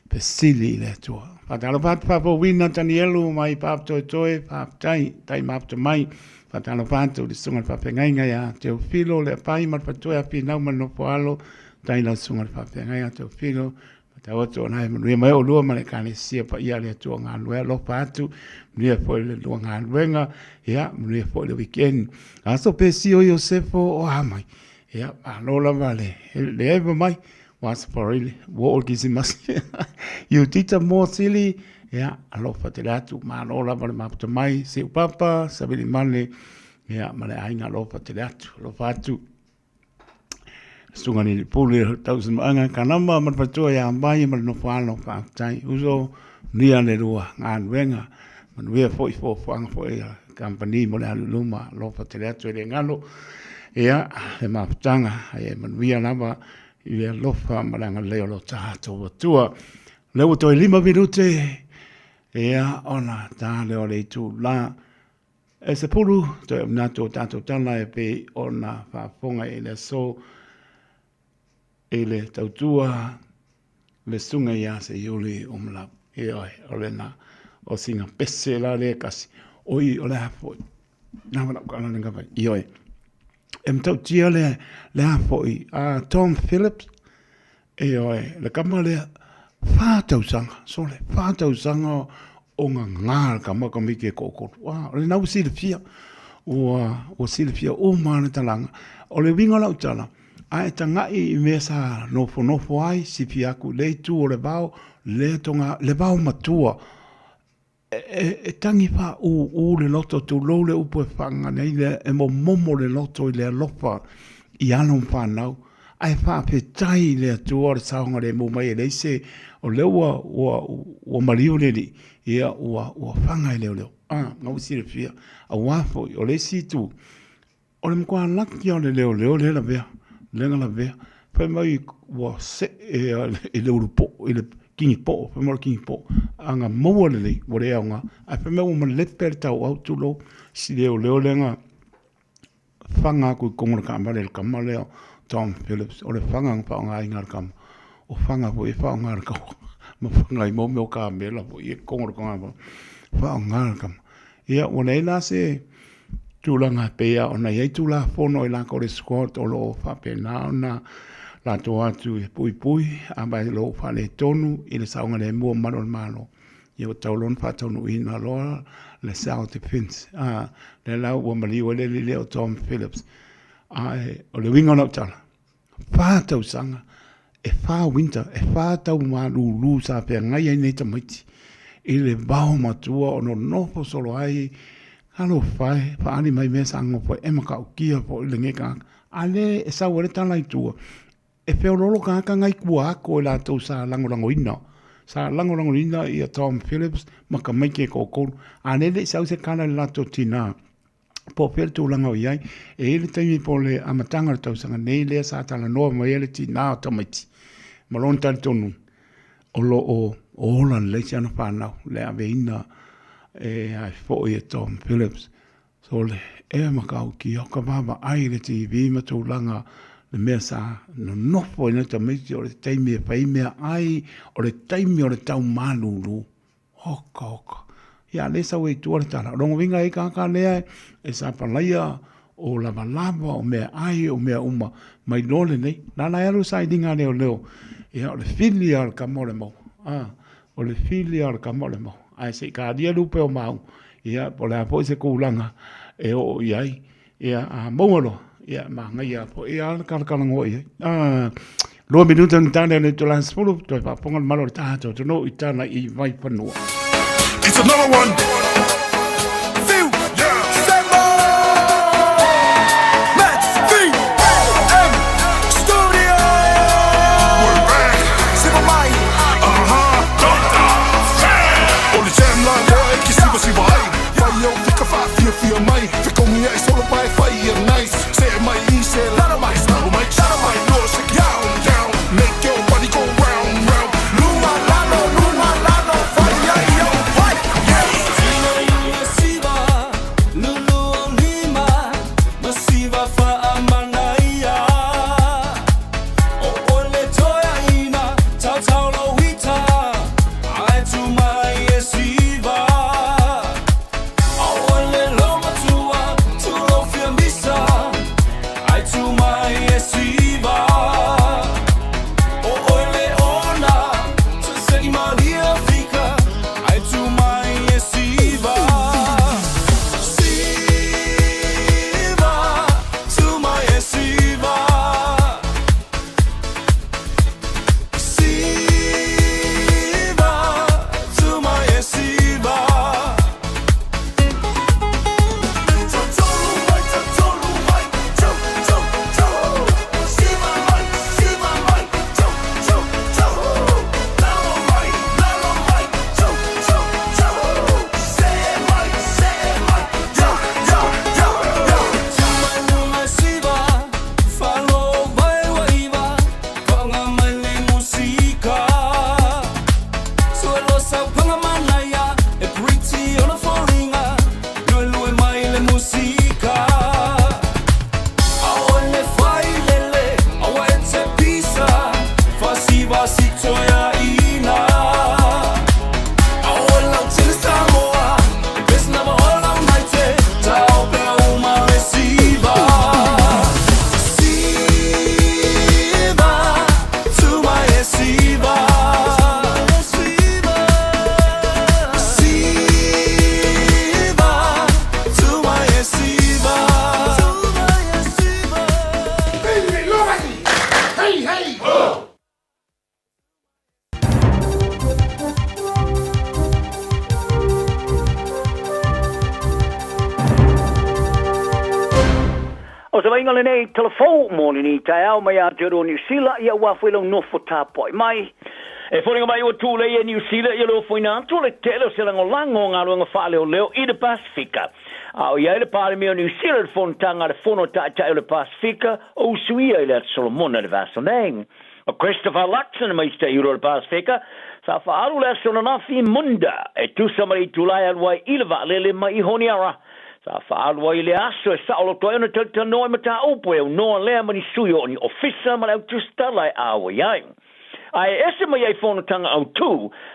pe sili le tua pa talo pa po wina tanielu mai pa to pa tai ma to mai Patalo panto di sunga pa pengainga ya Teofilo le pai mar patoa pina mano poalo tai la sunga pa pengainga Teofilo patao to na me mai o lua male kane sia pa ia le to nga lua lo patu me foi le lua nga wenga ya me foi le weekend aso pe si o Josefo o amai ya alola vale le eve mai was for really what gives him you tita mo sili ya alo fatelato ma alola vale ma mai se papa sabili male ya male ainga lo fatelato lo fatu sungani puli tausen anga kanamba ma fatua ya mai ma no falo fa tai uso nia le rua ngan wenga man we foi fang foi company mo le luma lo fatelato le ngalo ya e ma tanga e man we lava ia lofa malanga leo lo tato tua leo to 5 minute ia ona ta leo le tu la e se pulu to nato tato tala e pe ona fa fonga ele so ele tautua le sunga ia se yuli umla e ole na o singa pese la le kasi oi ole hafo na mana kana nga vai oi mtau tia le hapoi, Tom Phillips, le kama le whātau sanga, sole, whātau sanga o ngā ngāra kama ka miki e kōkoro. Le nau si le fia, o si le fia o mana talanga. O le winga lau tala, a e tangai I mea sa nofo ai, si fi aku, le tu o le vau, le tonga, le vau matua, e tangi wha u le loto tu lo le upo e whanga nei le e momo le loto I le alofa I anong whanau. Ai wha pe tai le atua le saonga le mo mai e leise o le ua mariu le li ia ua whanga I leo. Ngau si le fia. A wafo o le si tu. O le mkua laki o le leo le la vea. Lenga la vea. Whai mai ua se e le urupo, e le kingi po, whai mai kingi po. Anga maua le li, wale aunga. Ai whai mai ua lepe le tau au tulo. Si leo lenga whanga kui kongora kamale le kamaleo. Tom Phillips, o le whanga ngā ngā ingar kam. O whanga po e whanga ngā kam. Ma whanga I mō meo kā mela po I e kongora ka ngā. Whanga ngā kam. Ia, o nei la se tūlanga pēa, o nei ei tūla whono I la kore squat o lo whape nā na la tō atu e pui, a mai lo whale tonu I le saunga le mua mano le malo. Ia o taulon whatonu I nā loa le South Defense. Le lau ua maliu le lile o Tom Phillips. O le winga nau tala. Whātau sanga, e whā winter, e whātau Malu sa pia ngai ai nei tamaiti. I le bao matua o no nopo solo ai, halo whae, whaani mai mea sanga po e maka o kia po I le ngeka. Ale e sau ere tala I tua. E wheo lolo kaka ngai kua ako e la tau sa langorango ina. Sa langorango ina I a Tom Phillips, maka maike ko koru. Ale le sau se kala la tau tina. Po pere tū langa o iai, e ele taimi po le amatanga le tausanga, nei lea sa tala noa mai ele ti nā o tamaiti. Malon tali tonu, o lo o ola le leisi ana whanau, le ave ina e ai fo I Tom Phillips. So le e makau ki oka baba ai le ti vima tū langa le mea sa no nofo ina tamaiti o le taimi e paimea ai, o le taimi o le tau Malu. Oka. Ia le sa wei tuare tala. Rongo winga e kaka lea e sa palaia o lava o mea ai o mea uma mai lole nei. Nana ero sa I dinga leo. Ia o le filia al kamore mo. O le filia al kamore mo. Ai se ka dia lupe o mau. Ia po le apo se kuulanga e o iai. Ia a maualo. Ia ma ngai a po. Ia kalakalango iai. 2 minuta ni tane le to lans pulu. Toi pa pongal malo tato. Tono I tana I vai panua. It's another one. Phil, Samoa, Max, VM, Studio. We're back. Simple mind. Doctor. On the jam line, boy, que se você vai. Vai eu fica Fiafia mai. Fica com minha solo vai fire nice. Say my easy, nada mais, nada mais. No, shake it down. Make your body go round, round. Luma lano, fire yo. Yes, se vai ngale nei telefon mo ni Taeao mai a te New Zealand ia wa foi lo no fota poi mai e foi mai o tu le New Zealand ia lo foi na tu le tele se lango lango nga lo nga fale o leo i de Pacifica au ia le pare mi o New Zealand fontanga de fono ta le Pacifica o suia ile Solomon de Vasoneng o Christopher Luxon mai sta Euro Pacifica sa fa alu le sona na fi munda e tu samari tu lai alwai ilva le mai honiara sa fa'alua i le aso e sa'olo toi ona te noi mata upo e noa lea mani sui o ni ofisa ma lau tustala e awa iai. Ai ese mai ai whonatanga au tū,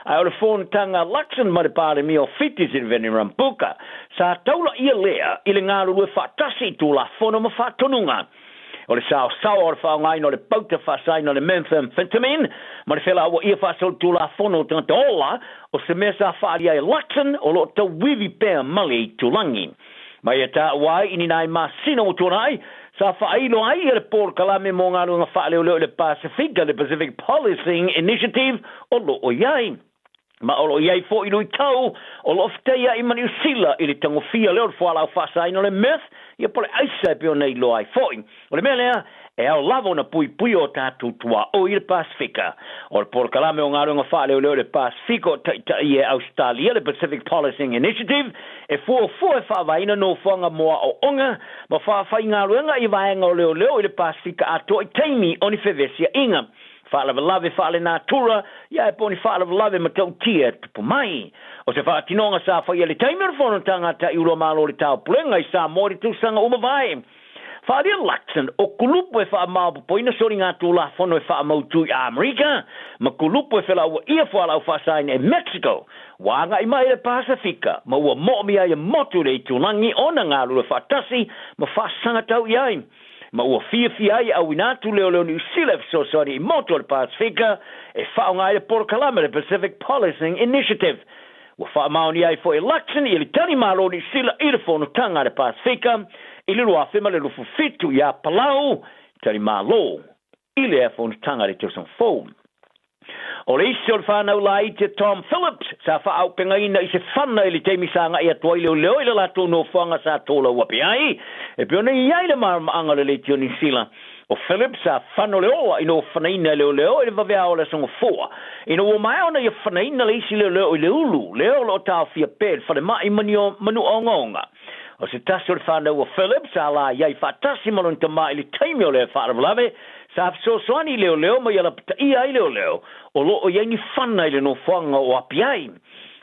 ai o le whonatanga Luxon ma le pāre mi o fitis i veni rampuka, sa taula ia lea i le ngāru lue whātasi tū la whono ma whātonunga. O le sao o le whaongai no le pauta whasai no le methamphetamine, ma le whela awa ia whasol tū la whono tangata ola, o se mea sa whaari ai Luxon o lo tau wivi pēr mali tūlangi. Mai ta wai ini nai masino o tonai sa failo ai le por kalame mo ngalo nga fa le Pacific le Pacific Policing Initiative o lo yai ma o lo yai fo i tau o lo fteia i New Zealand i le tango fia le fo ala fa sai no le meth ia por aisa pe o nei lo ai fo o le mele e au lavo na pui o tatu tua o i le Pacifica o le por kalame o ngalo nga fa le Pacifico i Australia le Pacific Policing Initiative e fu e fa vaina no fonga moa o onga ma fa ngā ruenga i vaenga o leo i le Pacifica ato i teimi o ni fevesia inga fa lave fa le natura ia e poni fa lave ma tau tia tupu mai o se fa tinonga sa fa ia le teimi o fono tanga ta i ulo malo le tau pulenga i sa mori tu sanga uma vai fa dia Luxon o kulupu e fa mau poina sori ngā tula fono e fa mau tu i Amerika ma kulupu e fela ua ia fa lau fa sain e Mexico wanga i mai le Pacifica ma ua mo mi ai motu le tulangi ona ngā lua fa tasi ma fa sanga tau i ai ma ua Fiafia ai au inatu leo New Zealand so sorry i motu le Pacifica e fa ngai le Port Kalama le Pacific Policing Initiative ua fa mauni ai fo e Luxon i le tani malo New Zealand i le fono tanga le Pacifica i le lua fema le lufu fitu ia Palau tani malo i le fono tanga le tusan foam o le isi o le whanau la i te Tom Phillips sa wha au penga ina i se whana i le teimisanga i atua i leo i le lato no whanga sa tola wapi ai e peona i ai le maramaanga le leitio New Zealand o Phillips sa whano le oa i no whanaina leo i le vavea o le songa fua i no mai ona i whanaina le isi leo i le ulu leo lo tau fia pēr whare mai manu o ngonga o se taso le whanau o Phillips sa la iai whatasi malon ta mai le teimi o le whaarablawe sa soani leo mai ala pata ia i leo o lo o iai whana i le no whanga o api ai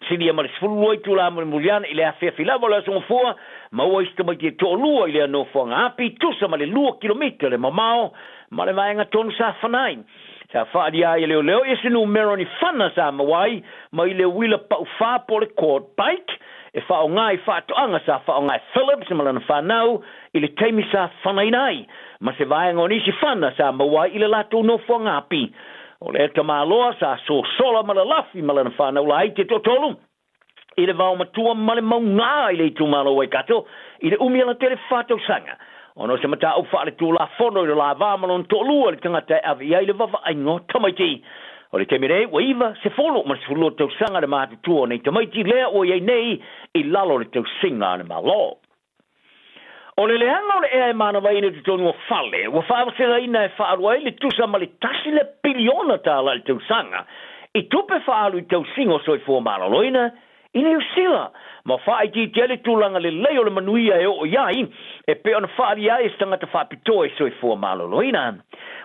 sini ama le sfulu ai tula mo le muliana i le afea filava le songa fua ma ua ista mai te to lua i le no whanga api tusa ma le 2 kilomita le mamao ma le vaenga tonu sa whanai sa whaari ai leo i se numero ni whana sa mawai ma i le wila pau wha po le court bike e whao ngai whaatoanga sa whao ngai Phillips ma lana whanau i le teimi sa whanai nai ma se vaenga o nisi whana sa mawai i le lato no whanga api o le ta maloa sa so sola ma la lafi ma lana whanau la i te totolu i le vau matua ma le maunga i le tu malo wai kato i le umi ala tele whato sanga ono se mata au whaare tu la fono i le la vamalon to lua le tangata e avi ai le vava aingo tamaiti o le temire wa iwa se folo ma se folo tau sanga le mahatu tuo nei tamaiti lea o iei nei i lalo le tau singa ne malo o le leanga o le ea e mana vai ina tutonu o fale wa whaavasera ina e whaarua le tusa ma le tasi le piliona ta la le tau sanga i tupe whaalu i tau singo soi fua maraloina i New Zealand ma whaai ti te ale tūlanga le leo le manuia e o iai e pe ona whaari ai e stangata whapito e soi fua maloloina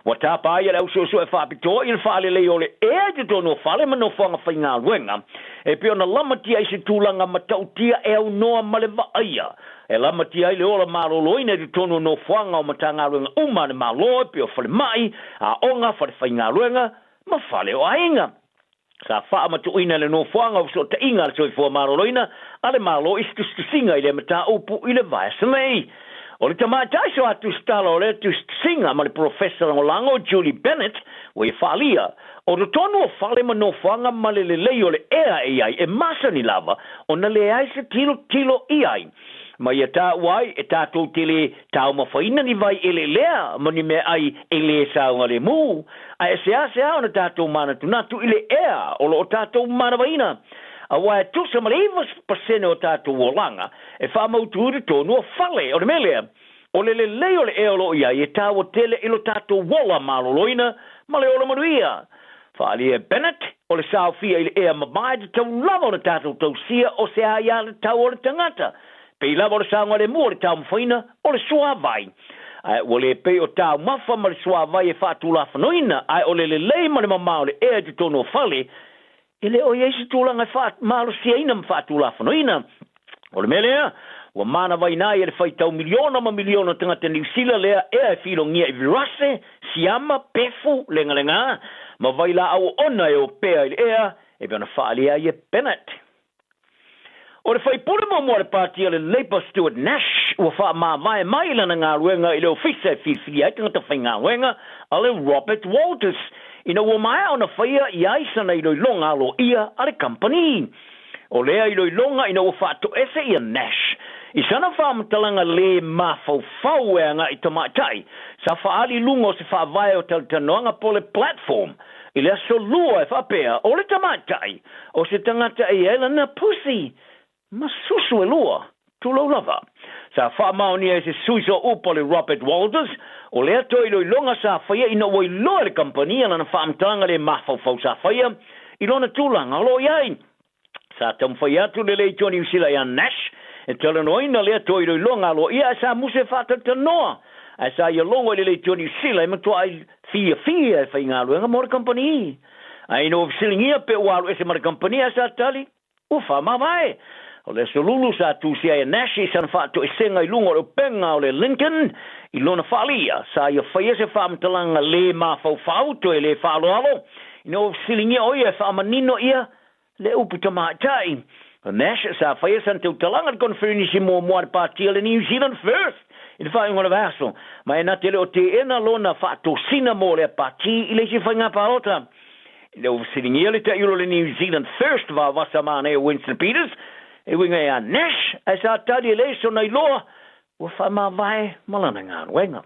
wa tapa ai au so e whapito i le whaale leo le ea te tono whale ma no whanga whainga luenga e pe ona lamati ai se tūlanga matautia e au noa male vaaia e lamati ai le ola maloloina te tono no whanga o matanga luenga umane malo pe o whale mai a onga whale whainga luenga ma whale o ainga sa fa ma tu ina le no fuanga so te inga so fo maroloina ale malo istu singa ile mata upu ile vai semei o le tamata so atu stalo le tu singa ma le professor ngolango Julie Bennett we falia o le tonu fale ma no fuanga ma le le o le ai e masa ni lava ona le ai se kilo ai ma ia ta wai e ta to tele ta ma faina ni vai ele lea ma ni me ai ele sa ngale mu ai se ona ta to mana tu na tu ile ea o lo ta to mana vaina a wai tu se malevas perseno ta to wolanga e fa mo tu to no fale o mele O le leo le eolo ia e tawa tele ilo tato wola maloloina ma le ola manuia. Whaali e Bennett o le Fiafia i le ea mamai te tau lava o le tato tausia o se aia le tau o le tangata. Pei lava o le sanga le mua le tau mwhaina o le suavai. Ai o le pe o tau mafa ma le suavai e whātu la whanoina. Ai o le lei ma le mamau le ea te tono whale. I le o iesi tūlanga malo siaina ma whātu la whanoina. O le melea, wa mana vai nai e le whaitau miliona tangata New Zealand lea ea e whilo ngia i virase, siama, pefu, lenga, ma vai la au ona e o pea i le ea, e bana whaalea i e Bennett. O le whaipure mo le pātia le Labour Stuart Nash, ua wha mai lana ngā ruenga i le ofisa e whiwhia i tangata whai ngā ruenga, a le Robert Walters, ina ua mai ona whaia i aisana i loi longa lo ia a le company. O lea i loi longa ina ua whaato ese i a Nash. I sana whaamatalanga le mawhau e anga i tamatai, sa whaali lunga o se whaavai o talitanoanga po le platform, i lea so lua e whapea o le tamatai, o se tangata e Elena Pussy, ma susu e lua, tulau lava. Sa whaamaoni e se suiso upo le Robert Walters, o lea toi loi longa sa whaia ina oi loa le company, ana whaamatalanga le mawhau sa whaia, i lona tūlanga o lo iai. Sa tam whaia tu le lei New Zealand ia Nash, e tala noina lea toi roi longa lo ia sa muse whātata noa. A sa ia longa le New Zealand ma tua ai Fiafia e whai ngā luenga mora company. A ino silingia pe walu ese mora company a sa tali, ufa mawai. O le solulu sa tu sia e Nash i san whātu e senga i lunga o penga o le Lincoln i lona whalia. Sa ia whaia se whaamtalanga le mawhau to e le whaaloalo. Ino silingia o ia whaamanino ia le upu tamatai. Nash sa whaia san tau talanga konferenisi mo moa pātia le New Zealand First. I le whainga le vaso. Mai na tele o te ena lona whaato sina mo le pāti i le si whainga pārota. I le usiringia le ta ilo le New Zealand First va vasa mane o Winston Peters. E winga e a Nash a sa tadi le so na iloa ua whaima vai malana ngā wenga.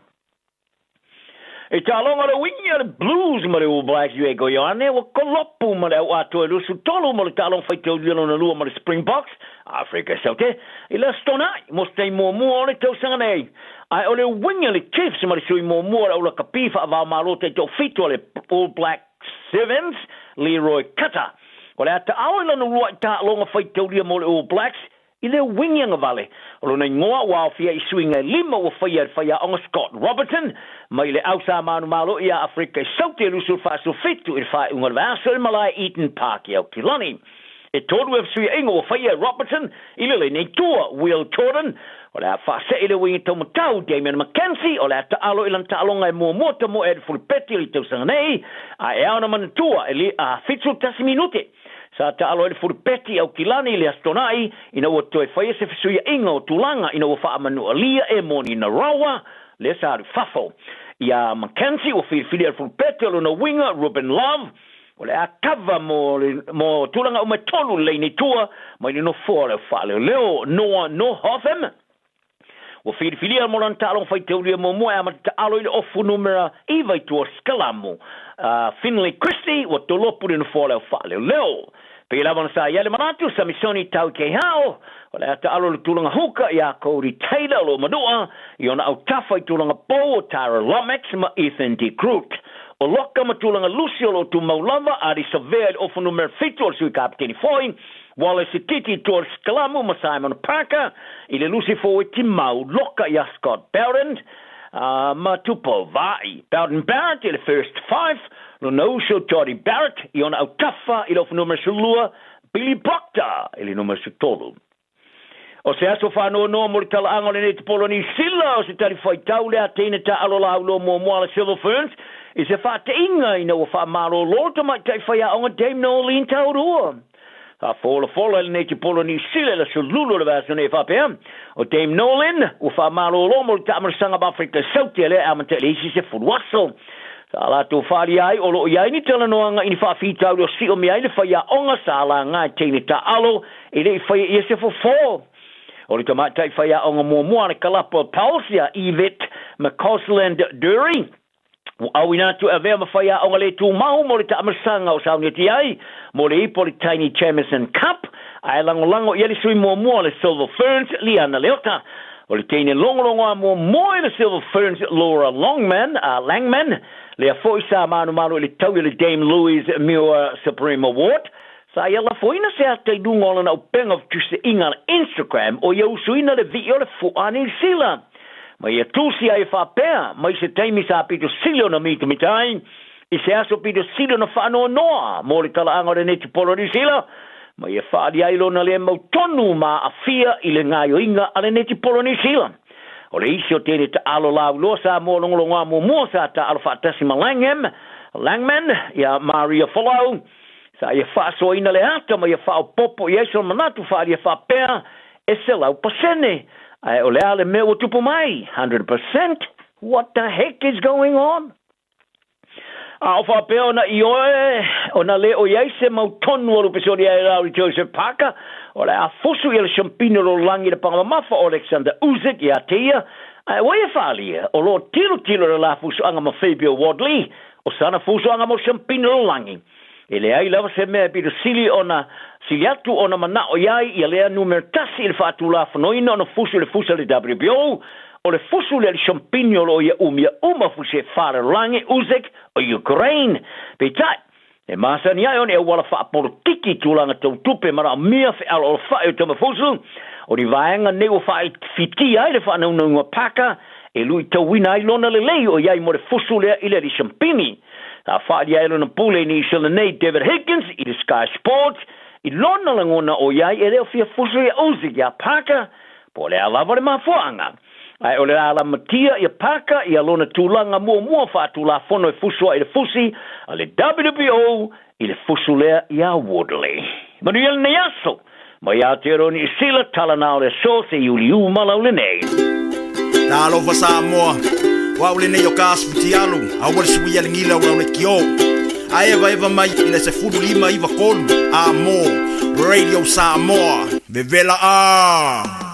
E talonga le winga le Blues ma le All Blacks yu e goi ane, wa kolopu ma le au ato e lusu tolu ma le talong whaitau lilo na lua ma le Springboks, Afrika saute, i le stonai, mos tei mua mua o le tausanga nei. Ai o le winga le Chiefs ma le sui mua mua au la kapifa a vau malo te tau fito le All Black Sevens, Leroy Cutter. O le ata au ila na lua i talonga whaitau lia mo le All Blacks, i le winga vale. O le ngoa wa fia i swinga lima o fia on Scott Robertson, mai le ausa manu malo ia Afrika saute lusul faso fitu i fai unga vaso i malai Eaton Park i au Kilani. E todu e sui ingo o fia Robertson, i le nei tua Will Jordan, o le a fase i le wingi tomatau Damien McKenzie, o le ata alo ilan talonga e mua mota mo ed fulpeti li tausanga nei, a e au na manatua e li a fitu tasi minute. Sa ta alo e fulpeti au Kilani le astonai, ina ua toe whaia se fisuia inga o tulanga, ina ua wha manu alia e moni na rawa, le sa fafo. Ia McKenzie o whirwhiri al fulpeti alo na winga, Ruben Love, o le a kava mo tulanga o me tolu leini tua, mai ni no fore whale leo, Noah Hotham, o whirwhiri al moran talong whai teuria mo mua, ama ta alo i le ofu numera iwai tua skalamu, Finley Christie, o tolopu ni no fore whale leo. Pe lawan sa yale manatu sa misoni tau ke hao, o le ata alo le tulanga huka i a Cody Taylor lo madua, i ona au tafa i tulanga po o Tara Lomax ma Ethan D. Groot. O loka ma tulanga Lucio lo tu maulava a di savea il ofu numer fitu o sui kapteni foi, wale si titi tuor skalamu ma Simon Parker, i le lusi fo i timau loka i a Scott Barrett, ma tupo vai. Bowden Barrett i le first five, lo no show Jody Barrett, i ona au tafa i lofu numer sulua, Billy Proctor, i le numer sutolu. O se aso whanau no mo le tala ango le nete polo ni sila, o se tali whai tau le a teine ta alo lau lo mo moala Silver Ferns, i se wha te inga i na o wha maro lorta mai tai whai a onga Dame Nolene tau rua. A fola le nete polo ni sila la sululu le vaso ne whapea, o Dame Nolene, o wha maro lo mo le ta amarasanga Afrika Sauti le amante le isi se furuaso. Sa la tu whari ai, o lo iai ni tala noanga i ni whawhitau leo si o mi ai le whai a onga sa la ngai teine ta alo, i le i whai i se fo. O le tamatai whai a onga mua le kalapa Paulsia, Yvette McCausland Dury. O au inatu a vea ma whai a onga le tu mahu mo le ta amasanga o sauni ati ai, mo le ipo le Tiny Chamison Cup, ai lango i ali sui mua le Silver Ferns, Liana Leota. O le teine longo amo moi le Silver Ferns Laura Langman, le foi sa manu le tau le Dame Louise Muir Supreme Award. Sa ia la foina se ate dungola na upeng of tuse inga Instagram o ia usuina le video le fu ani sila. Ma ia tusi ai fa pea, mai se taimi sa pito silo na mitu mitai, i se aso pito silo na whanoa noa, mo le tala anga le neti polo ni sila, ma ia whaadi ailo na le mau tonu ma a fia i le ngai o inga a le neti polo ni sila. O le isi o tene ta alo lau loa sa mo longolonga mo mua sa ta alo whaatasima Langman, ia Maria Folau, sa ia whaaso ina le ata, ma ia whao popo i eiso manatu whaadi ia whaapea, e se lau pasene, o le ale me o tupu mai, 100%, what the heck is going on? O whapea ona i oe, ona le o iaise mau tonu o lupesori ai rauri Joseph Parker, o le a fusu i le champino lo langi le pangamafa o Alexander Uzik i atea, wai e whalia, o lo tilo le la fusu anga ma Fabio Wadley, o sana fusu anga mo champino lo langi. E le ai lava se mea pito sili atu ona mana o iai i lea numer tasi il fatu la fanoina ona fusu le WBO, o le fusu le champino lo ia uma fuse fara langi Uzik o Ukraine. Peitai, e masa ni ai on e wala fa politiki tulanga tau tupe mara mia fe alo o fa e tama fusu, o ni vaenga ne o fa fiti ai le fa nunga paka, e lui tau wina ai lona le lei o iai mo le fusu le i le champini. A whaadi ailo na pule ni sila nei David Higgins i le Sky Sports, i lona langona o iai e leo fia fusu ia Uzik ia Parker, po le alava le mafuanga. Ai o le ala matia ia Parker ia lona tūlanga mua whaatu la fono e fusua i le fusi, a le WBO i le fusu lea ia Woodley. Manu ia le aso, ma ia te roni i sila talanao le so se iuli malau le nei. Talo fa Samoa. Wa ule nei o kasputi alu, a wale suia le ngila ula ule kio. A eva mai ina se fudu lima iwa kolu, a mo, Radio Samoa, vevela a.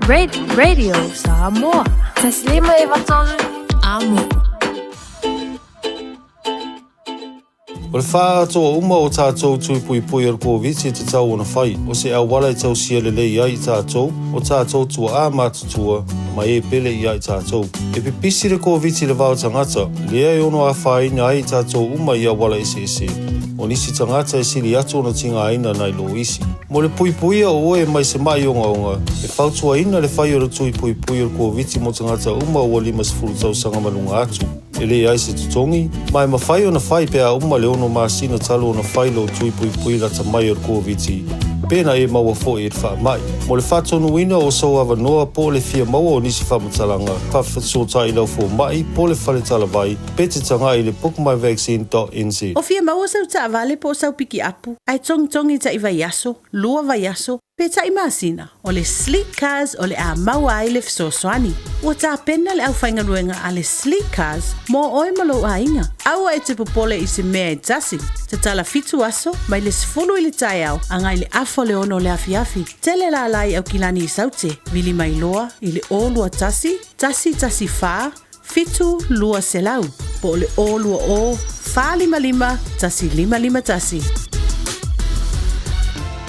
Radio Samoa. Taslima iwatolu amo. O le wha atoa uma o tātou tui pui pui ar COVID te tau ona whai. O se au wala i tau sia le lei ai tātou, o tātou tua a mātutua, mai e pele i ai tātou. E pipisi le COVID le vau tangata, lea e ono a whai na ai tātou uma i a wala ese. O nisi tangata e siri atu ona tinga aina nai lo isi. Mo le pui pui a oe mai se mai onga. E whautua ina le whai o le tui pui pui ar COVID mo tangata uma o 5 tau sanga malunga atu. E le ai se tutongi, mai ma whai o na whai pea uma le ono masina talo o na whai lo tui pui pui la tamai ar COVID. Pena e maua fo e wha mai. Mo le whatonu ina o sau awa noa po le fia maua o nisi whamatalanga. Whawhasota i lau fo mai po le whale talavai. Pete tanga i le bookmyvaccine.nz. O fia maua sau ta avale po sau piki apu. Ai tongi ta iwa yaso, lua va yaso. Peta i masina, o le sleek cars o le a maua ai le fisosoani. Ua ta pena le au whainga luenga a le sleek cars mo oi malo a inga. Aua e te popole i se mea e tasi. Te tala fitu aso, mai le sifulu i le Taeao, angai le afo le ono le afiafi. Tele la lai au kilani i saute, vili mai loa i le o lua tasi wha, fitu lua selau. Po le o lua o, wha 5 tasi 5 tasi.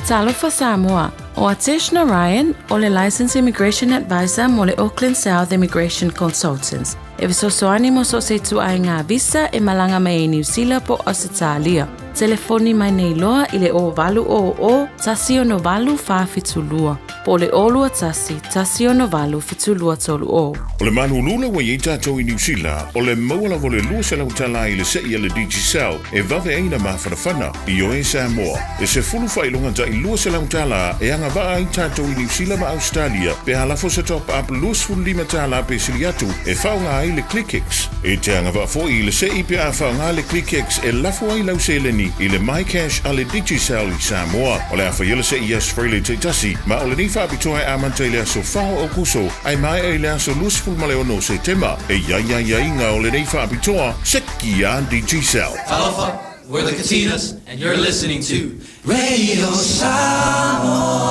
Talofa Samoa. O Atishna Ryan, o le Licensed Immigration Advisor mo le Auckland South Immigration Consultants. E visosoani mo so se tu ai ngā visa e malanga mai e New Zealand po Australia. Telefoni mai nei loa i le o valu o tasi o no valu wha fitulua. Po le olua tasi o no valu fitulua tolu o. O le manu lula wa i tātou i New Zealand, o le mauala vo le lua se lau tala i le sei le digicel, e vave eina mawhanawhana i o e Samoa. E se fulu whailonga ta i lua se lau tala e anga waa i tātou i New Zealand ma Australia, pe halafo se top up luas fulima tala pe siliatu, e whaunga ai le ClickX. E te anga waa fo i le sei pe a whaunga le ClickX e lafo ai lau seleni i le MyCash a le digicel i Samoa. O le awha yele sei i Australia te tasi, ma o le ni whaapitoa e amanta i le aso whao o kuso, ai mai e le aso luas male ono se tema, e ia inga o le nei whaapitoa, seki a digicel. Aloha, we're the Katinas, and you're listening to Radio Samoa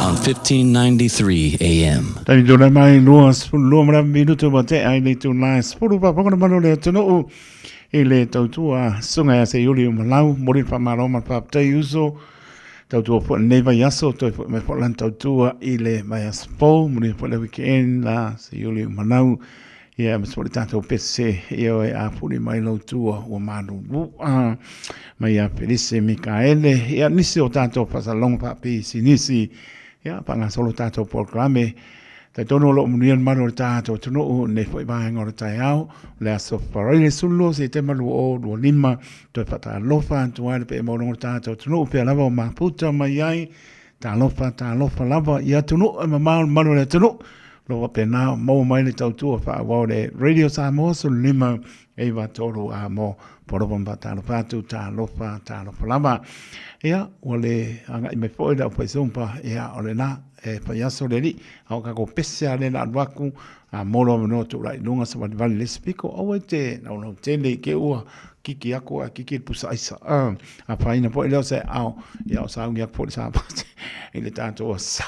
on 1593 AM. Tani tōna mai luas, lua mara minuto wa te ai le tū lai, spuru pa pokona mano le tunu e le tautua sunga ya se yuri umalau, mori pa maroma pa ptai uso, tautua po neva yaso, toi po me po lan tautua i le mai aspo, mori po le weekend la se yuri umalau, ia masori tātou pese, ia e a puri mai lautua ua maru lua, mai a Felice Mikaele, ia nisi o tātou pasalonga pa pisi nisi, ia panga solo tātou programe, tai tono lo munian maro tātou tunu ne foi vaenga o Taeao, le aso wharaile sulo se te malu o 5, toi pata alofa, tuare pe maurongo tātou tunu, pe lava o maputa mai ai, tā alofa lava, ia tunu, e mamau maro le tunu, lo pe na mo mai le tautua fa wa le Radio Samoa so 5 e va toro a mo por bon batalo patu ta lo lava ia o le anga i me foi da po sumpa ia o le na e pa ya so le li au ka ko pese ale na waku a molo no tu rai lunga sa vale le spiko o te no te le ke ua kiki ako a kiki pusa isa a pa ina po le se au ia sa ngia po sa ele tanto sa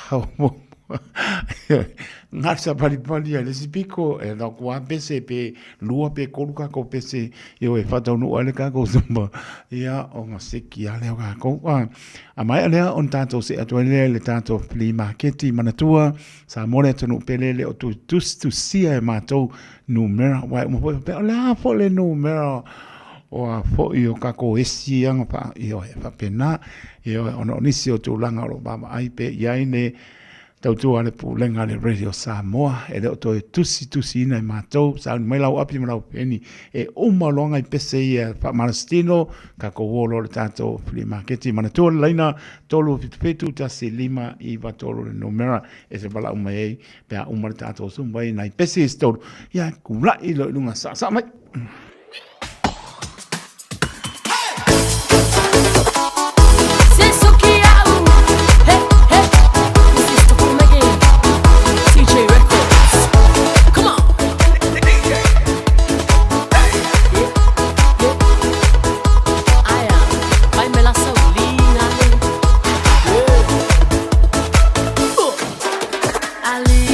ngasa pali le sipiko e la kwa pese pe lua pe koluka ko pese yo e fata no ale ka ko zumba ia o ngasiki ale ka ko a mai ale on tanto se atole le tanto flea market manatua sa mole tonu pelele o tu sia mato numero wa mo pe la fo le numero o a fo io ka ko esi anga pa io e fa pena io ono nisi o tu langa ro baba ai pe yaine tautua le pulenga le Radio Samoa e le oto tusi ina i mātou sa mai lau api malau peni e umalonga i pese i pa marastino ka ko wolo le tātou flea market manatua leina tolu fitu tasi 5 i va tolu le numera e se bala umai ei pe a umar tātou sumbai na i pese i stolu ia kula i lo lunga sa mai Ali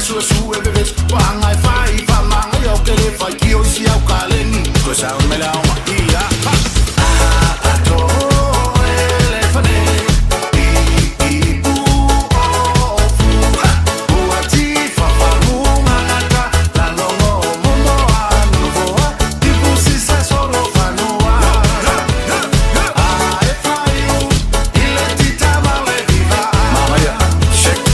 su su e ves panga e fai fa manga yo que le fai que hoy si au calen pues a me la ia a to ele fane i pu o fu o ati fa fa lunga ngata la longo momo anu vo ti pusi sa solo fa no e fai il ti tama le viva mama ya shake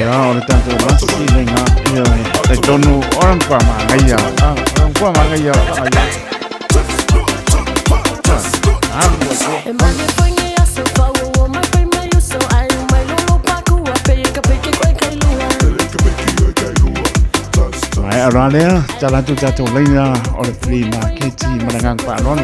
Ya, ole tanto masih lenga. Ya, tonu orang kwa mangaya. Orang kwa mangaya. Ai aralea, jalan tu jatuh lenga oleh free market menangang Pak Non.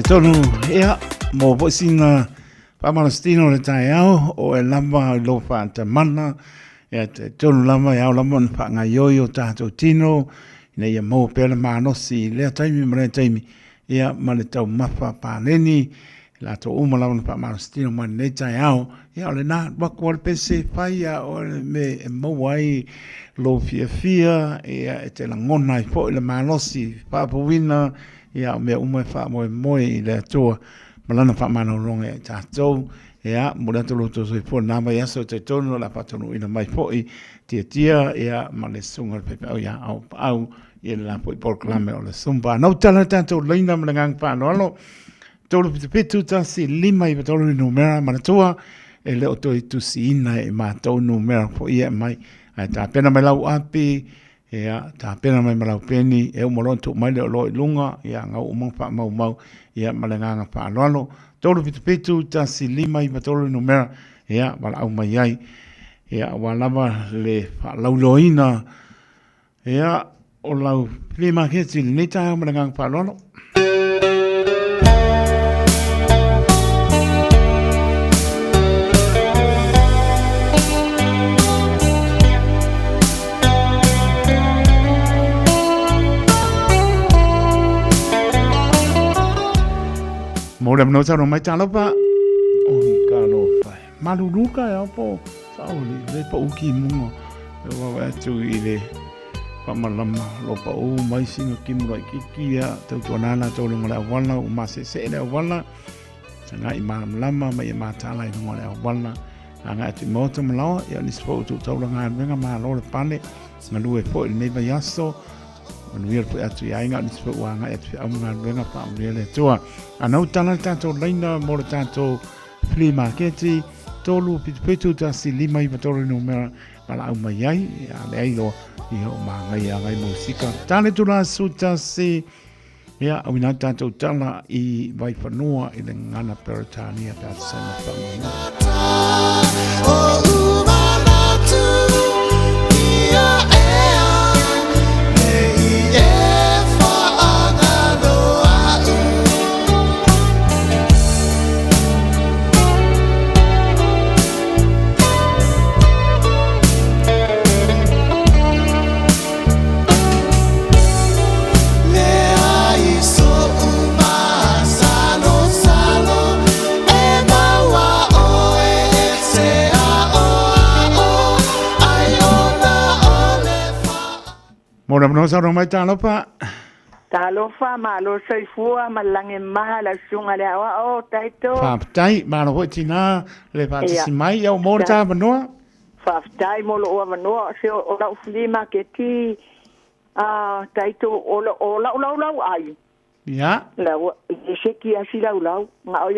Tonu ia mo posina pamalastino le Taeao o e lama lo fa tamana ia tonu lama ia lama fa ngayoyo tato tino ne ia mo pele manosi le taimi mare taimi ia male tau mafa paneni la to uma lama fa malastino man le Taeao ia le na bakwal pese faia o me mo wai lo fiafia ia te la ngona i fo le manosi pa powina ia me uma fa mo i le toa malana fa mano longa tatou ia mo le tolo to so fo na mai aso te tono la patonu ina mai fo i tia ia male sunga pe ia au ia la po proclame o le sumba no tala tanto leina mlangang pa no tolo pitu ta si lima i tolo numera manatua e le to tu si ina e ma to numera fo ia mai ta pena mai lau api ia ta pena mai malau peni e umolon tu mai le lo lunga ia ngau umang fa mau ia malanga fa lolo tolo pitu ta si lima i tolo numera ia mal au mai ai ia walama le fa lauloina ia o lau lima kesi ni ta malanga fa lolo Mo le no sa no mai tala pa o ka no pa Malu luka ya po sa o le pa uki mungo e wa tu ile Pamalama lo pa o mai singa kimura kiki ya tau tuanana tau lunga le awala o masese le awala sanga i lama mai e matala i lunga le awala anga ati mota malawa ya nispo tu tau langa venga ma lo le pane ngalu e po i neiva yaso manuia po atu ya inga nispo wanga ati amunga venga pa amuria le tua anau tana tato laina mo le tato flea marketi tolu pitu ta si lima i patoro numera pala au mai ai le ai lo i o mangai a ngai musika tale tula suta si ia au ina tatou tala i vai whanua i le ngana Peritania ta sana whanua Mora mno sa mai talopa. Talofa malo soifua malange mahala sunga le awa o taito. Faftai malo hotina le patisi mai au mora ta mno. Faftai molo o mno se o la flima ke ti taito ola ai. Ya. La se ki asila ulau nga o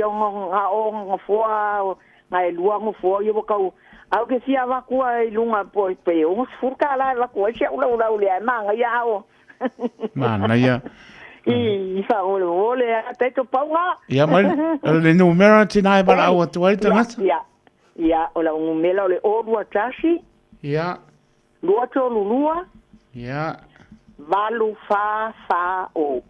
nga o foa nga lua ngo foa yo kau. Au ke sia va kua i lunga po pe o furka la va kua sia ula le manga ya o. Mana ya. I fa o le te to paunga. Ya mai le numero tina ba la o tu tanga. Ya. Ya o la numero le o lua tashi. Ya. Lua to lua. Ya. Valu fa o.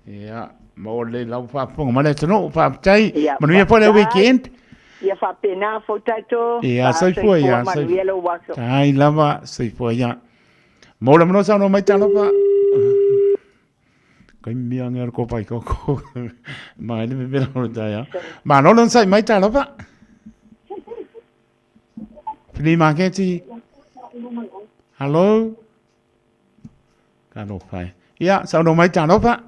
Ya. Mo le la fa pong ma le tno fa tai. Manu ya po le weekend. Ia fa pena fo taito. Ia sai foi ia sai. Ai lava sai foi ia. Mola mano sa no mai talo pa. Kai mi anger ko pai ko. Mai le me lo da ya. Ma no non sai mai talo pa. Flea marketi. Hello. Kalo pai. Ia sa no mai talo pa.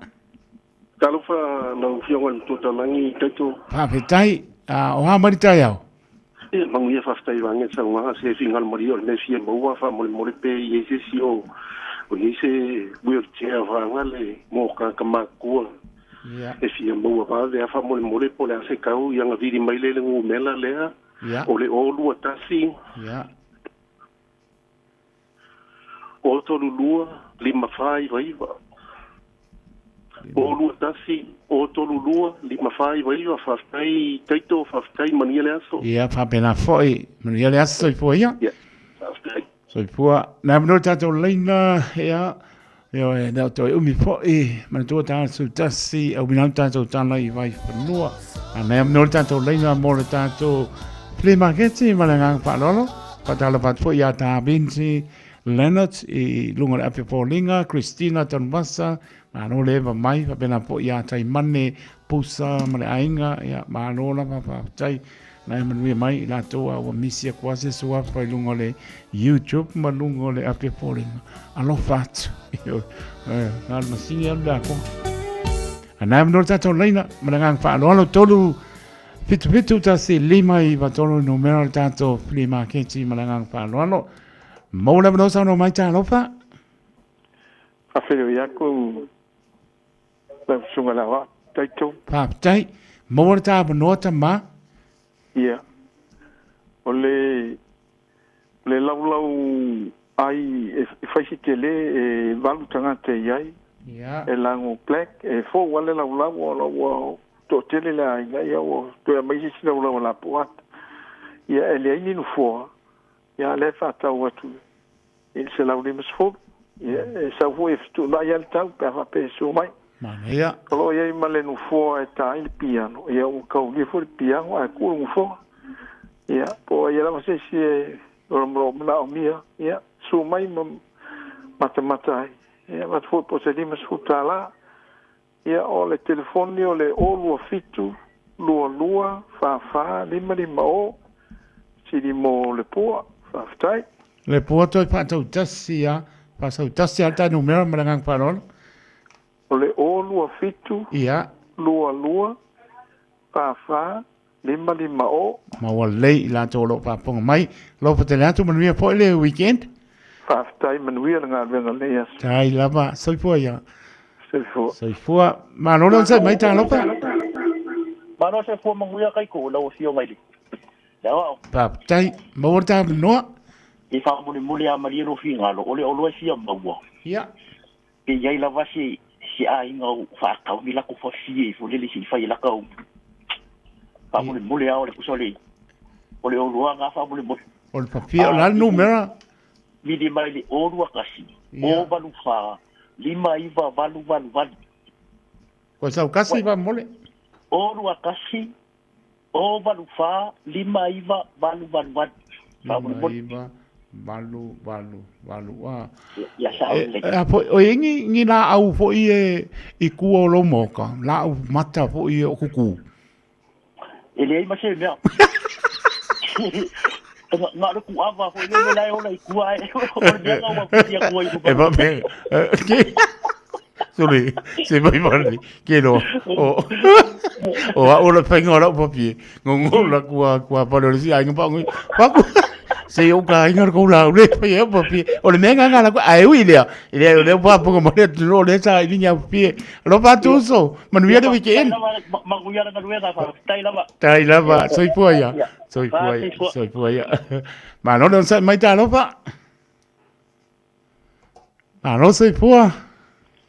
Talo fa no fionga to tamangi taito. Pa petai. O ha mari Taeao. E mangu ia faftai wange sa nga se fingal mari o ne fie mo fa mo pe ye se si o ni se wheelchair va ngale mo ka makua. Ya. E fie mo va de fa mo po le se kau yang vidi mai le ngu mela le. Ya. O le o lu tasi. Ya. O to lua lima fai vai va. O lua tasi, o tolu lua, lima fai vai va faftai, taito faftai mania le aso. Ia fa pena foi, mania le aso foi ia. Ia, faftai. Soi pua, na mno tato leina ia, io e da to umi foi, ma tu ta su tasi, au mina tato tana i vai fanua. Na mno tato leina mo le tato flea marketi ma le ngang pa lolo, pa tala pa foi ia ta binti Leonard i lunga le ape polinga, Christina Tonbasa, ma no le va mai va pena po ia tai mane pusa ma le ainga ia ma no la va tai na manu mai la toa o misia quasi sua pa lunga le YouTube ma lunga le ape polinga alo fat io na masini anda ko ana mano tato leina ma ngang fa lo tolu fitu ta se lima i va tolo numero tato flea marketi ma ngang fa lo Mola mano sa no mai talo fa. Afero ia ko la sunga la wa taito. Pa tai mola ta mano ta ma. Ia. Ole lau ai e fai si tele e valu tanga te iai. Ia. E lango plek e fo wale lau o to tele la ia o to mai si lau la puat. Ia ele ai no fo. Ja, le fata watu. Il se la uli mesfo. Ja, sa fu eftu na ya tau per fa peso mai. Mania. Lo ia male no fo e ta il piano. Ia o kau li fo il piano a ku no fo. Ia, po ia la se si ro na mia. Ia, su mai mata. Ia, wat fo po se di mesfo tala. Ia o le telefoni o le o lua fitu, lua fa lima o. Si di mo le poa. Faftai. Le puato e patau tasia Pasau tasi alta numero malangang parol. O le o lua fitu. Ia. Lua. Pafa. Lima o. Mawalei la tolo paponga mai. Lo pateleatu manuia po le weekend. Faftai manuia ngā venga leas. Tai lava soifua ia. Soifua. Manolo sa mai ta lopa. Mano se fua manguia kai ko lau fio ngai li. Leo. Pap tai mawarta noa. I fa muli a mari no fi ngalo ole olo sia maua. Ia. Ke yai lava si a inga fa ka mi la ko fo si fo le si fa la ka. Fa muli a ole kusoli. Ole olo nga fa muli. Ole papia la numero. Mi di mai li olo kasi. O balu fa. Lima iva valu. Ko sa kasi va mole. Olu akasi, o valu fa, lima iva, valu. Lima iva, valu. Ya sa ole. Apo, o ingi la au fo i kua lo moka, la au mata fo i o kuku. Ele ai mase mea. Nga le ku ava fo i me lai ola i kua e. O le nga ua kutia kua i kuka. E ba me, sorry, se vai mali, que no. O ora penga ora papi, ngongola kua palo si ai ngpa ngui. Paku. Se o ka ingar ko la le pe papi. O le menga ngala ko ai wilia. Ile le papu ko mole no le sa linya papi. Lo patuso, manuia de weekend. Manuia de nueva fa, tai lava, soy puaya. Soy puaya. Ma no sa mai ta lo pa. Ma no soy pua.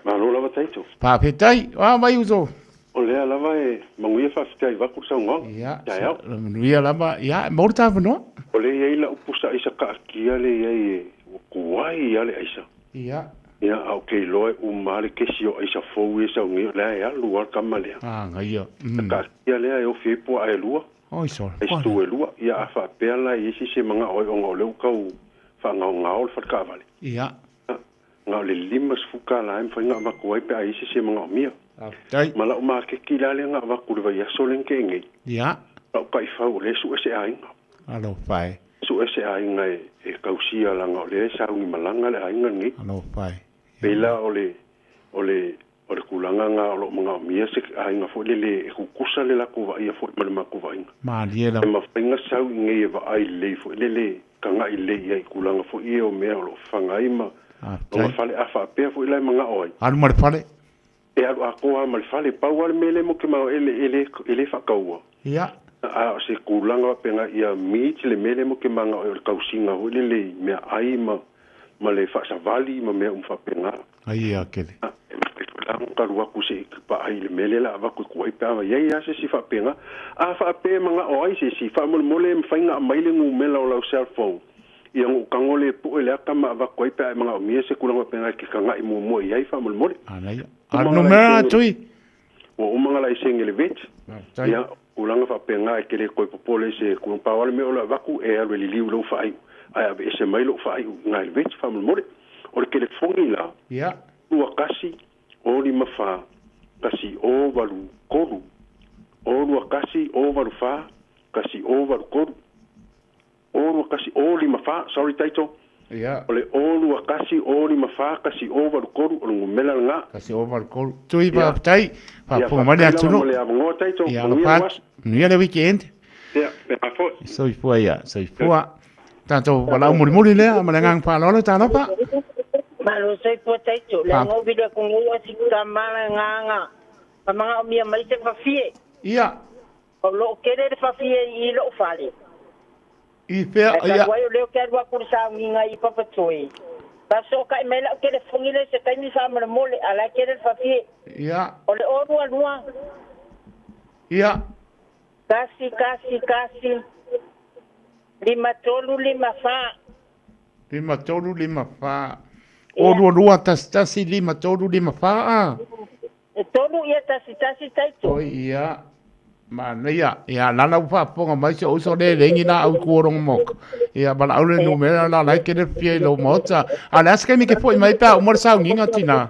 Malo lava taito. Papetai, mai uso. O lea lava e manguia whawhitai waku saunga. Ia, Taeao. Manuia lava, ia, morta no? O le iei la upusa isa ka akia le iei e kuai ia le aisa. Ia. Ia au kei loe umare kesi o aisa fau e saungi lea ea lua kama lea. Ngai ia. Ka akia lea e o whipua ae lua. Oi so. Aistu e lua. Ia a whapea la i esi se manga oi onga o leu kau whangau ngao le whatkawale. Ia. Ngau le limas fuka la em whainga maku ai pe a isi se mga o mia. Tai. Mala o maa ke kila le nga waku le vai aso len ke ngei. Ia. Lau kai whau le su ese ainga. Alo pai. Su ese ainga e kausia la ngau le saungi malanga le ainga ngi. Alo pai. Pela ole kulanga nga o lo mga o mia se ainga fo le e kukusa le la kuwa ia fo male makuwa inga. Ma liela. E mawhainga sau ngei e wa ai le fo le kanga i le ia i kulanga fo ia o mea o lo whangaima. O mawhale a whapea fo ilai mga oi. Anu marifale? E alu a koa marifale pau ale mele mo ke mao ele whakaua. Ia. A se kulanga penga ia miti le mele mo ke manga o le kausinga ho le mea ai ma le whaasavali ma mea whapenga. Ai a kele. Karu aku se pa ai le mele la waku kuai pa wa ia se si whapenga. A whape mga o ai se si whamole mwhainga maile ngu mela o lau cell phone. Ia ngu kangole pu ele akama wa koi pa mga o mia se kulanga penga ki kanga i mo iai whamole mole. Anai. Ano mea tui? O mga lai sengele vet. Ia ulanga whapenga e kele koi popole se kulong pawale me o la waku e alu li liu lau whai. Ai ave ese mai lau whai ngai le vet whamole mole. O le kele fongi la. Ia. Lua kasi. O li mawha, kasi o walu koru. O lua kasi o walu wha, kasi o walu koru. O lua kasi o li mawha, sorry taito. Ia. O le o lua kasi o li mawha, kasi o walu koru, o lungu mela nga. Kasi o walu koru. Tui pa tai, pa pumani atuno. Ia lo pat, nia le weekend. Ia, me pa fo. Soi pua ia, soi pua. Tanto wala muri lea, malangang pa lolo tano pa. Malu sai po taito le ngo video ko ngo si mala nganga pa mga umia mai te fafie ia o lo kere de fafie i lo fale i pe ia wa le ke wa ku sa nginga i papa toi pa so ka me la kere fungile se kai ni sa mala mole ala kere fafie ia o le o lua ia kasi lima tolu lima fa o rua tasi lima tolu lima faa. Tolu ia tasi taito. O ia. Mana ia lana upa ponga mai se uso le rengi na au kuorong mok. Ia bala au le numera la lai kere pie lo mota. Ala aska mi ke foi mai pa umor sa nginga tina.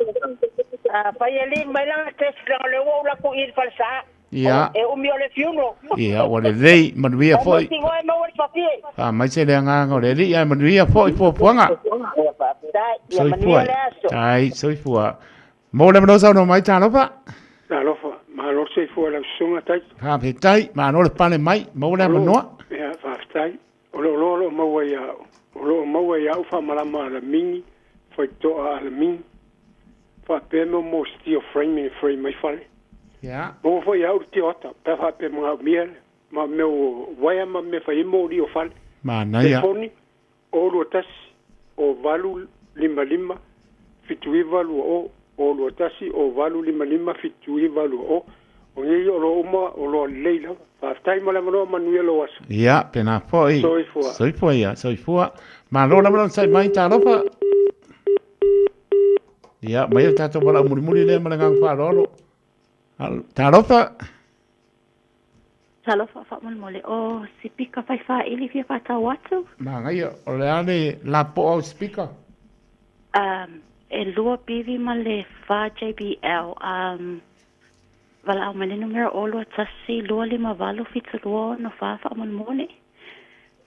Pa ele mai la tes le wo la ku ir falsa. Ia. E o mio le fiuno. Ia o le lei manuia foi. Mai se le nga ngore ia manuia foi po puanga. tai. Ia Soi manua fua. le aso. Tai, soi fua. Mo le mano sa no mai talo pa. Alofa, ma lo sei fu la sunga tai. Ha pe tai, ma no le pane mai, mo le mano. Ya, fa tai. Lo mo wa ya. Lo mo wa ya fa malama la mingi. Foi to a la mingi. Fa pe mo steel frame mai fale. Ya. Mo foi ya urti ota, pe fa pe mo miel. Ma meu waya ma me fa imo dio fale. Ma na ya. Telefoni o lo tas o valu lima fitui valu o lo tasi o valu lima fitui valu o ngi o lo uma o lo leila fa tai mala mano manuelo was Ya, pena foi. Soi fua. Soi fua ya, soi fua. Ma lo na sai mai talo pa. Ya, mai ta to para muri le malangang pa lo. Talo pa. Talo fa mole o speaker fa ili fia fa ta watu. Ma ngai o le ale la po o speaker. E lua pivi ma le fa JBL. Wala au mele numero o lua tasi lua lima valu fitu lua no fa mole.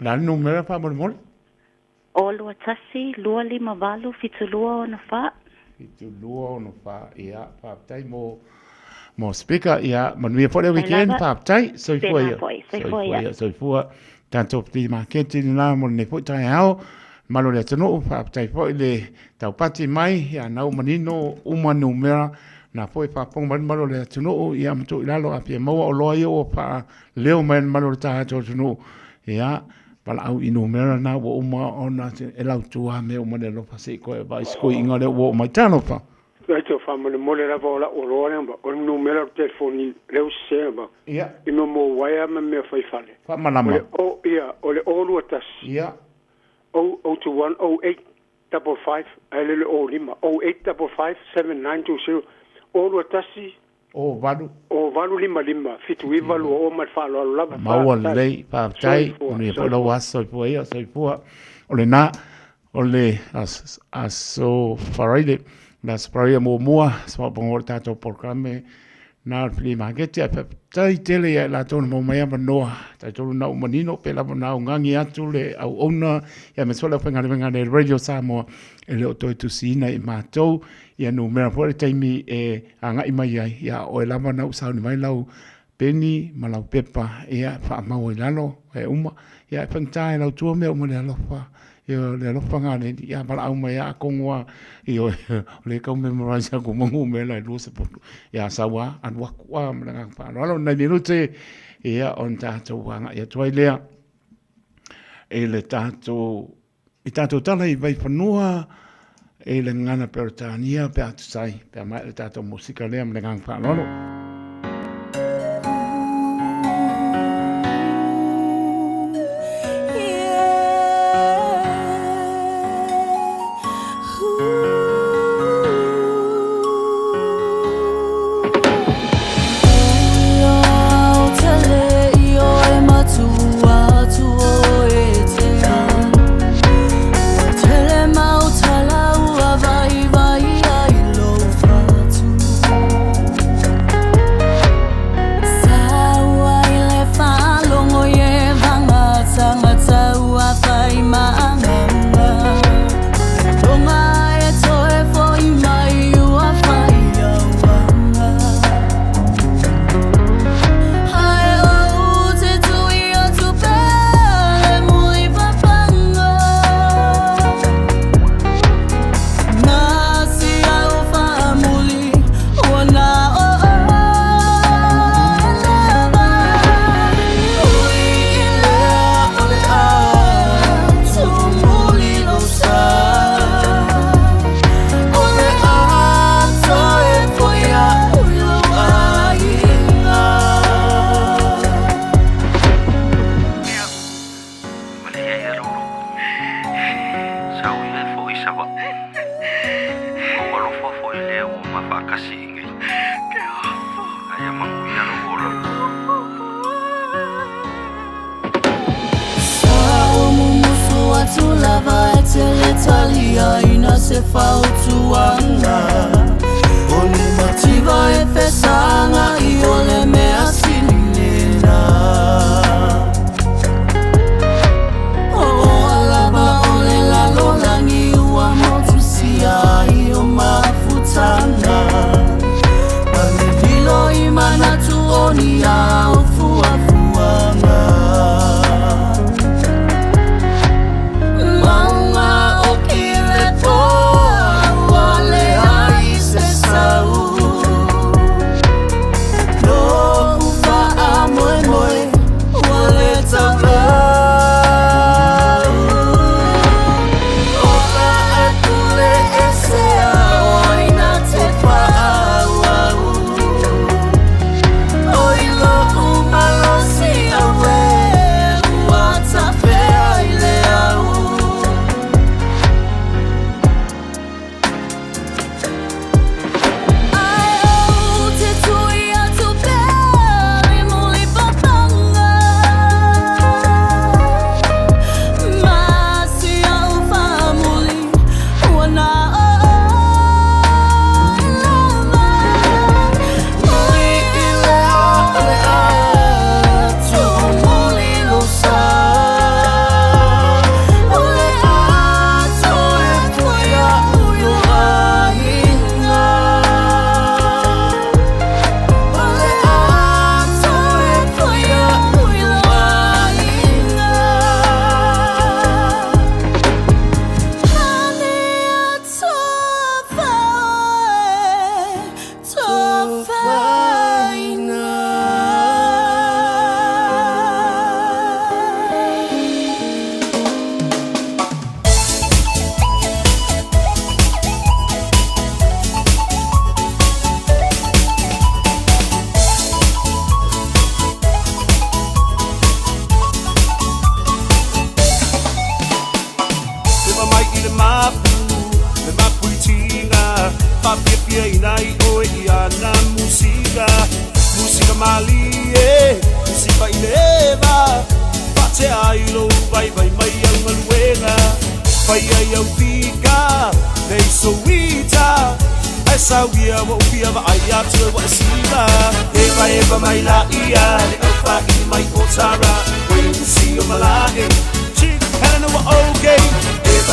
La numero fa mole. O lua tasi lua lima valu fitu lua no fa. Fitu lua no fa ia fa tai mo speaker ia manuia fo le weekend pa tai soi foi soi foi tanto ti marketing la mo ne fo Taeao malo le tano pa tai fo le tau pati mai ia nau manino uma numera na foi pa pong malo le tano ia mto ilalo apie mo o loio pa leo men malo ta tano ia pala au numera na wo uma ona elau tua me o modelo pa se ko ba sko inga le wo mai tano pa. Aito fa mole la vola o lo ba o numero telefoni le useba. Ia. Ino mo waya me fa fale. Fa malama. O ia, o le o luatas. Ia. O to 108 55 ele o lima 0855 7920 o luatasi. O valu lima fitu valu o ma fa lo lava. Mau lei pa tai ni po lo waso po ia so po. O le na o le so faraile. Las praia mua sa pongor tato programe na pli mageti a tai tele ya la ton mo mai no tai tolu na manino pela na ngangi atu le au ona ya me sola penga le radio Samoa e le to tu sina i matou ya no mera por taimi e anga i mai ya o la na usau ni mai lau peni malau pepa ya fa mau lalo e uma ya pentai lau tu me o le lo fa yo le lo panga ne ya para au mai a kongwa yo le ka memorize ko mo me la lu se po ya sawa an wa kwa mlanga pa lo na minute ya on ta to wanga ya toilea e le tato i tato tala i vai fanua e le ngana pertania pe atu sai pe mai le tato musika le mlanga pa lo mali e musika ileva fate ailo vai vai mai au maluenga vai ai au tika nei soita esa wia wo pia va ai atu wa siva eva mai la ia le alfa i mai otara when you see your malai chick helena wa okay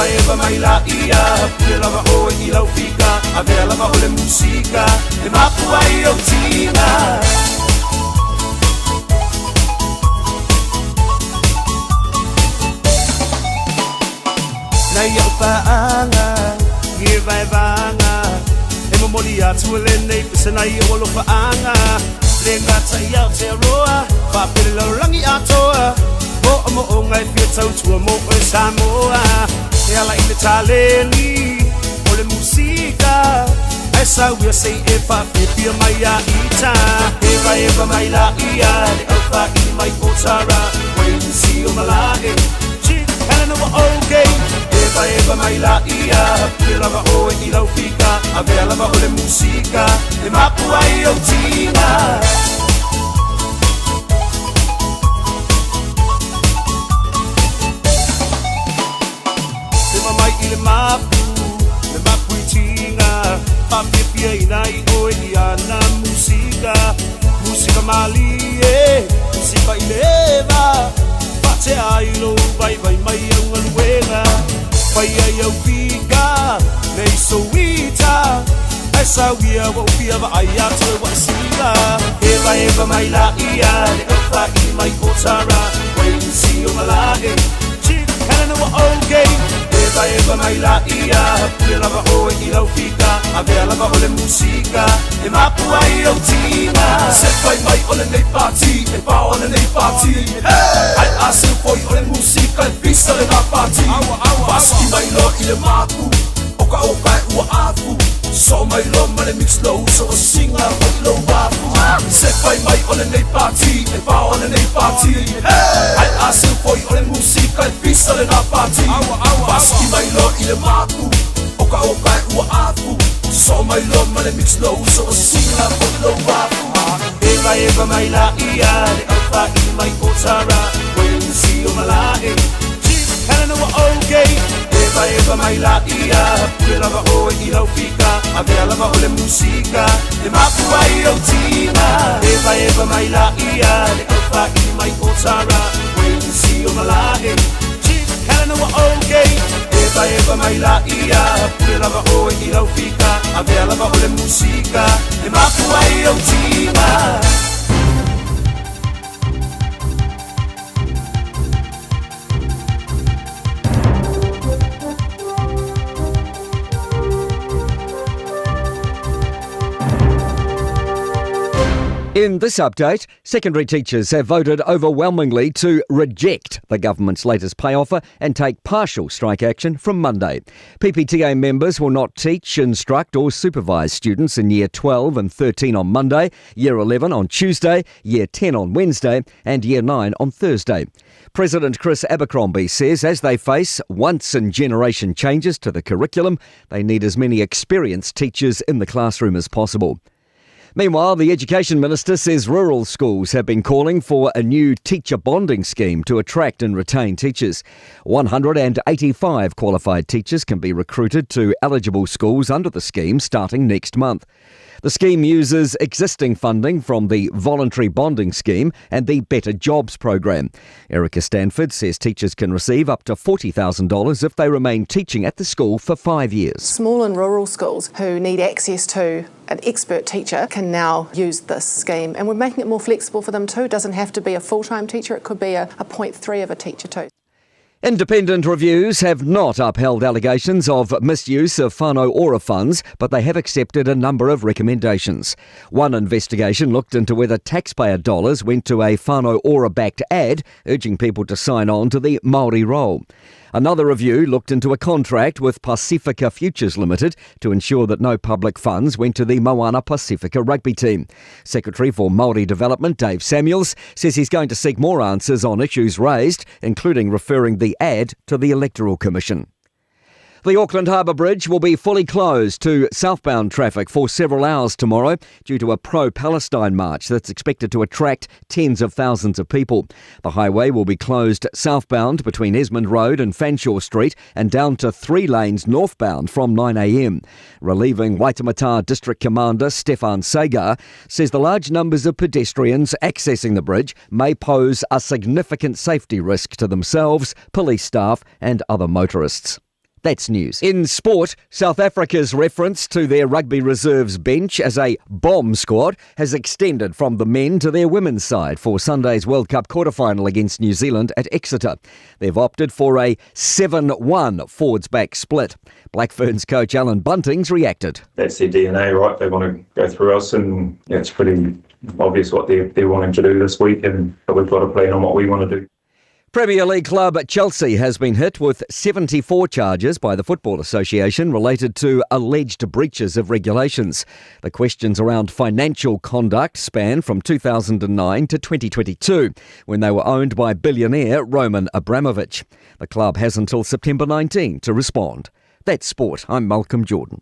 eva mai la ia pia lava o i lau fika avea lava o le musika e mapu ai o tina na ia paanga ngi vai vanga e mo moli atu le nei pesa ia o lo paanga le ngata ia te roa pa pele lo rangi atoa mo o ngai pia tau tua mo e Samoa e ala i le taleni o le musika esa wia sei e pa pia mai a ita eva mai la ia le alfa i mai otara when you see your malai chick helena wa okay eva mai la ia pia lava o i lau fika avea lava o le musika e mapu ai o tina mai i le mapu i tinga papipia i nai o i ana musika mali e musika i leva fate ailo vai vai mai au aluenga vai ai au fika nei soita esa wia wo pia va ai atu wa siva eva mai la ia le alfa i mai otara when you see your malai chick helena wa okay eva mai la ia pia lava o i lau fika avea lava o le musika e mapu ai o tina se fai mai o le nei party e pa o le nei party ai asu foi o le musika e pisa le na party paski mai lo i le mapu oka e ua afu so mai lo ma le mix low so o singa o lo wafu se fai mai o le nei party e pa o le nei party ai asu foi o le musika e pisa le na party paski mai lo i le mapu oka e ua afu so mai lo ma le mix low so o singa o lo wafu eva mai la ia le alfa i mai otara when you see your malai chick helena wa okay eva mai la ia pia lava o i lau fika avea lava o le musika e mapu ai o tina eva mai la ia le alfa i mai otara when you see your malai chick helena wa okay eva mai la ia pia lava o i lau fika avea lava o le musika e mapu ai o tina In this update, secondary teachers have voted overwhelmingly to reject the government's latest pay offer and take partial strike action from Monday. PPTA members will not teach, instruct or supervise students in Year 12 and 13 on Monday, Year 11 on Tuesday, Year 10 on Wednesday and Year 9 on Thursday. President Chris Abercrombie says as they face once-in-generation changes to the curriculum, they need as many experienced teachers in the classroom as possible. Meanwhile, the Education Minister says rural schools have been calling for a new teacher bonding scheme to attract and retain teachers. 185 qualified teachers can be recruited to eligible schools under the scheme starting next month. The scheme uses existing funding from the Voluntary Bonding Scheme and the Better Jobs Program. Erica Stanford says teachers can receive up to $40,000 if they remain teaching at the school for 5 years. Small and rural schools who need access to an expert teacher can now use this scheme, and we're making it more flexible for them too. It doesn't have to be a full-time teacher, it could be a 0.3 of a teacher too. Independent reviews have not upheld allegations of misuse of whānau ora funds, but they have accepted a number of recommendations. One investigation looked into whether taxpayer dollars went to a whānau ora-backed ad urging people to sign on to the Māori role. Another review looked into a contract with Pacifica Futures Limited to ensure that no public funds went to the Moana Pacifica rugby team. Secretary for Māori Development, Dave Samuels, says he's going to seek more answers on issues raised, including referring the ad to the Electoral Commission. The Auckland Harbour Bridge will be fully closed to southbound traffic for several hours tomorrow due to a pro-Palestine march that's expected to attract tens of thousands of people. The highway will be closed southbound between Esmond Road and Fanshawe Street and down to 3 lanes northbound from 9 a.m. Relieving Waitemata District Commander Stefan Sagar says the large numbers of pedestrians accessing the bridge may pose a significant safety risk to themselves, police staff and other motorists. That's news. In sport, South Africa's reference to their rugby reserves bench as a bomb squad has extended from the men to their women's side for Sunday's World Cup quarter-final against New Zealand at Exeter. They've opted for a 7-1 forwards-back split. Black Ferns coach Alan Bunting's reacted. That's their DNA, right? They want to go through us, and it's pretty obvious what they're wanting to do this week, but we've got a plan on what we want to do. Premier League club Chelsea has been hit with 74 charges by the Football Association related to alleged breaches of regulations. The questions around financial conduct span from 2009 to 2022, when they were owned by billionaire Roman Abramovich. The club has until September 19 to respond. That's sport. I'm Malcolm Jordan.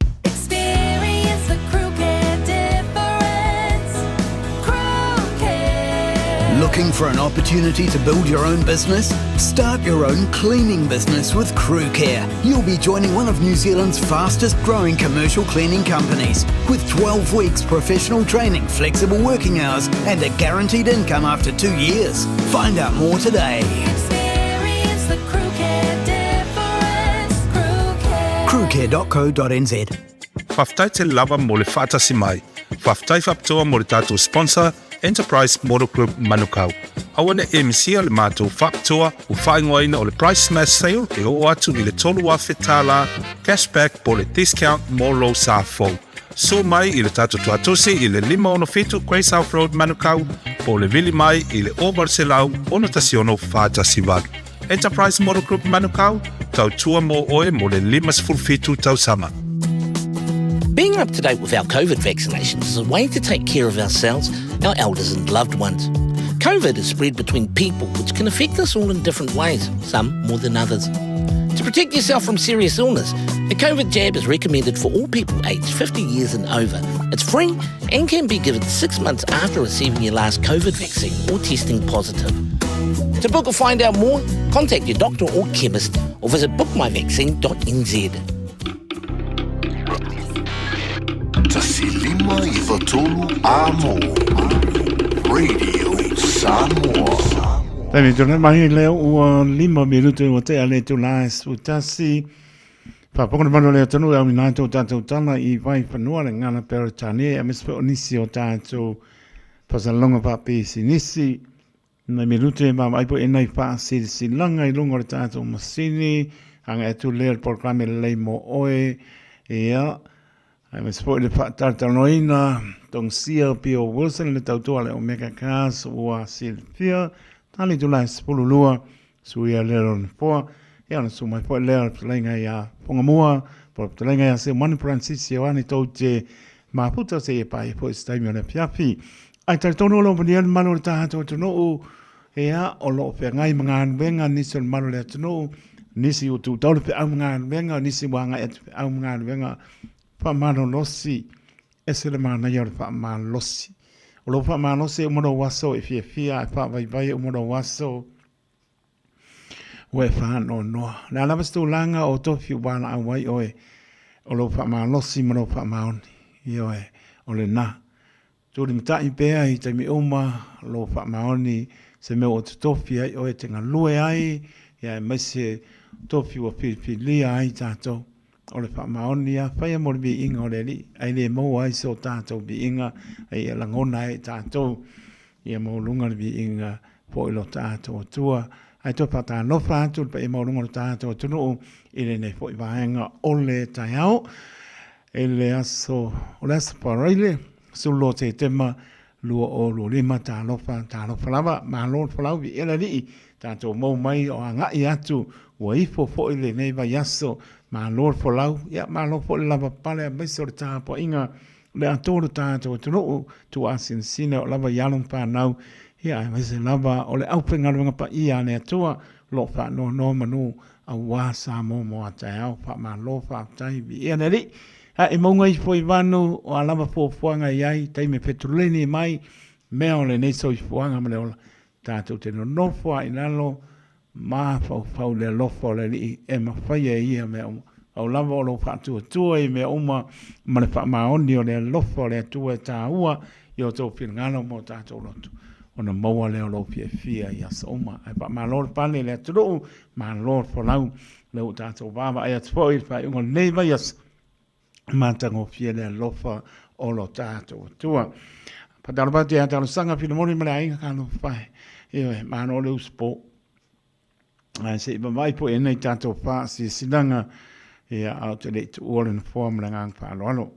Looking for an opportunity to build your own business? Start your own cleaning business with Crew Care. You'll be joining one of New Zealand's fastest growing commercial cleaning companies with 12 weeks professional training, flexible working hours and a guaranteed income after 2 years. Find out more today. Experience the Crew Care difference. Crewcare.co.nz. Whaftai te lava mo le whaatasi mai. Whaftai whaptoa mo le tātou sponsor Enterprise Motor Group Manukau. Awana e misia le mātou whaptoa o whaingoina o le price smash sale e o atu i le tolu a whetala cashback po le discount mo lo sa fo. So mai i le tātou tuatosi i le 5 Grey South Road Manukau po le vili mai i le o Barcelau o na tasiono whaatasi waru. Enterprise Motor Group Manukau tau tua mo oe mo le 5 tau sama. Being up to date with our COVID vaccinations is a way to take care of ourselves, our elders and loved ones. COVID is spread between people, which can affect us all in different ways, some more than others. To protect yourself from serious illness, a COVID jab is recommended for all people aged 50 years and over. It's free and can be given 6 months after receiving your last COVID vaccine or testing positive. To book or find out more, contact your doctor or chemist or visit bookmyvaccine.nz. Tasilima Ivatolu Amo Radio Samoa. Tēnei tōna mahi leo ua 5 minutu o te ale tu lais u tasi. Whapokona mano leo tonu au minato tātou tana i vai whanua le ngana peritane a mispe o nisi o tātou pasalonga whapesi nisi. Nei minutu e mama aipo e nei whaasi si langa I lunga o tātou masini hanga e tu leo le programe lei mo oe ea. Ai me spoi le whaatartanoina tong sia Pio Wilson le tautua le Omega Cars ua Fiafia tali tu lai spululua suia lero ni poa e ana su mai poe lero lenga ia pongamua por lenga ia se mani Francis Ioani tau te maputa se e pai poe staimi o le piapi ai tali tono lo manian manu le tahato tono ea o lo pe ngai mga anwenga nisi o manu le tono nisi o tu tau le pe au mga anwenga nisi wanga e pe au mga anwenga Whamano losi, e se le mana iau le whamano losi. O lo whamano losi o mono waso e Fiafia, e whawaiwai o mono waso. Ue whano noa. Nā lawas tū langa o tofi wana au wai oe. O lo whamano losi mono whamano ni. Ioe, o le nā. Tūri mtai pēa I te mi uma, lo whamano ni, se meo o te tofi ai oe te ngā lue ai, ia e maise tofi o Filia ai tātou. O le whamaoni a whaia mo le bi inga o le li, ai le mau ai so tātou bi inga, ai e langona e tātou, ia mau lunga le bi inga po ilo tātou tua, ai tō pata nofa atu, pa e mau lunga le tātou tunu, I le nei po I vahenga o le Taeao, e le aso, o le aso paraile, sulo te tema, lua o lua lima tā nofa lava, ma lor whalau bi ela li, tātou mau mai o angai atu, ua ifo po I le nei vai aso, ma lor for lau ya ma lor for lava pale a meso de tapo inga le atoro tato to tu asin sine o lava yalong pa nau ya me se lava o le aupenga nga pa ia ne atua lo fa no manu a wa Samoa mo a Taeao fa ma lo fa tai vi e neri ha e monga i foi vanu o alama fo fuanga iai tai me petroleni mai me ole nei so i fuanga me ola tatou te no fo i nalo ma fa le lo fo le e ma fa ia me au lava o lo fa tu e me uma ma le fa ma oni o le lo fo le tu e taua io to ngalo mo tatou lotu ona maua leo lo Fiafia ia Samoa ai pa ma lor pale le tru ma lor fo lau le o tatou vava ai atfo i fa un neiva ias ma tango fie le lofa o lo tatou tua pa dalo ba dia dalo sanga fino moni ma ai ka no fa e ma no le uspo ai se ba mai po e nei tatou fa si sinanga ia out le tu all in form la ngang fa lo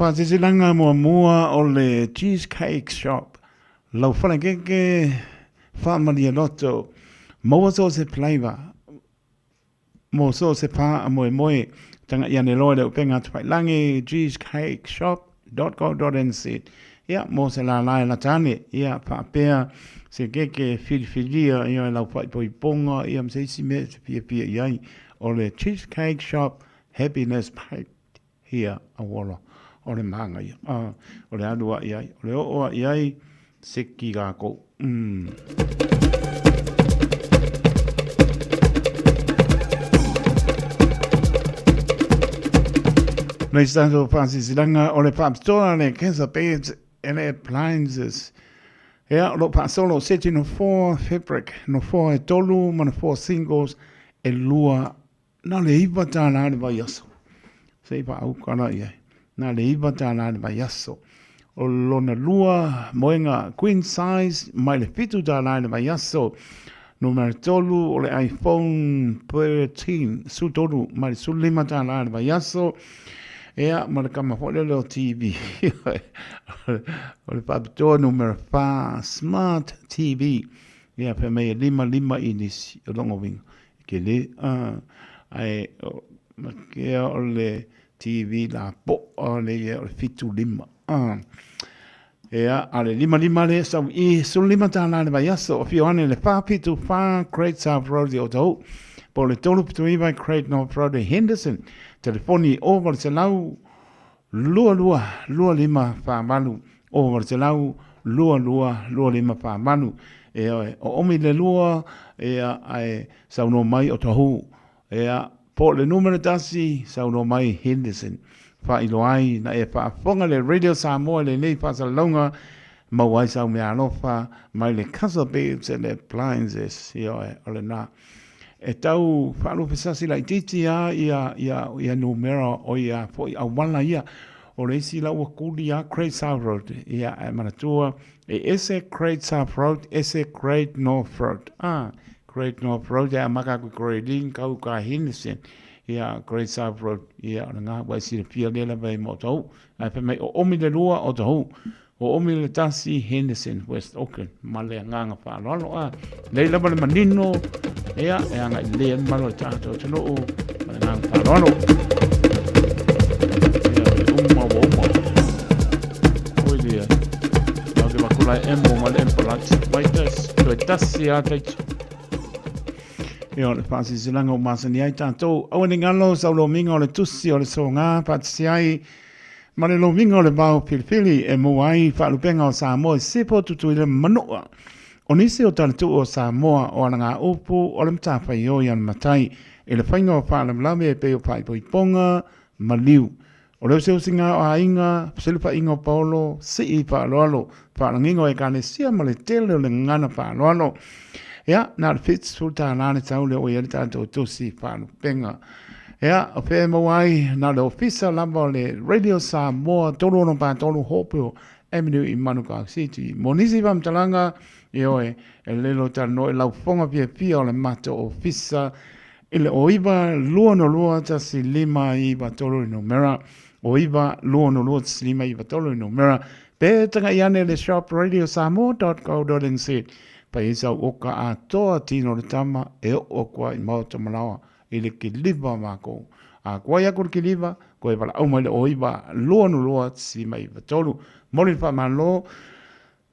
Whaatisilanga mua o le cheesecake shop. Lau whanakeke whaamaria loto. Moa so se flavour. Mo so se pā a moe. Tanga ia ne loa le upenga tupai langi cheesecakeshop.co.nz. Ia, mo se la lai la tane. Ia, whaapea se keke whiriwhiria. Ia, lau whaipoi ponga. Ia, mseisi me se pia iai. O le cheesecake shop. Happiness Pike. Here, a wolo. O le manga ia. O le adua iai. O le oa iai, seki gāko. Nei stato whaasisilanga o le whaapitoa le cancer beds and appliances. Ea, lo paasolo seti no 4 fabric, no 4 e tolu, ma no 4 singles, e lua, na le iwa tāna le vai aso. Se iwa au kana iai. Na le iwa tāna le vai aso. O lona lua, moenga queen size, mai le fitu tāna le vai aso. Numero tolu, o le iPhone 13, su tolu, mai le su lima tāna le vai aso. Ea, ma le kama hole leo TV. O le papitoa numero 5, Smart TV. Ea, pe mea lima inisi, o longo wingo. Ke le, ai, ma kea o le TV la po, o le fitu lima. Ea, a le lima le, sau I, su lima tāna le vai aso, o fio ane le whapitu wha, Great South Road o tau. Po le tolu pitu iwa, Great North Road Henderson. Telefoni over se lau lua lima fa malu over se lau lua lima fa malu e o omi le lua e ai sauno mai o tohu e po le numero tasi sauno mai Henderson fa iloai na e fa fonga le radio Samoa le nei fa salonga mawai sau me alofa mai le casa babes and the appliances e o le na e tau whaalo pesasi lai titi ia numero o ia fo a wala ia o reisi lau akuli a Great South Road ia e manatua e ese Great South Road ese Great North Road Great North Road ia maka kui Koredin kau ka Henderson ia Great South Road ia o ngā waisi le pia lela vai mo tau a pe mai o omi le lua o tau o omi le tasi Henderson West Auckland ma le nganga whaaloalo leila ma le manino ea ngai le malo tato tino o nganga whaaloalo ea uma oi lea au ke makulai emo ma le empolati waitas toi tasi a taitu ea o le whaasi silanga o masani ai tato au ane ngalo sau lo minga o le tusi o le so ngā patisi ai ma le lovinga o le vau pilipili e mo ai whaalupenga o Samoa sipo tutu i le manoa. O nisi o talitu o Samoa o ana ngā upu o le mtawhai o ian matai e le whainga o whaalamlame e peo paipoiponga maliu. O leo se usinga o hainga, silupa ingo paolo, si i whaaloalo, whaalangingo e kane sia ma le tele o le ngana whaaloalo. Ea, nā le fits sulta nāne tau le o i alitato tusi whaalupenga. Ea, o whea mawai, nā le ofisa lamba le Radio Samoa, tolu ono pā tolu hopio, Avenue i Manukau City. Monisi wamtalanga, e oe, e lelo tano e lau fonga pia o le mato ofisa, e le oiva lua no lua tasi lima i batolo i numera, oiva lua no lua tasi lima i batolo i numera, pe tanga iane le shop radiosamoa.co.nz, pa isa oka a toa tino le tama, e o kwa i mauta malawa, i le ki liva mako A koe a kurkiliva, koe wala au mai le oiva, loa no loa si mai vatolu. Mori wha malo,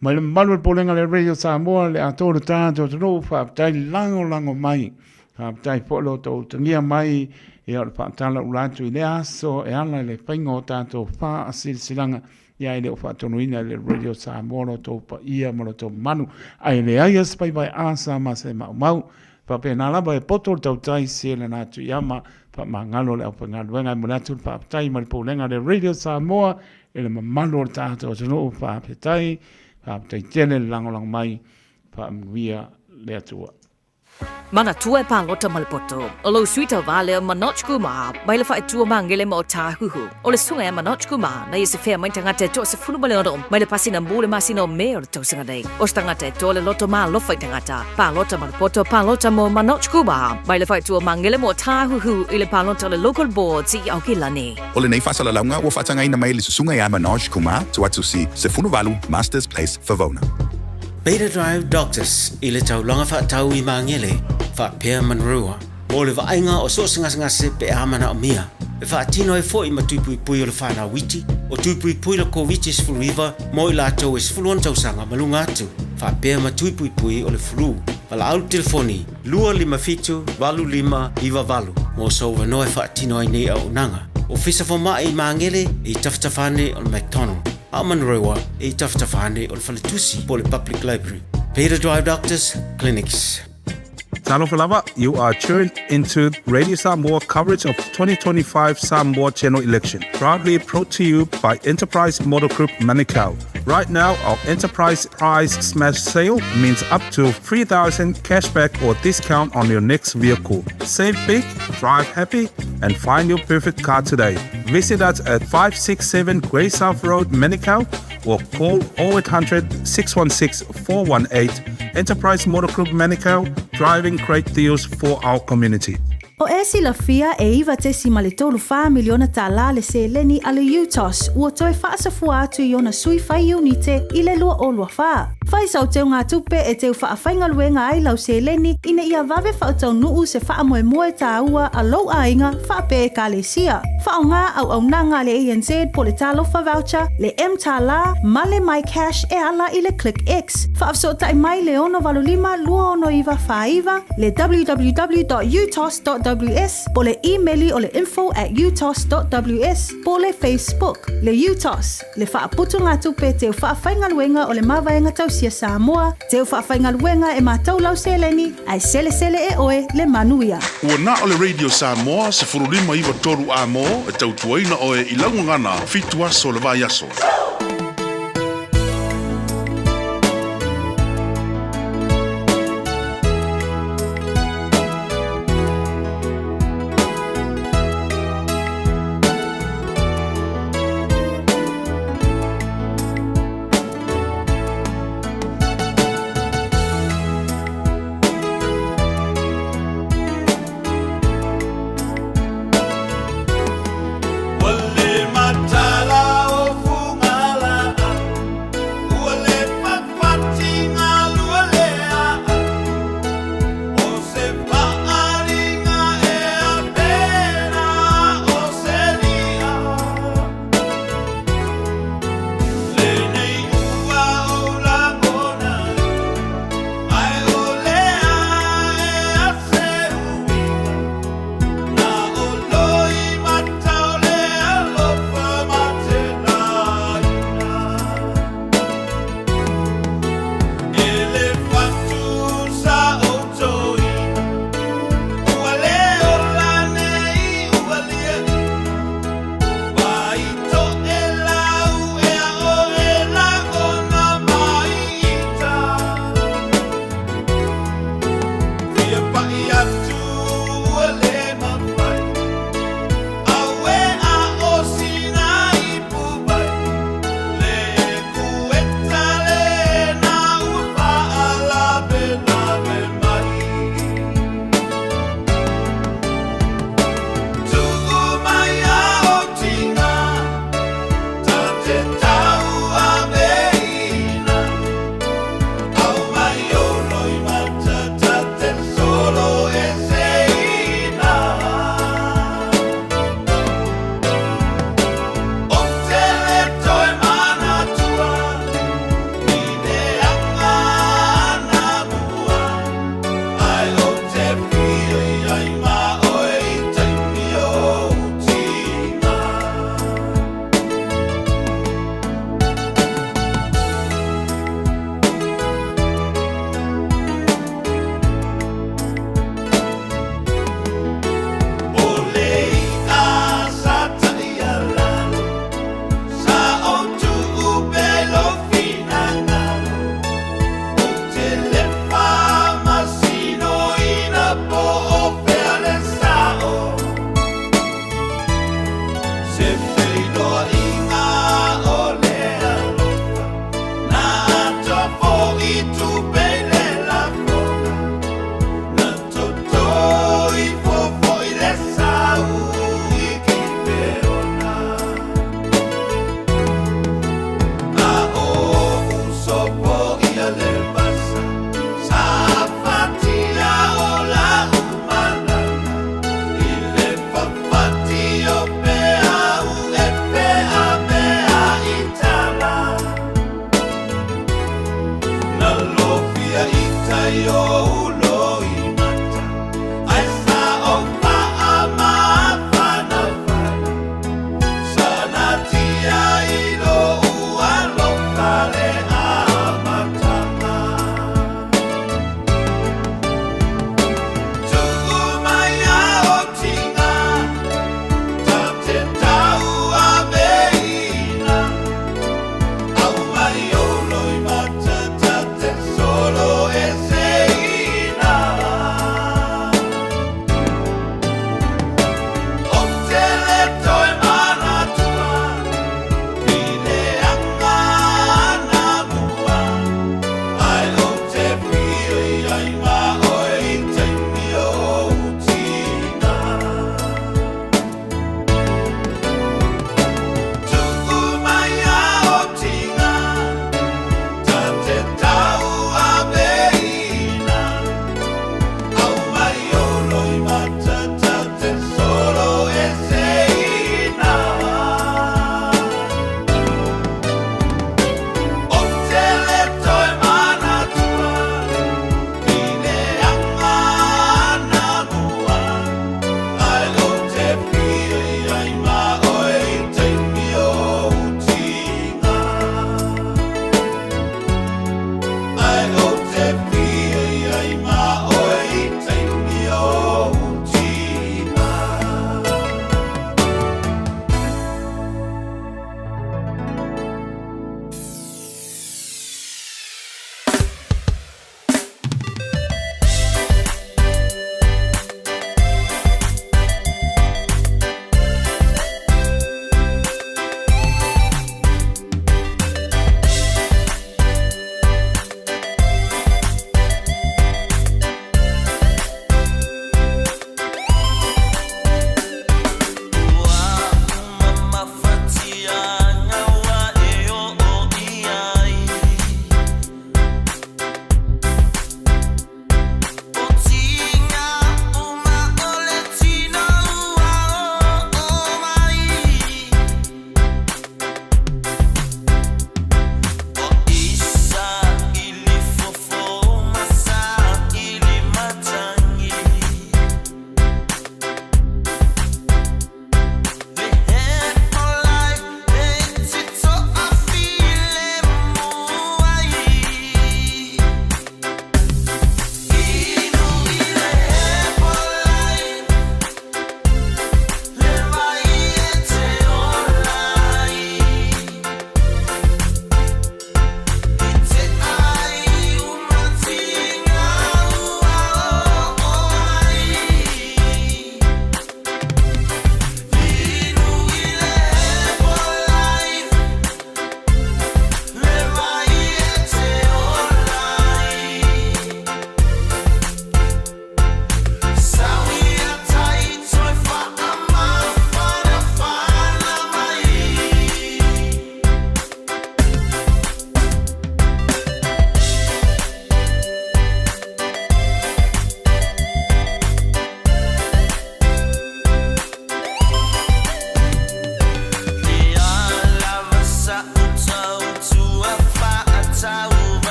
mai le malu polenga le Radio Samoa, le atoro tātou tano, whaaptai lango mai. Whaaptai polo tau tangia mai, e au le whaatala uratu i le aso, e ala le whaingo tātou wha a silanga, ia ele o whaatonuina le Radio Samoa no tau pa ia maro tau manu. Ai le aia spai vai asa ma se mau. Pape na lava e poto tau tai se le natu iama, pa mangalo le au pangaluenga, mo natu whaaptai ma le polenga le Radio Samoa, ele mamalo o tātou tano whaapetai, whaapetai tele langolang mai, whaamwia le atua. Mana tua e pālota malipoto. O lo suita vale manochku ma, mai le whae tua mangele ma o tāhuhu. O le sunga e manochku ma, na i se whea mai tangata e toa se funu male oro, mai le pasina mbule masina o mea o le tausanga nei. O stangata e toa le loto ma lofa i tangata. Pālota malipoto, pālota mo manochku ma, mai le whae tua mangele ma o tāhuhu i le pālota le local boards i au ki lani. O le nei whasala launga o whatangai na mai le susunga i a manochku ma, tu atu si se funu valu Masters Place Favona. Beta Drive Doctors i le taulanga whaatau i mangele, whaapea manrua. O le vaenga o so sangase pe amana o mia. E whaatino e fo i matupui pui o le whana witi, o tupui pui la COVID is fluiva, mo i lato is fuluan tausanga malunga atu. Whaapea matupui pui o le flu. Wala au telefoni, 255-25 mo so wanoe whaatino ai nei au nanga. O fisa fo mai i mangele i taftafane o le McDonald. Amanrewa e taftafane o le Falatusi po le Public Library. Beta Drive Doctors Clinics. Talofalava, you are tuned into Radio Samoa coverage of 2025 Samoa General Election. Proudly brought to you by Enterprise Motor Group Manukau. Right now, our Enterprise Prize Smash Sale means up to 3,000 cashback or discount on your next vehicle. Save big, drive happy, and find your perfect car today. Visit us at 567 Grey South Road, Manukau, or call 0800 616 418. Enterprise Motor Group Manukau, driving great deals for our community. O e Fiafia e iwa te si malitolu wha miliona tala le se leni ale UTOS ua toe whaasafua atu i ona sui whai unite i le lua o lua wha. Whai sau teo ngā tupe e teo whaafainga luenga ai lau se leni ina ia vave whaotau nuu se wha moe moe tā ua a lau ainga whaape e ka le sia. Whao ngā au nanga le ANZ po le talofa voucher, le M tala, ma le My Cash e ala i le Click X. Whaafsota i mai le ono valulima lua ono iwa whaiva, le www.utos.ws, po le emaili o le info@utos.ws, po le Facebook, le UTOS, le whaaputu ngā tupe teo whaafainga luenga o le mawaenga tausia Samoa, teo whaafainga luenga e mātou lau seleni, ai sele e oe le manuia. Ua na o le Radio Samoa se furulima iwa toru a mo e tautuaina oe i laungangana fitua so le vai aso. Matala o funga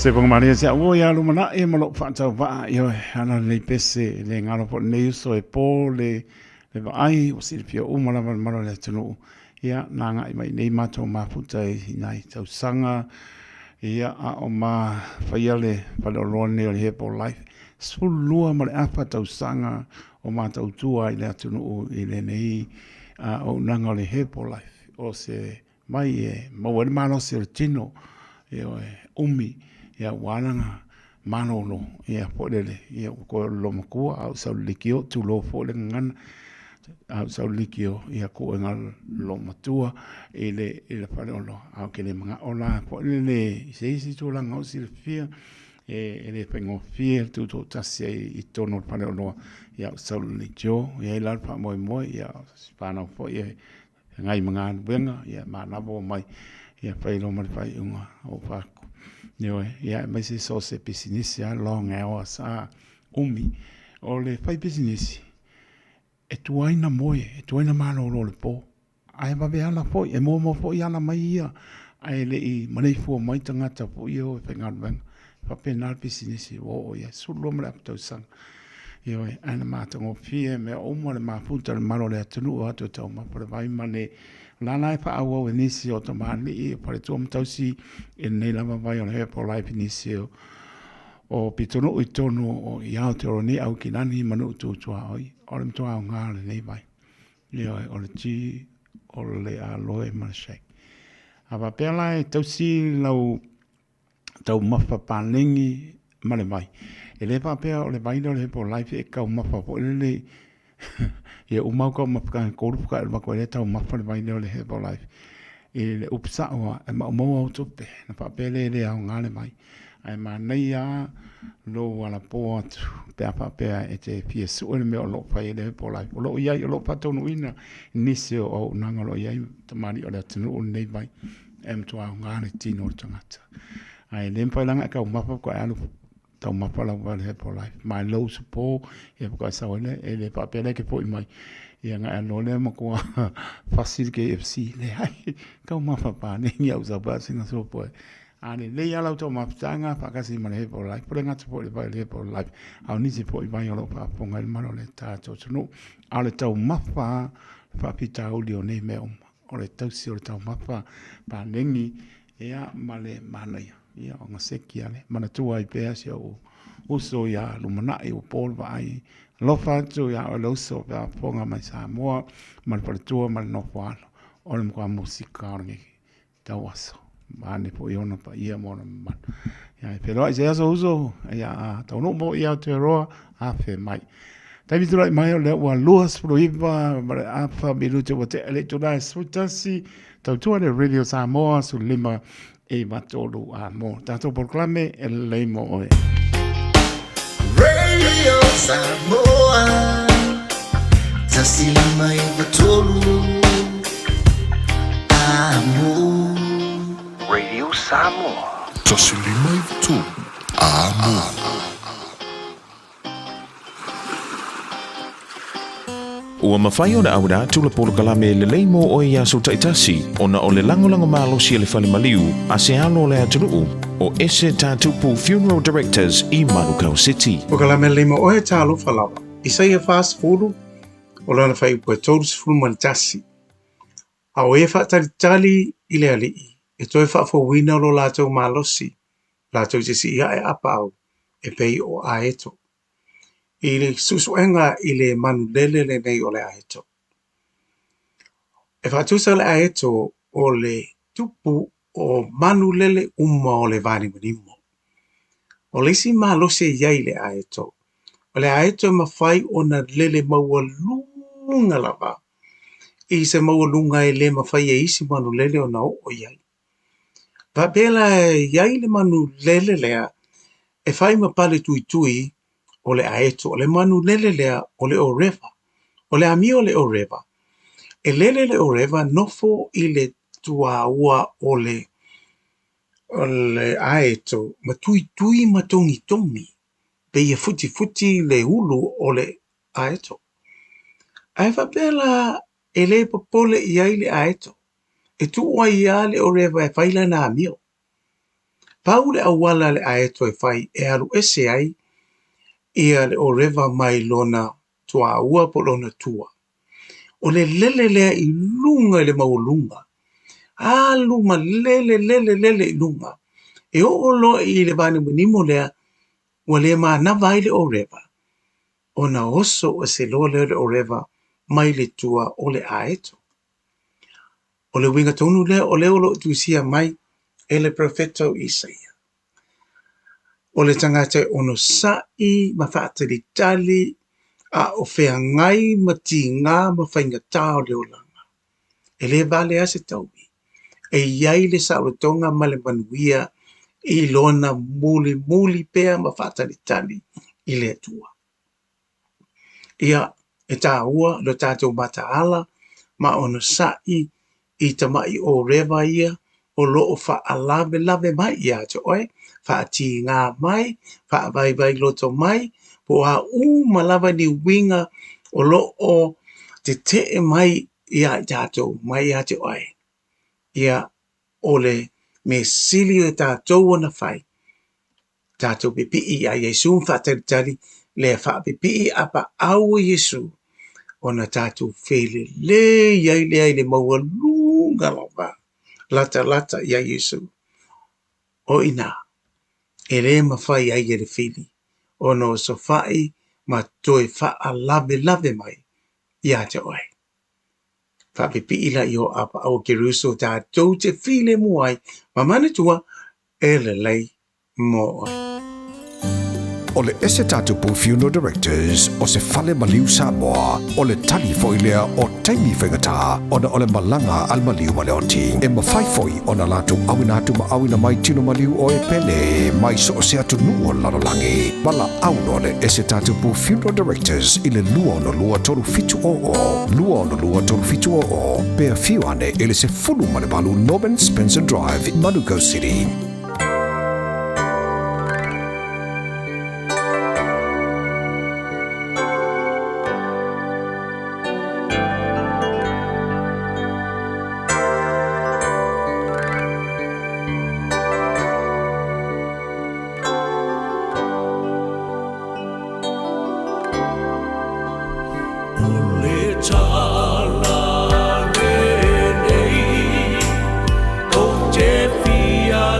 Se pong maria se o ya lu mana e malo fa ta va yo ana le pese le ngalo po ne so e po le ai o Silvia o mala mala le tunu ia nanga i mai nei mato ma puta i nai tau sanga ia a o ma faiale pa lo lone o he po life sulua ma le apa tau sanga o ma tau tua i le tunu i le nei o nanga le he po life o se mai e mo wale malo se o tino e umi ia wananga manolo ia podele ia ko lo makua au sa likio tu lo fo le ngana au sa likio ia ko ngal lo matua ele fale lo au ke le manga ola po le se tu la ngau sil fia ele pengo fia tu to tasi i tono fale lo ia sa likio ia la pa moi ia spana fo ia ngai manga benga ia mana bo mai ia fai lo mai fai unga o fa ia mai se so se business ya long hours umi o le fai business e tuaina moe e tuaina malo lo le po ai ba be ala po e mo po ia na mai ia ai le i manei fu mai tangata po io e pengal ben fa penal business o ia sulo mra to sang io ana mata ngo fie me o mo le mafuta le malo le tunu o to to ma por vai mane la lai fa awo inisi o to mani e por to mtausi en nei lava vai on he por life inisi o pitono i tono o ia te o ni au kinani manu tu oi o le to au ngale nei vai io o le ti o le aloe marshake ava pela e tausi lau tau mafa palengi male mai e le papea o le vai le por life e ka mafa po le ia umau ka mafka ko ru ka ma ko le tau mafa le vai le he por life e le upsa o e ma mo auto pe na papele le au ngale mai ai ma nei a lo wala po atu pe papea e te piesu o le me o lo fai le por life o lo ia o lo pato no ina nisi o nanga lo ia tamani o le tunu o nei vai em to au ngale tino tangata ai le mpa langa ka mafa ko alu tau mapala wale he po life mai low support e ko sa wale e le papele ke po mai ia nga ano le mo ko fasil ke FC le ai ka mafa pa ne ia usa ba singa so po ani le ia la to maptanga pa ka si mane he po life por nga po le po life au ni si po mai lo pa po ngal mano le ta to no ale tau mafa fa pita o le ne me o le tau si o tau mafa pa nengi ia male manai ia o ngaseki ale mana tua i pea si o so ia lumana i o pol vai lo fatu ia o lo so pa ponga mai Samoa mal per tua mal no falo o le mo musika ngi tawaso mane po iona pa ia mo man ia pero ai se so uso ia ta no mo ia te roa a fe mai tai tu mai le wa luas pro iva a fa minuto o te electoral sutasi ta tu le radio Samoa su lima e matolu a mo tanto proclame el leimo oe Radio Samoa tasilima e matolu a mo Radio Samoa tasilima e matolu a mo Ua mawhai o na aura tula polo kalame le leimo o ia so taitasi o na o le langolango malo si le whale maliu a se alo le atunuu o ese tātupu Funeral Directors i Manukau City. O kalame le leimo o e tālo whalawa. I sei e fast furu o lana whai ua tōru si furu mantasi. A o e whaatari i le alii e toi whaafowina lo lātou malosi lātou te si ia e apa au e pei o aeto. I le susuenga i le manulele le nei o le aeto. E whatusa le aeto o le tupu o manulele uma o le vani manimo. O le si malose iai le aeto. O le aeto e mawhai o na lele maua lunga lava. I se maua lunga e le mawhai e isi manulele o na o iai. Vapela iai le manulele lea e whai mapale tui tui o le aeto, o le manu lele lea o le oreva, o le ami o le oreva. E lele le oreva nofo i le tua ua o le aeto, ma tui ma tongi tongi, pe ia futi le ulu o le aeto. Ai whapela e le popole i ai le aeto, e tu ua ia le oreva e whaila na amio. Pau le awala le ae toi fai e alu ese ai ia le o reva mai lona tua ua po lona tua. O le lele lea I lunga le maulunga. Luma lele I lunga. E o lo I le vane munimo lea ua le maa na vai le o reva. O na oso o se loa le o reva mai le tua o le aeto. O le winga tonu lea o le olo tuisia mai e le profeto Isaia. O le tangata ono sai ma whaatari tali a o whea ngai ma ti ngā ma whainga tāo leo langa. E le vale ase tauwi. E iai le saurotonga ma le manuia I lona muli pea ma whaatari tali I le tua. Ia e tā ua lo tātou mataala ma ono sai I tamai o rewa ia o loo wha lave mai ia te oe. Wha ti ngā mai, wha vai loto mai, po a malava ni winga o loo te mai ia tātou mai ia te oe. Ia ole me sili o tātou ana whai. Tātou pipi a Yesu whaatari le wha pipi apa au Yesu. Ona tātou whele le iai le maua lunga lawa. Lata ia Yesu. O ina. E re mawhai ai e le whili. O no so whai ma toi wha lave mai. Ia te oe. Wha pipi ila I o apa au keruso tātou te while muai. Ma manatua e le lei mo oe. O le ese tatu pu funeral directors o se fale maliu Samoa o le tali foilea o taimi whaingata o na o le malanga al maliu ma le oti. E mawhai foi o na latu awina atu ma awina mai tino maliu o e pele mai so o se atu nuo lalolangi. Mala auno le ese tatu pu funeral directors I le lua no lua toru fitu o. Lua no lua toru fitu o. Pea fiu ane ele se fulu ma le balu Norman Spencer Drive in Manuko City. Fiafia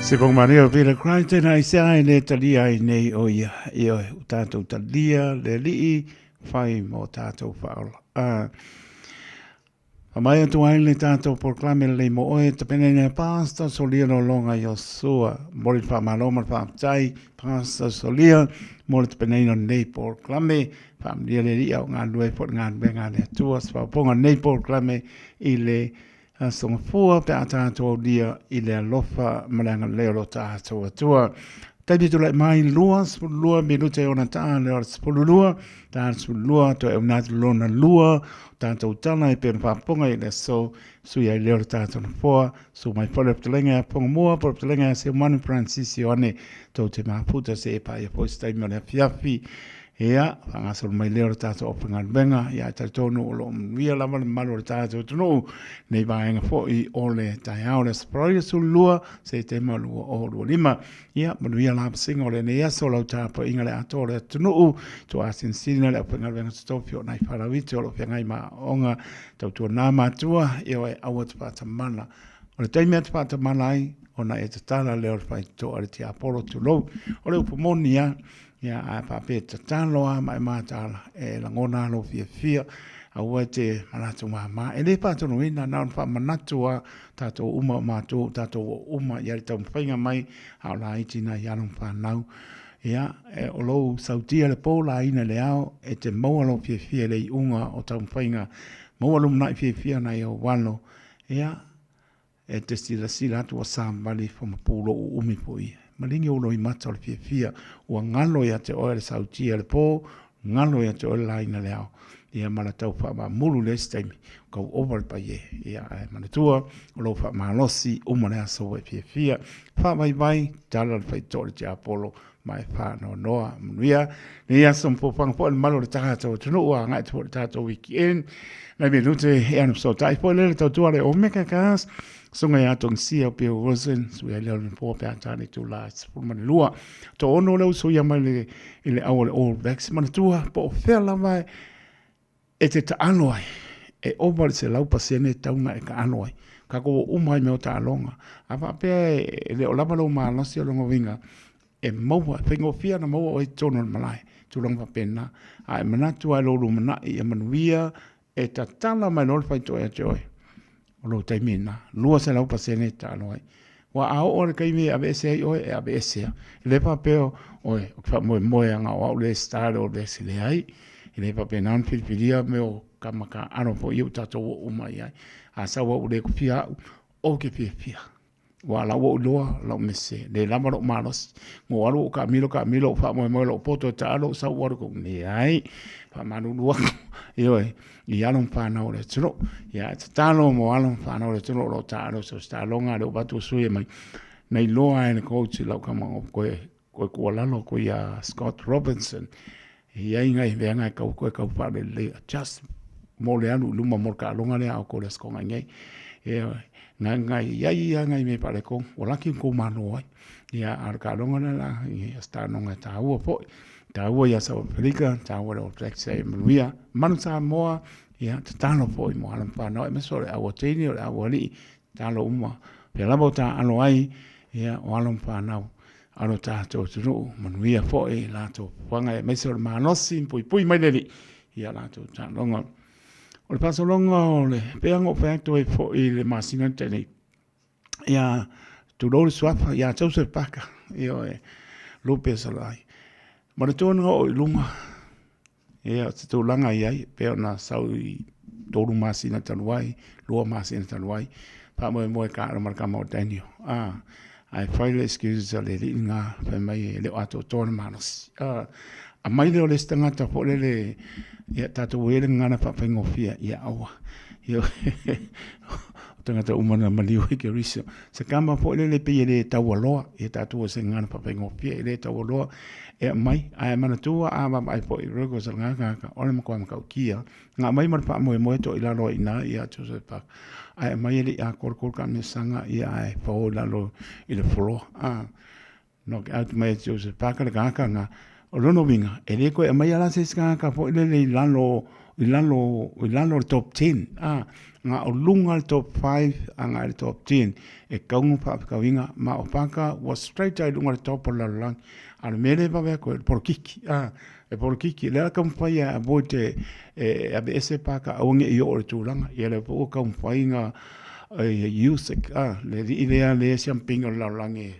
Se pong maria pila krai tena I sea I le talia I nei o ia i o tātou talia le lii whai mo tātou whaola. A mai atu ai le tātou proclame le mo oe te pene ne pasta solia no longa I o sua. Mori wha maloma wha aptai pasta solia mori te pene no nei proclame wha amlia le ria o ngā lue pot ngā benga le tuas wha ponga nei proclame I le songa fua pe a tātou dia I le alofa malanga leo lo tātou atua. Taipi tu lai mai lua, spulua, minute ona taa leo spulua, taa spulua, to e unatu lona lua, tātou tana I pēr whaponga I le so, sui ai leo tātou na fua, so mai pole ptelenga ponga mua, pole ptelenga se manu Francisio ane, tau te maputa se e pai a poistai mo le fiafi, Ia, whangasol mai leo tātou openga benga, ia taitonu o lo mria lama le malu o tātou tunu, nei vaenga fo I o le Taeao le spraia sulua, se te malu o lua lima, ia, manuia la singa o le nei aso lau tāpa inga le ato le tunu, tu asin sina le openga benga stofio nai wharawiti o lo whiangai ma onga, tau tua nā mātua, ia e awa te pāta mana. O le taimea te pāta mana ai, o na e te tala leo le whai to ale te apolo tu lou, o le upamoni ia, ia a pape te taloa mai mātala e langona lo Fiafia a ua te manatu mā e le pātono ina nā wha manatua tātou uma mātou tātou uma iari tau mwhainga mai a la itina i anum whanau ia e o lou sautia le pōla ina le ao e te maua lo Fiafia le I unga o tau mwhainga maua lo mnai Fiafia na I o wano ia e te sila atu a sāmbali whamapūlo o umi po ia malingi ulo I mata o le Fiafia ua ngalo ia te oe le sautia le pō, ngalo ia te oe le laina le ao. Ia mana tau wha ma mulu le staimi, kau over pa ye. Ia manatua, o lo wha ma losi, umane aso e Fiafia. Wha mai mai, tala le whai tōre te apolo, mai wha no noa. Manuia, ne ia som pōpanga po le malo le tātou tunu ua ngai te po le tātou weekend. Nei me nute e anu so tai po le tau tua le omeka kās. Sunga ia tong sia pe rosen so ia le po pe atani tu la por man lua to ono le so ia mai le ile awal all backs man tua po fela mai e te ta anoi e over se lau pasene taunga e ka anoi ka ko umai me o ta longa apa pe le o lava lo ma no se longa vinga e maua pengo fia na maua o tono malai tu longa pena ai manatu ai lo lu mana e manuia e ta tala mai no fai to e joy o lo taimina, lua se lau pasene ta anoi. Wa ao o le kaimi abese ai oe e abese. Le papeo oe, o kwa moe anga o au le stare o le sile ai. Le papeo nan pilipilia me o kamaka ano po iu tato o umai ai. A sawa o le kupia o ke pia. Wa la o loa la mese. Le lama lo malos. Ngo alo o ka milo fa moe lo poto ta alo sa o ko ni ai. Pa manu lua. Ioe. I alon whanau le tiro. Ia, te talo mo alon whanau le tiro lo tāro so stalonga le o batu sui mai. Nei loa e ne kouti lau kama o koe kua lalo koe a Scott Robinson. Ia ingai veanga kau koe kau pare le just mo le anu luma mo ka longa le au koe le skonga ngai. Ia, ngai ia ngai me pare ko. O laki ko mano ai. Ia, ar ka longa le la. Ia, stanonga ta ua po. Taua ia sa Afrika, taua le o Trexie Manuia, manu Samoa, ia te talo po I mo alam whanau, e meso le awa teini o le awa li, talo uma, pe labo ta alo ai, ia o alam whanau, alo tātou tunu, Manuia po e lato wanga e meso le manosi, pui mai leli, ia lato tālonga. O le pasolonga o le peango whaekto e po I le masina teni, ia tu lori swapa, ia tause paka, ia e lupe salai. Mana tōna o I lunga, ea te tōlanga iai, pēo nā sau I tōru māsina tanuai, lua māsina tanuai, pā moe ka ara marakama o Daniel. Ai whai le excuses a le li ngā, whai mai leo ato tōna mānas. A mai leo le stangata po le ea tātou wele ngana whapingo fia, ia awa. Tangata umana maliu ke riso. Se kama po le pe le taua loa, e tātou se ngana whapingo fia, le taua loa, e mai ai mana tua a mai po I rogo sa ngaka ole mo ko ka kia nga mai mar pa mo to I lalo ina ia tu se pa ai mai le a kor ka me sanga ia ai po lalo I le flo no out mai tu se pa ka nga o lono vinga e le ko e mai ala se ska ka po le lalo ilalo top 10 nga o lunga top 5 anga top 10 e kaunga pa kawinga ma opaka was straight ai lunga top la lang al mele va ko por kiki e por kiki le ka mpaya abote e ese paka onge yo o tulanga ele po ka mpainga music le idea le champing la lange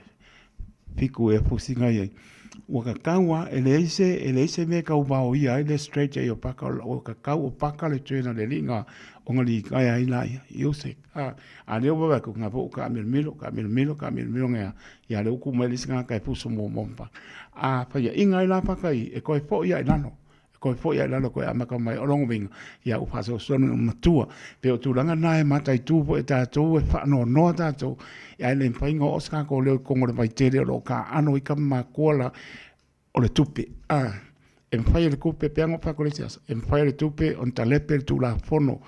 fiku e fusinga ye waka kawa ele ise me ka ubao ia ele straight ai opaka o ka ka opaka le tuena le linga ongali kaya ila music ale wa ko nga po ka mil milo nga ya le ku meli singa ka puso mo mompa pa ya inga ila pa kai e ko po ya ilano ko fo ya lalo ko amaka mai olongo vinga ya upaso sono matua pe tu langa nai mata tu po eta tu e fa no ta tu ya le faingo oska ko le ko ngore mai tere lo ka ano i kama kola o le tupe en fai le kupe pe ngo fa ko le tsias en fai le tupe on talepe tu la fono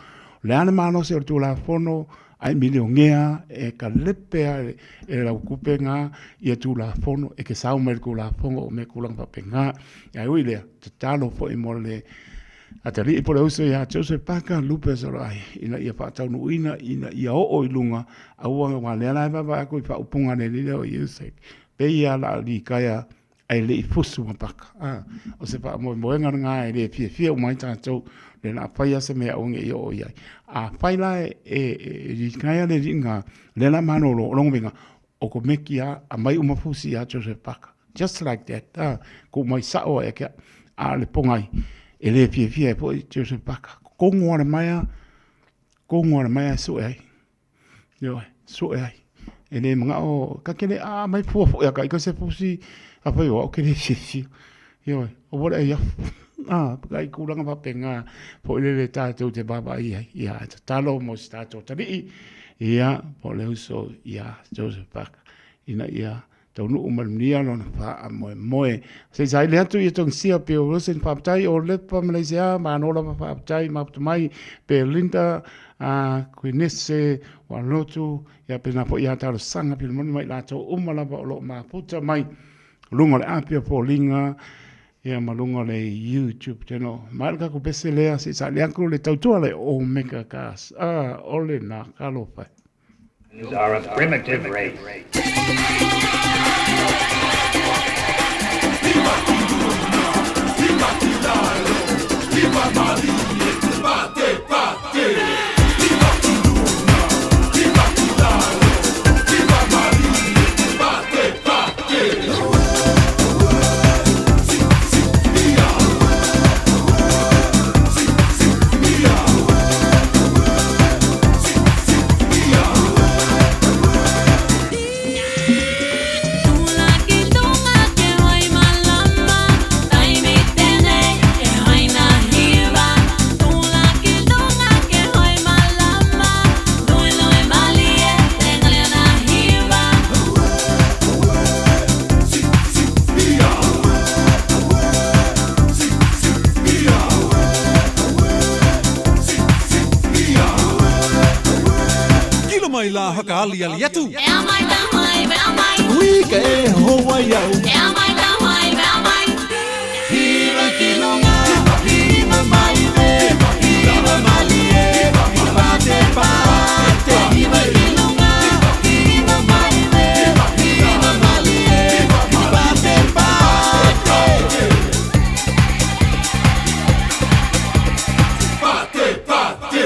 le ana mano se tu la fono ai miliongea e ka lepe e la kupe nga ia tu la fono e ke sau mer ku la fongo me kulang pa penga ya uile talo fo i mole atari po le uso ya chose paka lupe so ai ina ia pa tau no ina ia o ilunga au nga le la ba ko fa upunga le le o yuse pe ia la li kaya ai le fusu paka o se pa mo nga e le fia mai tanto le na faia se me o nge yo ia fai la e kaya le ringa le la mano lo longa o ko mekia a mai uma fusi ya chose paka just like that ko mai sa o e ka le pongai ele fia po chose paka ko ngora mai so ai yo so ai ele mga o ka kele mai fu ya ka se fusi a foi o ke le fia yo o bora ya kai kuranga pa penga po le tato te baba ia talo mo stato tari ia po le uso ia Joseph Park ina ia tonu umalnia lona fa moe se sai le atu ia tong sia pe o sen pa tai o le pa Malaysia ma no la pa tai ma mai pe linda kuinese wa lotu ia pe na po ia talo sanga pe mo mai la to umala ba lo ma puta mai lunga le apia po linga ia malunga le YouTube teno marka ko pese lea se sa le anko le tautua le o mega gas ole na kalopa. These are a primitive race. La hakali al yetu. Ea mai ta mai, ea mai. We ke ho wai au. Ea mai ta mai, ea mai. Hira kilonga, hira mai le, hira mai le, pate pate. Hira kilonga, hira mai le, hira mai le, pate pate. Pate pate.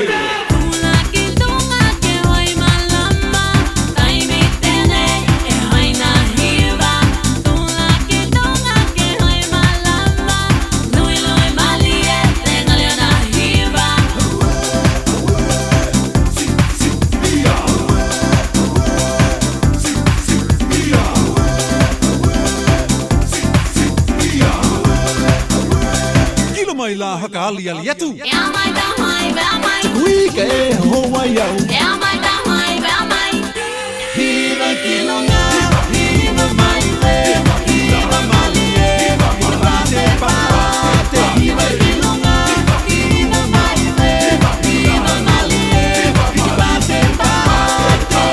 La hakali al yetu. Ea mai ta mai, ea mai. We ke ho wai au. Ea mai ta mai, ea mai. Hira kilonga, hira mai le, hira mai le, pate pate. Hira kilonga, hira mai le, hira mai le, pate pate.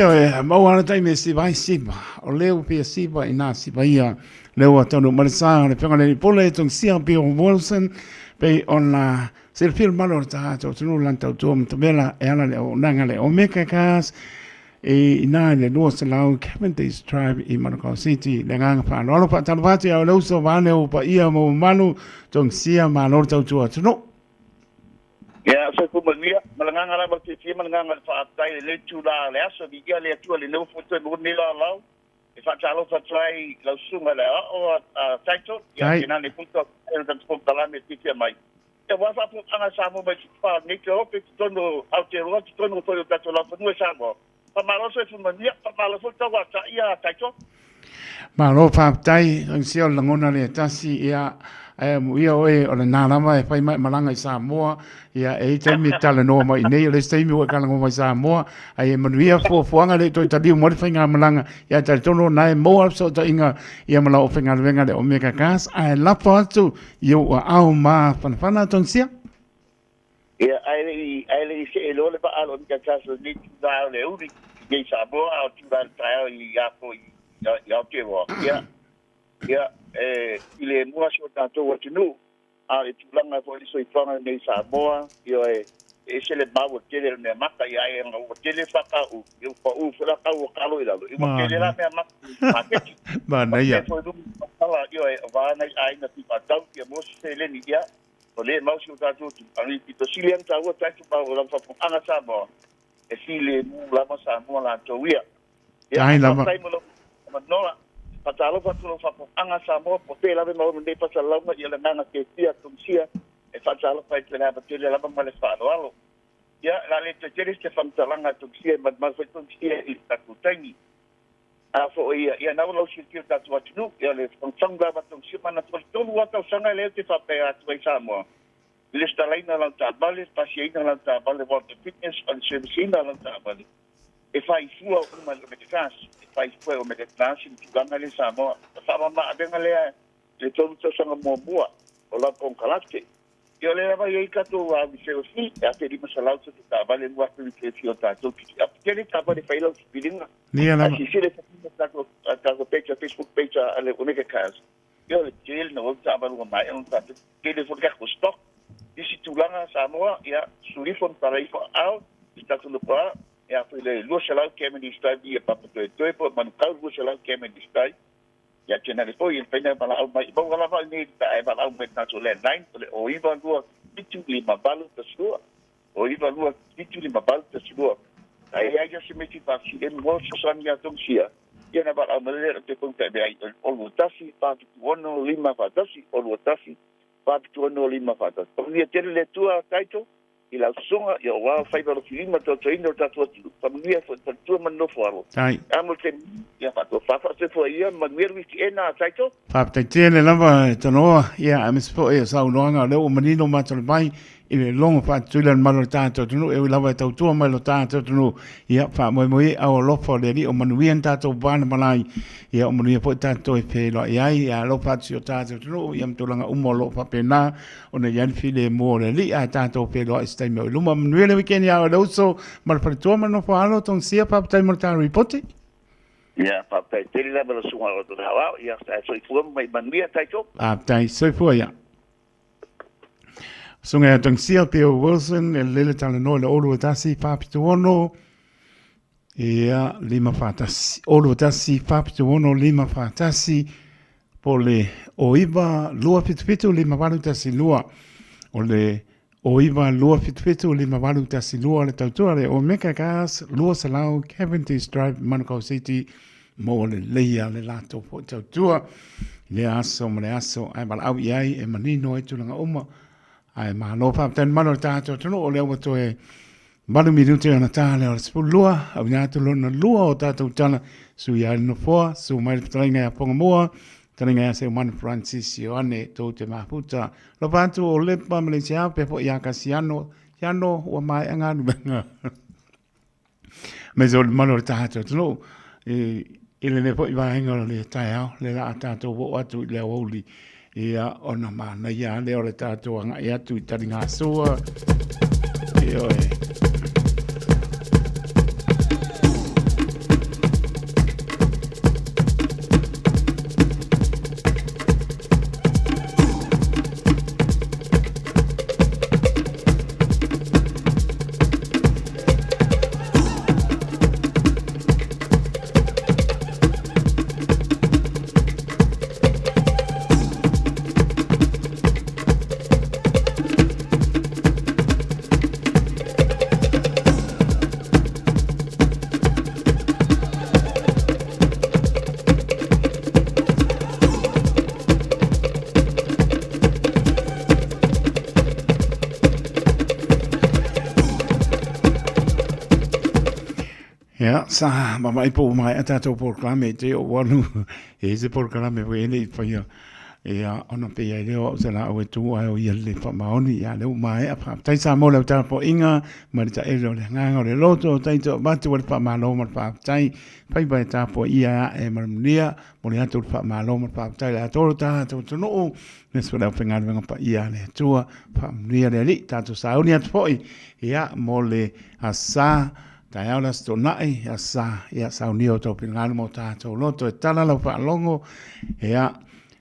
pia mau ana tai me si vai siba. O leo pia siba ina siba ia. Leo atonu marisa le penga le pole tong sia pia Wilson pe ona se fil malo ta to tunu lanta to mtabela e ala le o nanga le o meka kas e ina le no se lau Cavendish tribe I Manukau City le nganga pa lo pa talvati o lo so vane o pa ia mo manu tong sia ma lo tau tu tunu. Ya, so ko mania, malanga la ba ti malanga fa tai le tu la le aso bi le tu le no foto no ni la la. E fa chalo fa trai la suma le o taito ya ina le punto el tan punto la me ti mai. E wa fa pu ana sa mo ba fa ni ko pe tono altero tono to ta to la no sa mo. Pa malo so fu mania, pa malo so ta wa ta ia taito. Ma lo fa tai ang sia la ngona le tasi ia ia oe o le nārama e whai mai malanga I Samoa ia e taimi tala noa mai nei o le taimi o kalango mai Samoa ai e manuia fuanga le toi taliu mori whainga malanga ia tali tono nai moa so ta inga ia mala o whainga venga le omega gas ai lapo atu i o au ma whanawhana tongsia Ia ai le se e lo le pa alo omega gas o ni tū le uri i Samoa o tū Taeao I apo I Aotearoa ia ile mua so tato wa tunu a e tulanga fo so I fanga nei Samoa io e se le bawo tele me maka ia e ngo tele faka u io ko u fula ka u kalo ila io tele la me maka ma na ia ala io e va na ai na ti patau que mo se le ni ia o le mau so tato ani ti to silian ta u ta tu ba o la fa anga Samoa e sile mu la ma Samoa la to ia ai la ma nola patalo patalo fa anga Samoa po te lave mau nei patalo ma ia nanga ke tia tumsia e patalo fa te lava te lava ma le fa alo ia la le te te fa talanga tumsia ma fa tumsia I takutangi a fo ia na lo si tia tatu atu ia le fanga ba tumsia ma na to wa ta sanga le te fa pe atu Samoa le sta laina la ta bale pasiena la ta bale wa fitness and service la ta bale e fai fua uma le metas e fai fua o metas in tuganga le Samoa fa ma abenga le tonu sanga mo bua o la con kalate io le va i kato a viseo si e a te di masala tu ta vale ngua tu ke fio ta tu ki a te ni ta vale failo bilinga ni ala si si le ta ko page Facebook page ale omega cas io le gel no ta vale ma e un ta ke le fo ka ko stock isi tulanga Samoa ia surifon para ifo au sta tu pa e a le lo shala ke me di sta di pa to to po man ka lo shala ke me di sta ya tena le poi pena para au mai bo la va ni ta e para au met na to le line o iva lo bituli ma balu ta sua o iva lo bituli ma balu ta sua ai ai já se meti pa si en mo so san ya tong sia ya na para au le te pon te ai o lo tasi pa tu ono lima pa tasi o lo tasi pa tu ono lima pa tasi o ni tele le tua taito I la sunga ia wa fai ba filima to trainer ta to familia fo to man no fo ai amo te ia pa to fa se fo ia man mer wi ena taito fa te tele lava tonoa ia amis fo ia sa unoanga le o manino ma tole mai I le longo fa tulan malo tato tunu e lava tau tua mai lo tato tunu ia fa mo au lofo le ri o manuien tato bana malai ia o manuia po tato e pe lo ia lo fa tio tato tunu ia mtulanga umo lo fa pena ona yan file mo le ri a tato pe lo stai me luma manuia le weekend ia lo so mal fa tua mano fa alo ton sia pa tai morta report ia pa pe tele la belo sunga lo hawa ia sta so I fu mai manuia taito tai so fu ia Sunga tong sia Pio Wilson e lele tala no le olu tasi papitu ono ia lima fatasi olu tasi papitu ono lima fatasi pole oiva lua fitu lima valu tasi lua ole oiva lua fitu lima valu tasi lua le tautua le o meka gas lua salau Cavendish Drive Manukau City mo le leia le lato po tautua le aso mo le aso ai bal au iai e manino e tulanga uma ai ma no fa ten malo tato tano o le wato e malu minuti ana tale o spulua a vinato lo na lua o tato tana su ya no fo su mai tringa ya ponga moa tringa ya se man Francis ane to te maputa lo vanto o le pa Malaysia pe po ya kasiano ya no o mai anga benga me zo malo tato tano ile ne po va hengo le Taeao le la tato o atu le oli ia ona mana ia le ole tato anga ia tu taringa soa Ya, sa mama ipo mai ata to proklame te o wanu e se proklame we nei fa ia ia ona pe ia leo se la o tu ai o ia le fa maoni ia le mai a fa tai sa mo le ta po inga ma ta e le nga le loto tai to ba tu fa ma lo ma fa tai pai ba ta po ia e ma nia mo le tu fa ma lo ma fa tai la to ta to no ne so la fenga venga pa ia le tu fa nia le li ta to sa unia po ia mo le asa Taeao la sto nai ya sa unio to pingano mo tato loto e tala la fa longo ya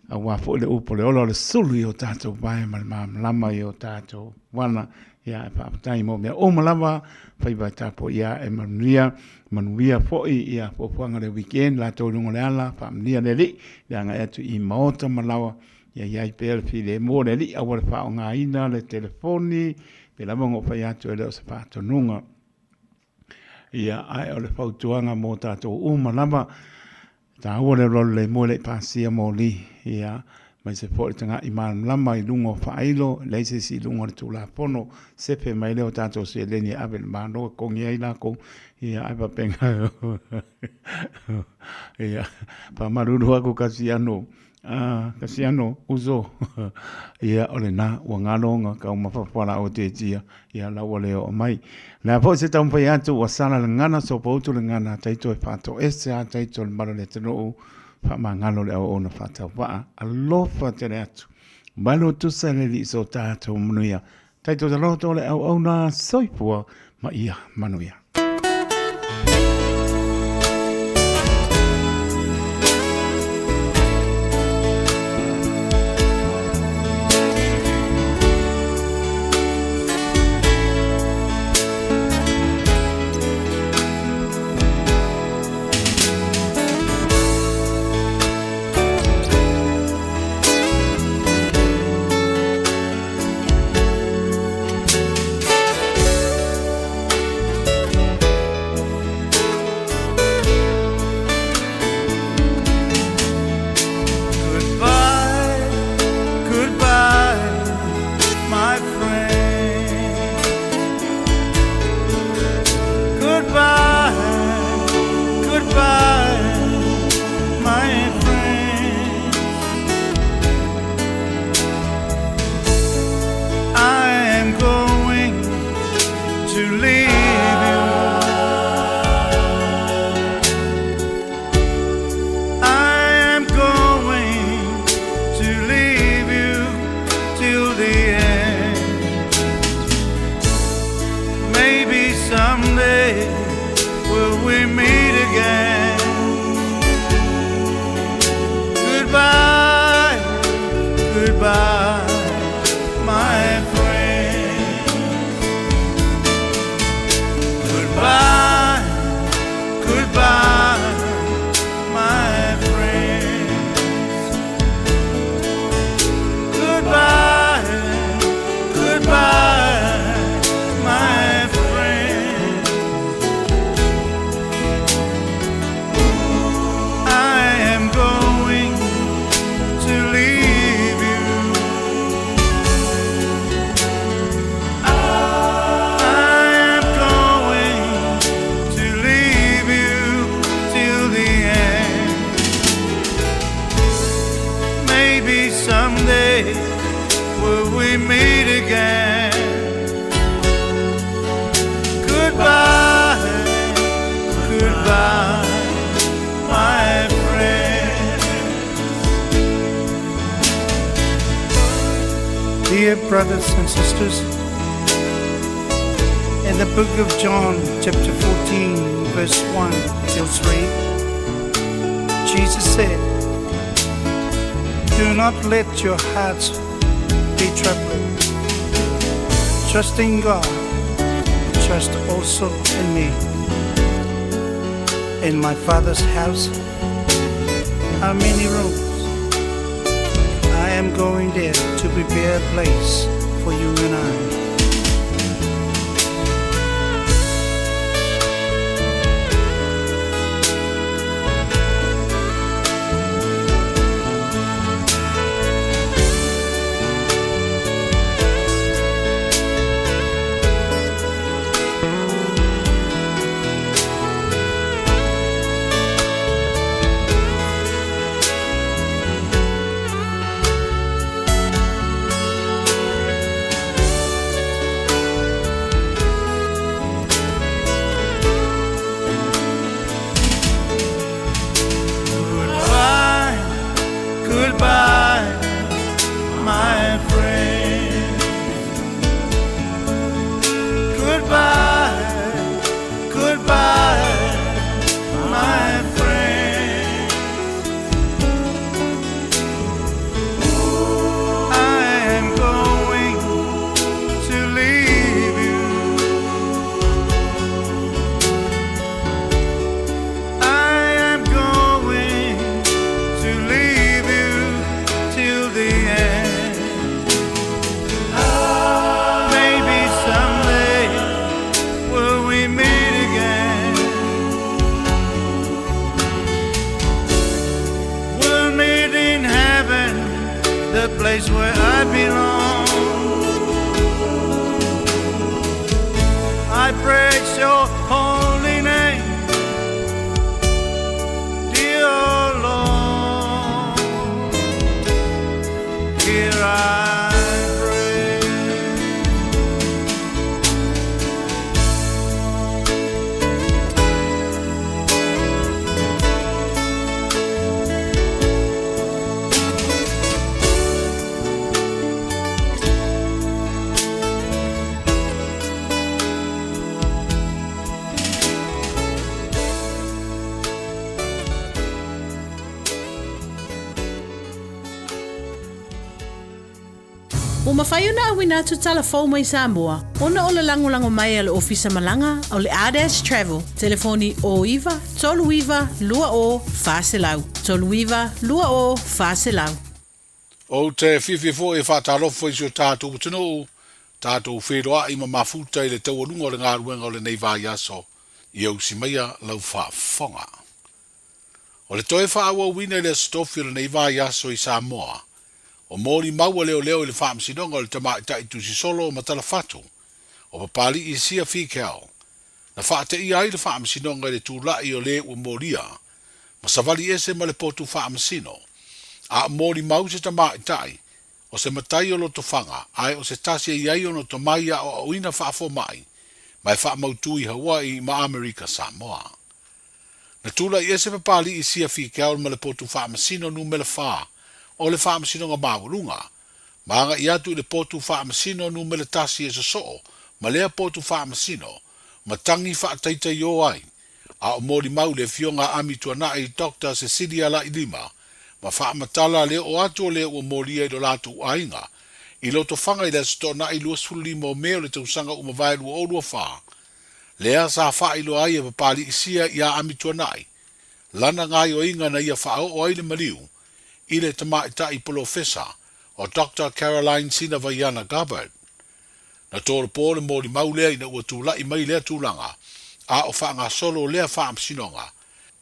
wa fo le upo le olo le sulu yo tato vai mal lama yo tato wana ya pa tai mo me o malava fai ba tapo ya e manuia fo ya fo fanga le weekend la to lungo le ala fa mnia le li ya nga etu I mota malawa ya i per fi le mo le li a wa fa nga ina le telefoni pe la mo fa ya to le sa to nunga ia ai o le fautuanga mo tātou umalama tā ua le rolo le mo le pasia mo li ia mai se fo tanga I lama I lungo whaeilo le se si lungo le tula pono sepe mai leo tātou se leni abe le mano kongi ai lako ia ai pa penga ia pa maruru ako kasiano kasiano uzo ia ole na ua ngalonga ka umawhawhala o te tia ia laua leo o mai na po se tau pai atu wa sala le ngana so poutu le ngana taito e whato ese a taito le maro le tano wha ma ngalo le au ona whatau waa alofa te le atu malo tu sa le li so tātou manuia taito te loto le au na soipua ma ia manuia Dear brothers and sisters, in the book of John, chapter 14, verse 1 till 3, Jesus said, "Do not let your hearts be troubled. Trust in God, trust also in me. In my Father's house are many rooms. I am going there to prepare a place for you and I." place where I belong. I praise your holy name, dear Lord. Here I pray. O mawhaiuna awina tu telefon mai Samoa. Ona o le lango mai ale ofisa malanga o le ADS Travel. Telefoni o iwa, tolu iwa, lua o, faselau. Tolu iwa, lua o, faselau. O te whiwhiwho e whatarofo i so tātou tino, tātou wheroa i mafuta i le tau alunga o le ngā ruenga o le nei vā yaso, i au si meia lau whaafonga. O le toe whaawa wina i le stofi o le nei vā yaso i Samoa, o mōri maua leo leo i le whaamsinonga o le tamai tai tusi solo o matala fatu, o papali i sia whikeo, na whaate i ai le whaamsinonga i le tūlai o le ua mōria, ma savali ese ma le potu whaamsino, a mōri mau se tamai tai, o se matai o loto whanga, ai o se tasia i ai o no tomaia o auina whaafo mai, mai whaamautu i Hawaii ma Amerika Samoa. Na tūlai ese papali i sia whikeo ma le potu whaamsino nu mele whaa, o le whaamasino ngā māwurunga, maanga i atu i le potu whaamasino nu mele tasi e soo, ma lea potu whaamasino, ma tangi whaataita i o ai, a o mōri mau le fionga ami tuana i Dr. Cecilia la i lima, ma whaamatala leo o atu o leo o mōria i lo latu ainga, i loto whanga i le sto na i luas fulima o meo le tausanga umawailu o lua wha, lea sa wha i lo ai e papali isia i a ami tuana i, lana ngai o inga na ia wha o ai le mariu, i le tamaita i profesa o Dr. Caroline Sina Vaiana Gabbard. Na tōre pōle mōri maulea ina ua tūla i mai lea tūlanga, a o whaanga solo lea whaamsinonga.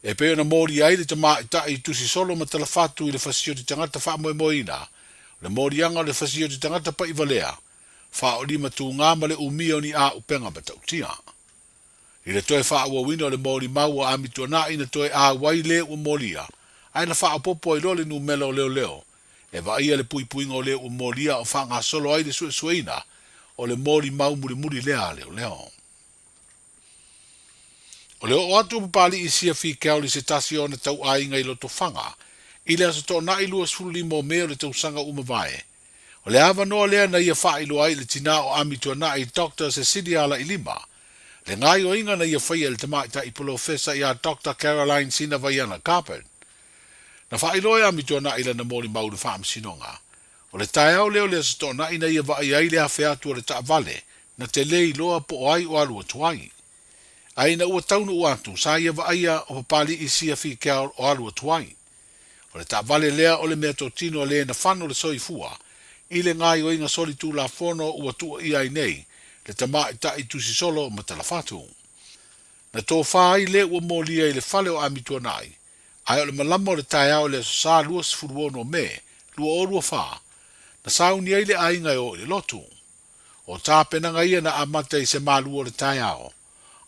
E peo na mōri ai le tamaita i tusi solo ma talafatu i le fasio te tangata whaamoe moina, le mōri anga le fasio te tangata pa i valea, wha o lima tū ngāma le umio ni a upenga matautia. I le toe wha ua wino le mōri mau a amituana ina toe a wai le ua mōria, ai na wha popo i role nu melo leo leo, e wa ia le pui pui ngō leo o mōria o whanga solo ai le sue sueina, o le mōri mau muri muri lea leo leo. O leo o atu papali i sia whikeo li se tasi o na tau ainga i loto whanga, i le asa tō na i lua suli mō meo le tau sanga umavae. O le awa noa lea na ia wha ilo ai le tina o amitua na i Dr. Cecilia la i lima, le ngai o inga na ia whaia le tamaita i profesa i a Dr. Caroline Sina Vaiana Carpet. Na whailoa a mitona ila na mōri mauru whaamsinonga. O le Taeao leo lea satona ina ia wa ai lea wheatua le taavale, na te lei loa po ai o alua tuai. Ai na ua taunu uatu, sa ia wa aia o papali i sia whikea o alua tuai. O le taavale lea o le mea totino lea na whano le soifua, i le ngai o inga soli tū la whono ua tua i ai nei, le tama i ta i tusi solo ma talafatu. Na tō whai lea ua mōlia i le whale o amitua nai, ai o le malamo le Taeao le sa lua sifuruono me, lua o lua wha, na sauni ai le ainga o le lotu. O tā penanga ia na amata i se Malu o le Taeao,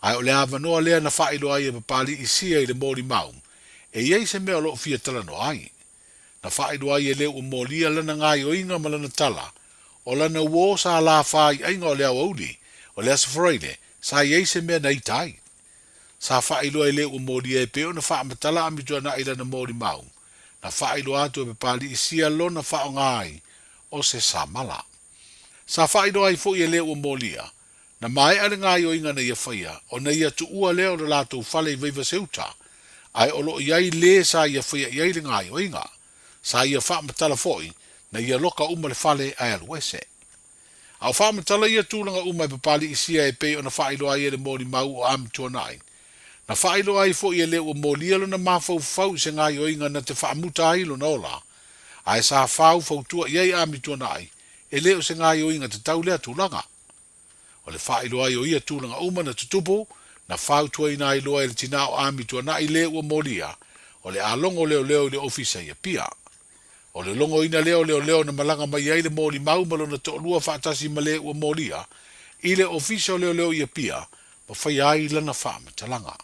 ai o le awanoa lea na whailo ai e papali i sia i le mōri mau, e iei se mea lo fia talano ai. Na whailo ai e leo o mōlia lana ngai o inga malana tala, o lana uo sa la whai ainga o le awauli, o le asafreile, sa iei se mea nei tai. Sa whailo ai leo o mōria e peo na whaamatala amitua na ila na mōri mau, na whailo atu e papali i sia lona whao ngai, o se samala. Sa whailo ai fo i e leo o mōlia, na mai ale ngai o inga na ia whaia, o na ia tu ua leo na lātou whale i veiva seuta, ai o lo iai le sa ia whaia iai le ngai o inga, sa ia whaamatala foi, na ia loka uma le whale ai aluese. Au whaamatala ia tūlanga uma e papali i sia e peo na whailo ai e le mōri mau o amitua nai, na whailo ai fo i e leo o mōlia lo na mawhau fau se ngai o inga na te whaamuta ai lo na ola, ai sa whau fau tua iai amitua nai, e leo se ngai o inga te tau lea tūlanga. O le whailo ai o ia tūlanga uma na tutupu, na whau tua ina ai loa e le tina o amitua nai leo o mōlia, o le alongo leo leo le ofisa ia pia. O le longo ina leo na malanga mai ai le mōli mau malo na to lua whaatasi male ua mōlia, i le ofisio leo ia pia, ma whai ai lana whaama talanga.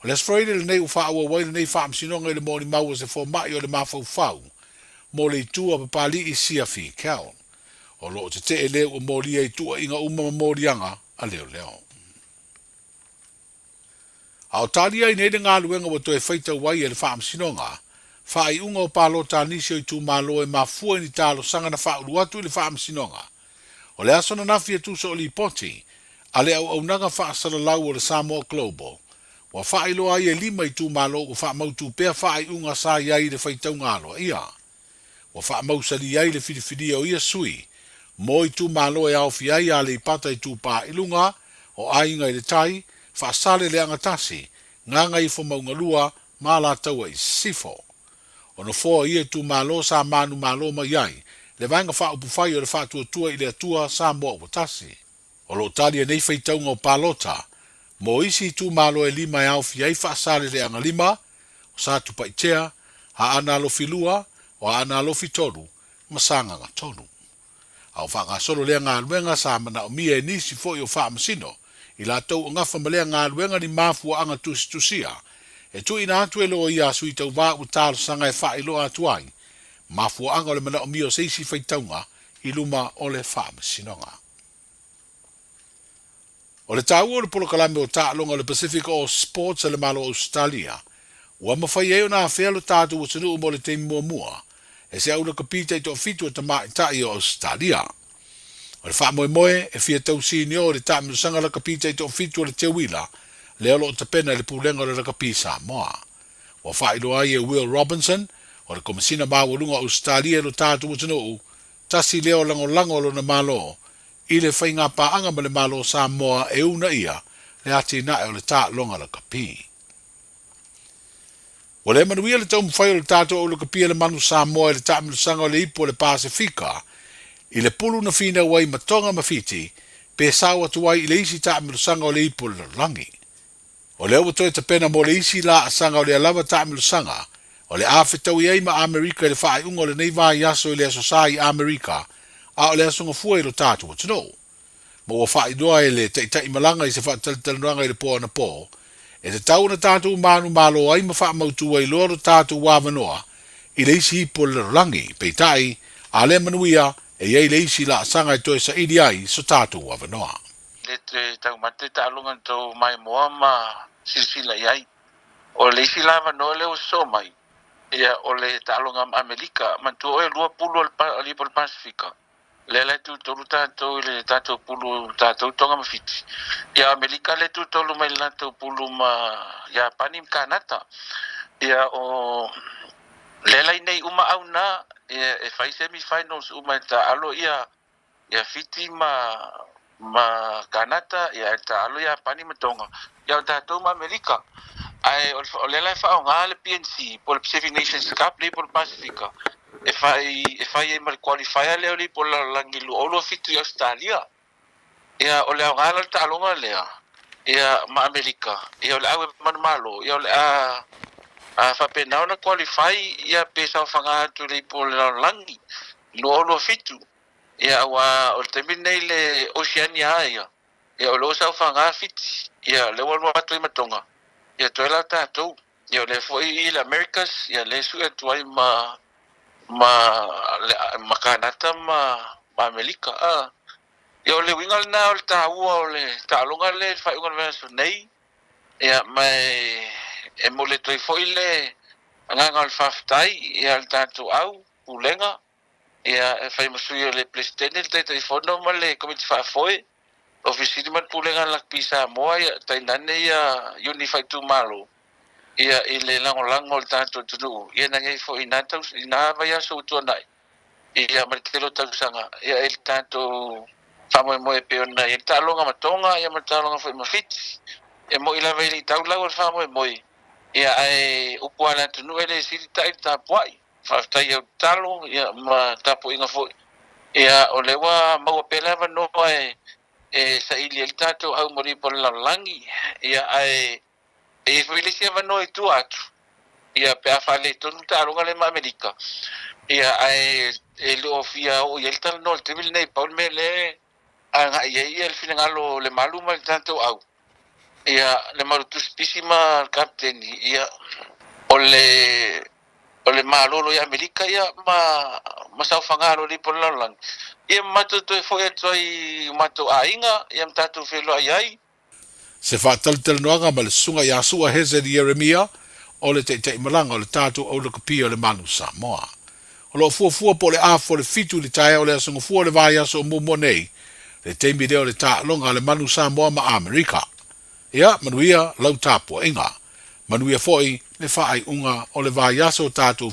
O le asfraile le nei u wha ua waile nei whaam sinonga i le mōli mau o se fō mai o le mawhau whau, mō le itua papali i siafi keo. O lo te leo ua mōlia i tua inga umama mōlianga a leo. A o talia i neide ngā luenga wa toe whaita wai e le whaam sinonga, wha i unga o palo tā nisio i tū malo e mafua ni tālo sanga na wha uru atu i le whaam sinonga. O le aso na nafi e tūso o li poti, a le au nanga wha asala lau o le Samoa Global, wa wha i loa i e lima i tū malo o wha mautu pēr wha i unga sā iai le whaitau ngalo ia. Wa wha mausali iai le whiriwhiri o ia sui, mo i tū malo e au fiai a le ipata i tū pā ilunga, o ainga i le tai, wha sale le angatasi, nganga i fo maungalua, mā la taua i sifo. O no fōa ia tū malo sa manu malo ma iai, le vanga wha upu whai o le wha tua i le atua sa moa watasi. O lo talia nei whaitaunga o palota, mo isi tū malo e lima e au fiai wha sale le anga lima, o sa tupa i tea, ha ana alofi lua, o ana alofi toru, masanga nga toru. Au wha ngā solo lea ngā luenga sa mana o mia e nisi fo i o wha masino, i la tau o ngafa malea ngā luenga ni mafua anga tusia, e tu ina atu e loa ia sui tau wā u tālo sanga e wha i loa atu ai, mafua anga o le mana o mio seisi whaitaunga i luma o le wha masinonga. O le tāua o le polokalame o tālonga o le Pacific All Sports e le malo Australia, ua mawhai eo nā whelo tātu o tanu mo le teimi mua, e se au le kapita i tō fitu o tamā i tai o Australia. O le wha moe e fia tau sini o le tāmiru sanga la kapita i tō fitu o le te wila, le alo o tapena le pulenga o le rakapi Samoa. Wa wha ilo ai e Will Robinson, o le komisina mawalunga Australia lo tātu o tanu, tasi leo lango lo na malo, i le whainga paanga ma le malo Samoa e una ia, le ati nae o le tā longa la kapi. O le manuia le tau mwhai o le tātu o le kapi le manu Samoa e le tāmiru sanga o le ipo o le Pasifika, i le pulu na fina wai matonga mawhiti, pe sawa tuwai i le isi tāmiru sanga o le ipo le rangi. O le au toi te pena mo le isi la sanga o le alawa tāmiru sanga, o le awhetau i eima Amerika i le whaai unga o le neiva i aso i le asosai Amerika, a o le asonga fua i lo tātu o tino. Mo o whaai doa e le teitai malanga i se whaatalitalunanga i le pō na pō, e te tau na tātu manu malo ai ma wha mautua i loro tātu wāwanoa, i le isi hipo le rangi, peitai, a le manuia, e iei le isi la sanga i toi sa idi ai so tātu wāwanoa. Le te tau mate tālunga tau mai moa ma silsila iai. O le isi lava no leo so mai. Ia o le tālunga Amerika, mantu oe lua pulu alipo le Pasifika. Le lai tu tolu tātou i le tātou pulu tātou tonga mawhiti. Ia Amerika le tu tolu mai tātou pulu ma ia panim kanata. Ia o le lai nei uma au na, e fai semi-finals uma e ta alo ia fiti ma kanata ia ta alo ia pani matonga ia ta to ma Amerika ai o le lai fa nga le PNC por Pacific Nations Cup le por Pacifica e fai e mal qualifier le por la langilu o lo fitu Australia ia o le nga le ta longa le ia ma Amerika ia o le au man malo ia o le a fa pena na qualify ia pesa fanga tu le por la langi lo fitu ia wa o te minei le Oceania ia o lo sa fanga fiti ia le wa tu matonga ia to la ta tu ia le foi i le Americas ia le su tu ai ma kanata ma Amerika ia le wingal na o ta o le ta longa le fa un verso nei ia mai e mo le toi foi le nga al faftai ia ta tu au pulenga ia fai masui le presidente te telefono ma le come ti fa foi officina man pulenga la pisa moa ia tainane ia unified tu malo ia ile lango tanto tu ia na ngai foi nata ina vai aso tu nai ia martelo tausanga ia el tanto famo mo e peona ia ta longa matonga ia matalonga foi mafit e mo ila vai tau la famo mo ia ai upuala tu no ele sita ta poi fafta ia talo ia ma tapo inga foi ia o lewa mau pelava no e sa ili el tato au mori por la langi ia ai e foi le sia no tu atu Ia pe afale tonu ta'aloga le ma Amerika. Ia ai e le ofia o ia tal no te vil nei paul me le anga ia ia le finangalo le malu ma tanto au. Ia le malu tu spisima captain ia ole malolo ia Amerika ia ma sa fangaro li polalang. Ia matu to foi toi matu ainga ia mtatu felo ai. Se whaatalutele noanga ma le sunga ia sua heze di Yeremia, o le te malanga o le tātou au le kapia o le Manu Samoa. O lo fua po le afo le fitu le Taeao le asunga fua le vai aso o mumo nei, le teimi leo le tālonga le Manu Samoa ma Amerika. Ia, manuia lau tāpua inga. Manuia foi le whaai unga o le vai aso tātou